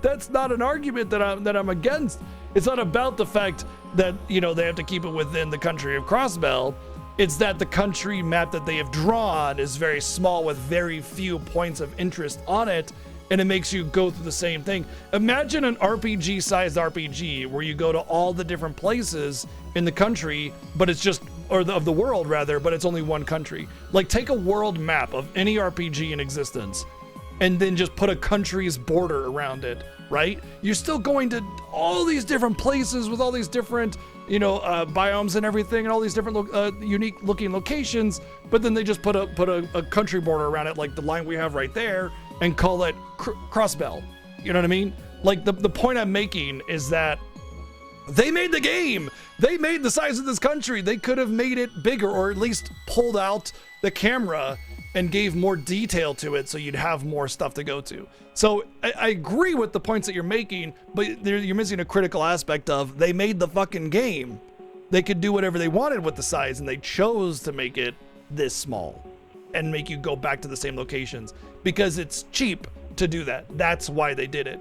That's not an argument that I'm against. It's not about the fact that, you know, they have to keep it within the country of Crossbell. It's that the country map that they have drawn is very small with very few points of interest on it, and it makes you go through the same thing. Imagine an RPG-sized RPG where you go to all the different places in the country, but it's just, or of the world rather, but it's only one country. Like, take a world map of any RPG in existence and then just put a country's border around it, right? You're still going to all these different places with all these different, you know, biomes and everything, and all these different unique looking locations, but then they just put a country border around it, like the line we have right there, and call it Crossbell. You know what I mean? Like, the point I'm making is that they made the game. They made the size of this country. They could have made it bigger, or at least pulled out the camera and gave more detail to it so you'd have more stuff to go to. So I agree with the points that you're making, but you're missing a critical aspect of, they made the fucking game. They could do whatever they wanted with the size, and they chose to make it this small and make you go back to the same locations because it's cheap to do that. That's why they did it.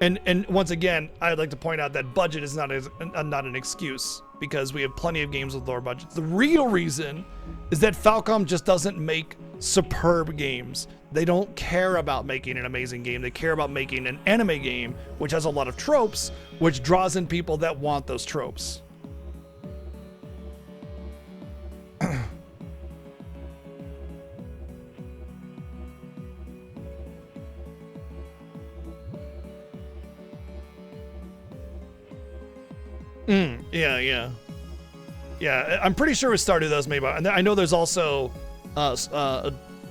And once again, I'd like to point out that budget is not an excuse, because we have plenty of games with lower budgets. The real reason is that Falcom just doesn't make superb games. They don't care about making an amazing game. They care about making an anime game, which has a lot of tropes, which draws in people that want those tropes. Yeah, I'm pretty sure it started as made by, and I know there's also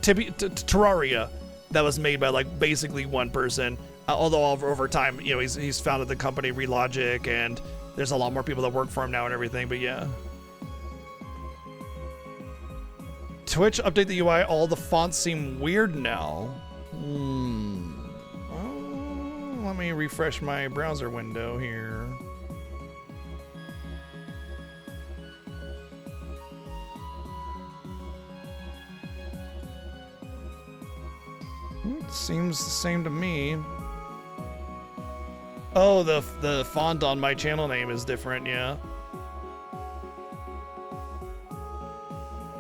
Terraria that was made by like basically one person, although over time, you know, he's founded the company Relogic, and there's a lot more people that work for him now and everything, but yeah. Twitch update the UI, all the fonts seem weird now. Oh, let me refresh my browser window here. It seems the same to me. Oh, the font on my channel name is different, yeah.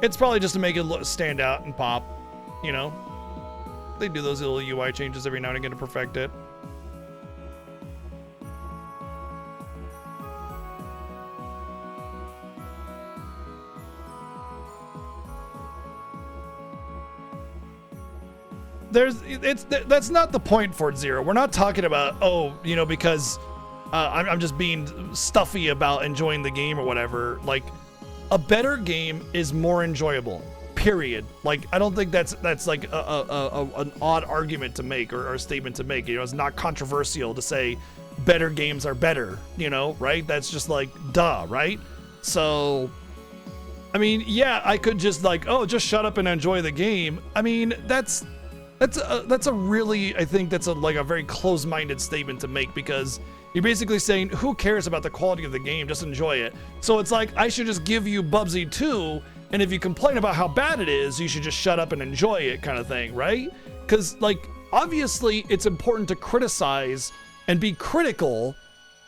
It's probably just to make it stand out and pop, you know. They do those little UI changes every now and again to perfect it. That's not the point, Fort Zero. We're not talking about, oh, you know, because I'm just being stuffy about enjoying the game or whatever. Like, a better game is more enjoyable, period. Like, I don't think that's like an odd argument to make, or a statement to make. You know, it's not controversial to say better games are better, you know, right? That's just like, duh, right? So, I mean, yeah, I could just like, oh, just shut up and enjoy the game. I mean, that's a really, I think that's like a very close-minded statement to make, because you're basically saying, who cares about the quality of the game? Just enjoy it. So it's like, I should just give you Bubsy 2, and if you complain about how bad it is, you should just shut up and enjoy it, kind of thing, right? Because, like, obviously it's important to criticize and be critical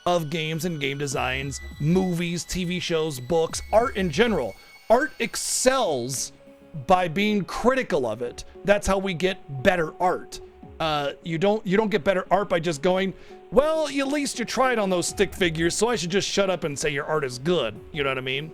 of games and game designs, movies, TV shows, books, art in general. Art excels by being critical of it. That's how we get better art. You don't get better art by just going, well, at least you tried on those stick figures, so I should just shut up and say your art is good. You know what I mean?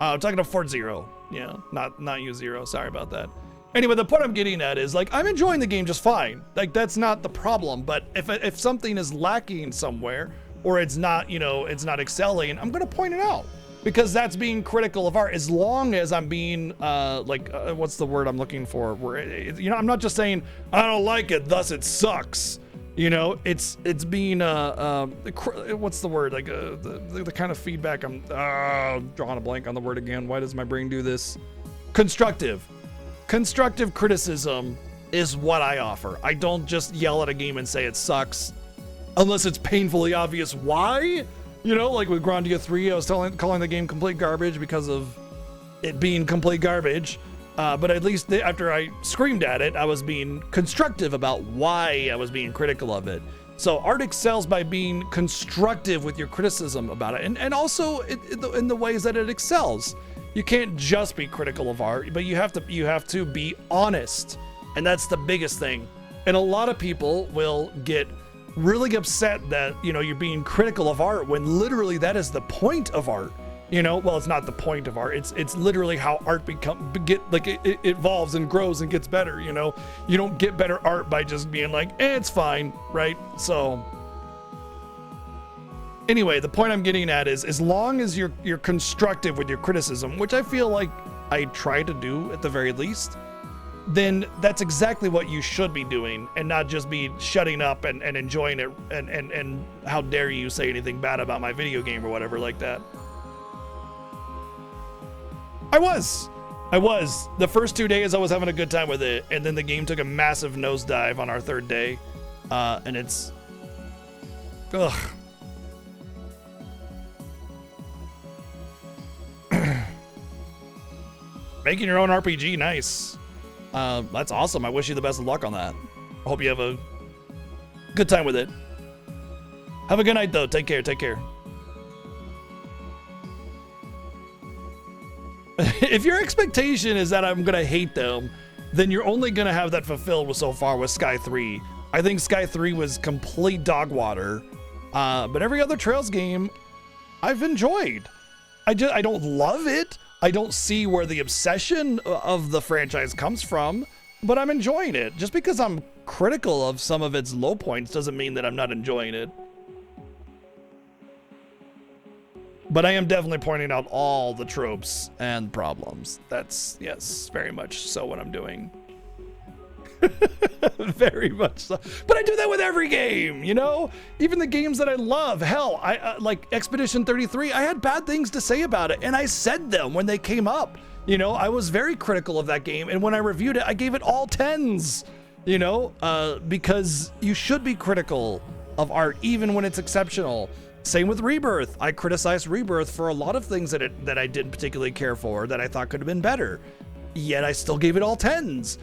I'm talking to Fort Zero. Yeah, not U0. Sorry about that. Anyway, the point I'm getting at is, like, I'm enjoying the game just fine. Like, that's not the problem. But if something is lacking somewhere, or it's not, it's not excelling, I'm gonna point it out, because that's being critical of art. As long as I'm being what's the word I'm looking for? Where I'm not just saying I don't like it, thus it sucks. It's being what's the word? Like the kind of feedback I'm drawing a blank on the word again. Why does my brain do this? Constructive criticism is what I offer. I don't just yell at a game and say it sucks unless it's painfully obvious why. Like with Grandia 3, I was calling the game complete garbage because of it being complete garbage. But at least after I screamed at it, I was being constructive about why I was being critical of it. So art excels by being constructive with your criticism about it, and also in the ways that it excels. You can't just be critical of art, but you have to be honest, and that's the biggest thing. And a lot of people will get really upset that you're being critical of art when literally that is the point of art. Well, it's not the point of art. It's literally how art it evolves and grows and gets better. You don't get better art by just being like, it's fine, right? So anyway, the point I'm getting at is, as long as you're constructive with your criticism, which I feel like I try to do at the very least, then that's exactly what you should be doing, and not just be shutting up and enjoying it and how dare you say anything bad about my video game or whatever like that. I was. The first 2 days I was having a good time with it, and then the game took a massive nosedive on our third day. And it's... Ugh. Making your own RPG, nice. That's awesome. I wish you the best of luck on that. I hope you have a good time with it. Have a good night, though. Take care. If your expectation is that I'm gonna hate them, then you're only gonna have that fulfilled so far with Sky 3. I think Sky 3 was complete dog water, but every other Trails game I've enjoyed. I don't love it. I don't see where the obsession of the franchise comes from, but I'm enjoying it. Just because I'm critical of some of its low points doesn't mean that I'm not enjoying it. But I am definitely pointing out all the tropes and problems. That's, yes, very much so what I'm doing. Very much so. But I do that with every game, Even the games that I love. Hell, I like Expedition 33, I had bad things to say about it, and I said them when they came up. I was very critical of that game, and when I reviewed it, I gave it all 10s, because you should be critical of art even when it's exceptional. Same with Rebirth. I criticized Rebirth for a lot of things that I didn't particularly care for, that I thought could have been better. Yet I still gave it all 10s.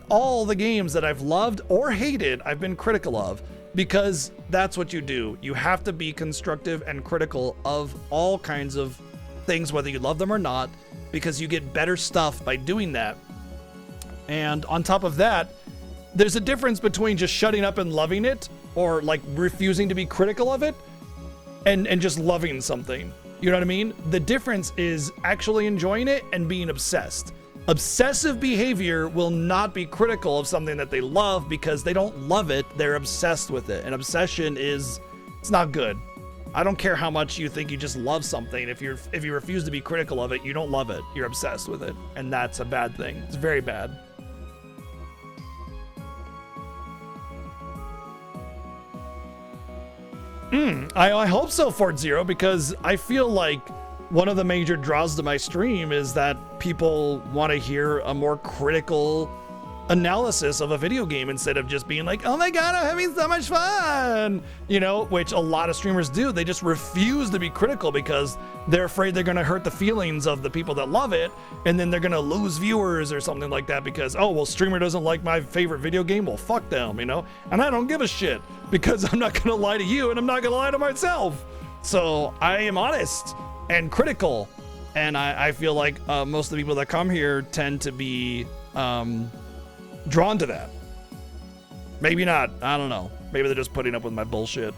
All the games that I've loved or hated, I've been critical of, because that's what you do. You have to be constructive and critical of all kinds of things, whether you love them or not, because you get better stuff by doing that. And on top of that, there's a difference between just shutting up and loving it, or like refusing to be critical of it, and just loving something. You know what I mean? The difference is actually enjoying it and being obsessed. Obsessive behavior will not be critical of something that they love because they don't love it, they're obsessed with it. And obsession it's not good. I don't care how much you think you just love something. If you refuse to be critical of it, you don't love it. You're obsessed with it. And that's a bad thing. It's very bad. I hope so, Fort Zero, because I feel like one of the major draws to my stream is that people want to hear a more critical analysis of a video game instead of just being like, oh my god, I'm having so much fun, you know, which a lot of streamers do. They just refuse to be critical because they're afraid they're going to hurt the feelings of the people that love it, and then they're going to lose viewers or something like that because, oh, well, streamer doesn't like my favorite video game, well, fuck them, you know. And I don't give a shit because I'm not going to lie to you and I'm not going to lie to myself. So I am honest and critical, and I feel like most of the people that come here tend to be drawn to that. Maybe not. I don't know. Maybe they're just putting up with my bullshit.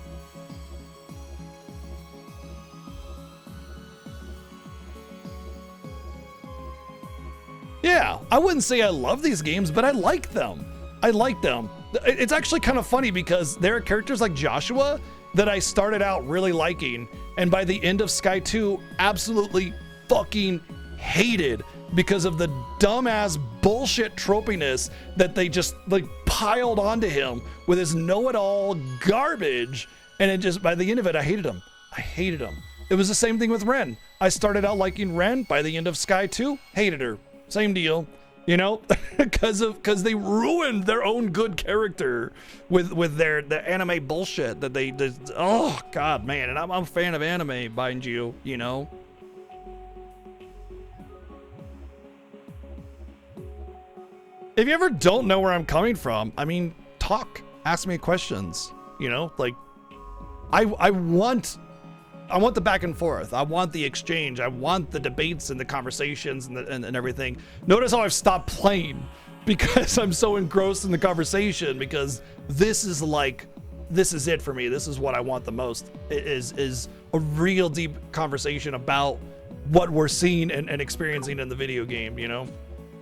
Yeah, I wouldn't say I love these games, but I like them. I like them. It's actually kind of funny because there are characters like Joshua that I started out really liking, and by the end of Sky 2, absolutely fucking hated because of the dumbass bullshit tropiness that they just like piled onto him with his know-it-all garbage. And it just, by the end of it, I hated him. I hated him. It was the same thing with Ren. I started out liking Ren. By the end of Sky 2, hated her. Same deal, you know, because they ruined their own good character with the anime bullshit that they did. Oh God, man. And I'm a fan of anime, mind you, you know. If you ever don't know where I'm coming from, I mean, talk, ask me questions, you know, like I want the back and forth. I want the exchange. I want the debates and the conversations and everything. Notice how I've stopped playing because I'm so engrossed in the conversation, because this is it for me. This is what I want the most, is a real deep conversation about what we're seeing and experiencing in the video game, you know?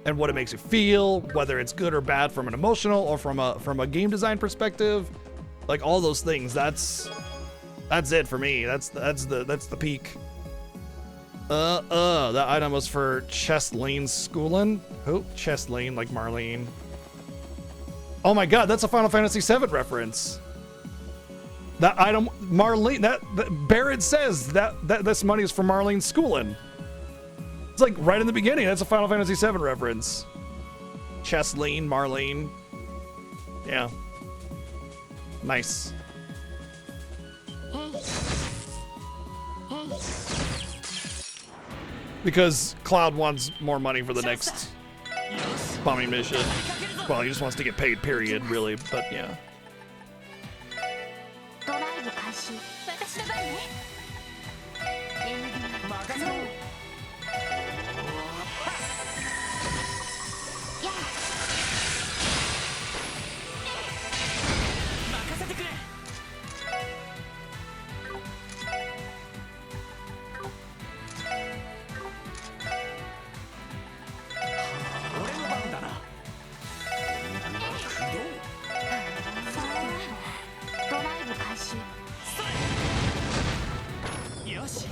And what it makes you feel, whether it's good or bad from an emotional or from a game design perspective, like all those things. That's it for me. That's the peak. That item was for Chestlane Schoolin. Who? Chestlane, like Marlene. Oh my God, that's a Final Fantasy VII reference. That item, Marlene. That Barrett says that this money is for Marlene Schoolin. It's like right in the beginning. That's a Final Fantasy VII reference. Chestlane, Marlene. Yeah. Nice. Because Cloud wants more money for the next bombing mission. Well, he just wants to get paid, period, really, but yeah. ドライブ開始。私の番ね。エンディング任せろ。やあ。任せてくれ。俺の番だな。ドライブ開始。よし、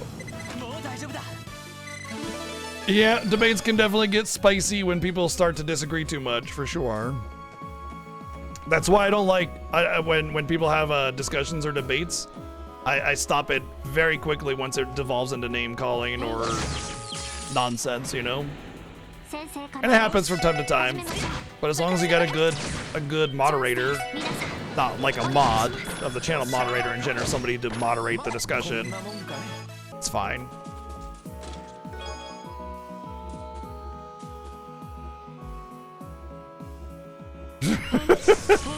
もう大丈夫だ。 Yeah, debates can definitely get spicy when people start to disagree too much, for sure. That's why I don't like when people have discussions or debates. I stop it very quickly once it devolves into name calling or nonsense, you know. And it happens from time to time, but as long as you got a good moderator, not like a mod of the channel moderator in general, somebody to moderate the discussion, it's fine.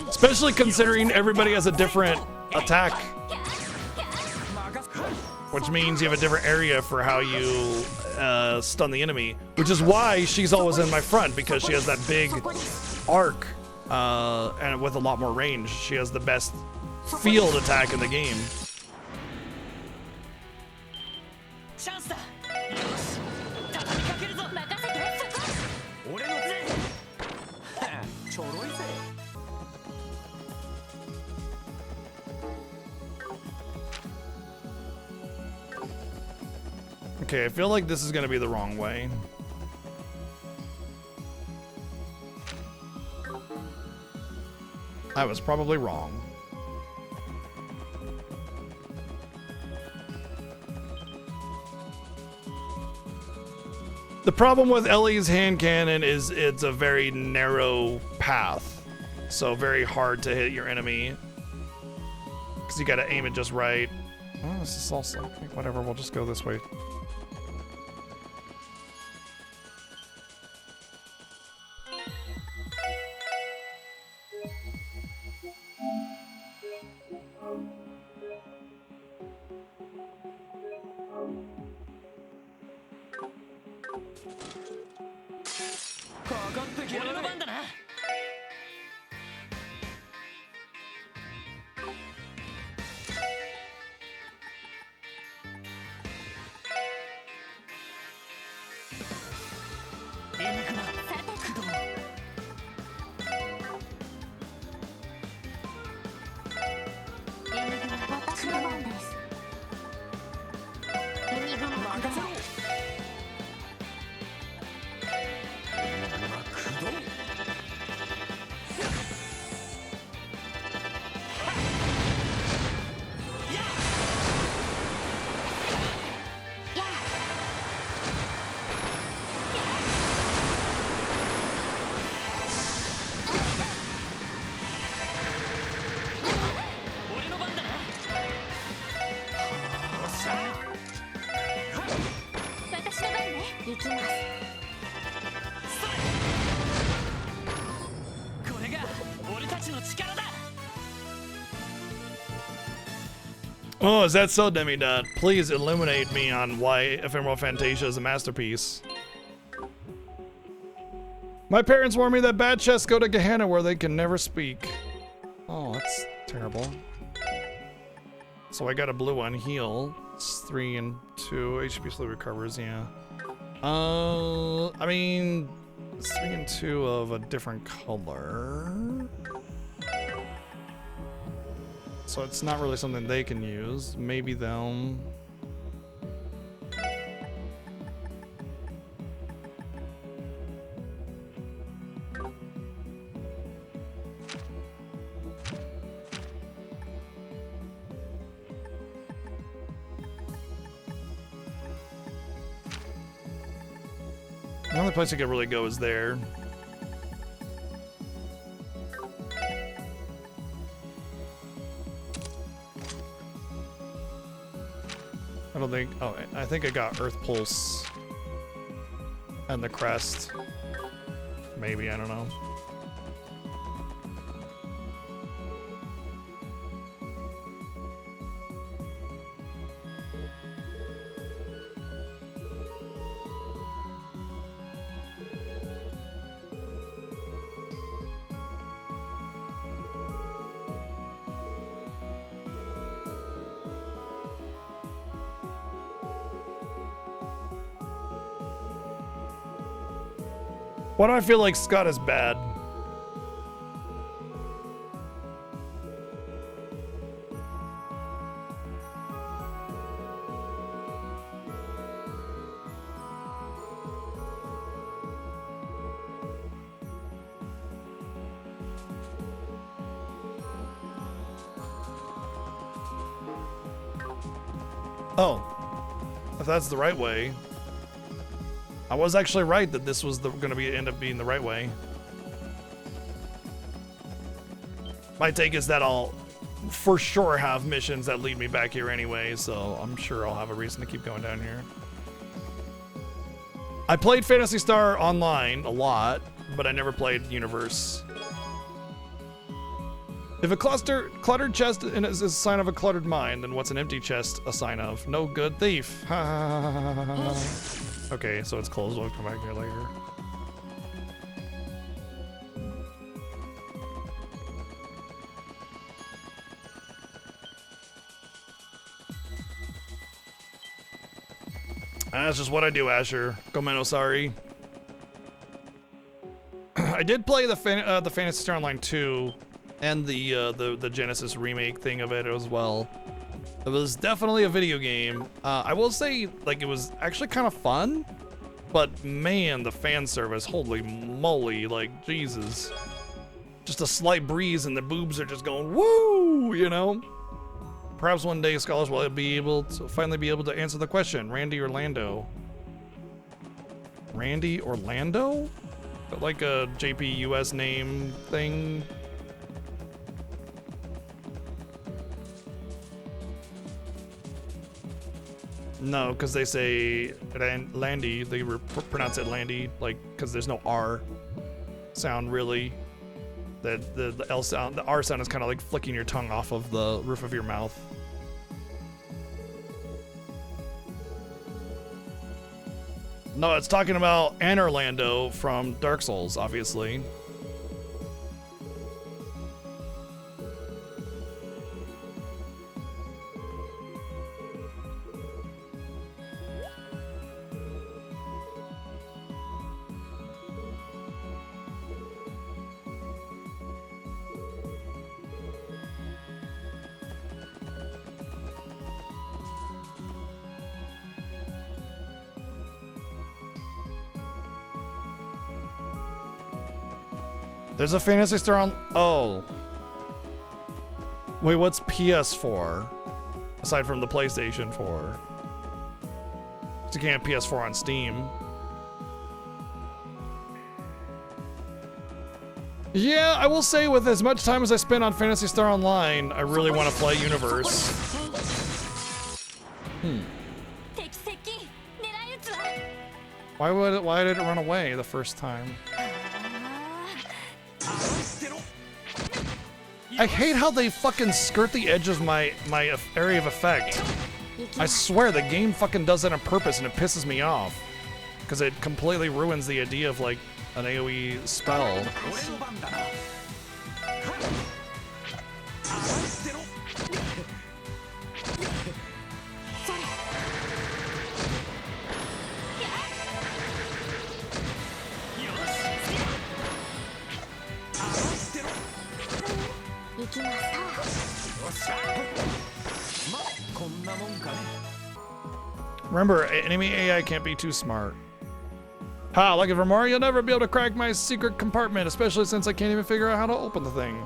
Especially considering everybody has a different attack, which means you have a different area for how you stun the enemy, which is why she's always in my front, because she has that big arc and with a lot more range. She has the best field attack in the game. チャンスだ。よし、畳みかけるぞ。任せて。俺のぜ。ちょろいぜ。 Okay, I feel like this is gonna be the wrong way. I was probably wrong. The problem with Ellie's hand cannon is it's a very narrow path. So very hard to hit your enemy. Because you gotta aim it just right. Oh, this is also... Okay, whatever, we'll just go this way. Oh, is that so, Demidot? Please illuminate me on why Ephemeral Fantasia is a masterpiece. My parents warned me that bad chests go to Gehenna where they can never speak. Oh, that's terrible. So I got a blue one, heal. It's 3 and 2. HP slowly recovers, yeah. I mean, it's 3 and 2 of a different color. So it's not really something they can use. Maybe them. The only place I could really go is there. I don't think... Oh, I think I got Earth Pulse and the crest. Maybe, I don't know. Why do I feel like Scott is bad? Oh, if that's the right way. I was actually right that this was going to end up being the right way. My take is that I'll for sure have missions that lead me back here anyway, so I'm sure I'll have a reason to keep going down here. I played Phantasy Star Online a lot, but I never played Universe. If a cluttered chest is a sign of a cluttered mind, then what's an empty chest a sign of? No good thief. Okay, so it's closed. We'll come back here later. That's just what I do, Asher. Gomeno, sorry. I did play the Phantasy Star Online 2 and the Genesis remake thing of it as well. It was definitely a video game. I will say, like, it was actually kind of fun, but man, the fan service, holy moly, like, Jesus. Just a slight breeze and the boobs are just going, woo, you know? Perhaps one day scholars will finally be able to answer the question, Randy or Lando? Randy or Lando? like a JP US name thing. No, because they say Landy, they pronounce it Landy, like, because there's no R sound really. The L sound, the R sound is kind of like flicking your tongue off of the roof of your mouth. No, it's talking about Anne Orlando from Dark Souls, obviously. There's a Phantasy Star on. Oh. Wait, what's PS4? Aside from the PlayStation 4. You can't have PS4 on Steam. Yeah, I will say with as much time as I spend on Phantasy Star Online, I really want to play Universe. Why did it run away the first time? I hate how they fucking skirt the edge of my area of effect. I swear the game fucking does that on purpose and it pisses me off. Because it completely ruins the idea of like an AoE spell. Remember, enemy AI can't be too smart. Ha, lucky for more, you'll never be able to crack my secret compartment, especially since I can't even figure out how to open the thing.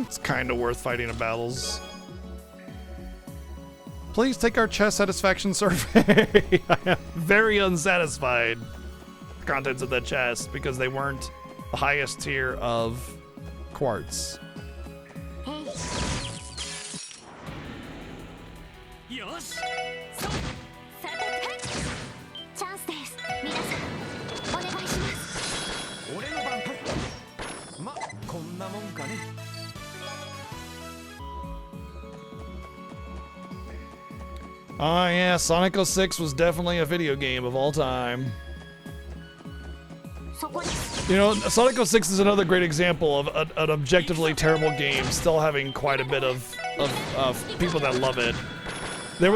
It's kind of worth fighting in battles. Please take our chest satisfaction survey. I am very unsatisfied with the contents of that chest because they weren't the highest tier of quartz. Oh yeah, Sonic 06 was definitely a video game of all time. You know, Sonic 06 is another great example of an objectively terrible game still having quite a bit of people that love it. There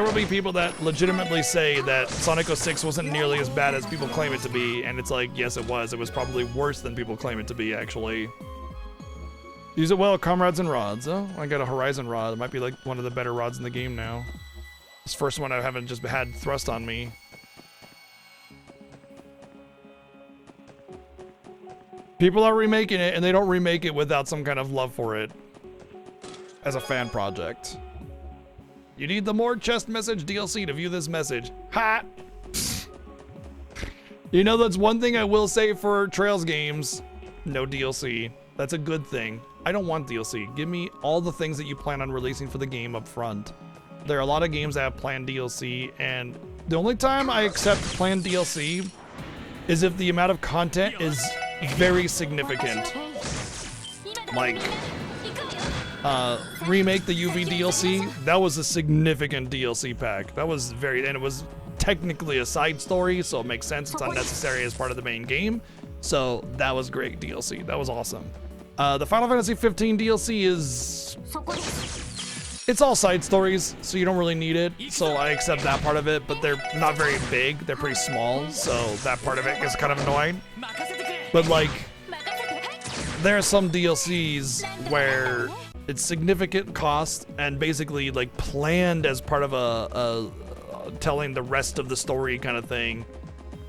will be people that legitimately say that Sonic 06 wasn't nearly as bad as people claim it to be, and it's like, yes it was. It was probably worse than people claim it to be, actually. Use it well, comrades and rods. Oh, I got a Horizon rod. It might be like one of the better rods in the game now. This first one I haven't just had thrust on me. People are remaking it, and they don't remake it without some kind of love for it as a fan project. You need the more chest message DLC to view this message. Ha! You know, that's one thing I will say for Trails games. No DLC. That's a good thing. I don't want DLC. Give me all the things that you plan on releasing for the game up front. There are a lot of games that have planned DLC, and the only time I accept planned DLC is if the amount of content is very significant. Like, remake the UV DLC, that was a significant DLC pack. That was and it was technically a side story, so it makes sense. It's unnecessary as part of the main game. So that was great DLC. That was awesome. The Final Fantasy 15 DLC is It's all side stories, so you don't really need it. So I accept that part of it, but they're not very big. They're pretty small, so that part of it is kind of annoying. But like, there are some DLCs where it's significant cost and basically like planned as part of a telling the rest of the story kind of thing,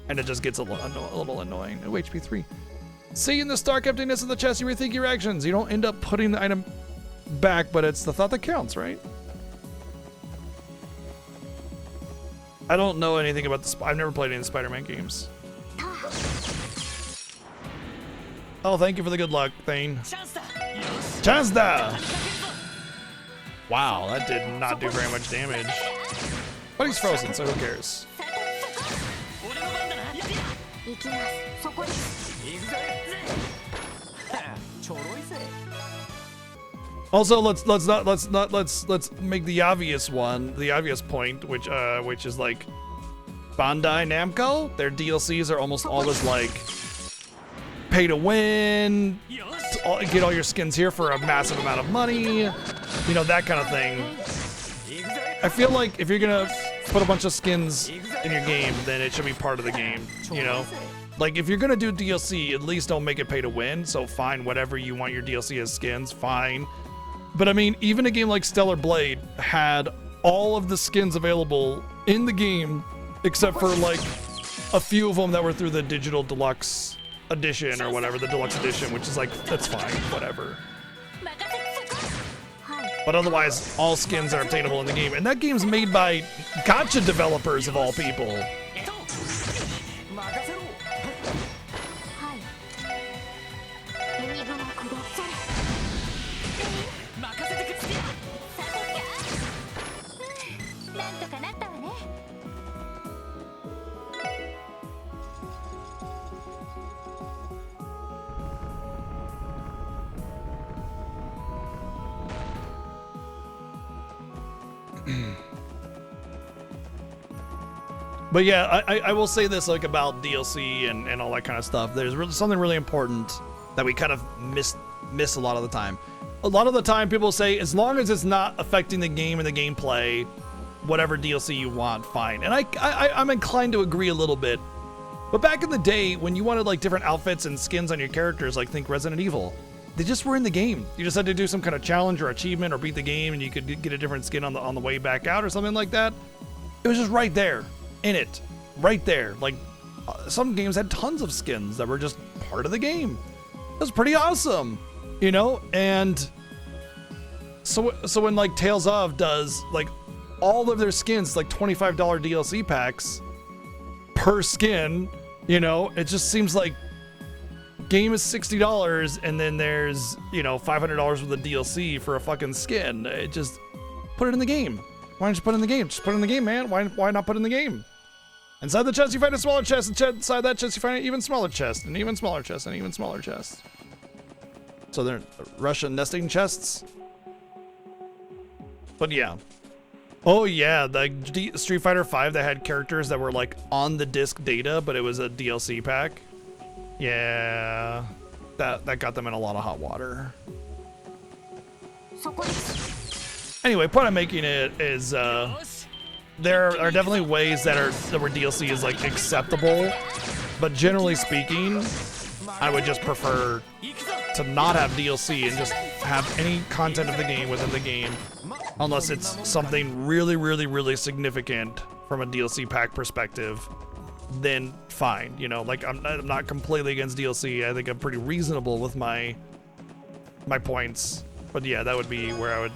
and it just gets a little annoying. Oh, HP 3. Seeing the stark emptiness of the chest, you rethink your actions. You don't end up putting the item back, but it's the thought that counts, right? I don't know anything about the I've never played any Spider-Man games. Oh, thank you for the good luck, Thane. Chazda! Wow, that did not do very much damage. But he's frozen, so who cares? Also, let's make the obvious point, which is like Bandai Namco. Their DLCs are almost always like pay to win, get all your skins here for a massive amount of money, you know, that kind of thing. I feel like if you're gonna put a bunch of skins in your game, then it should be part of the game, you know? Like, if you're gonna do DLC, at least don't make it pay to win, so fine, whatever you want your DLC as skins, fine. But I mean, even a game like Stellar Blade had all of the skins available in the game, except for like a few of them that were through the digital deluxe edition or whatever, the deluxe edition, which is like, that's fine, whatever. But otherwise, all skins are obtainable in the game. And that game's made by gacha developers of all people. But yeah, I will say this, like, about DLC and all that kind of stuff. There's really something really important that we kind of miss a lot of the time. A lot of the time people say, as long as it's not affecting the game and the gameplay, whatever DLC you want, fine. And I'm inclined to agree a little bit. But back in the day, when you wanted like different outfits and skins on your characters, like think Resident Evil, they just were in the game. You just had to do some kind of challenge or achievement or beat the game, and you could get a different skin on the way back out or something like that. It was just right there. In it, right there. Like, some games had tons of skins that were just part of the game. It was pretty awesome, you know? And so when like Tales of does like all of their skins, like $25 DLC packs per skin, you know, it just seems like game is $60 and then there's, you know, $500 worth of DLC for a fucking skin. It just put it in the game. Why don't you put it in the game? Just put it in the game, man. Why not put it in the game? Inside the chest, you find a smaller chest. Inside that chest, you find an even smaller chest, an even smaller chest, an even smaller chest. So they're Russian nesting chests. But yeah. Oh yeah, the Street Fighter V that had characters that were like on the disc data, but it was a DLC pack. Yeah, that got them in a lot of hot water. Anyway, point I'm making it is there are definitely ways that where DLC is like acceptable, but generally speaking, I would just prefer to not have DLC and just have any content of the game within the game, unless it's something really, really, really significant from a DLC pack perspective. Then fine, you know, like I'm not completely against DLC. I think I'm pretty reasonable with my points, but yeah, that would be where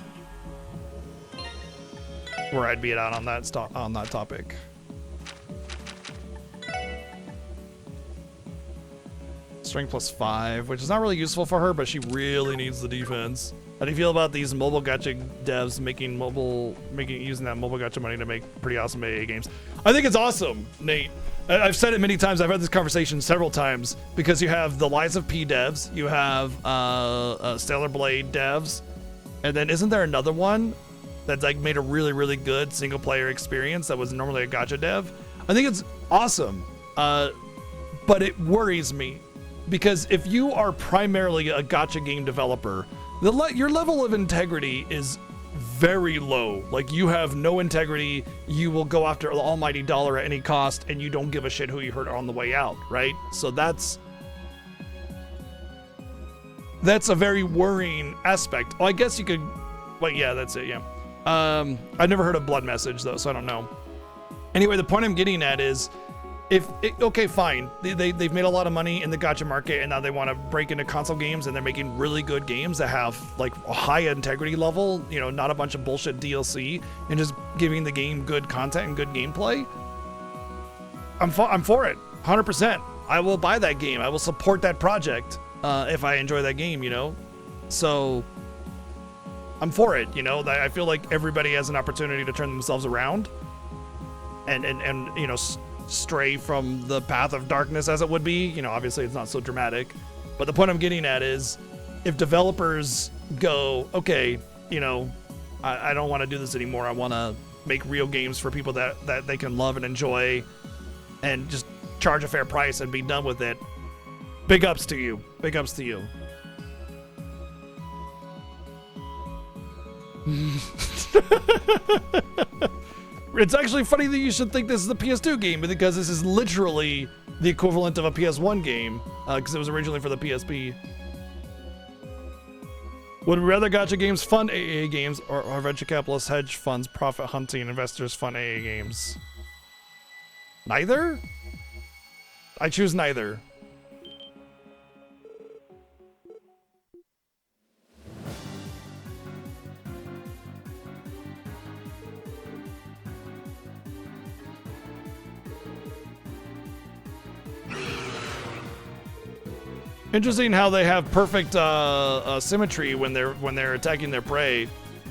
I'd be out on that topic. Strength +5, which is not really useful for her, but she really needs the defense. How do you feel about these mobile gacha devs using that mobile gacha money to make pretty awesome AA games? I think it's awesome, Nate. I've said it many times. I've had this conversation several times because you have the Lies of P devs, you have Stellar Blade devs, and then isn't there another one that's like made a really, really good single player experience that was normally a gacha dev? I think it's awesome, but it worries me because if you are primarily a gacha game developer, your level of integrity is very low. Like, you have no integrity. You will go after the almighty dollar at any cost, and you don't give a shit who you hurt on the way out, right? So that's a very worrying aspect. Oh, I guess you could, well, yeah, that's it, yeah. I've never heard of Blood Message, though, so I don't know. Anyway, the point I'm getting at is, okay, fine. They've made a lot of money in the gacha market, and now they want to break into console games, and they're making really good games that have, like, a high integrity level, you know, not a bunch of bullshit DLC, and just giving the game good content and good gameplay. I'm for it, 100%. I will buy that game. I will support that project if I enjoy that game, you know? So I'm for it, you know? I feel like everybody has an opportunity to turn themselves around and you know, stray from the path of darkness, as it would be. You know, obviously it's not so dramatic, but the point I'm getting at is, if developers go, okay, you know, I don't want to do this anymore, I want to make real games for people that they can love and enjoy, and just charge a fair price and be done with it, big ups to you. Big ups to you. It's actually funny that you should think this is a PS2 game, because this is literally the equivalent of a PS1 game, because it was originally for the PSP. Would we rather gacha games fund AA games, or venture capitalist hedge funds profit hunting investors fund AA games? Neither? I choose neither. Interesting how they have perfect symmetry when they're attacking their prey. It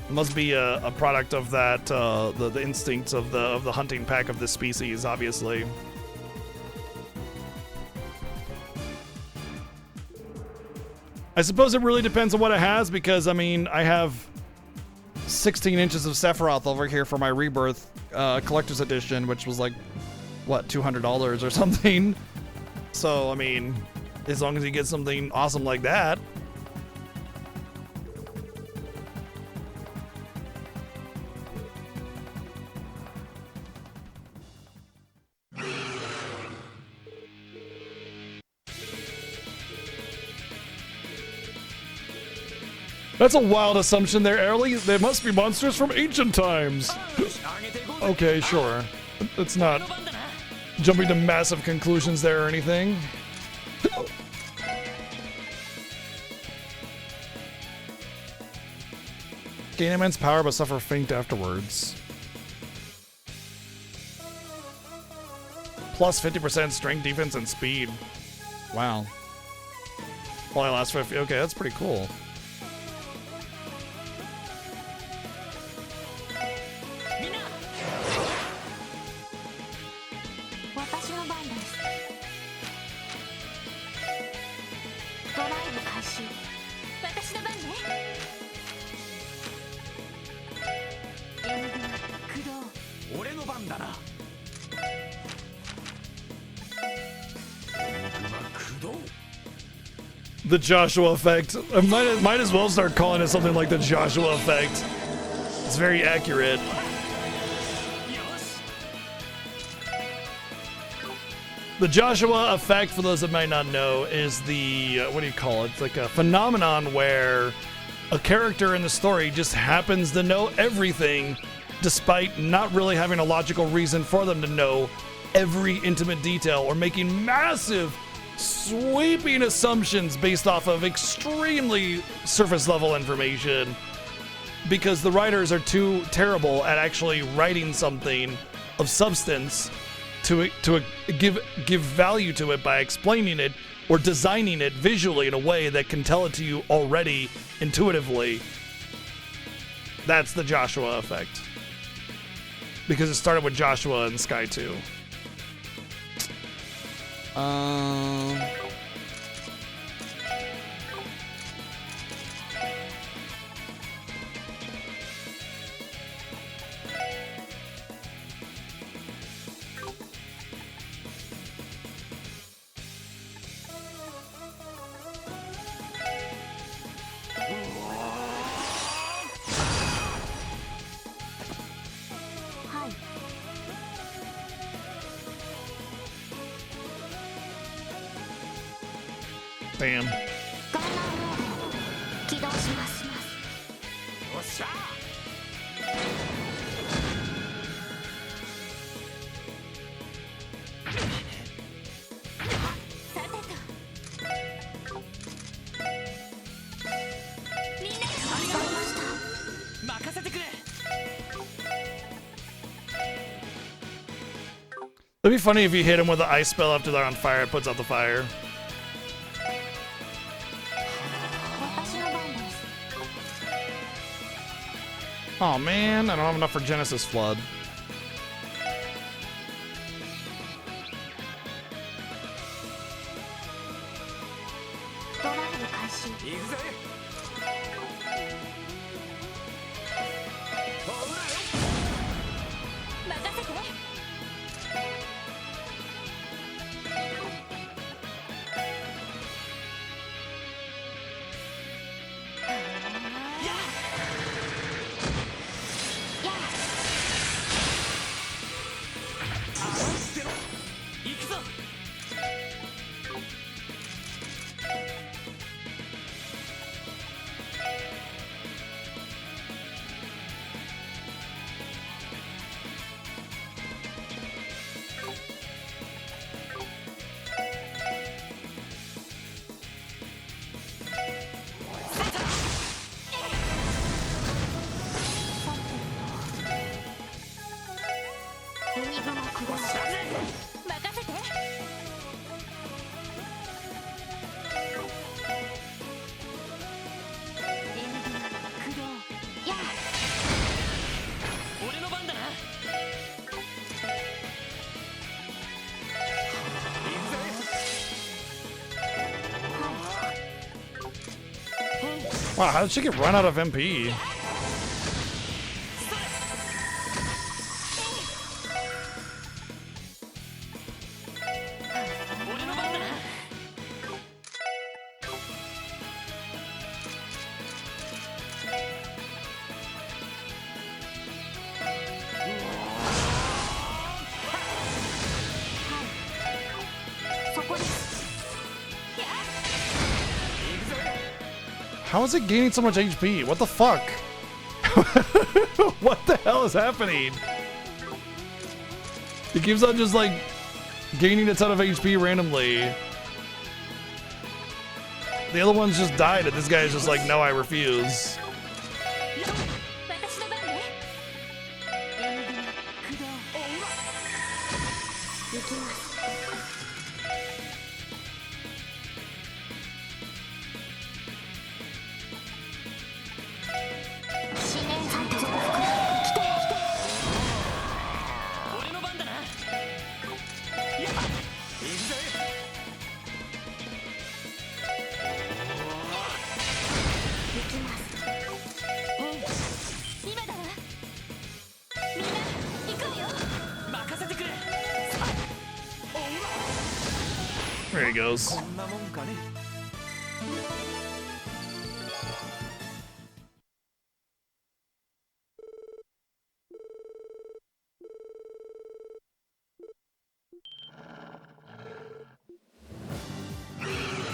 must be a product of that the instincts of the hunting pack of this species, obviously. I suppose it really depends on what it has, because I mean, I have 16 inches of Sephiroth over here for my Rebirth collector's edition, which was like, what, $200 or something. So I mean, as long as you get something awesome like that. That's a wild assumption there, Airly. They must be monsters from ancient times. Okay, sure. It's not jumping to massive conclusions there or anything. Gain immense power but suffer faint afterwards. Plus 50% strength, defense, and speed. Wow. Probably lasts for okay, that's pretty cool. The Joshua effect. I might as well start calling it something like the Joshua effect. It's very accurate. The Joshua effect, for those that might not know, is the, what do you call it? It's like a phenomenon where a character in the story just happens to know everything, despite not really having a logical reason for them to know every intimate detail, or making massive, sweeping assumptions based off of extremely surface level information, because the writers are too terrible at actually writing something of substance to give value to it by explaining it or designing it visually in a way that can tell it to you already intuitively. That's the Joshua effect, because it started with Joshua in Sky 2. Damn. ガンナーモード起動します。よっしゃさてとみんなありがとう任せてくれ It'd be funny if you hit him with an ice spell after they're on fire. It puts out the fire. 私の番です。 Oh man, I don't have enough for Genesis Flood. ドライブ開始。行くぜ任せて行くぞ エニグマ駆動。任せてエニグマ駆動。やあ。俺の番だな Wow, how did she get run out of MP? 俺の番だな そこです。 How is it gaining so much HP? What the fuck? What the hell is happening? It keeps on just like gaining a ton of HP randomly. The other ones just died, and this guy is just like, no, I refuse. 私の番ねエニグマ駆動。行きます。思念山増幅。来て。俺の番だな 行きます。今だわみんな行くわよ任せてくれ There he goes. こんなもんかね。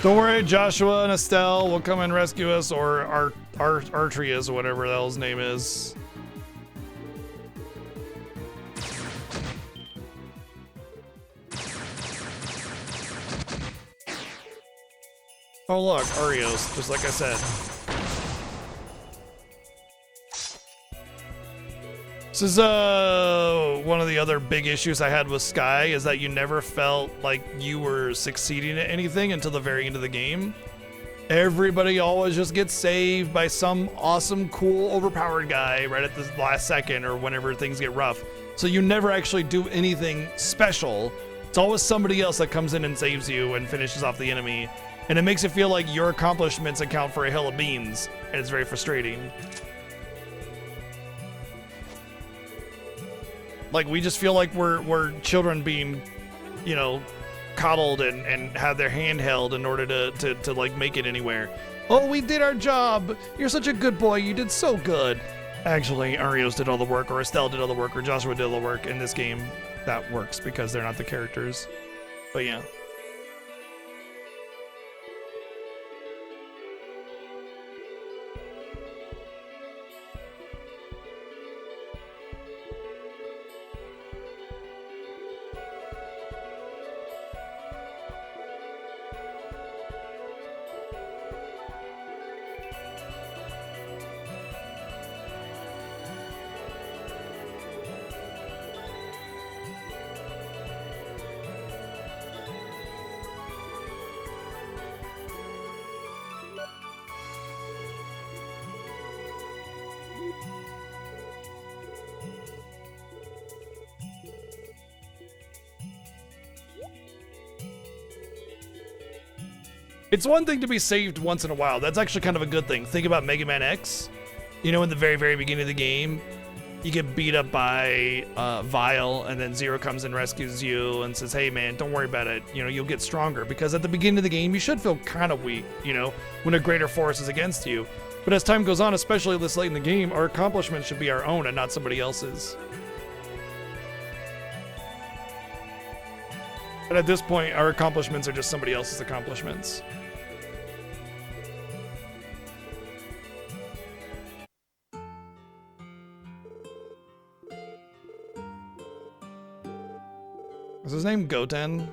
Don't worry, Joshua and Estelle will come and rescue us, or Artrius, or whatever the hell his name is. Oh look, Arios, just like I said. This is one of the other big issues I had with Sky, is that you never felt like you were succeeding at anything until the very end of the game. Everybody always just gets saved by some awesome, cool, overpowered guy right at the last second or whenever things get rough. So you never actually do anything special. It's always somebody else that comes in and saves you and finishes off the enemy. And it makes it feel like your accomplishments account for a hill of beans, and it's very frustrating. Like, we just feel like we're children being, you know, coddled and have their hand held in order to like make it anywhere. Oh, we did our job. You're such a good boy. You did so good. Actually, Arios did all the work, or Estelle did all the work, or Joshua did all the work in this game. That works because they're not the characters. But yeah. It's one thing to be saved once in a while. That's actually kind of a good thing. Think about Mega Man X. You know, in the very, very beginning of the game, you get beat up by Vile, and then Zero comes and rescues you and says, hey man, don't worry about it. You know, you'll get stronger. Because at the beginning of the game, you should feel kind of weak, you know, when a greater force is against you. But as time goes on, especially this late in the game, our accomplishments should be our own and not somebody else's. But at this point, our accomplishments are just somebody else's accomplishments. Is his name Goten?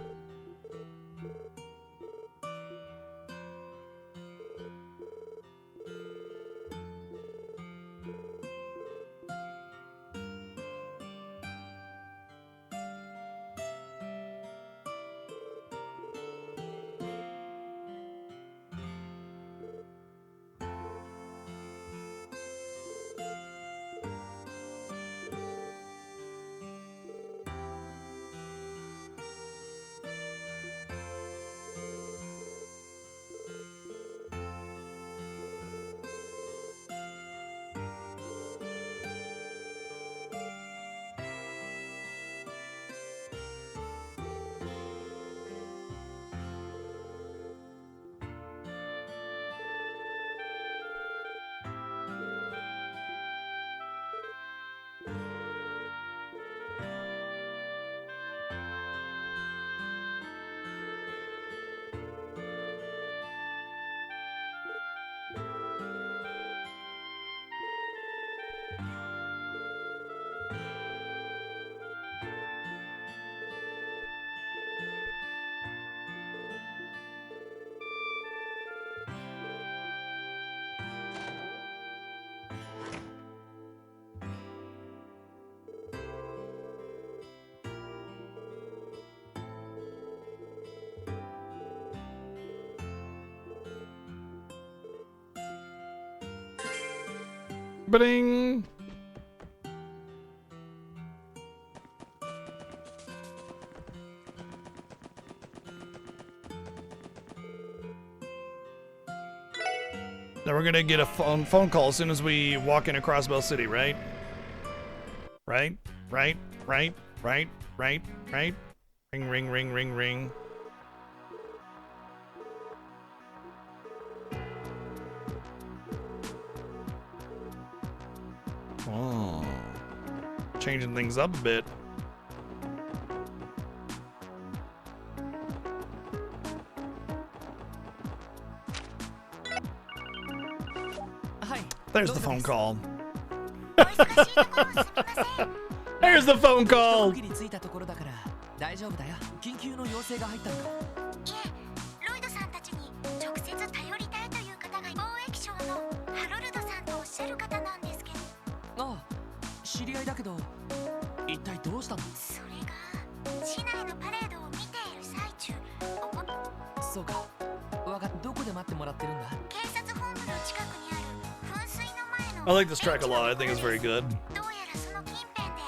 Ba-ding! Now we're gonna get a phone call as soon as we walk into Crossbell City, right? Right? Right? Right? Right? Right? Right? Ring, ring, ring, ring, ring. Oh, changing things up a bit. There's the phone call. There's the phone call. 大丈夫だよ。緊急の要請が入ったのか。いえ、ロイドさんたちに直接頼りたいという方が貿易商のハロルドさんとおっしゃる方なんですけど。ああ、知り合いだけど、一体どうしたの？それが市内のパレードを見ている最中。そうか。どこで待ってもらってるんだ？警察本部の近くにある噴水の前の。I like this track a lot. I think it's very good. どうやらその近辺で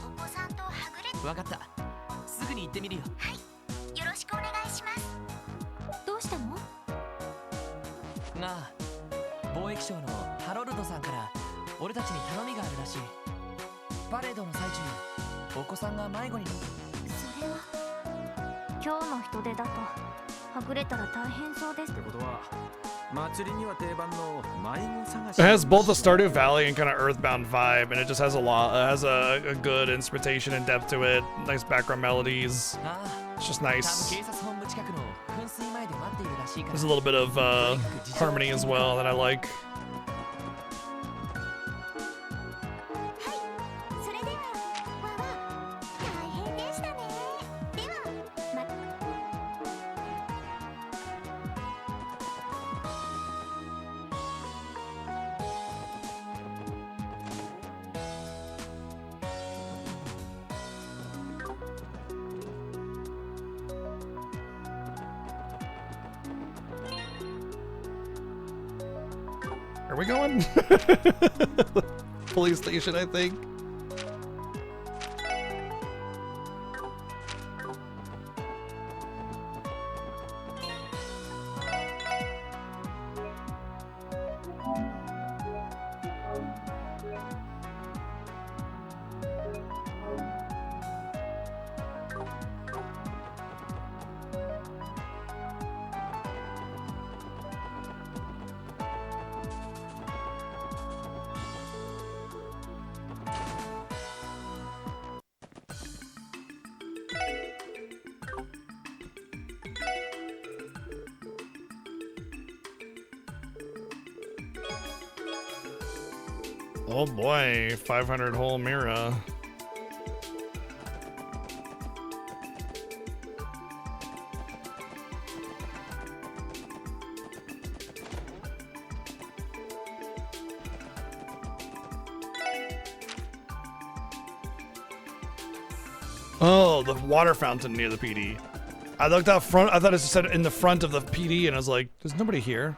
お子さんとはぐれ。わかった。すぐに行ってみるよ。はい、よろしくお願いします。どうしたの？なあ、貿易商のハロルドさんから俺たちに頼みがあるらしい。パレードの最中にお子さんが迷子に。それは今日の人出だとはぐれたら大変そうです。ってことは It has both a Stardew Valley and kind of Earthbound vibe, and it just has a lot. It has a good instrumentation and depth to it. Nice background melodies. It's just nice. There's a little bit of harmony as well that I like. それではわわ大変でしたね。ではまた。Are we going? Police station, I think. Oh boy, 500 whole Mira. Oh, the water fountain near the PD. I looked out front. I thought it said in the front of the PD, and I was like, "There's nobody here."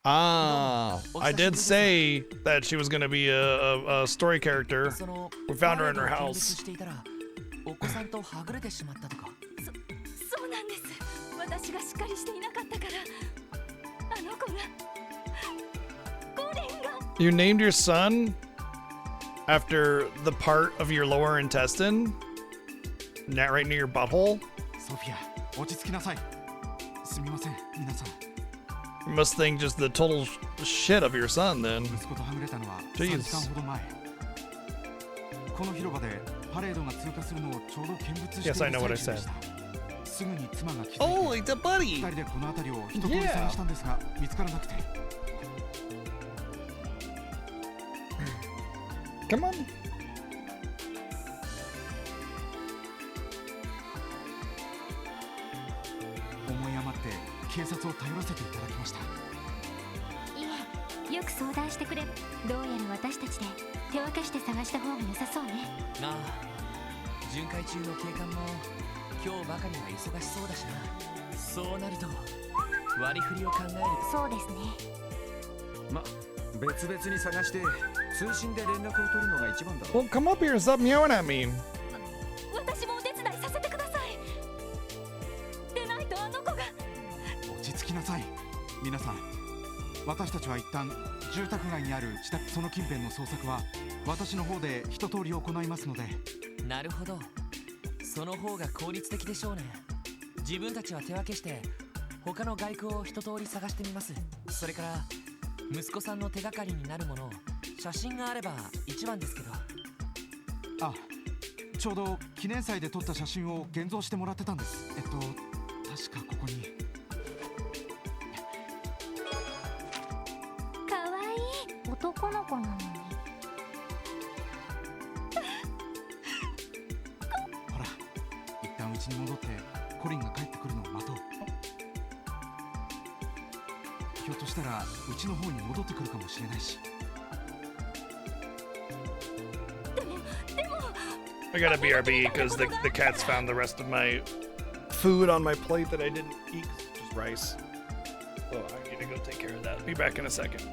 Ah, I did say that she was gonna be a story character. その We found her in パレ her ードを見 house. 物していたらお子さんとはぐれてしまったとか。そうなんです。私がしっかりしていなかったからあの子がゴレンが You named your son after the part of your lower intestine, right near your butthole. ソフィア、落ち着きなさい。すみません、皆さん。 You must think just the total shit of your son then. 息子とはぐれたのは Jeez. 3時間ほど前。この広場でパレードが通過するのをちょうど見物している Yes, I know what I 最中 said. でした。すぐに妻が気づいて、 Oh, it's a 二 buddy. 人でこの辺りを一通り探したんですが、見つからなくて。 Come on. 思い余って警察を頼らせていただきました。いえ、よく相談してくれ。どうやら私たちで手分けして探した方が良さそうね。なあ、巡回中の警官も今日ばかりは忙しそうだしな。そうなると割り振りを考える。そうですね。ま、別々に探して通信で連絡を取るのが一番だろう。 Well, come up here and stop meowing at me. 私もお手伝いさせてください。でないとあの子が。落ち着きなさい。皆さん、私たちは一旦住宅街にある自宅、その近辺の捜索は私の方で一通り行いますので。なるほど。その方が効率的でしょうね。自分たちは手分けして他の外区を一通り探してみます。それから息子さんの手がかりになるものを写真があれば一番ですけど。あ、ちょうど記念祭で撮った写真を現像してもらってたんです。確かここに。かわいい男の子なのに。ほら、一旦家に戻ってコリンが帰ってくるのを待とう。ひょっとしたらうちの方に戻ってくるかもしれないし。 I got a BRB because the cats found the rest of my food on my plate that I didn't eat, just rice. So I need to go take care of that. Be back in a second.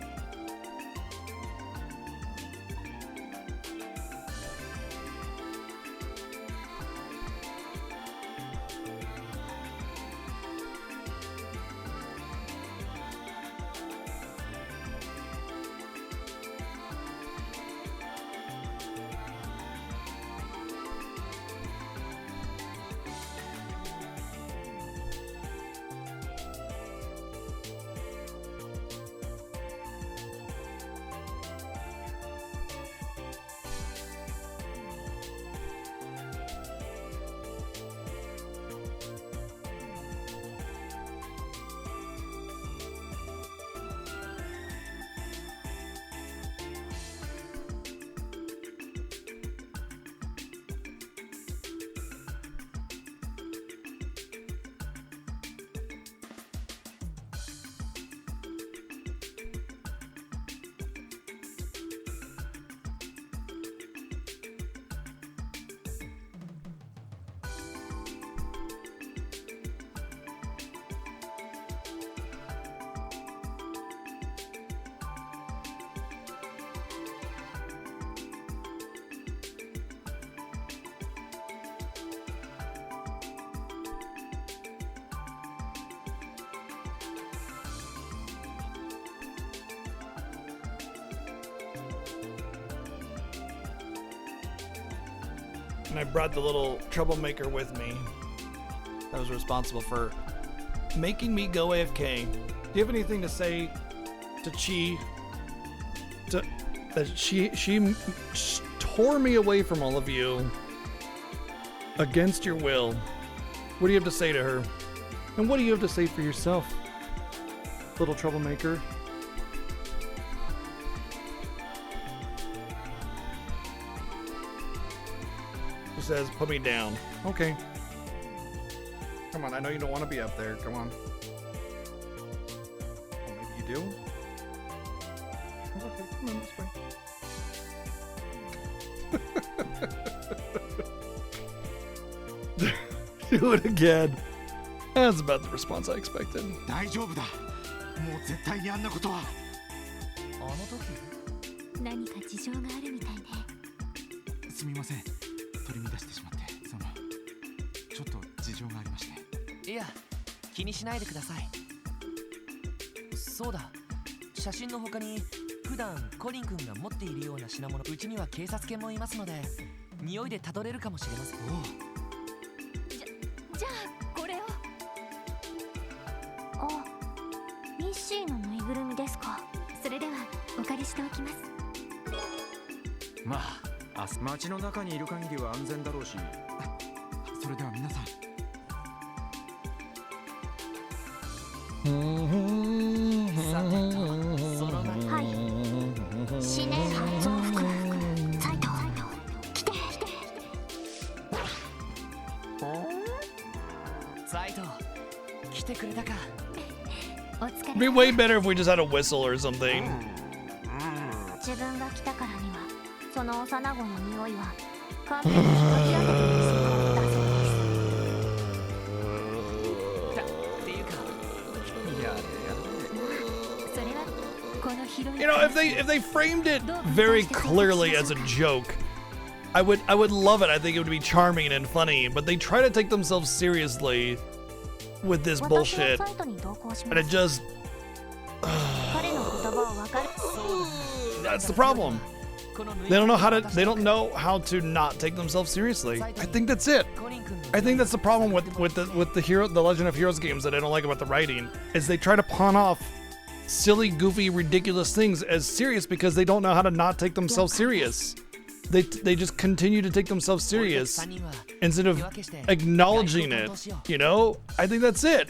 And I brought the little troublemaker with me that was responsible for making me go AFK. Do you have anything to say to Chi? That she tore me away from all of you against your will What do you have to say to her? And what do you have to say for yourself, little troublemaker? She says, put me down. Okay. Come on, I know you don't want to be up there. Come on. Oh, maybe you do? Okay, come on, this way. Do it again. That's about the response I expected. 大丈夫だ。もう絶対にあんなことは。あの時何か事情があるみたいね。すみません。取り乱してしまって、ちょっと事情がありまして。いや気にしないでください。そうだ、写真の他に普段コリン君が持っているような品物、うちには警察犬もいますので匂いでたどれるかもしれません。じゃあこれを。あ、ミッシーのぬいぐるみですか。それではお借りしておきます。まあ、街の中にいる限りは安全だろうし。それでは皆さん。さてとその中はい。思念波増幅。サイト。来て。サイト来てくれたか。お疲 It'd be れ。 way better if we just had a whistle or something. 自分が来たからにはその幼子の匂いは完璧にかきらめているそうだそうです。っていうかそれはこの広い You know, if they framed it very clearly as a joke, I would love it. I think it would be charming and funny. But they try to take themselves seriously with this 私は bullshit, サイトに同行し and ま it す。 just 彼の言葉を分かる。 that's the problem. They don't know how to not take themselves seriously. I think that's it. I think that's the problem with the Legend of Heroes games that I don't like about the writing is they try to pawn off silly, goofy, ridiculous things as serious because they don't know how to not take themselves serious. They just continue to take themselves serious instead of acknowledging it. You know, I think that's it.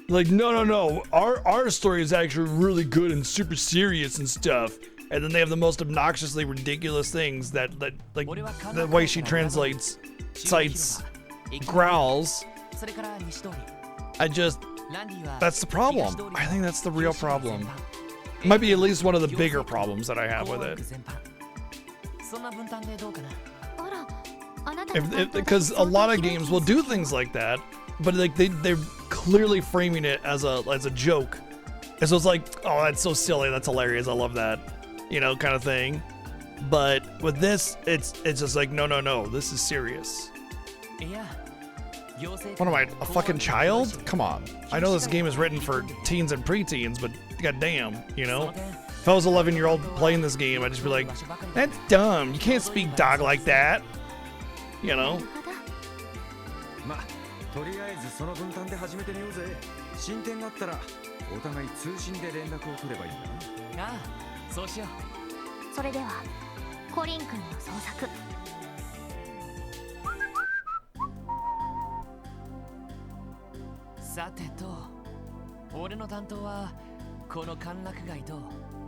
Like no, our story is actually really good and super serious and stuff. And then they have the most obnoxiously ridiculous things that like the way she translates, cites, growls. That's the problem. I think that's the real problem. Might be at least one of the bigger problems that I have with it. あら、あなたの担当だ。 Because a lot of games will do things like that, but like they're clearly framing it as a joke. And so it's like, oh, that's so silly, that's hilarious, I love that, you know, kind of thing. But with this, it's just like, no, this is serious. What am I, a fucking child? Come on. I know this game is written for teens and preteens, but goddamn, you know? If I was 11-year-old playing this game, I'd just be like, that's dumb. You can't speak dog like that. You know? まあ、とりあえずその分担で始めてみようぜ。進展があったらお互い通信で連絡を取ればいいんだな。ああ、そうしよう。それではコリン君の創作。さてと、俺の担当はこの歓楽街と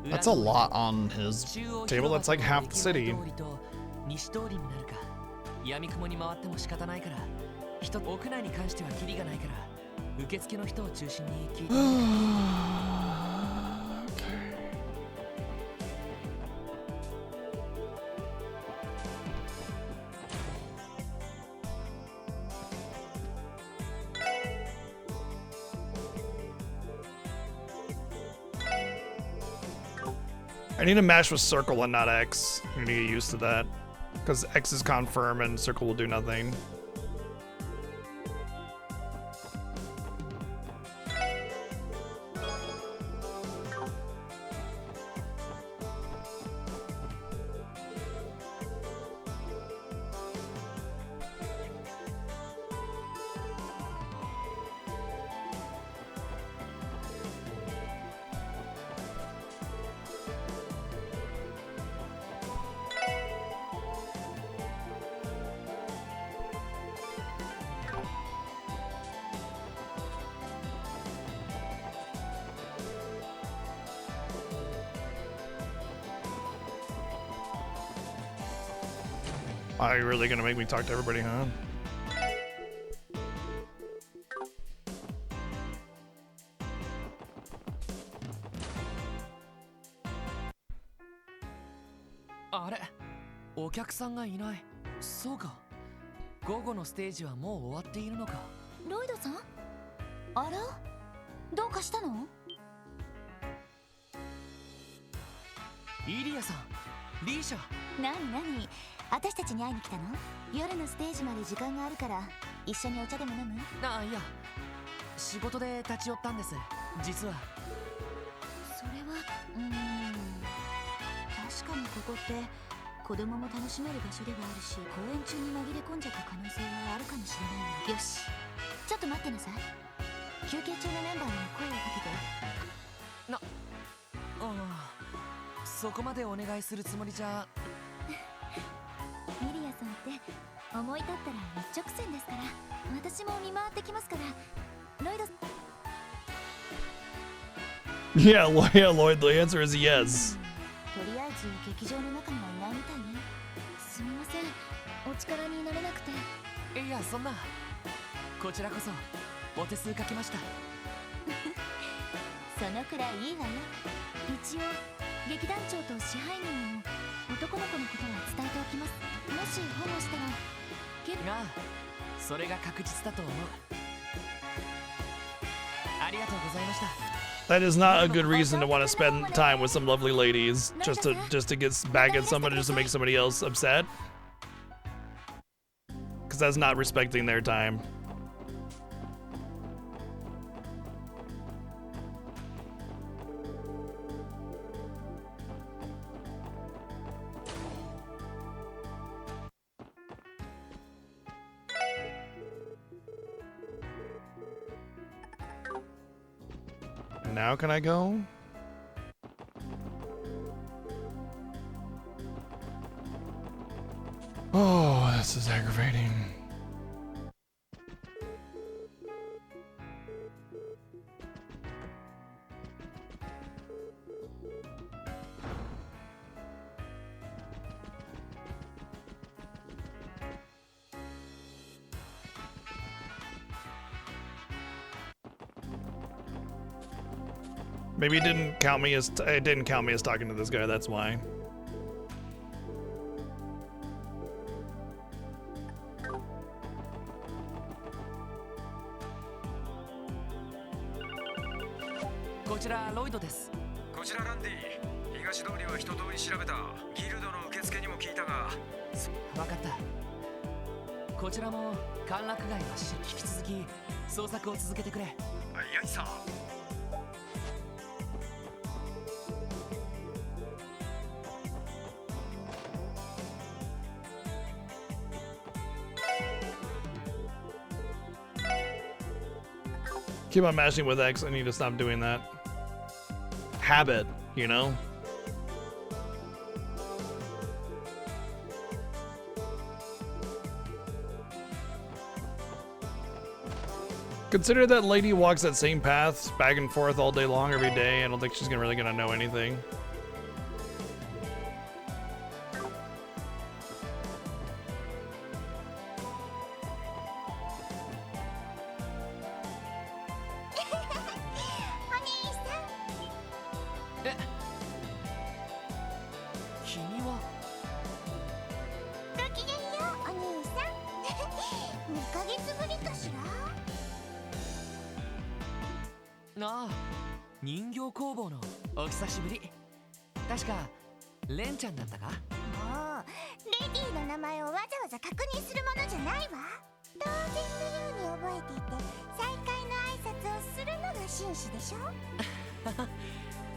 That's a lot on his table. That's like half the city. 西通りになるか。闇雲に回っても仕方ないから、人屋内に関してはキリがないから、受付の人を中心に聞いてみて。I need to mash with circle and not X. I need to get used to that. Because X is confirm and circle will do nothing. Are you really gonna make me talk to everybody, huh?あれ、お客さんがいない。そうか。午後のステージはもう終わっているのか。ロイドさん、あら、どうかしたの？イリアさん、リーシャ。なになに、私たちに会いに来たの？夜のステージまで時間があるから一緒にお茶でも飲む？あ、いや、仕事で立ち寄ったんです。実はそれは確かにここって子供も楽しめる場所ではあるし、公演中に紛れ込んじゃった可能性はあるかもしれないわ。よし、ちょっと待ってなさい。休憩中のメンバーに声をかけて。そこまでお願いするつもりじゃ。ミリアさんって思い立ったら一直線ですから、私も見回ってきますから。ロイド。Yeah, Lloyd, the answer is yes. とりあえず劇場の中にはいないみたいね。すみません、お力になれなくて。いや、そんな。こちらこそお手数かけました。そのくらいいいわよ。一応劇団長と支配人にも男の子のことは伝えておきます。もし保護したらが、それが確実だと思う。ありがとうございました。That is not a good reason to want to spend time with some lovely ladies just to get back at somebody, just to make somebody else upset. Because that's not respecting their time. Now can I go? Oh, this is aggravating. Maybe it didn't count me as talking to this guy. That's why.こちらロイドです。こちらランディ。東通りは一通り調べた。ギルドの受付にも聞いたが。分かった。こちらも歓楽街は引き続き捜索を続けてくれ。よいさ。Keep on mashing with X. I need to stop doing that. Habit, you know? Consider that lady walks that same path back and forth all day long every day. I don't think she's really gonna know anything.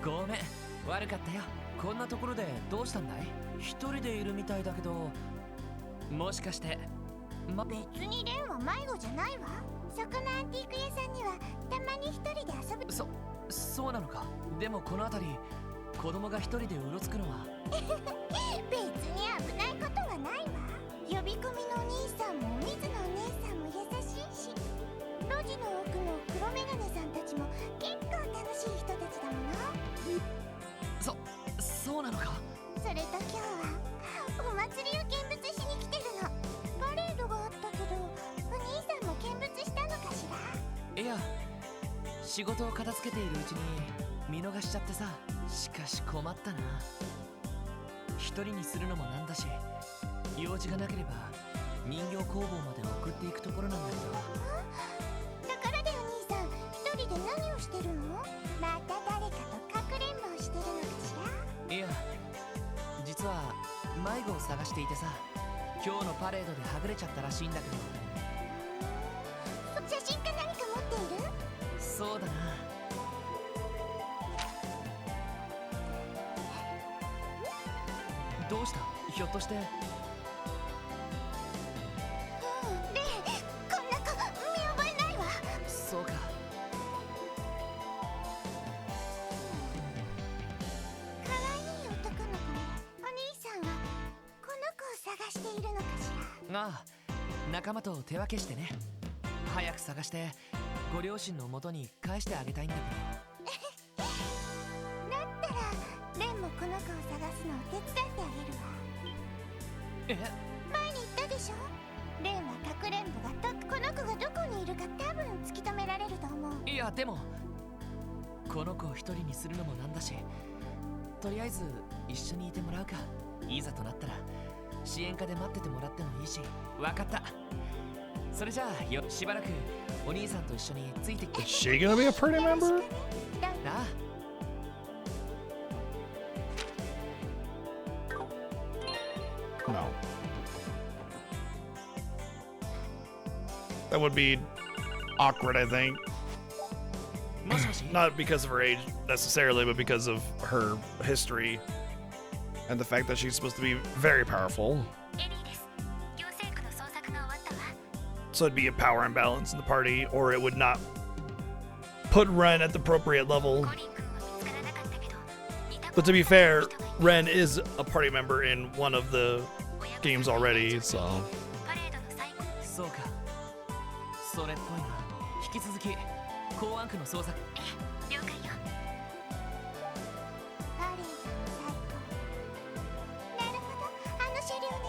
ごめん、悪かったよ。こんなところでどうしたんだい？一人でいるみたいだけど、もしかして、別にレンは迷子じゃないわ。そこのアンティーク屋さんにはたまに一人で遊ぶ。そうなのか。でもこの辺り、子供が一人でうろつくのは別に危ないことはないわ。呼び込みのお兄さんも水野お姉さんも優しいし、路地の奥の黒メガネさんたちも結構楽しい人たちだもの。そうなのか。それと今日はお祭りを見物しに来てるの。仕事を片付けているうちに見逃しちゃってさ。しかし困ったな。一人にするのもなんだし、用事がなければ人形工房まで送っていくところなんだけど。ところでお兄さん、一人で何をしてるの？また誰かとかくれんぼをしてるのかしら？いや、実は迷子を探していてさ、今日のパレードではぐれちゃったらしいんだけど。写真か何か持っている？そうだな。どうした？ひょっとして。レイ、こんな子見覚えないわ。そうか。可愛い男の子ね。お兄さんはこの子を探しているのかしら？ああ、仲間と手分けしてね。早く探してご両親の元に返してあげたいんだけど。だったらレンもこの子を探すのを手伝ってあげるわ。え？前に言ったでしょ？レンはかくれんぼがこの子がどこにいるか多分突き止められると思う。いやでもこの子を一人にするのもなんだし、とりあえず一緒にいてもらうか。いざとなったら支援課で待っててもらってもいいし。わかった。それじゃあしばらくお兄さんと一緒についてきて。 Is she gonna be a party member? ああ。No. That would be awkward, I think. もしもし。 Not because of her age necessarily, but because of her history and the fact that she's supposed to be very powerful. エリーです。行政区の捜索が終わったわ。 So it'd be a power imbalance in the party, or it would not put Ren at the appropriate level. コリン君は見つからなかったけど、似た But to be fair, Ren is a party member in one of the games already, so. パレードの最後。そうか。それっぽいな。引き続き公安区の捜索。了解よ。パレードの最後。なるほど、あの車両ね。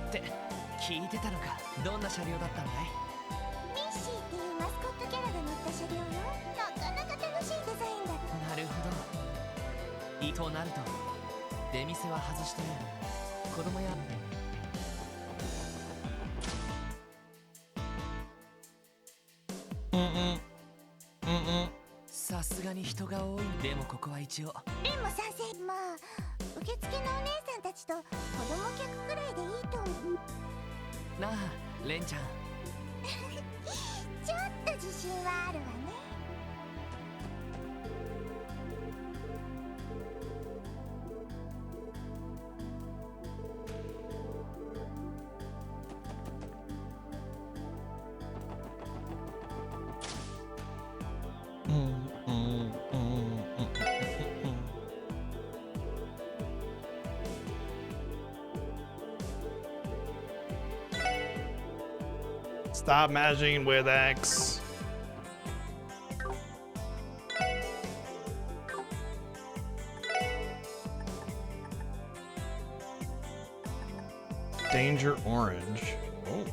って聞いてたのか。どんな車両だったんだい？ミッシーっていうマスコットキャラが乗った車両よ。なかなか楽しいデザインだった。なるほど。となると出店は外して子供やさすがに人が多い。でもここは一応レンも賛成。まあ受付のお姉さんたちと子供客くらいでいいと思う。なあレンちゃん。ちょっと自信はあるわね。Stop managing with X. Danger Orange. Oh.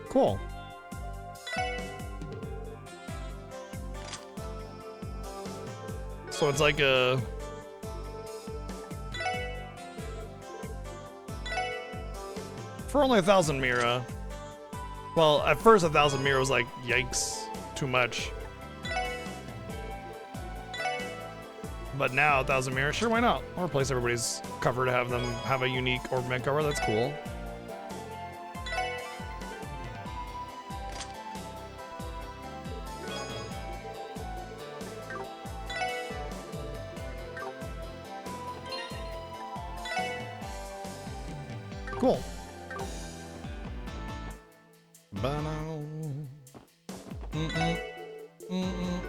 Cool. So it's like a for only 1,000 Mira. Well, at first 1,000 Mira was like, yikes, too much. But now 1,000 Mira, sure, why not? I'll replace everybody's cover to have them have a unique Orbman cover. That's cool. Cool. Ba-no. Mm-mm. Mm-mm.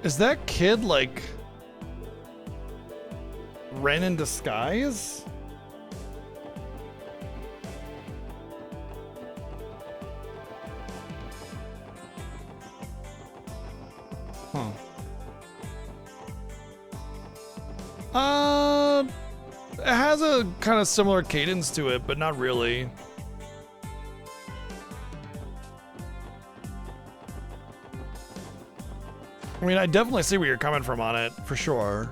Is that kid like Ren in disguise? Huh. It has a kind of similar cadence to it, but not really. I mean, I definitely see where you're coming from on it, for sure.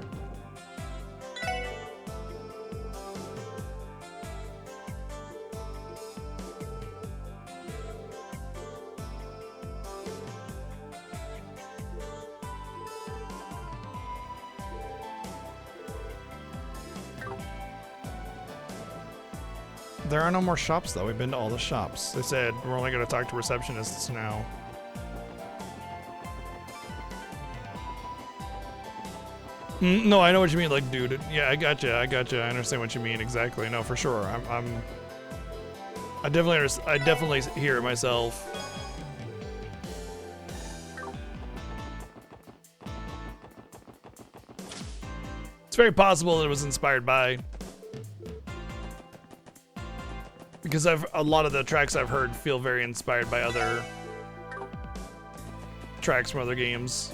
There are no more shops, though. We've been to all the shops. They said we're only going to talk to receptionists now. No, I know what you mean. Like, dude, yeah, I gotcha. I understand what you mean exactly. No, for sure. I definitely hear it myself. It's very possible that it was inspired by. Because a lot of the tracks I've heard feel very inspired by other tracks from other games.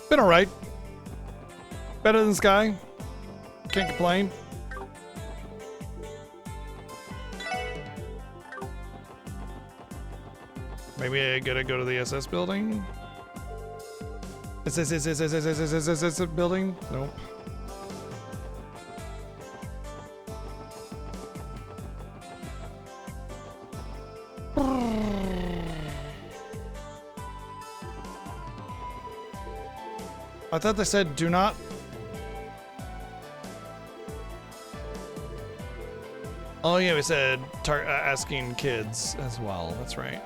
Been alright. Better than Sky. Can't complain. Maybe I gotta go to the SS building? SS building? Nope. I thought they said do not. Oh yeah, we said asking kids as well. That's right.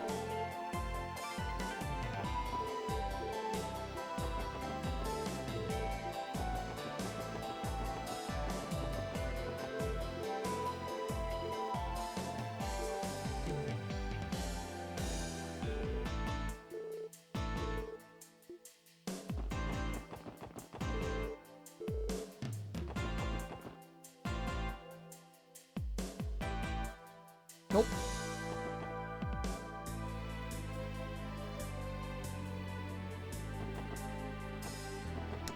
Nope.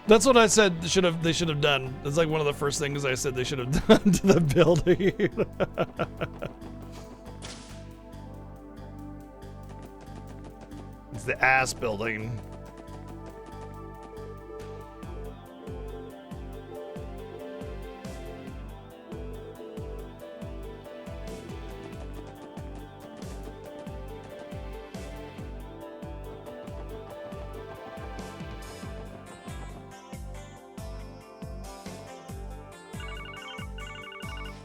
That's what I said they should have done. It's like one of the first things I said they should have done to the building. It's the ass building.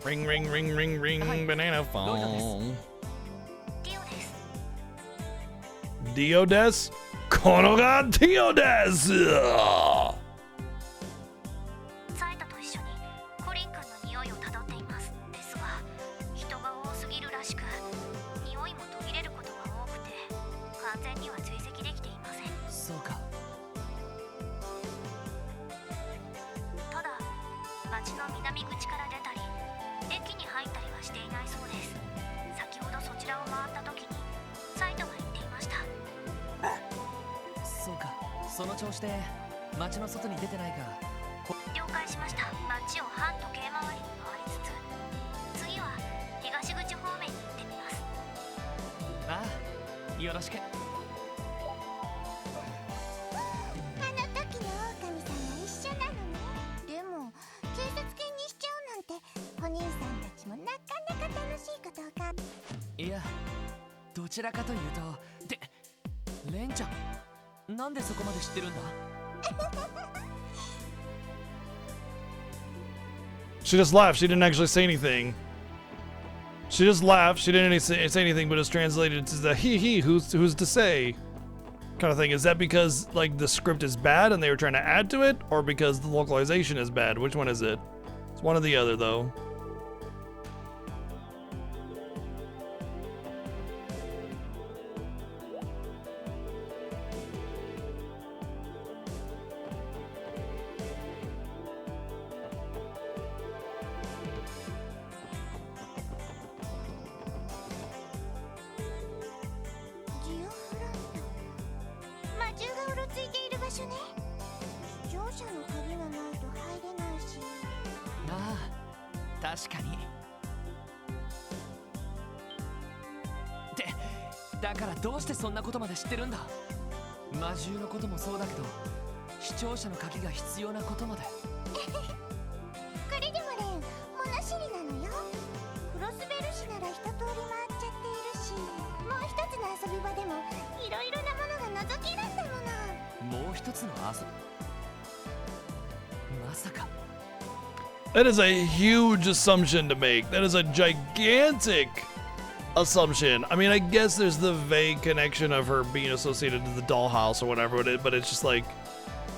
Ring, ring, ring, ring, ring, banana phone. Dio des? Kono ga Dio desu! サイタと一緒にコリン君の匂いをたどっています。ですが、人が多すぎるらしく、匂いも途切れることが多くて、完全には追跡できていません。そうか。ただ、町の南口から出たり、駅に入ったりはしていないそうです。先ほどそちらを回った時にサイトが言っていました。そうか。その調子で街の外に出てないか。了解しました。街を反時計回りに回りつつ、次は東口方面に行ってみます。ああ、よろしく。あの時の狼さんが一緒なのね。でも警察犬にしちゃうなんてお兄さんたちもなかなか楽しどちらかというと、で、レンちゃん、なんでそこまで知ってるんだ？ She just laughed. She didn't actually say anything. She just laughed. She didn't say anything, but it's translated to the he who's to say kind of thing. Is that because like the script is bad and they were trying to add to it, or because the localization is bad? Which one is it? It's one or the other, though. That is a huge assumption to make. That is a gigantic assumption. I mean, I guess there's the vague connection of her being associated to the dollhouse or whatever, but it's just like,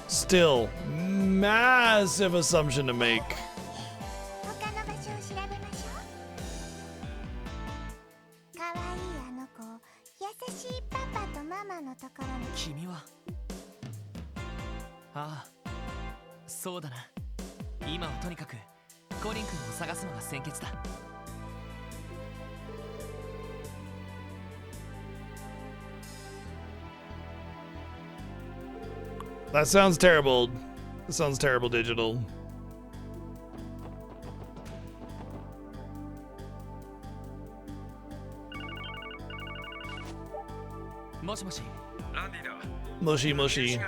still, massive assumption to make. That sounds terrible. That sounds terrible, Digital. Mushy mushy.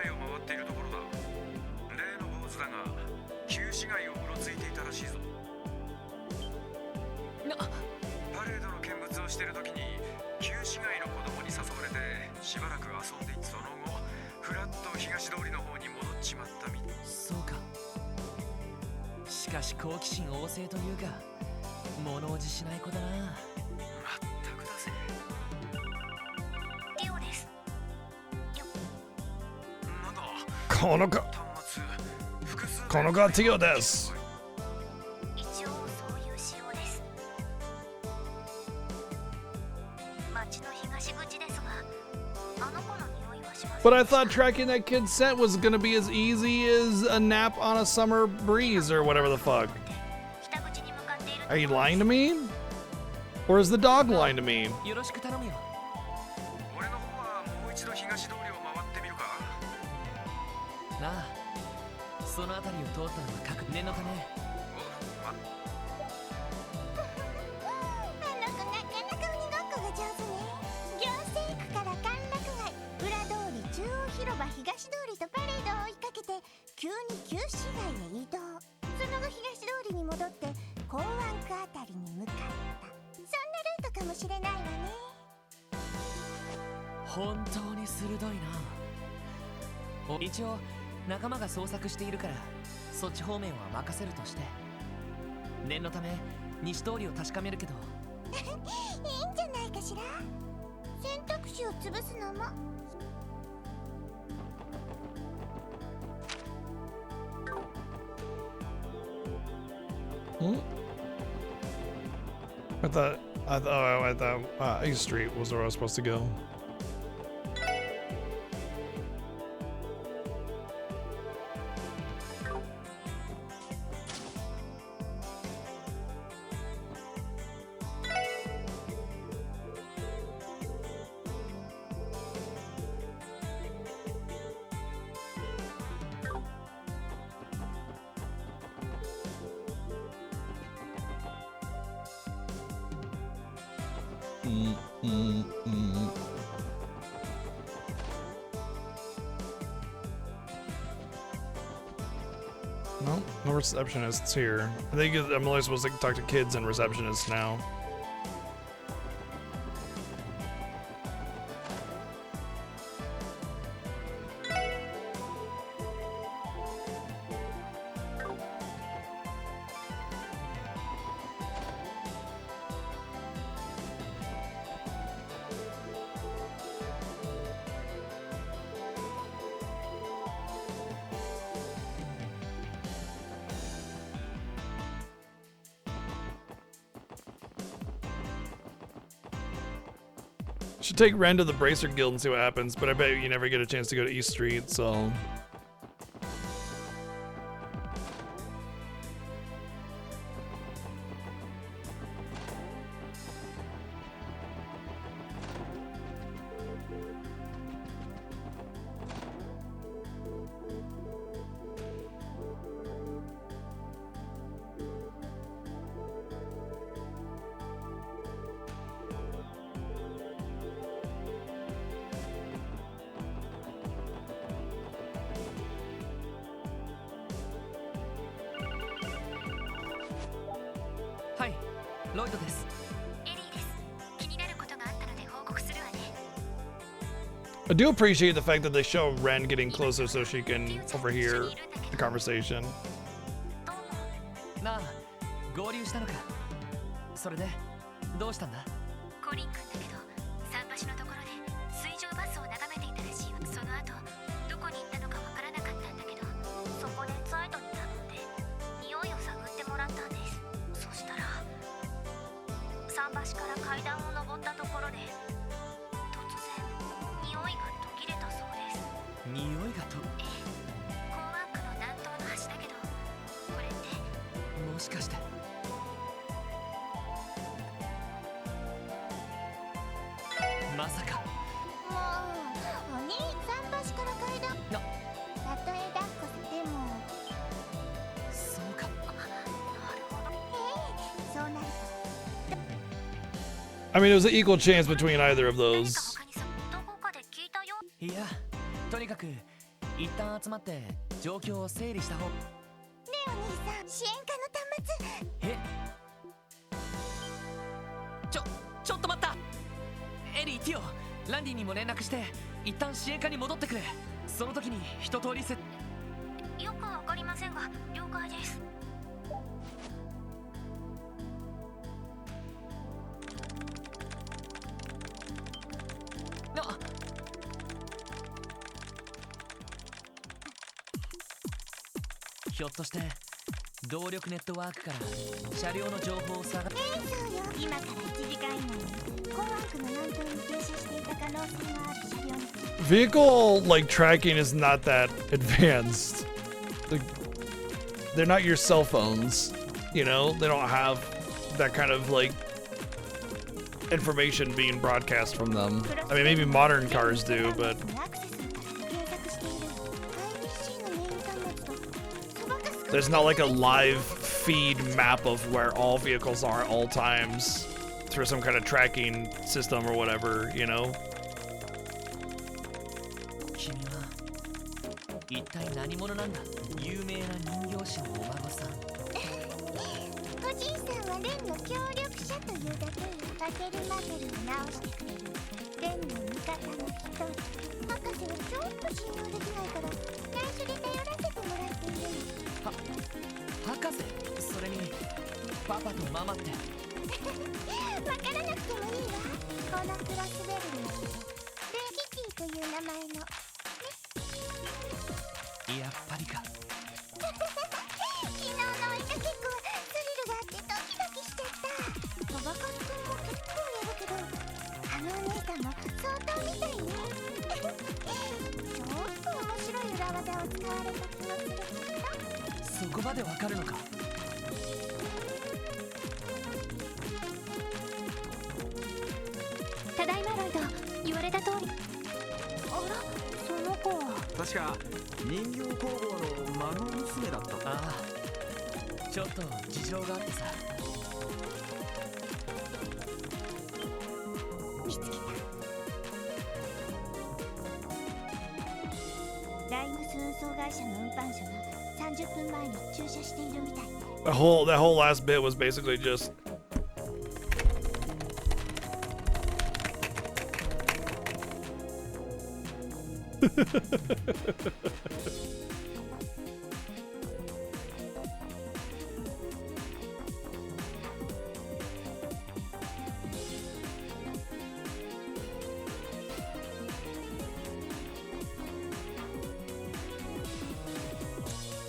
しかし好奇心旺盛というか物おじしない子だな。まったくだぜ。リオです。なんだこのがティオです。一応そういう仕様です。町の東口ですが、あの子の匂いはします。But I thought tracking that kid's scent was gonna be as easy as a nap on a summer breeze or whatever the fuck. Are you lying to me? Or is the dog lying to me? よろしく頼むよ。俺の方はもう一度東通りを回ってみるか。なあ、その辺りを通ったのは確念のため。あの子なかなか鬼ごっこが上手ね。行政区から歓楽街、裏通り、中央広場、東通りとパレードを追いかけて急に旧市街へ移動。その後東通りに戻って港湾区あたりに向かった。そんなルートかもしれないわね。本当に鋭いな。一応仲間が捜索しているからそっち方面は任せるとして、念のため西通りを確かめるけど。いいんじゃないかしら。選択肢を潰すのも。I thought East Street was where I was supposed to go. No receptionists here. I think I'm only supposed to talk to kids and receptionists now. Should take Ren to the Bracer Guild and see what happens, but I bet you never get a chance to go to East Street, so.はいロイドです。エリーです。気になることがあったので報告するわね。 I do appreciate the fact that they show Ren getting closer so she can overhear the conversation. なあ合流したのか。それでどうしたんだ。コリン君だけど桟橋のところで水上バスを眺めていたらしいわ。その後どこに行ったのかわからなかったんだけど、そこでザイドに頼んで匂いを探ってもらったんです。そしたら桟橋から階段を登ったところで突然匂いが途切れたそうです。匂いがと。港湾区の南東の橋だけど、これってもしかして。まさか。もうお兄桟橋から階段なたとえ抱っこさてもそうか。そうなる I mean, it was an equal chance between either of 何か those. 他にさ、どこかで聞いたよ。いやとにかく一旦集まって状況を整理した方。ねえお兄さん支援課の端末えちょっと待った。エリー、ティオ、ランディにも連絡して一旦支援課に戻ってくれ。その時に一通りよくわかりませんが了解です。なひょっとして動力ネットワークから車両の情報を探っそうよ今から1時間以内に港湾区の南東に停車していた可能性のある車両に Vehicle like tracking is not that advanced. Like, they're not your cell phones, you know. They don't have that kind of like information being broadcast from them. I mean, maybe modern cars do, but アクセス検索している IBC のメイン端末とそばかす there's not like a live feed map of where all vehicles are at all times through some kind of tracking system or whatever, you know. 君は一体何者なんだ。有名な人形師のお孫さん。おじいさんはレンの協力者というだけよバケルマテルを直してくれるレンの味方の一人博士はちょっと信用できないから内緒で頼らせてもらっているの博士、それにパパとママって。わからなくてもいいわこのクロスベルにレギティという名前のやっぱりか。昨日のおいが結構スリルがあってドキドキしちゃったそばかすくんも結構やるけどあのお姉さんも相当みたいねちょっと面白い裏技を使われた気がするけどそこまでわかるのか。ただいまロイド言われた通りあらその子は確か人形工房の孫娘だったか。ああ、ちょっと事情があってさ。見つけたライムス運送会社の運搬車が30分前に駐車しているみたい that whole last bit was basically just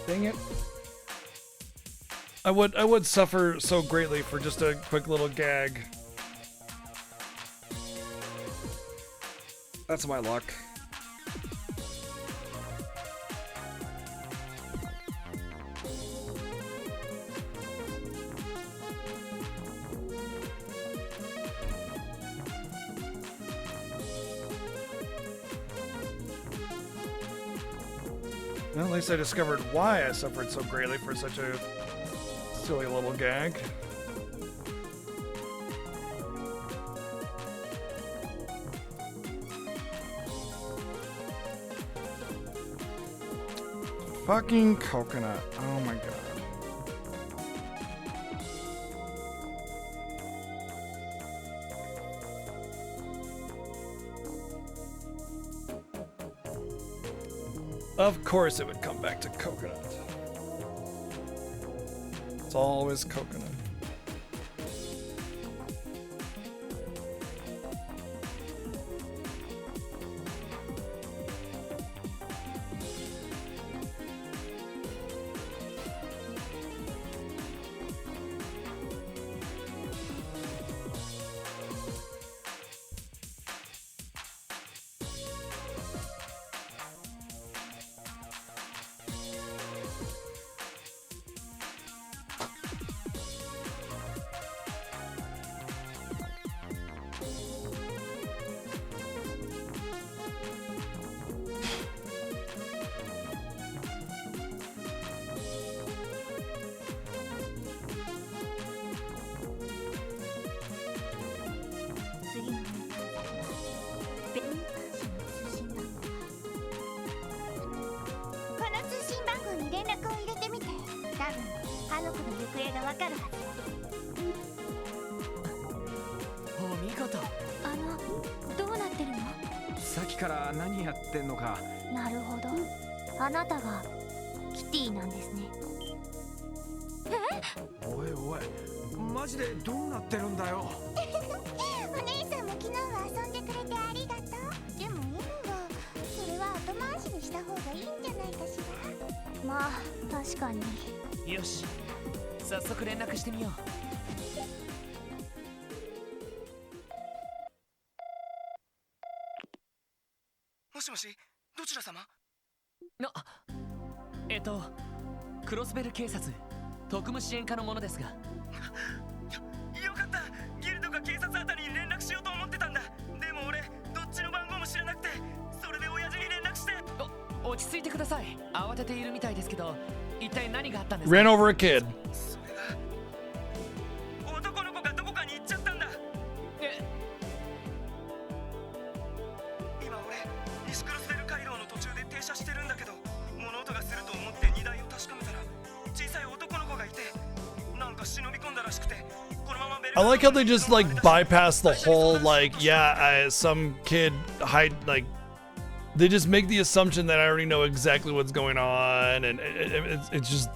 Dang it. I would suffer so greatly for just a quick little gag. That's my luck. Well, at least I discovered why I suffered so greatly for such a silly little gag. Fucking coconut. Oh my god. Of course it would come back to coconut. It's always coconut.さっきから何やってんのか。なるほど。あなたがキティなんですね。おいおい、マジでどうなってるんだよ。お姉さんも昨日は遊んでくれてありがとう。でも今はそれは後回しにした方がいいんじゃないかしら。まあ確かに。よし、早速連絡してみよう。もしもし、どちら様？クロスベル警察特務支援課の者ですが。よかった、ギルドか警察あたりに連絡しようと思ってたんだ。でも俺どっちの番号も知らなくて、それで親父に連絡して。落ち着いてください。慌てているみたいですけど、一体何があったんですか？ Ran over a kid. それが男の子がどこかに行っちゃったんだ。今俺西クロスベル街道の途中で停車してるんだけど、物音がすると思って荷台を確かめたら小さい男の子がいて、なんか忍び込んだらしくて、このままベル I like how they just like bypass the whole like some kid hide like they just make the assumption that I already know exactly what's going on and it's just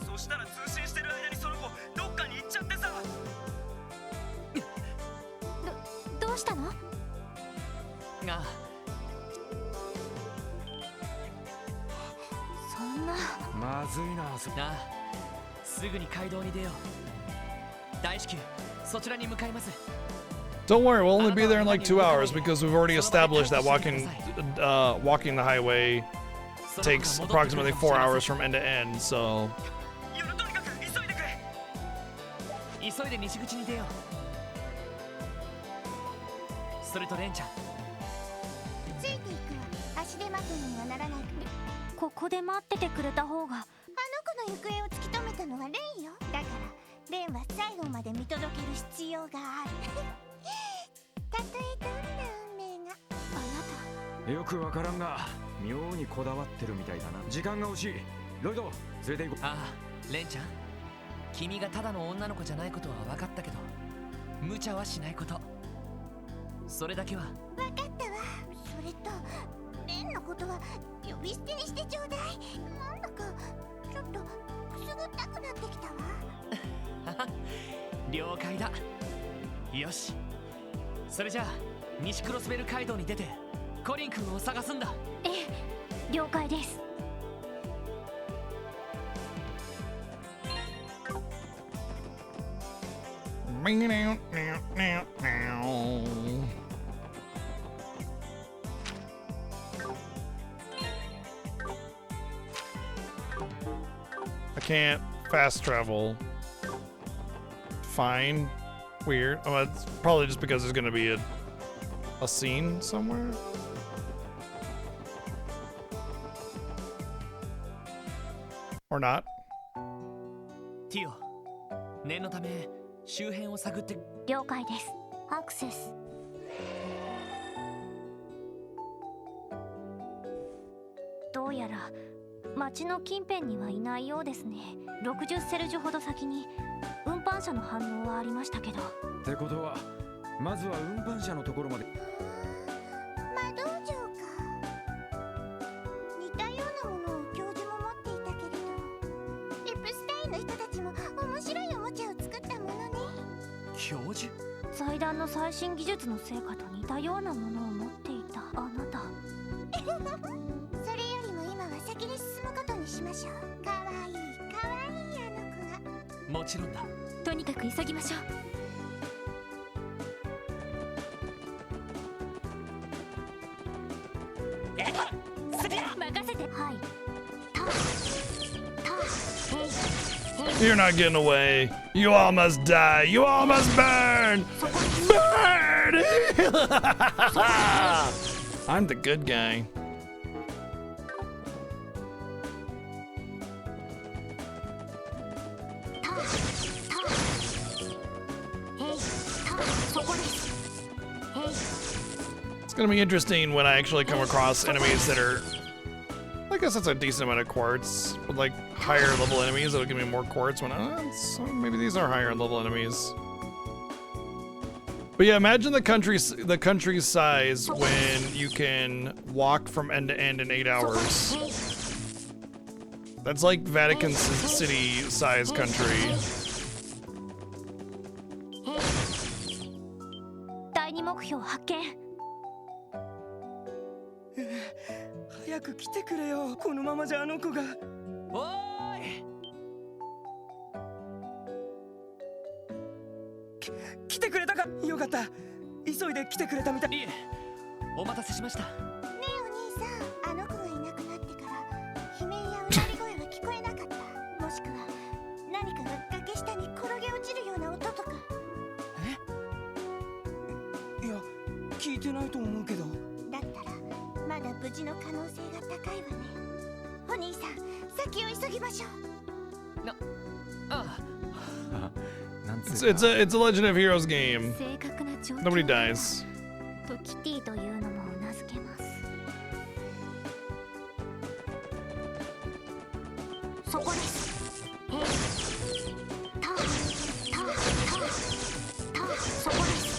そしたら通信してる間にその子どっかに行っちゃってさ。どうしたの？そんな。まずいな。すぐに街道に出よう。大至急そちらに向かいます。 don't worry, we'll only be there in like 2 hours because we've already established that walking the highway takes approximately 4 hours from end to end, so とにかく急いでくれ。急いで西口に出よう。それとレンちゃん、ついていくわ。足手まといにはならない。ここで待っててくれた方が。あの子の行方を突き止めたのはレンよ。だからレンは最後まで見届ける必要がある。たとえどんな運命が。よくわからんが妙にこだわってるみたいだな。時間が欲しい。ロイド連れて行こう。ああ、レンちゃん、君がただの女の子じゃないことは分かったけど、無茶はしないこと、それだけは。分かったわ。それとレンのことは呼び捨てにしてちょうだい。なんだかちょっとくすぐったくなってきたわ。了解だ。よし、それじゃあ西クロスベル街道に出てコリン君を探すんだ。ええ、了解です。I can't fast travel. Fine. Weird. Oh, it's probably just because there's gonna be a scene somewhere. Or not. ティオ、念のため周辺を探って。了解です。アクセス。どうやら町の近辺にはいないようですね。60セルジュほど先に運搬車の反応はありましたけど。ってことはまずは運搬車のところまで。魔道場か。似たようなものを教授も持っていたけれど、リップスタインの人たちも面白いおもちゃを作ったものね。教授？祭壇の最新技術の成果と似たようなものを持っていたあなた。それよりも今は先に進むことにしましょう。かわいいかわいいあの子が。もちろんだ。とにかく急ぎましょう。任せて。はい。You're not getting away. You all must die. You all must burn. Burn! I'm the good guy. It's gonna be interesting when I actually come across enemies that are, I guess that's a decent amount of quartz. With like higher level enemies, it'll give me more quartz when so maybe these are higher level enemies. But yeah, imagine the country's size when you can walk from end to end in 8 hours. That's like Vatican City size country. 第二目標発見。早く来てくれよ。このままじゃあの子が。おーい。来てくれたか。よかった。急いで来てくれたみたい。いえ、お待たせしました。ねえお兄さん、あの子がいなくなってから悲鳴やうなり声は聞こえなかった。もしくは何かが崖下に転げ落ちるような音とか。いや、聞いてないと思うけど。だったらまだ無事の可能性が高いわね。お兄さん、先を急ぎましょう。ああ。It's a Legend of Heroes game. 正確な状況。 Nobody dies. とキティというのもうなずけます。そこです。そこです。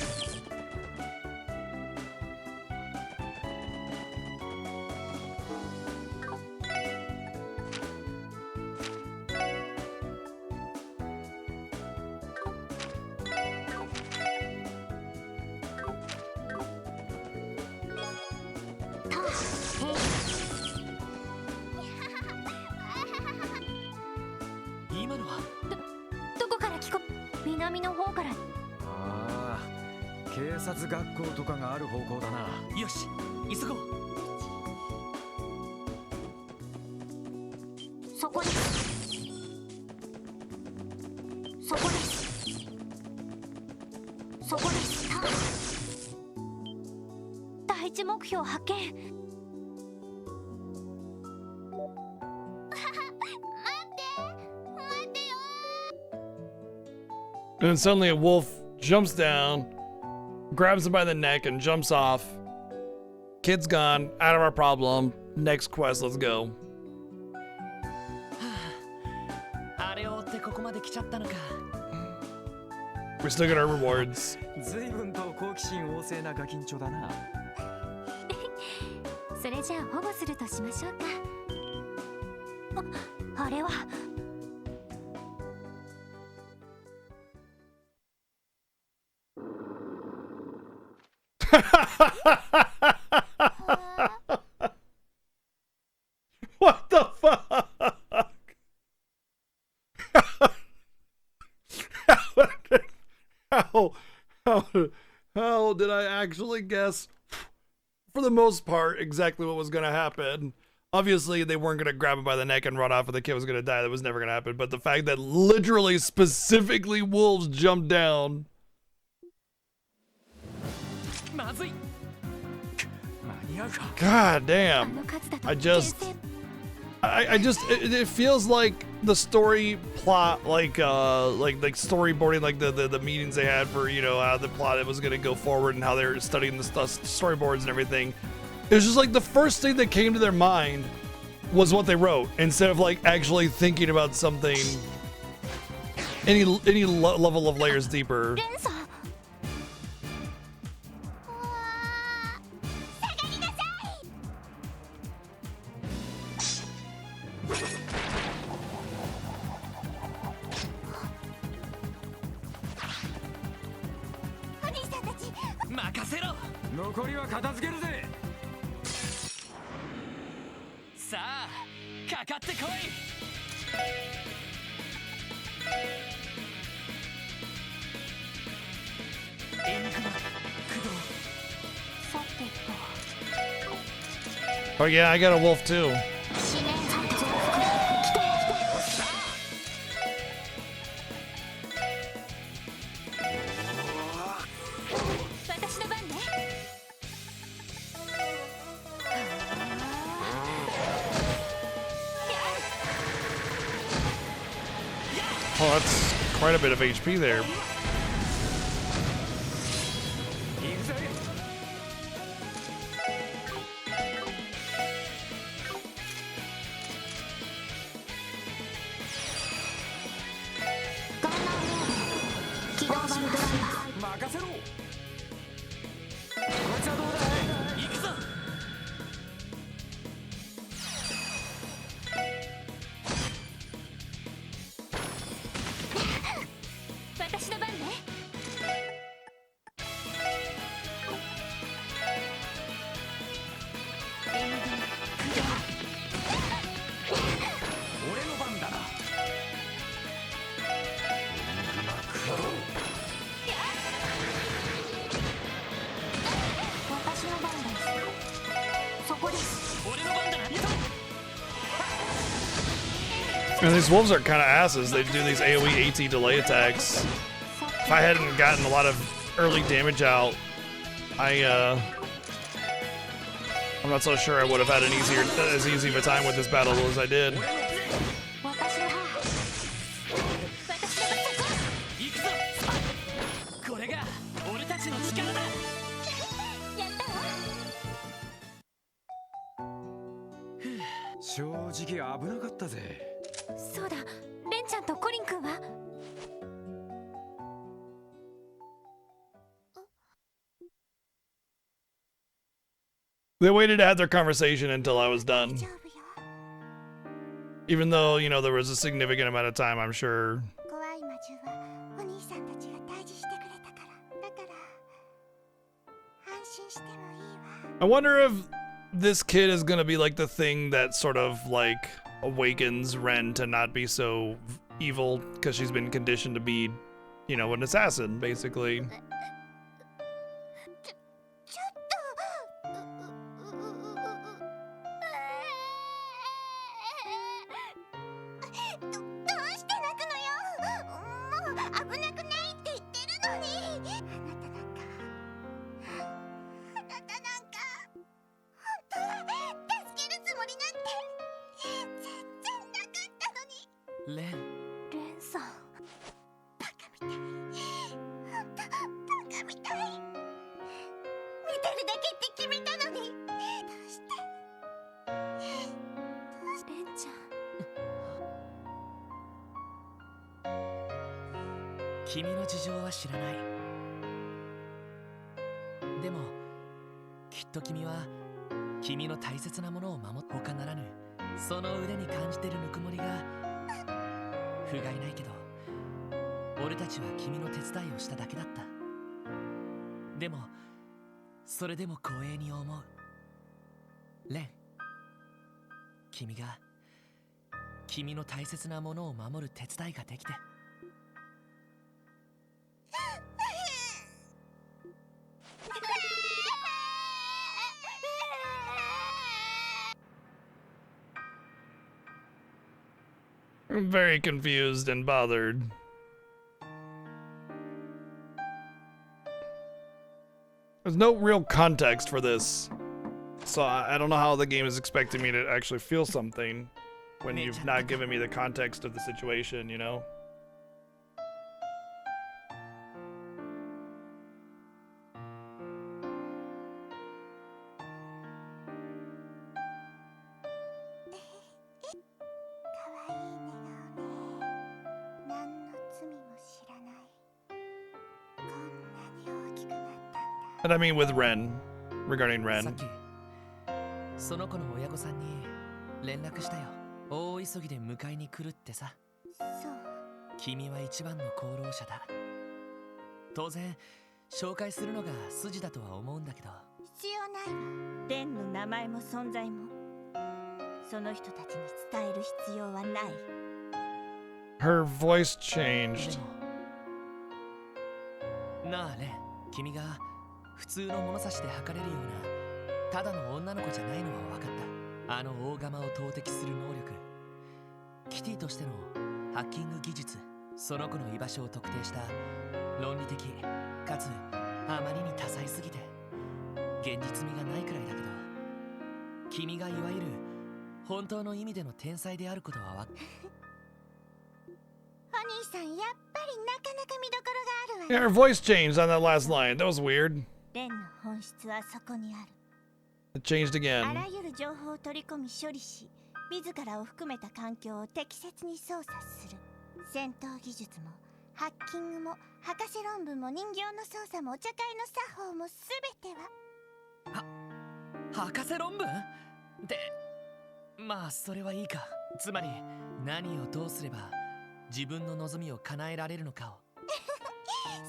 今のはどこから聞こ。南の方から。ああ、警察学校とかがある方向だな。よし、急ごう。そこです。そこです。そこです。第一目標発見。And then suddenly a wolf jumps down, grabs him by the neck, and jumps off. Kid's gone, out of our problem. Next quest, let's go. あれを追ってここまで来ちゃったのか。We still get our rewards. 随分と好奇心旺盛なガキンチョだな。それじゃあ保護するとしましょうか。あれは。What the fuck? How did I actually guess, for the most part, exactly what was gonna happen? Obviously, they weren't gonna grab him by the neck and run off, and the kid was gonna die. That was never gonna happen. But the fact that literally, specifically, wolves jumped down. まずい。間に合うか。 God damn. の数だと I just, it feels like the story plot, like storyboarding, like the meetings they had for, you know, how the plot was gonna go forward and how they were studying the storyboards and everything. It was just like the first thing that came to their mind was what they wrote, instead of like actually thinking about something any level of layers deeper. レンさんうわー下がりなさいお兄さんたち任せろ。残りは片付けるぜ。さあ、かかってこい。エニグマ、駆動。さてと Oh yeah, I got a wolf too. 指名増幅来て私の番ね Oh, that's quite a bit of HP there. 行くぜ。ガンナーモード起動バルドライバー任せろ。こいつはどうだ。行くぞ。私の番ね俺の番だな。私の番ですそこです 俺の番だな。 And these wolves are kind of asses. They do these AoE AT delay attacks. If I hadn't gotten a lot of early damage out, I'm not so sure I would have had as easy of a time with this battle as I did. 私の番私の番行くぞ。これが俺たちの力だ。やったわ正直危なかったぜ。そうだレンちゃんとコリン君は They waited to have their conversation until I was done. 大丈夫よ Even though, you know, there was a significant amount of time, I'm sure. 怖い魔獣はお兄さんたちが退治してくれたからだから安心してもいいわ I wonder if this kid is gonna be like the thing that sort of like awakens Ren to not be so evil because she's been conditioned to be, you know, an assassin, basically. ちょっとどうして泣くのよもう危なくないって言ってるのにあなたなんか本当は助けるつもりなんて全然なかったのにレン、レンさんバカみたい本当バカみたい見てるだけって決めたのにどうしてレンちゃん君の事情は知らない。でもきっと君は君の大切なものを守って他ならぬその腕に感じてるぬくもりが不甲斐ないけど俺たちは君の手伝いをしただけだった。でもそれでも光栄に思う。レン、君が君の大切なものを守る手伝いができて。I'm very confused and bothered. There's no real context for this. So I don't know how the game is expecting me to actually feel something when you've not given me the context of the situation, you know? And I mean with Ren, regarding さっ Ren. きその子の親御さんに連絡したよ。大急ぎで迎えに来るってさ。そう。君は一番の功労者だ。当然紹介するのが筋だとは思うんだけど。必要ないわ。レンの名前も存在もその人たちに伝える必要はない。 Her voice changed. なあレン、君が普通の物差しで測れるようなただの女の子じゃないのは分かった。あの大釜を投擲する能力、キティとしてのハッキング技術、その子の居場所を特定した論理的かつあまりに多彩すぎて現実味がないくらいだけど、君がいわゆる本当の意味での天才であることはお兄さん、やっぱりなかなか見どころがある Yeah, わ her voice changed on that last line. That was weird. レンの本質はそこにある。 It changed あら again. ゆる情報を取り込み処理し、自らを含めた環境を適切に操作する。戦闘技術もハッキングも博士論文も人形の操作もお茶会の作法も全ては博士論文で、まあそれはいいか。つまり何をどうすれば自分の望みを叶えられるのかを。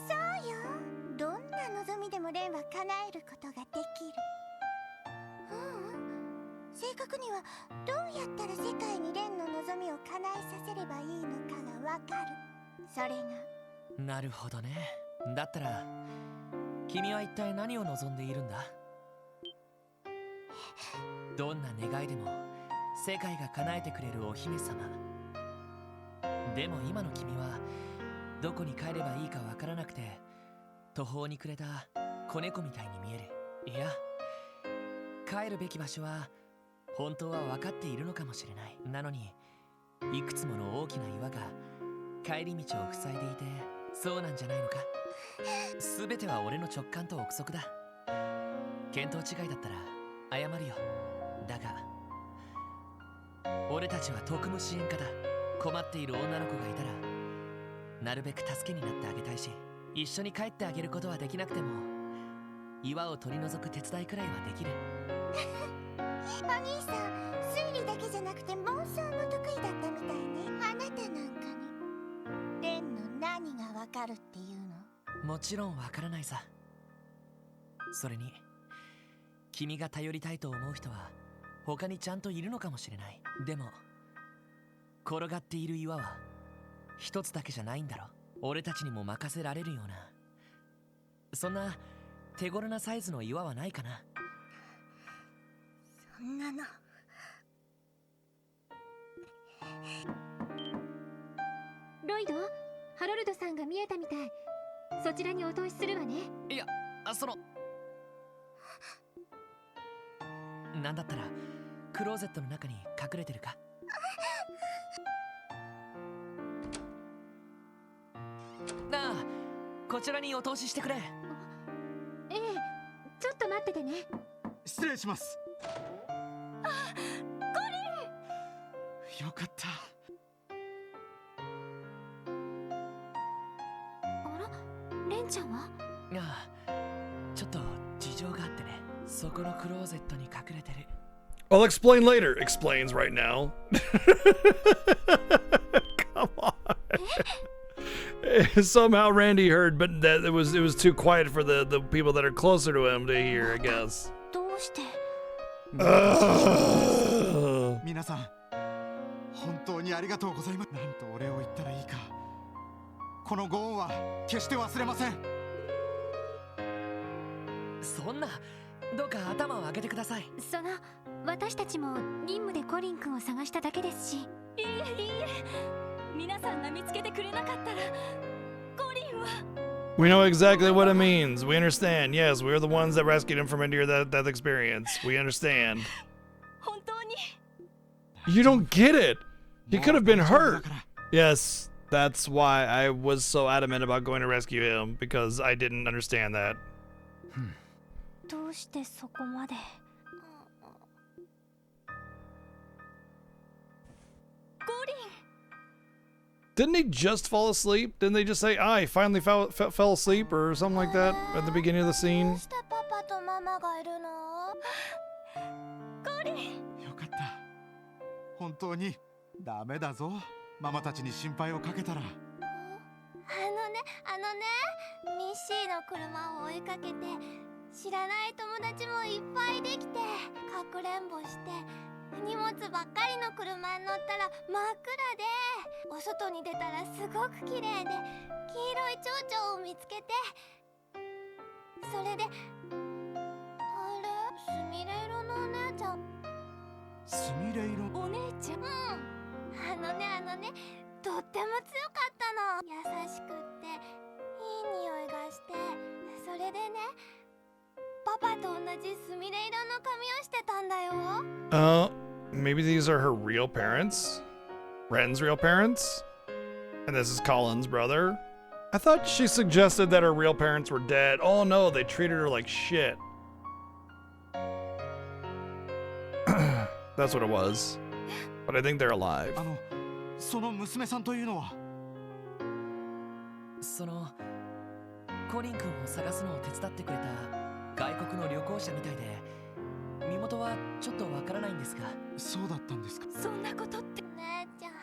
そうよ。どんな望みでもレンは叶えることができる。正確にはどうやったら世界にレンの望みを叶えさせればいいのかがわかる。それがなるほどね。だったら君は一体何を望んでいるんだ？どんな願いでも世界が叶えてくれるお姫様。でも今の君はどこに帰ればいいかわからなくて途方に暮れた子猫みたいに見える。いや、帰るべき場所は本当は分かっているのかもしれない。なのにいくつもの大きな岩が帰り道を塞いでいて、そうなんじゃないのか。全ては俺の直感と憶測だ。見当違いだったら謝るよ。だが俺たちは特務支援課だ。困っている女の子がいたらなるべく助けになってあげたいし、一緒に帰ってあげることはできなくても岩を取り除く手伝いくらいはできる。お兄さん、推理だけじゃなくて妄想も得意だったみたいね。あなたなんかにレンの何がわかるっていうの？もちろんわからないさ。それに君が頼りたいと思う人は他にちゃんといるのかもしれない。でも転がっている岩は一つだけじゃないんだろ。俺たちにも任せられるような、そんな手頃なサイズの岩はないかな。そんなのロイド、ハロルドさんが見えたみたい。そちらにお通しするわね。いや、なんだったらクローゼットの中に隠れてるか。なあ、こちらにお通ししてくれ。ええ、ちょっと待っててね。失礼します。よかった。あら、レンちゃんは？ああ、ちょっと事情があってね。そこのクローゼットに隠れてる。I'll explain later. Explains right now. Come on. Somehow Randy heard, but that it was too quiet for the people that are closer to him to hear, I guess. どうして？皆さん、本当にありがとうございます。なんとお礼を言ったらいいか。このご恩は決して忘れません。そんな、どうか頭を上げてください。私たちも任務でコリン君を探しただけですし。いいえいいえ、皆さんが見つけてくれなかったらコリンは。 We know exactly what it means. We understand. Yes, we're the ones that rescued him from near death experience. We understand. 本当に You don't get it. He もう could have been 大丈夫だ hurt. から Yes, that's why I was so adamant about going to rescue him, because I didn't understand that. どうしてそこまで。コリン Didn't he just fall asleep? Didn't they just say, I finally fell asleep or something like that at the beginning of the ど scene? うしてパパとママがいるの？コリンよかった。本当にダメだぞ。ママたちに心配をかけたら。ミッシーの車を追いかけて知らない友達もいっぱいできてかくれんぼして荷物ばっかりの車に乗ったら真っ暗でお外に出たらすごく綺麗で黄色い蝶々を見つけてそれであれすみれ色のお姉ちゃんすみれ色。お姉ちゃんあのねとっても強かったの優しくっていい匂いがしてそれでねパパと同じすみれ色の髪をしてたんだよ Maybe these are her real parents? Ren's real parents? And this is Colin's brother? I thought she suggested that her real parents were dead. Oh no, they treated her like shit. That's what it was. But I think they're alive. その娘さんというのは。そのコリン君を探すのを手伝ってくれた外国の旅行者みたいで身元はちょっとわからないんですが。そうだったんですか。そんなことって姉ちゃん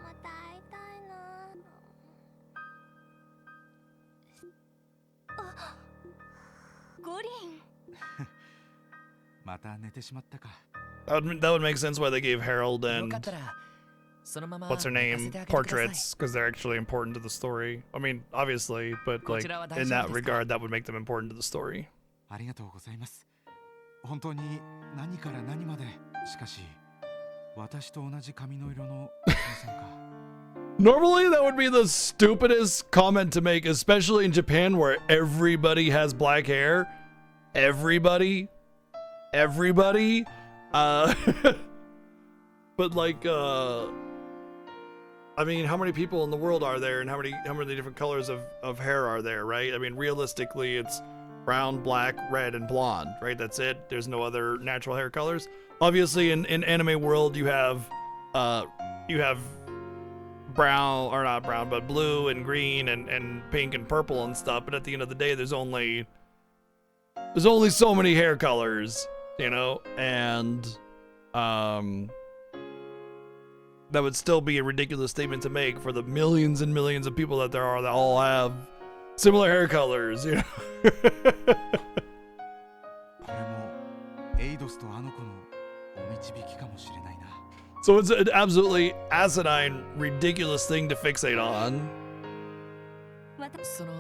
また会いたいなあコリンまた寝てしまったか。That would make sense why they gave Harold よ and かったらそのまま what's her 寝 name かせてあげてください。 portraits, because they're actually important to the story. I mean, obviously, but like in that regard, that would make them important to the story. ありがとうございます。本当に何から何まで。しかし私と同じ髪の色の娘さんか。Normally, that would be the stupidest comment to make, especially in Japan where everybody has black hair. Everybody. But like, I mean, how many people in the world are there, and how many different colors of hair are there, right? I mean, realistically, it's brown, black, red, and blonde, right? That's it. There's no other natural hair colors. Obviously, in anime world, you have brown, or not brown, but blue and green and pink and purple and stuff. But at the end of the day, there's only so many hair colors, you know, and that would still be a ridiculous statement to make for the millions and millions of people that there are that all have similar hair colors, you know. これもエイドスとあの子のお導きかもしれないな。 So it's an absolutely asinine, ridiculous thing to fixate on. その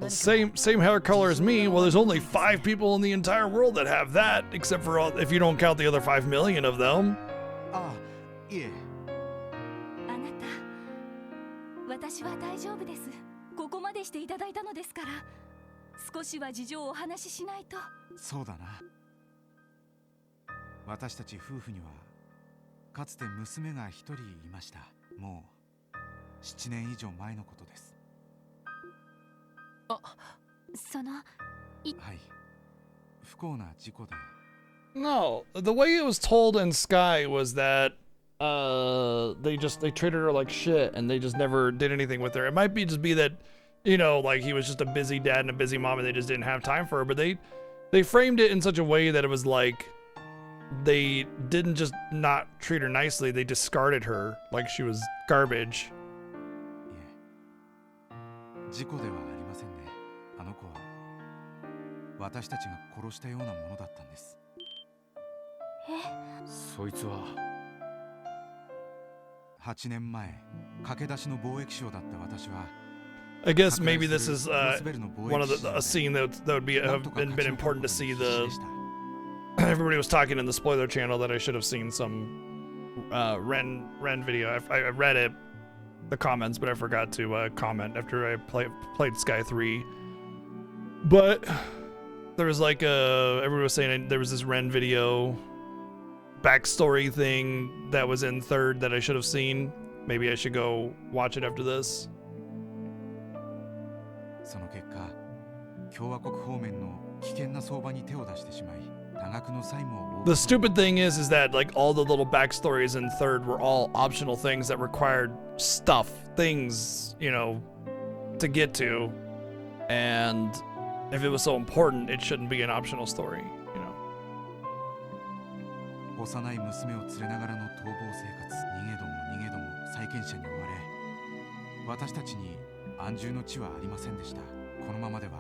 Same hair color as me. Well, there's only 5 people in the entire world that have that, except for if you don't count the other 5 million of them. ああ、いえ。あなた私は大丈夫です。ここまでしていただいたのですから少しは事情をお話ししないと。そうだな。私たち夫婦にはかつて娘が一人いました。もう7年以上前のことです。そのはい。不幸な事故で。 No, the way it was told in Sky was that they treated her like shit and they just never did anything with her. It might just be that, you know, like he was just a busy dad and a busy mom and they just didn't have time for her, but they framed it in such a way that it was like they didn't just not treat her nicely, they discarded her like she was garbage. いえ、事故ではありませんね。あの子は私たちが殺したようなものだったんです。そいつは8年前、駆け出しの貿易商だった私は I guess maybe this is one of a scene that would have been important to see. Everybody was talking in the spoiler channel that I should have seen some Ren video. I read it, the comments, but I forgot to comment after I played Sky 3. But there was like everyone was saying there was this Ren video backstory thing that was in third that I should have seen. Maybe I should go watch it after this. その結果、共和国方面の危険な相場に手を出してしまい、多額の債務を負う。 The stupid thing is that like all the little backstories in third were all optional things that required things, you know, to get to, and if it was so important, it shouldn't be an optional story, you know. 幼い娘を連れながらの逃亡生活、逃げども逃げども債権者に追われ、私たちに安住の地はありませんでした。このままでは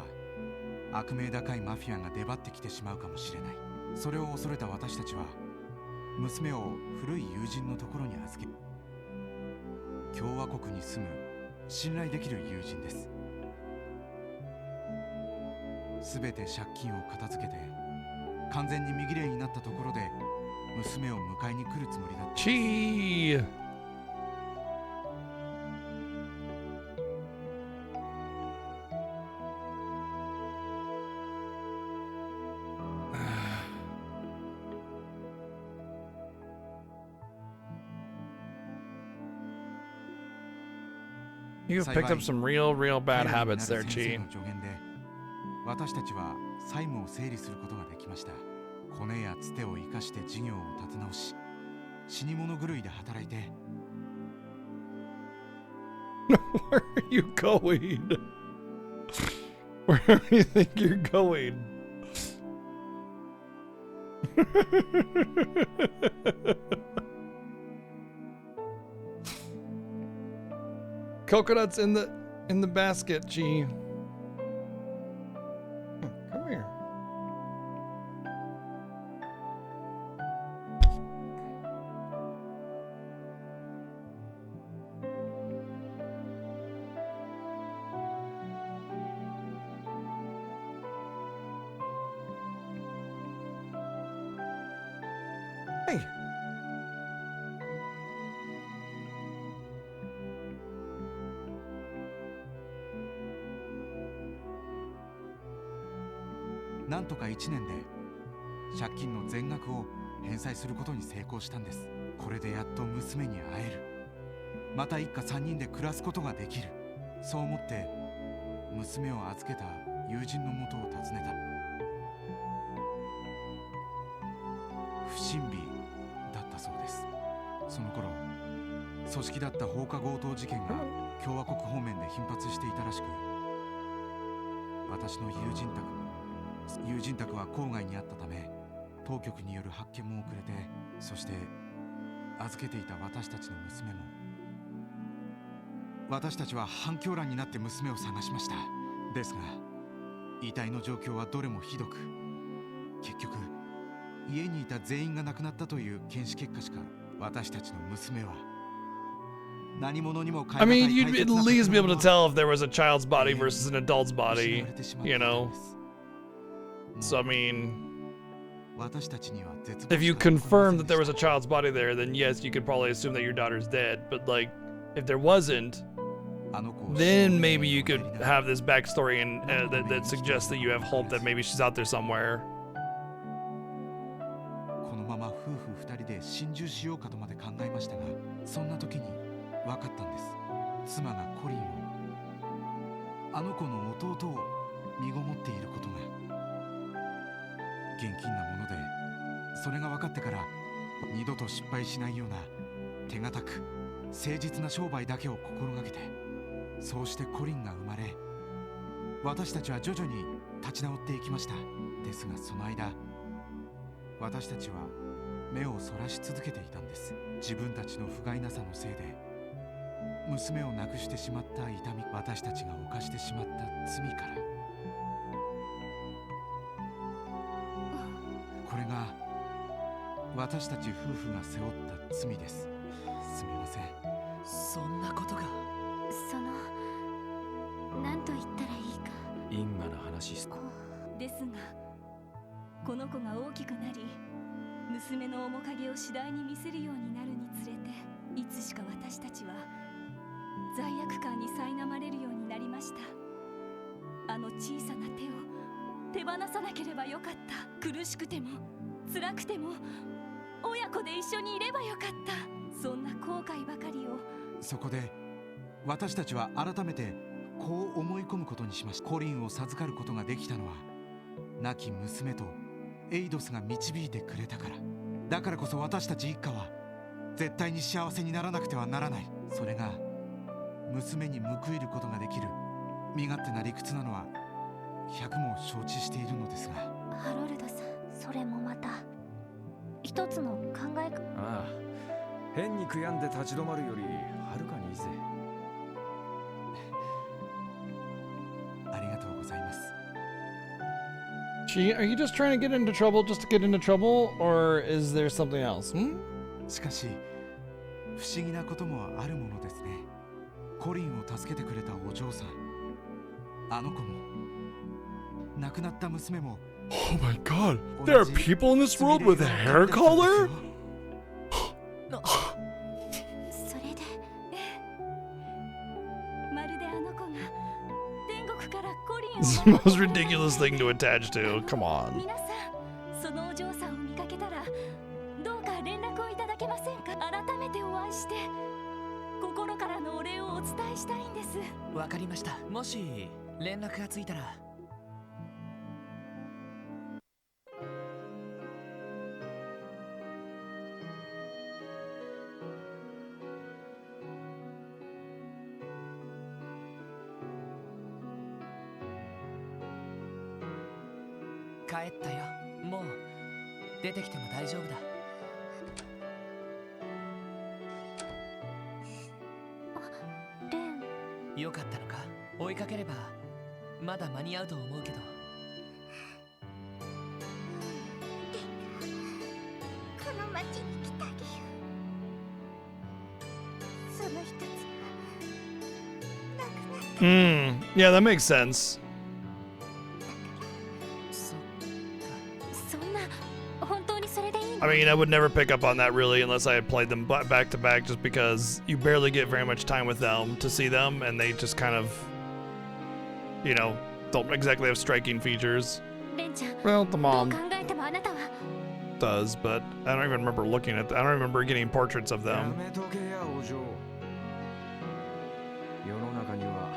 悪名高いマフィアが出張ってきてしまうかもしれない。それを恐れた私たちは娘を古い友人のところに預け、共和国に住む信頼できる友人です。すべて借金を片付けて完全に身綺麗になったところで娘を迎えに来るつもりだった。チー。You've picked up some real bad habits there, Chi. 私たちは債務を整理することができました。コネやつてを生かして事業を立て直し、死に物狂いで働いて。Where are you going? Where do you think you're going? Coconuts in the basket, G. Come here. Hey.なんとか1年で借金の全額を返済することに成功したんです。これでやっと娘に会える。また一家3人で暮らすことができる。そう思って娘を預けた友人の元を訪ねた。不審火だったそうです。その頃組織だった放火強盗事件が共和国方面で頻発していたらしく、私の友人宅は郊外にあったため当局による発見も遅れて、そして預けていた私たちの娘も。私たちは反響欄になって娘を探しました。ですが遺体の状況はどれもひどく、結局家にいた全員が亡くなったという検視結果しか私たちの娘は何者にも変え I 難い mean, you'd 大 at 切な least be able to 宝物 tell if there was a child's body versus an adult's が body, 失われてしまって you いた know? のです。 So, I mean, 私たちには絶望 if you しか残りませ confirm ん that で there was し a child's body there, then yes, you could probably assume that your daughter's dead. But, like, if there wasn't, た。あの子を then 死の maybe に you 入 could りながら have this backstory and that suggests that you have hope that maybe she's out there somewhere. このまま夫婦2人で心中しようかとまで考えましたが、そんな時に分かったんです。妻がコリンを、あの子の弟を身ごもっていることが。現金なもので、それが分かってから二度と失敗しないような手堅く誠実な商売だけを心がけて、そうしてコリンが生まれ、私たちは徐々に立ち直っていきました。ですがその間、私たちは目をそらし続けていたんです。自分たちの不甲斐なさのせいで娘を亡くしてしまった痛み、私たちが犯してしまった罪から。これが私たち夫婦が背負った罪です。すみません。そんなことが。その何と言ったらいいか。因果な話っす。ですがこの子が大きくなり娘の面影を次第に見せるようになるにつれて、いつしか私たちは罪悪感に苛まれるようになりました。あの小さな手を手放さなければよかった。苦しくても辛くても親子で一緒にいればよかった。そんな後悔ばかりを。そこで私たちは改めてこう思い込むことにしました。コリンを授かることができたのは亡き娘とエイドスが導いてくれたから。だからこそ私たち一家は絶対に幸せにならなくてはならない。それが娘に報いることができる身勝手な理屈なのは100も承知しているのですが。ハロルドさん、それもまた一つの考えか。ああ、変に悔やんで立ち止まるよりはるかにいいぜ。ありがとうございます。Are you just trying to get into trouble just to get into trouble, or is there something else? しかし不思議なこともあるものですね。コリンを助けてくれたお嬢さん、あの子も亡くなった娘も。 Oh my god, there are people in this world with a hair color? それで、まるであの子が天国からコリンを This is the most ridiculous thing to attach to. Come on. 皆さん、そのお嬢さんを見かけたらどうか連絡をいただけませんか。改めてお会いして心からのお礼をお伝えしたいんです。わかりました。もし連絡がついたら。帰ったよ。もう出てきても大丈夫だ。レン、よかったのか。追いかければまだ間に合うと思うけど。この町に来た理由、その一つは亡くなった。 Yeah, that makes sense. そんな本当にそれでいいの？ I mean, I would never pick up on that really unless I had played them back to back, just because you barely get very much time with them to see them, and they just kind of, you know, don't exactly have striking features. レンちゃん、 Well, the どう mom 考えてもあなたは does, but I don't even remember looking at. I don't remember getting portraits of や them. めとけやお嬢。世の中には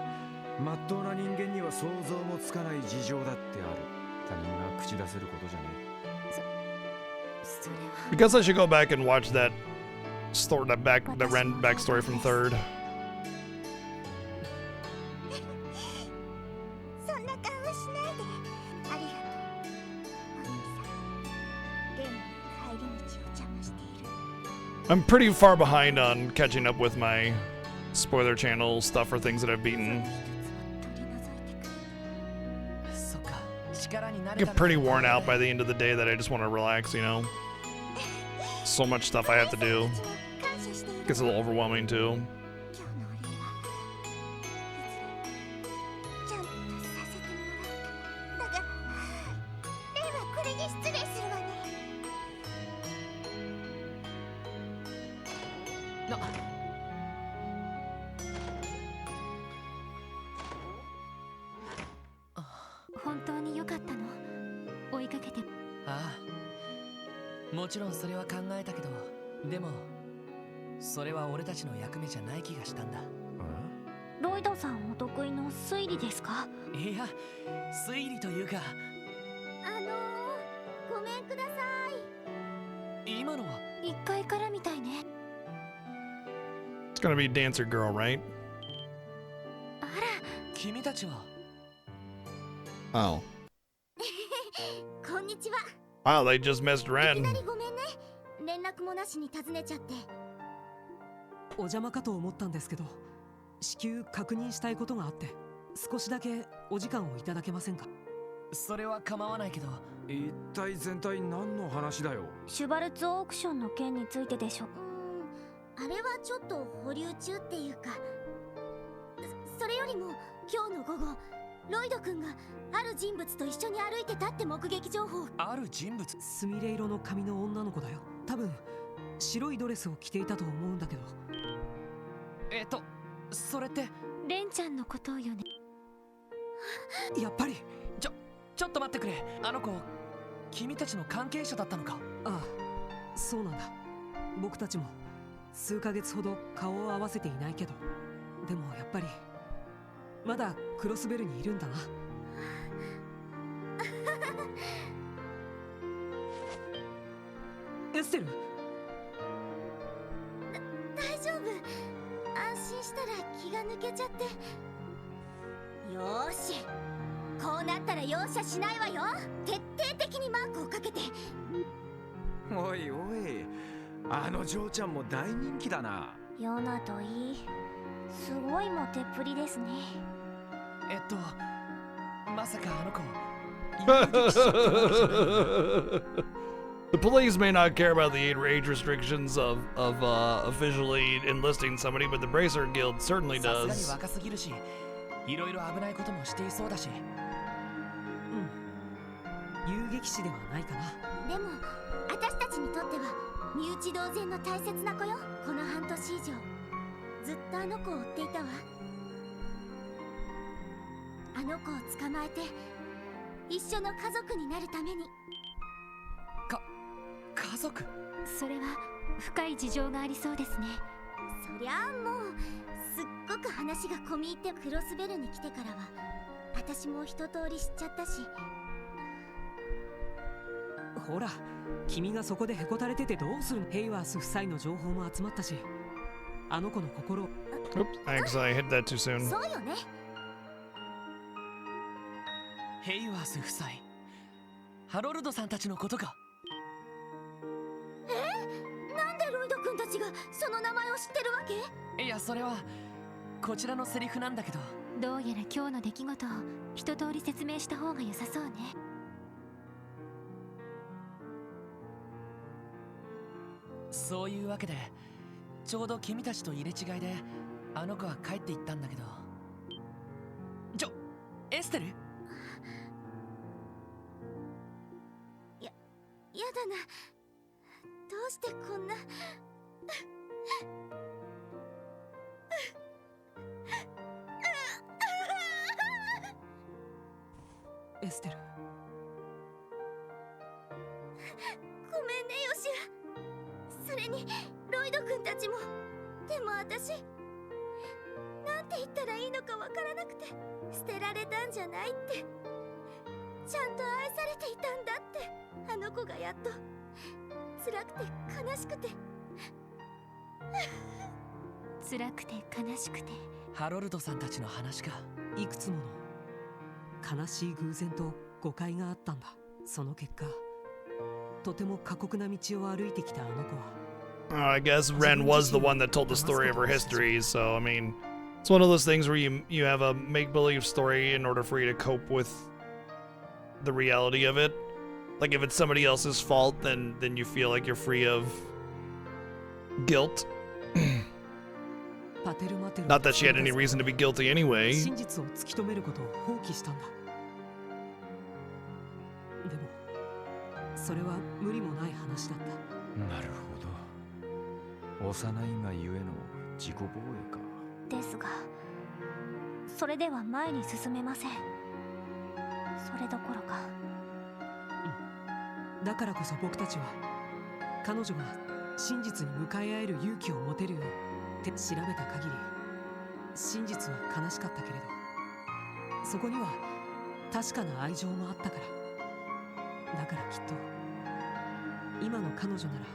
まっとうな人間には想像もつかない事情だってある。他人が口出せることじゃねえ。 それは I guess I should go back and watch that story, the Ren backstory from third. そんな顔しないで。ありがとう。お兄さん、レンの帰り道を邪魔している。 I'm pretty far behind on catching up with my spoiler channel stuff for things that I've beaten. そっか。力になれ Get たら。 pretty worn out by the end of the day that I just want to relax, you know? So much stuff I have to do. 感謝している。 Gets a little overwhelming too. 今日のお礼はいずれちゃんとさせてもらう。だからレイはこれで失礼するわね。本当に良かったの？追いかけて。ああ、もちろんそれは考えたけど、でもそれは俺たちの役目じゃない気がしたんだ。ロイドさんお得意の推理ですか？いや、推理というか。ごめんください。今のは1階からみたいね。 It's gonna be Dancer Girl, right? あら、君たちは。 Oh. こんにちは。 Wow, they just missed いき Ren. なりごめんね。連絡もなしに訪ねちゃって。お邪魔かと思ったんですけど、至急確認したいことがあって、少しだけお時間をいただけませんか？それは構わないけど。一体全体何の話だよ。シュバルツオークションの件についてでしょ。あれはちょっと保留中っていうか、それよりも今日の午後ロイド君がある人物と一緒に歩いてたって目撃情報。ある人物。すみれ色の髪の女の子だよ。多分白いドレスを着ていたと思うんだけど。それってレンちゃんのことよね。やっぱり。ちょっと待ってくれ。あの子君たちの関係者だったのか。ああ、そうなんだ。僕たちも数ヶ月ほど顔を合わせていないけど、でもやっぱりまだクロスベルにいるんだな。エステル、大丈夫。安心したら気が抜けちゃって。よーし、こうなったら容赦しないわよ。徹底的にマークをかけて。おいおい、あの嬢ちゃんも大人気だな。ヨナといい、すごいモテっぷりですね。まさかあの子 The police may not care about the age restrictions of officially enlisting somebody, but the Bracer Guild certainly さすがに does. 若すぎるし、いろいろ危ないこともしていそうだし。遊撃士ではないかな。でも私たちにとっては身内同然の大切な子よ。この半年以上ずっとあの子を追っていたわ。あの子を捕まえて一緒の家族になるために。家族？それは深い事情がありそうですね。そりゃあもうすっごく話が込み入って、クロスベルに来てからは私も一通り知っちゃったし。ほら、君がそこでへこたれててどうするの。ヘイワース夫妻の情報も集まったし、あの子の心。Oops, thanks, I hit that too soon. そうよね。ヘイワース夫妻、ハロルドさんたちのことか。なんでロイド君たちがその名前を知ってるわけ？いや、それはこちらのセリフなんだけど。どうやら今日の出来事を一通り説明した方が良さそうね。そういうわけで、ちょうど君たちと入れ違いであの子は帰っていったんだけど。エステル？やだな。どうしてこんなエステル、ごめんねヨシア。それにロイド君たちも。でも私なんて言ったらいいのかわからなくて。捨てられたんじゃないって、ちゃんと愛されていたんだって。あの子がやっと。辛くて悲しくて辛くて悲しくて。ハロルドさんたちの話か。いくつもの悲しい偶然と誤解があったんだ。その結果、とても過酷な道を歩いてきたあの子は。I guess Ren was the one that told the story of her history, so I mean, it's one of those things where you have a make-believe story in order for you to cope with the reality of it. Like if it's somebody else's fault, then you feel like you're free of guilt. Not that she had any reason to be guilty anyway. 真実を突き止めることを放棄したんだ。でもそれは無理もない話だった。なるほど、幼いがゆえの自己防衛か。ですがそれでは前に進めません。それどころか。だからこそ僕たちは彼女が真実に向かい合える勇気を持てるようって調べた限り、真実は悲しかったけれど、そこには確かな愛情もあったから。だからきっと今の彼女なら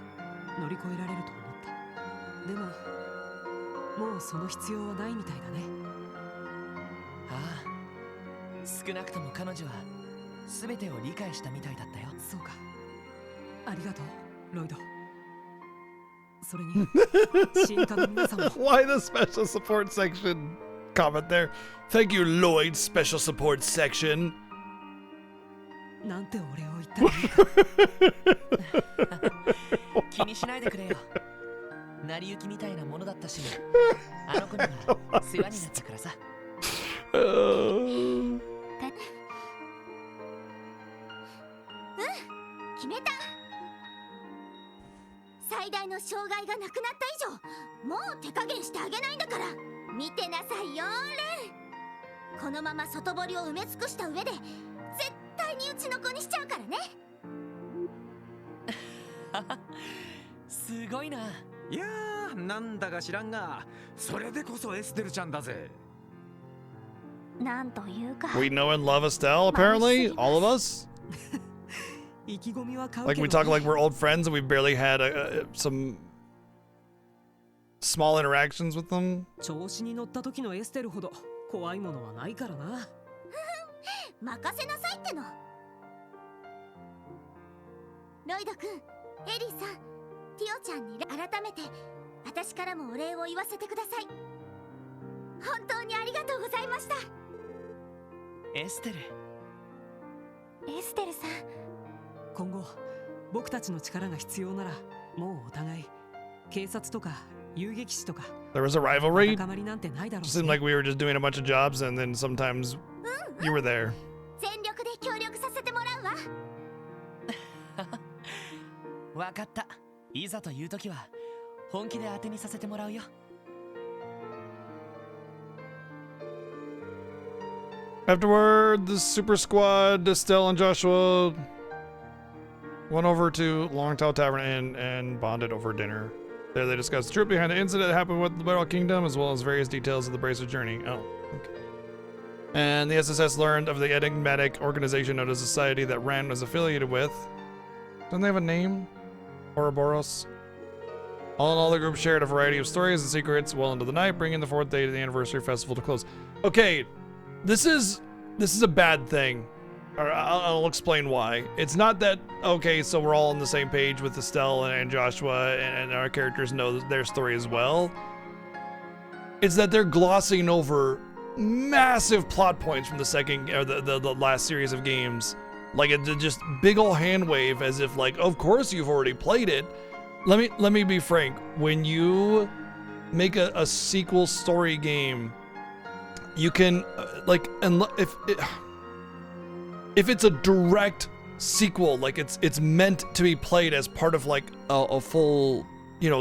乗り越えられると思った。でももうその必要はないみたいだね。ああ、少なくとも彼女は全てを理解したみたいだったよ。そうか、ありがとうロイド。それに新刊の皆さんも。 Why the special support section comment there? Thank you, Lloyd, special support section. なんてお礼を言ったら気にしないでくれよ。成り行きみたいなものだったし、あの子には世話になったからさ。決めた。最大の障害がなくなった以上、もう手加減してあげないんだから。見てなさいよレン。このまま外堀を埋め尽くした上で絶対にうちの子にしちゃうからね。すごいな。いやー、なんだか知らんが、それでこそエステルちゃんだぜ。なんというか。 We know and love Estelle, apparently, all of us. 意気込みは買う Like けど we talk like we're old friends and we barely had some small interactions with them. 調子に乗った時のエステルほど怖いものはないからな。任せなさいっての。ロイド君、エリーさん、ティオちゃんに改めて私からもお礼を言わせてください。本当にありがとうございました。エステル。エステルさん、今後僕たちの力が必要なら、もうお互い警察とか遊撃士とか There was a rivalry. 仲間になんてないだろう It し seemed like we were just doing a bunch of jobs and then sometimes you were there. 全力で協力させてもらうわ。わかった。いざという時は本気で当てにさせてもらうよ。Afterward, the super squad, Estelle and Joshua, went over to Longtao Tavern Inn and bonded over dinner. There they discussed the truth behind the incident that happened with the Battle Kingdom, as well as various details of the Bracer journey. Oh, okay. And the SSS learned of the enigmatic organization known as Society that Ran was affiliated with. Don't they have a name? Ouroboros? All in all, the group shared a variety of stories and secrets well into the night, bringing the fourth day of the anniversary festival to close. Okay, this is a bad thing. Or I'll explain why. It's not that, okay, so we're all on the same page with Estelle and Joshua and our characters know their story as well. It's that they're glossing over massive plot points from the second or the last series of games. Like it's just big ol' hand wave as if like, of course you've already played it. Let me be frank. When you make a sequel story game, you can if it's a direct sequel, like it's meant to be played as part of like a full,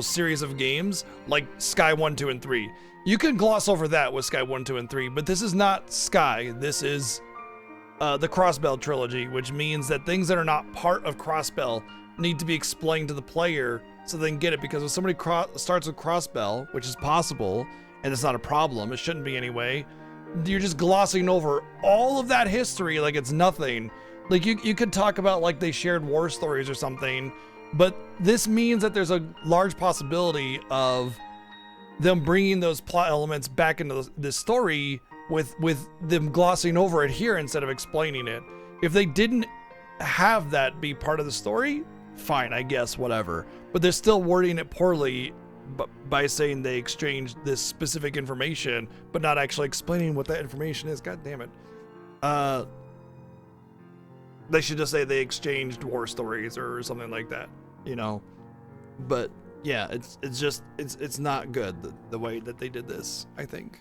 series of games, like Sky 1, 2, and 3. You can gloss over that with Sky 1, 2, and 3, but this is not Sky. This is the Crossbell trilogy, which means that things that are not part of Crossbell need to be explained to the player so they can get it, because if somebody starts with Crossbell, which is possible, and it's not a problem, it shouldn't be anyway, you're just glossing over all of that history like it's nothing. Like you could talk about like they shared war stories or something, but this means that there's a large possibility of them bringing those plot elements back into this story with them glossing over it here instead of explaining it. If they didn't have that be part of the story, fine, I guess, whatever. But they're still wording it poorly by saying they exchanged this specific information, but not actually explaining what that information is. God damn it. They should just say they exchanged war stories or something like that, But yeah, it's not good the way that they did this, I think.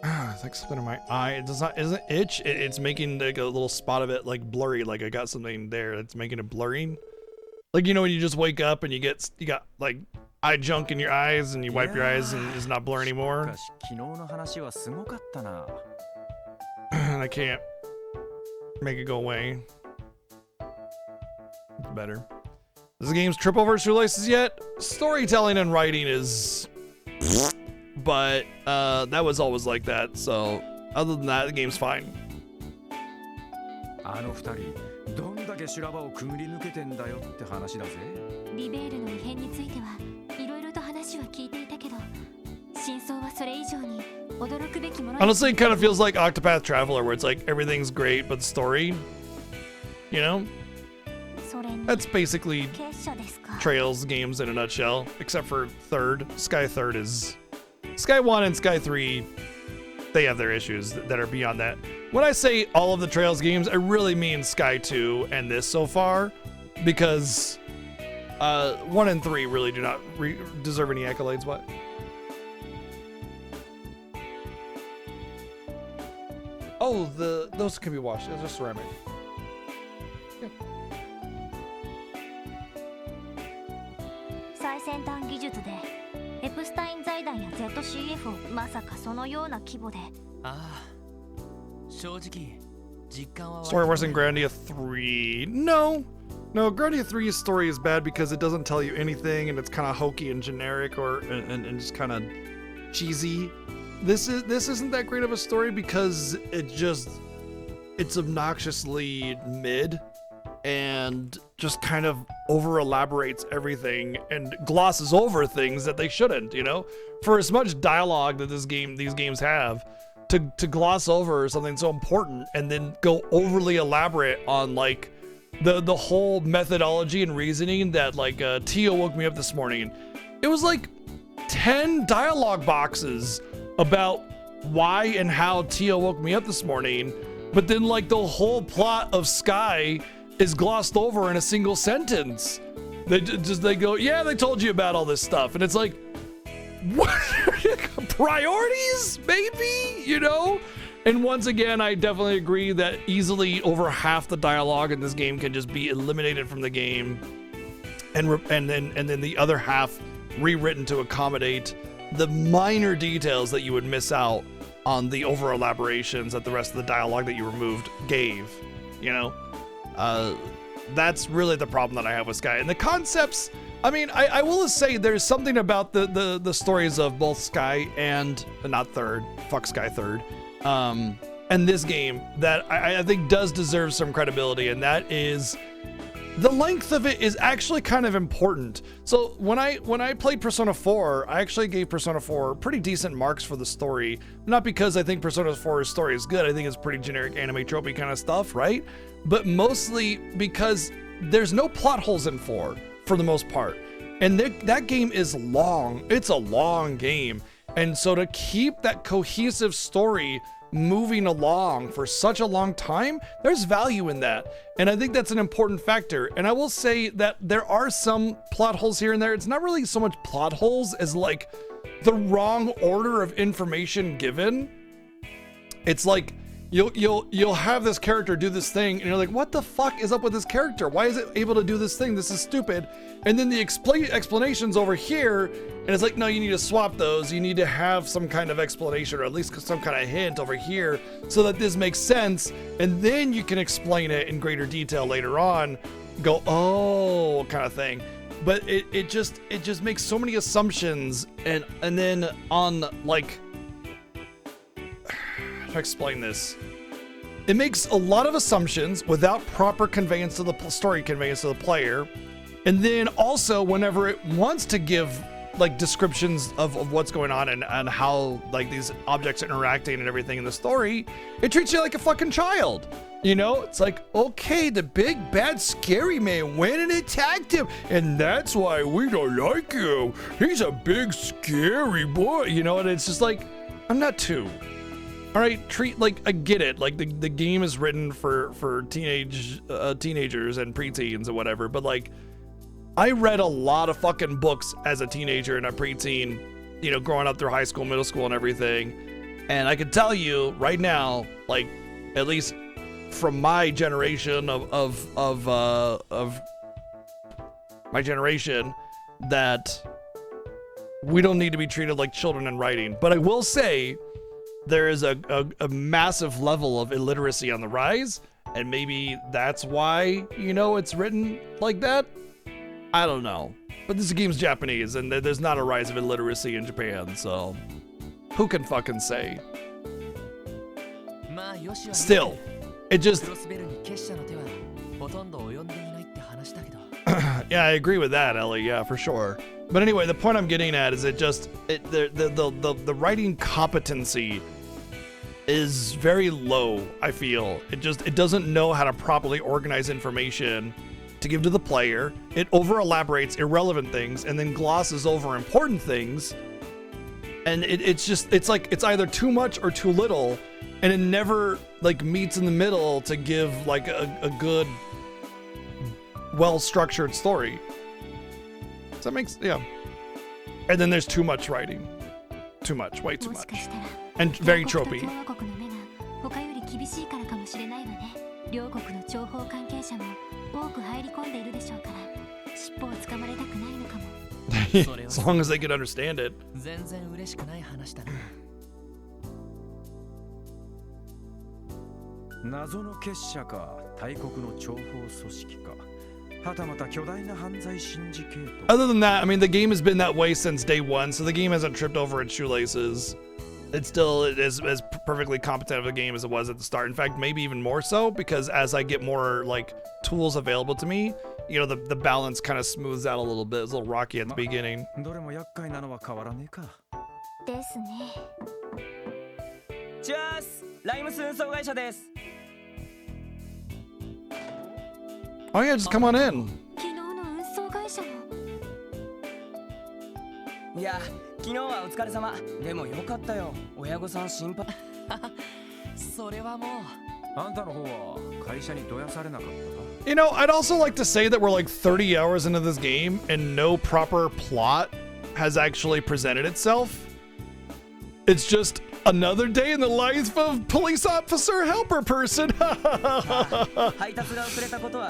It's like something in my eye. It doesn't itch. It's making like a little spot of it like blurry, like I got something there that's making it blurring. Like, when you just wake up and you got like eye junk in your eyes and you wipe your eyes and it's not blur anymore. And I can't make it go away. It's better. Does the game's trip over shoelaces yet? Storytelling and writing is... But that was always like that, so other than that, the game's fine. あの二人どんだけ修羅場をくぐり抜けてんだよって話だぜ。リベールの異変についてはいろいろと話は聞いていたけど、真相はそれ以上に驚くべきもの。 Honestly, it kind of feels like Octopath Traveler, where it's like everything's great, but the story, That's basically Trails games in a nutshell, except for Third. Sky Third is... Sky 1 and Sky 3, they have their issues that are beyond that. When I say all of the Trails games, I really mean Sky 2 and this so far, because 1 and 3 really do not deserve any accolades. What? Oh, those can be washed. Those are ceramic. Yeah. 最先端技術でエプスタイン財団や ZCF をまさかそのような規模で。ああ、正直実感は。 Story worse than Grandia 3. No, Grandia 3's story is bad because it doesn't tell you anything and it's kind of hokey and generic and just kind of cheesy. This isn't that great of a story because it's obnoxiously mid and just kind of over elaborates everything and glosses over things that they shouldn't, you know? For as much dialogue that these games have, to gloss over something so important and then go overly elaborate on like the whole methodology and reasoning that like Tio woke me up this morning. It was like 10 dialogue boxes about why and how Tio woke me up this morning, but then like the whole plot of Sky is glossed over in a single sentence. They go, yeah, they told you about all this stuff, and it's like, what? Priorities, maybe, you know? And once again, I definitely agree that easily over half the dialogue in this game can just be eliminated from the game, and then the other half rewritten to accommodate the minor details that you would miss out on the over elaborations that the rest of the dialogue that you removed gave, you know? That's really the problem that I have with Sky. And the concepts, I mean, I will say there's something about the stories of both Sky and, not Third, fuck Sky Third, and this game that I think does deserve some credibility, and that is the length of it is actually kind of important. So when I played Persona 4, I actually gave Persona 4 pretty decent marks for the story. Not because I think Persona 4's story is good, I think it's pretty generic anime tropey kind of stuff, right? But mostly because there's no plot holes in 4, for the most part. And that game is long. It's a long game. And so to keep that cohesive story moving along for such a long time, there's value in that. And I think that's an important factor. And I will say that there are some plot holes here and there. It's not really so much plot holes as like the wrong order of information given. It's like you'll have this character do this thing and you're like, what the fuck is up with this character? Why is it able to do this thing? This is stupid. And then the explanation's over here, and it's like, no, you need to swap those. You need to have some kind of explanation or at least some kind of hint over here so that this makes sense, and then you can explain it in greater detail later on. Go, oh, kind of thing. But it just makes so many assumptions, and then on like, how to explain this? It makes a lot of assumptions without proper conveyance to the story conveyance to the player. And then also whenever it wants to give like descriptions of what's going on and how like these objects are interacting and everything in the story, it treats you like a fucking child. You know, it's like, okay, the big bad scary man went and attacked him, and that's why we don't like you. He's a big scary boy, you know, and it's just like, I'm not two. All right, like, I get it. Like the game is written for teenagers and preteens and whatever, but like, I read a lot of fucking books as a teenager and a preteen, you know, growing up through high school, middle school, and everything. And I can tell you right now, like, at least from my generation of my generation, that we don't need to be treated like children in writing. But I will say there is a massive level of illiteracy on the rise, and maybe that's why, you know, it's written like that. I don't know, but this game's Japanese and there's not a rise of illiteracy in Japan, so who can fucking say? Still, it just yeah, I agree with that, Ellie. Yeah, for sure. But anyway, the point I'm getting at is the writing competency is very low. I feel it doesn't know how to properly organize information to give to the player. It over elaborates irrelevant things and then glosses over important things, and it's like it's either too much or too little, and it never like meets in the middle to give like a good, well-structured story. Does that make sense? Yeah. And then there's too much writing, way too much, and very tropey. 厳しいからかもしれないわね。両国の諜報関係者も多く入り込んでいるでしょうから、尻尾をつかまれたくないのかも。As long as they could understand it. 全然嬉しくない話だな。謎の結社か、大国の諜報組織か、はたまた巨大な犯罪シンジケート。 Other than that, I mean, the game has been that way since day one, so the game hasn't tripped over its shoelaces. It's still as perfectly competent of a game as it was at the start. In fact, maybe even more so, because as I get more like tools available to me, you know, the balance kind of smooths out a little bit. It's a little rocky at the beginning. どれも厄介なのは変わらねえか。ですね。チャース、ライムス運送会社です。 Oh yeah, just come on in. 昨日の運送会社の。いや、昨日はお疲れ様。でもよかったよ。親御さん心配。それはもう。あんたの方は会社にどやされなかったか？ You know, I'd also like to say that we're like 30 hours into this game and no proper plot has actually presented itself. It's just another day in the life of police officer helper person.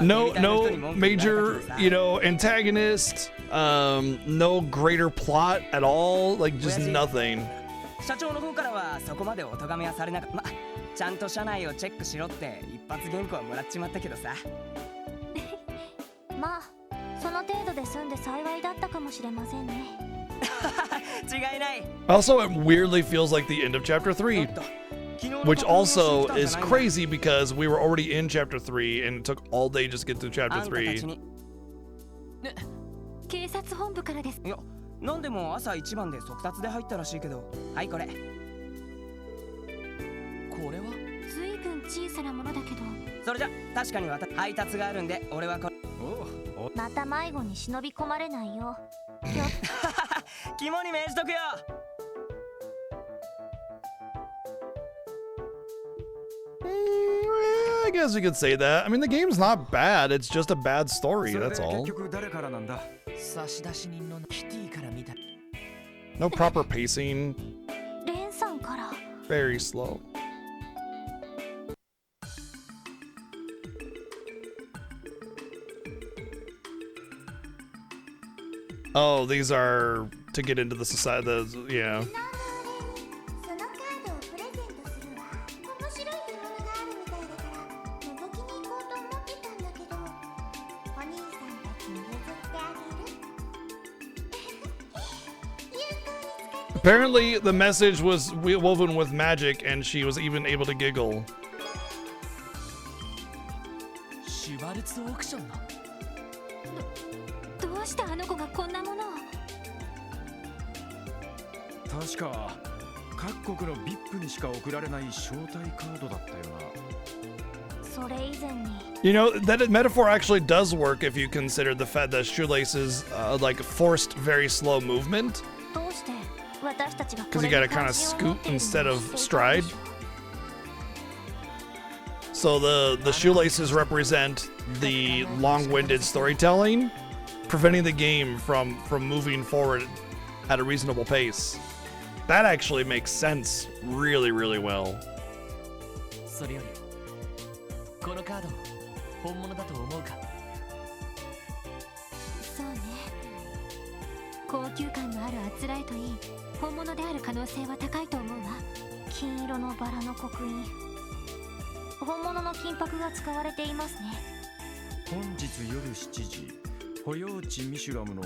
no major, you know, antagonist, no greater plot at all, like just nothing. 社長の方からはそこまでお咎めはされなかった。ちゃんと社内をチェックしろって一発原稿はもらっちまったけどさ。まあ、その程度で済んで幸いだったかもしれませんね。違いない。 Also, it weirdly feels like the end of chapter 3, which also is crazy because we were already in chapter 3 and it took all day just to get to chapter 3. 警察本部からです。いや、なんでも朝一番で速達で入ったらしいけど。はい、これ。これはずいぶん小さなものだけど。それじゃ確かに配達があるんで、俺はこれ。また迷子に忍び込まれないよ。肝に銘じとくよ。I guess you could say that. I mean, the game's not bad. It's just a bad story. That's all. 結局誰からなんだ？差出人のキティから見た。No proper pacing. レンさんから。Very slow. Oh, these are to get into the society. Yeah. そのカードをプレゼントするわ。面白い獲物があるみたいだから覗きに行こうと思ってたんだけど、お兄さんたちに譲ってあげる。 Apparently, the message was woven with magic, and she was even able to giggle. シュワルツオークションの。どうしてあの子がこんなものを。確か各国の VIP にしか送られない招待カードだったよな。それ以前に。You know, that metaphor actually does work if you consider the fact that shoelaces like forced very slow movement. どうして私たちが Because you gotta kind of scoot instead of stride. So the shoelaces represent the long-winded storytelling, preventing the game from moving forward at a reasonable pace. That actually makes sense really, really well. それよりこのカード本物だと思うか？そうね。高級感のあるあつらえといい、本物である可能性は高いと思うわ。金色のバラの刻印、本物の金箔が使われていますね。本日夜7時、保養地ミシュラムの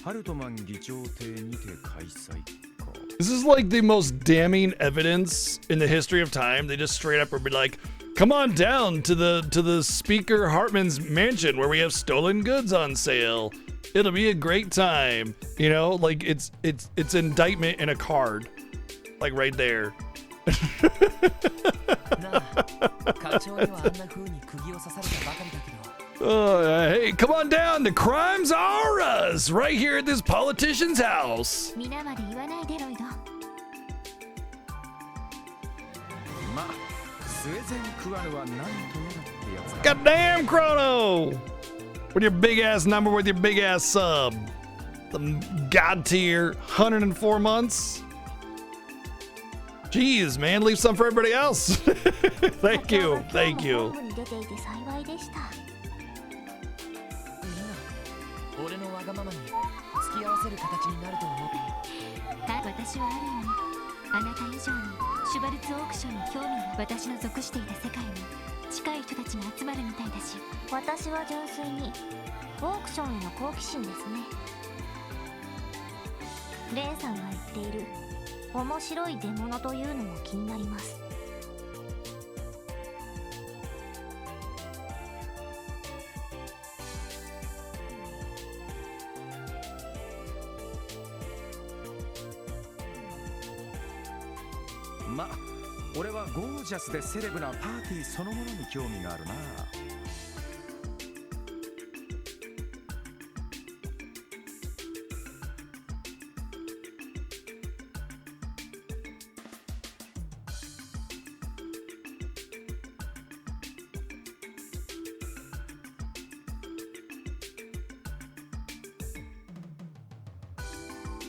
ハルトマン議長邸にて開催。 This is like the most damning evidence in the history of time. They just straight up would be like, "Come on down to the Speaker Hartman's mansion where we have stolen goods on sale. It'll be a great time." You know, like it's indictment in a card, like right there. なあ、課長にはあんな風に釘を刺されたばかりだけど。 Hey, come on down. The crime's ours right here at this politician's house. 皆まで言わないでロイド。まあ、スウェゼンクワルは何とやらってやつだ。 Goddamn Chrono! With your big ass number, with your big ass sub. The god tier, 104 months. Jeez, man, leave some for everybody else. Thank you, thank you. ホームに出ていて幸いでした。みんな俺のわがままに付き合わせる形になると思って私はある意味あなた以上にシュバルツオークションに興味が、私の属していた世界に近い人たちが集まるみたいだし、私は純粋にオークションへの好奇心ですね。レンさんが言っている面白い出物というのも気になります。ま、俺はゴージャスでセレブなパーティーそのものに興味があるな。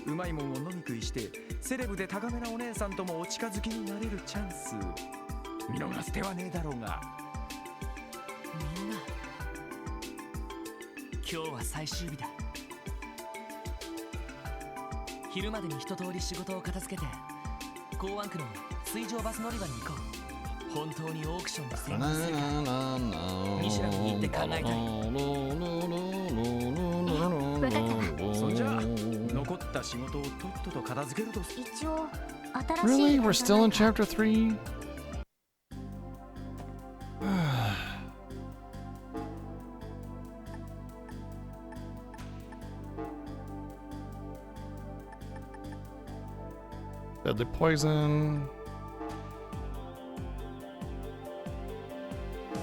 うまいもんを飲み食いしてセレブで高めなお姉さんともお近づきになれるチャンス、見逃す手はねえだろうが。みんな今日は最終日だ。昼までに一通り仕事を片付けて港湾区の水上バス乗り場に行こう。本当にオークションに潜入するかミシュランに行って考えたい。分かったわ。そんじゃ残った仕事をとっとと片付けると。一応新しい Really? We're still in chapter 3? Deadly poison.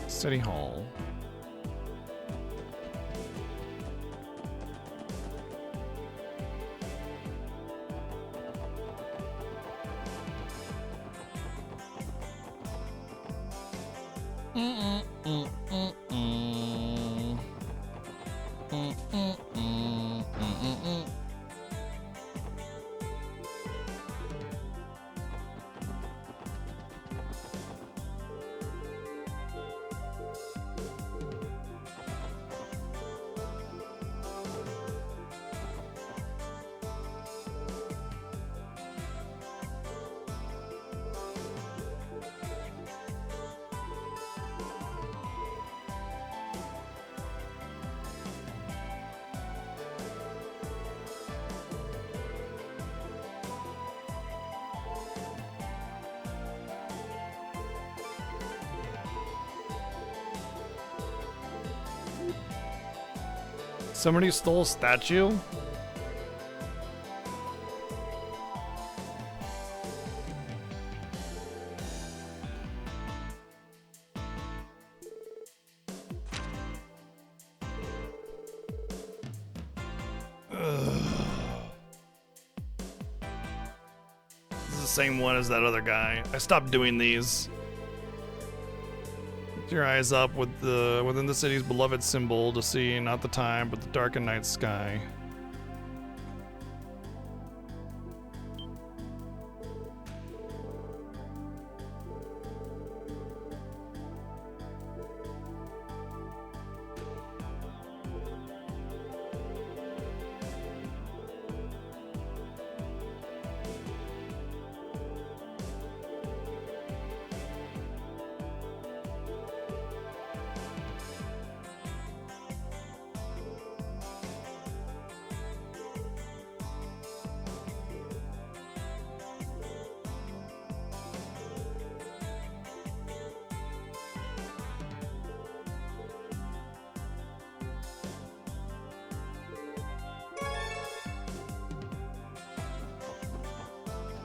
City Hall. Somebody stole a statue? This is the same one as that other guy. I stopped doing these. Lift your eyes up with within the city's beloved symbol to see not the time but the darkened night sky.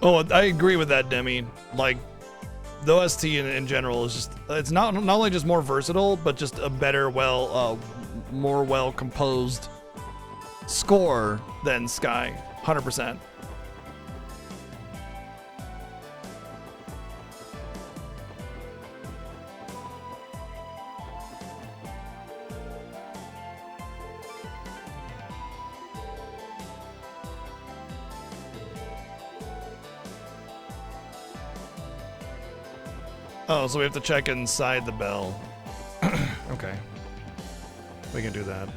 Oh, I agree with that, Demi. Like, the OST in general is just, it's not only just more versatile, but just a better, more well composed score than Sky. 100%. Oh, so we have to check inside the bell. Okay. We can do that.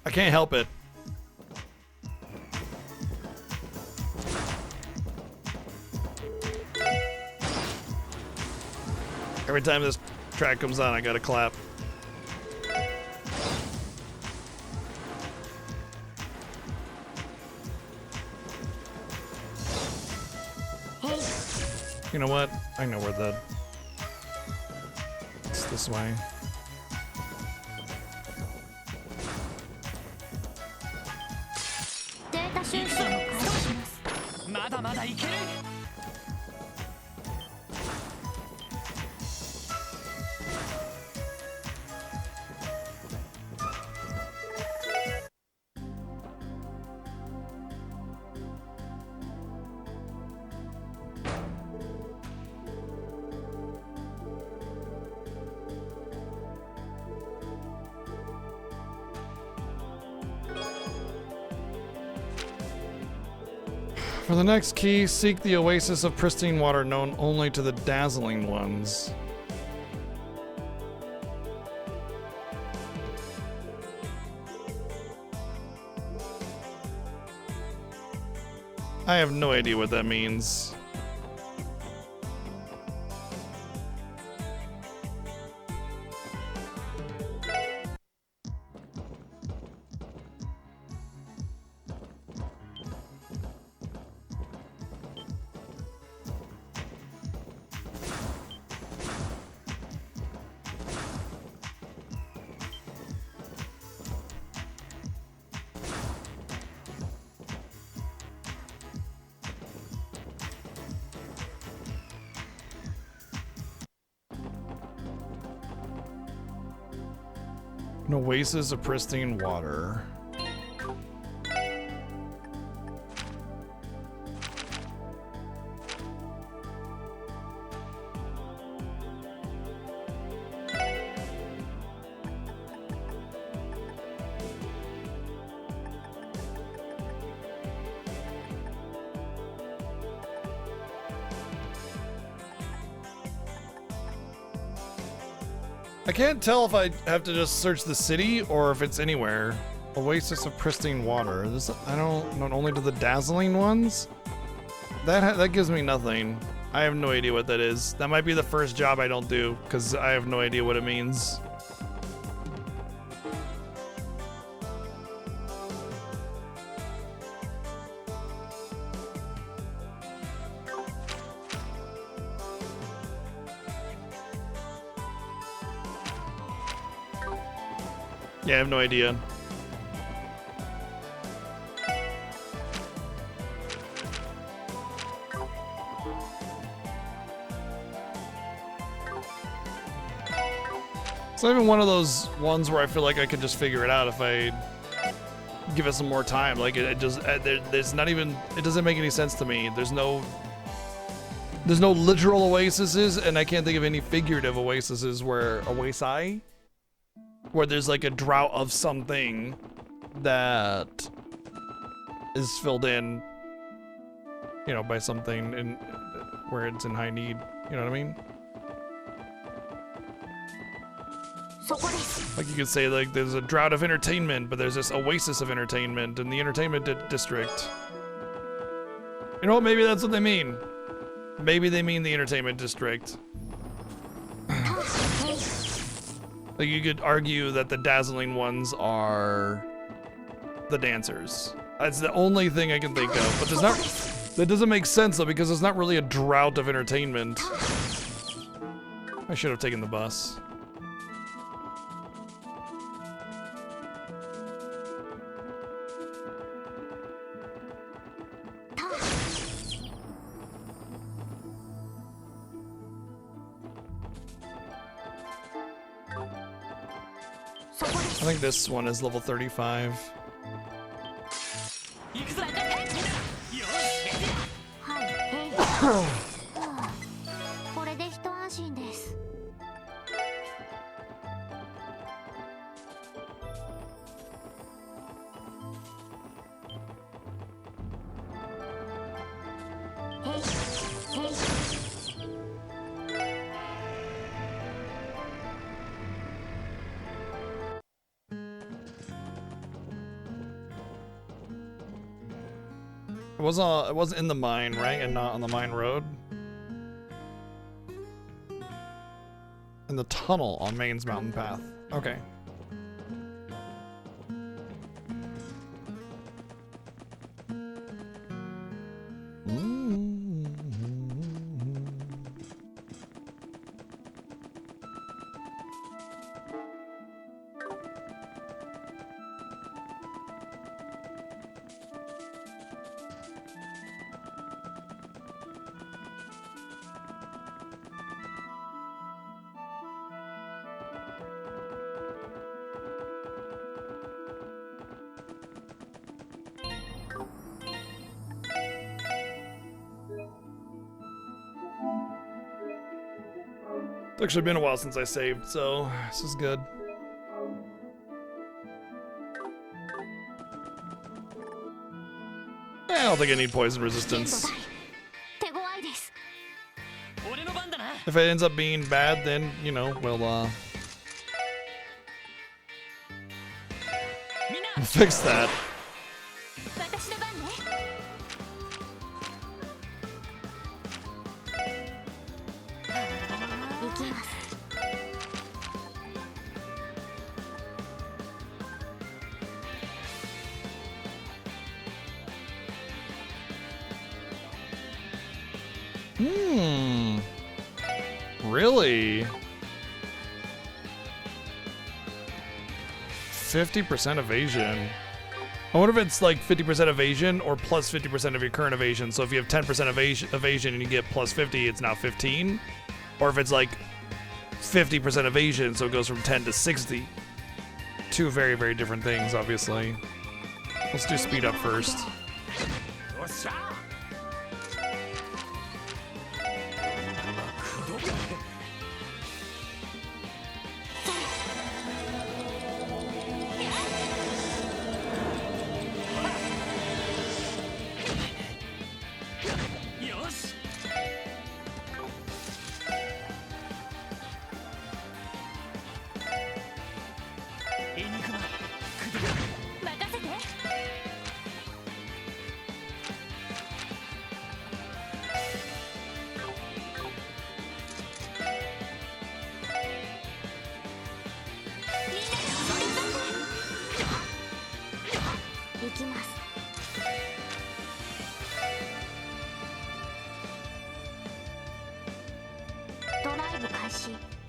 I can't help it. Every time this track comes on, I gotta clap. You know what? I know where the... It's this way. For the next key, seek the oasis of pristine water known only to the dazzling ones. I have no idea what that means. An oasis of pristine water. I can't tell if I have to just search the city or if it's anywhere. Oasis of pristine water. This not only to the dazzling ones. That gives me nothing. I have no idea what that is. That might be the first job I don't do because I have no idea what it means. Yeah, I have no idea. It's not even one of those ones where I feel like I could just figure it out if I give it some more time. Like it just, there's not even, it doesn't make any sense to me. There's no literal oases, and I can't think of any figurative oases where where there's like a drought of something that is filled in, you know, by something in where it's in high need. You know what I mean? Like you could say like there's a drought of entertainment, but there's this oasis of entertainment in the entertainment district. You know what? Maybe that's what they mean. Maybe they mean the entertainment district. Like you could argue that the dazzling ones are the dancers. That's the only thing I can think of. But there's not. That doesn't make sense though because there's not really a drought of entertainment. I should have taken the bus. I think this one is level 35. It wasn't in the mine, right? And not on the mine road. In the tunnel on Maine's mountain path. Okay. It's actually been a while since I saved, so this is good. I don't think I need poison resistance. If it ends up being bad, then, you know, we'll fix that. Really? 50% evasion. I wonder if it's like 50% evasion or plus 50% of your current evasion. So if you have 10% evasion and you get plus 50, it's now 15. Or if it's like 50% evasion, so it goes from 10 to 60. Two very, very different things, obviously. Let's do speed up first.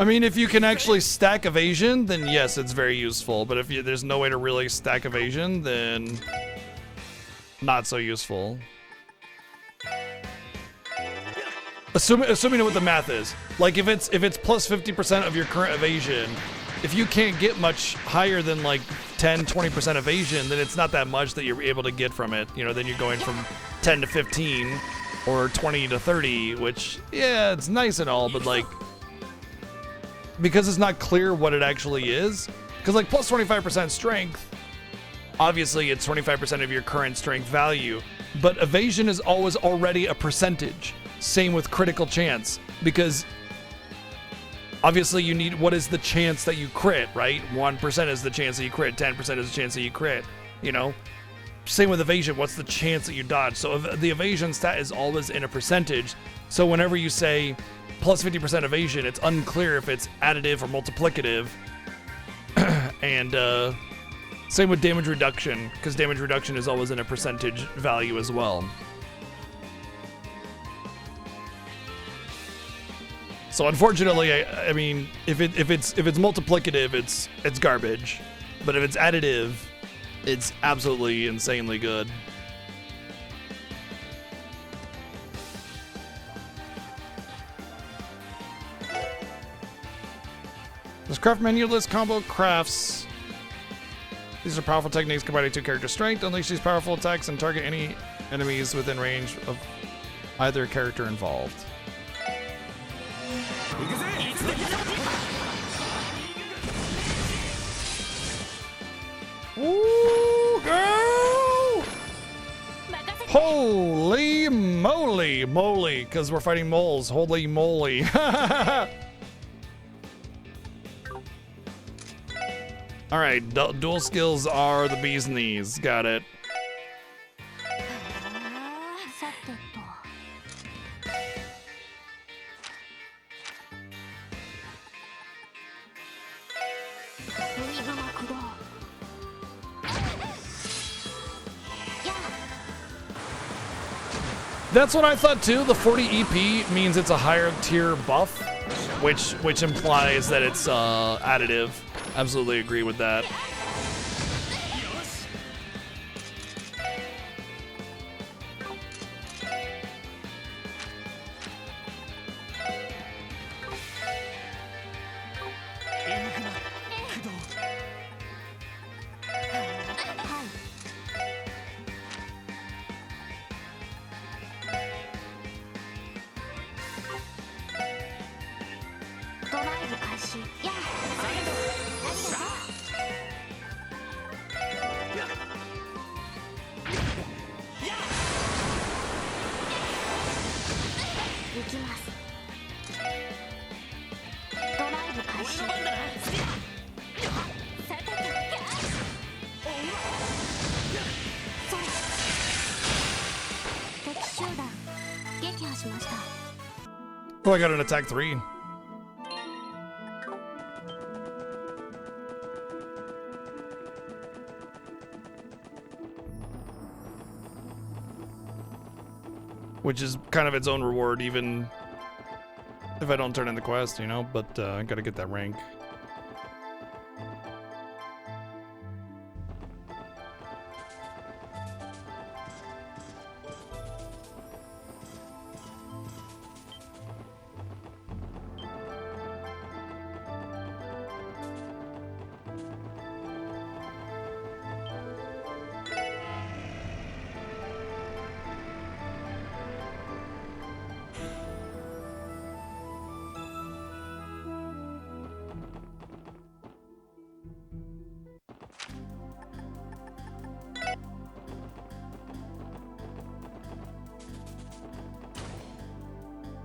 I mean, if you can actually stack evasion, then yes, it's very useful. But if there's no way to really stack evasion, then not so useful. Assuming what the math is. Like if it's plus 50% of your current evasion, if you can't get much higher than like 10, 20% evasion, then it's not that much that you're able to get from it. You know, then you're going from 10 to 15 or 20 to 30, which, yeah, it's nice and all, but like, because it's not clear what it actually is, because like plus 25% strength, obviously it's 25% of your current strength value, but evasion is always already a percentage. Same with critical chance, because obviously you need, what is the chance that you crit, right? 1% is the chance that you crit, 10% is the chance that you crit, you know? Same with evasion, what's the chance that you dodge? So the evasion stat is always in a percentage, so whenever you say plus 50% evasion, it's unclear if it's additive or multiplicative. And same with damage reduction, because damage reduction is always in a percentage value as well. So unfortunately, I mean, if it's multiplicative, it's garbage. But if it's additive, it's absolutely insanely good. This craft menu list combo crafts. These are powerful techniques combining two character strength. Unleash these powerful attacks and target any enemies within range of either character involved. Ooh, girl! Holy moly! moly, because we're fighting moles. Holy moly. All right, dual skills are the bee's knees. Got it. さてと水幕だや That's what I thought too. The 40 EP means it's a higher tier buff, which implies that it's additive. Absolutely agree with that. Oh, I got an attack 3. Which is kind of its own reward, even if I don't turn in the quest, you know, but I gotta get that rank.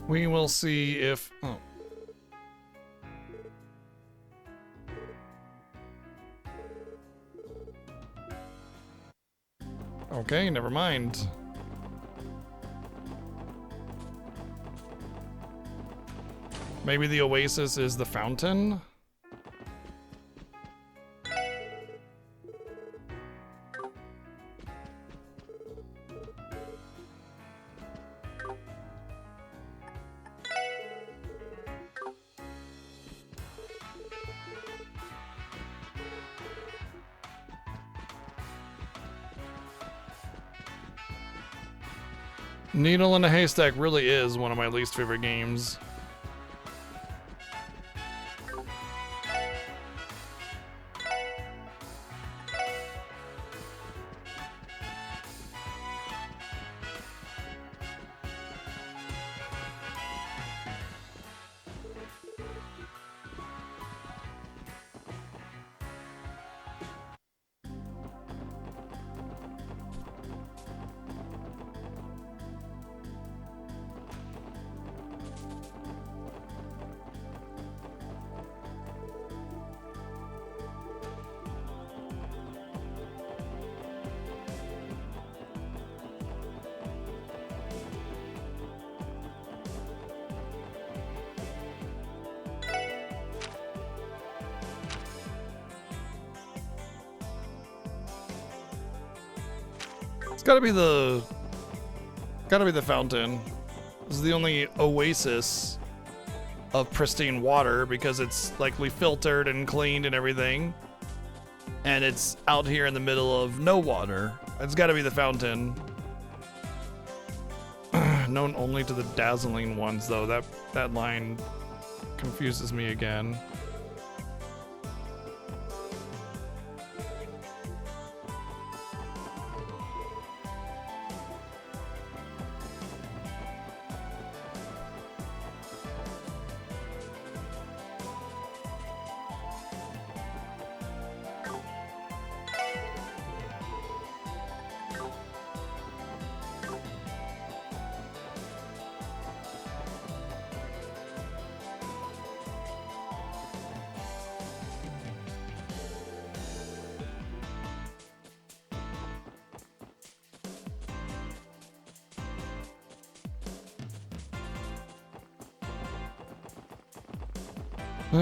We will see if... Oh. Okay, never mind. Maybe the oasis is the fountain? Needle in a Haystack really is one of my least favorite games. Gotta be the fountain. This is the only oasis of pristine water because it's likely filtered and cleaned and everything. And it's out here in the middle of no water. It's gotta be the fountain. Known only to the dazzling ones though. That line confuses me again. All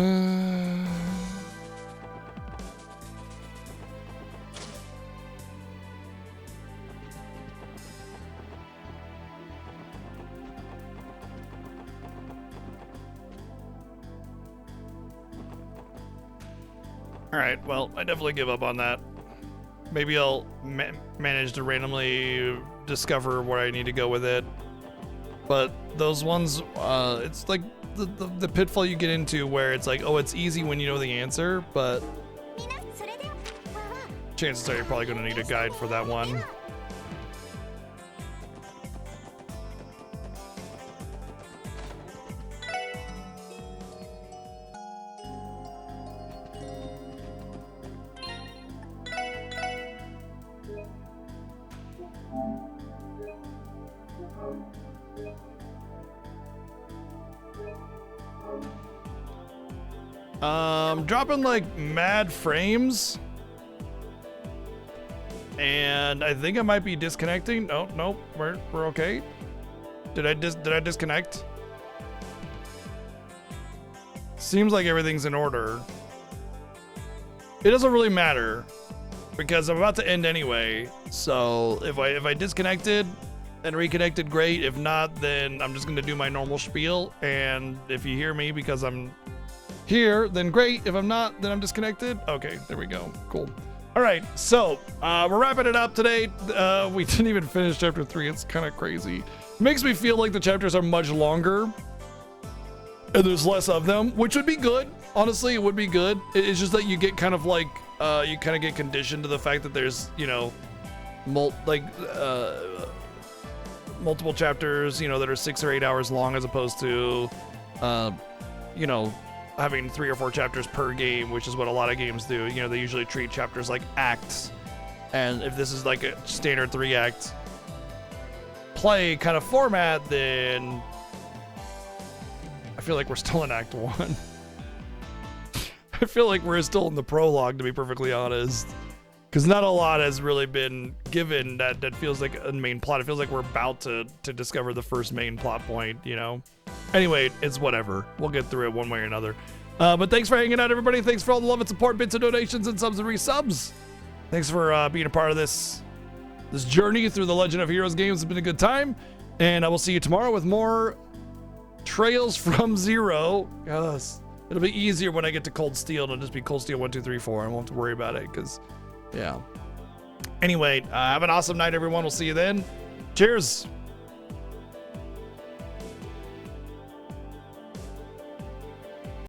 right, well, I definitely give up on that. Maybe I'll manage to randomly discover where I need to go with it. But those ones, it's like the pitfall you get into where it's like, oh, it's easy when you know the answer, but chances are you're probably going to need a guide for that one. Dropping like mad frames, and I think I might be disconnecting. No, we're okay. Did I disconnect? Seems like everything's in order. It doesn't really matter because I'm about to end anyway. So if I disconnected and reconnected, great. If not, then I'm just gonna do my normal spiel. And if you hear me because I'm here, then great. If I'm not, then I'm disconnected. Okay, there we go. Cool. All right, so we're wrapping it up today. We didn't even finish chapter 3. It's kind of crazy. It makes me feel like the chapters are much longer and there's less of them, which would be good. Honestly, it would be good. It's just that you get kind of like you kind of get conditioned to the fact that there's, you know, multiple chapters, you know, that are 6 or 8 hours long as opposed to you know, having 3 or 4 chapters per game, which is what a lot of games do. You know, they usually treat chapters like acts. And if this is like a standard 3-act play kind of format, then I feel like we're still in Act 1. I feel like we're still in the prologue, to be perfectly honest. Because not a lot has really been given that feels like a main plot. It feels like we're about to discover the first main plot point, you know? Anyway, it's whatever. We'll get through it one way or another. But thanks for hanging out, everybody. Thanks for all the love and support, bits and donations, and subs and resubs. Thanks for being a part of this journey through the Legend of Heroes games. It's been a good time. And I will see you tomorrow with more Trails from Zero. Yes. It'll be easier when I get to Cold Steel. It'll just be Cold Steel 1, 2, 3, 4. I won't have to worry about it because, yeah. Anyway, have an awesome night, everyone. We'll see you then. Cheers.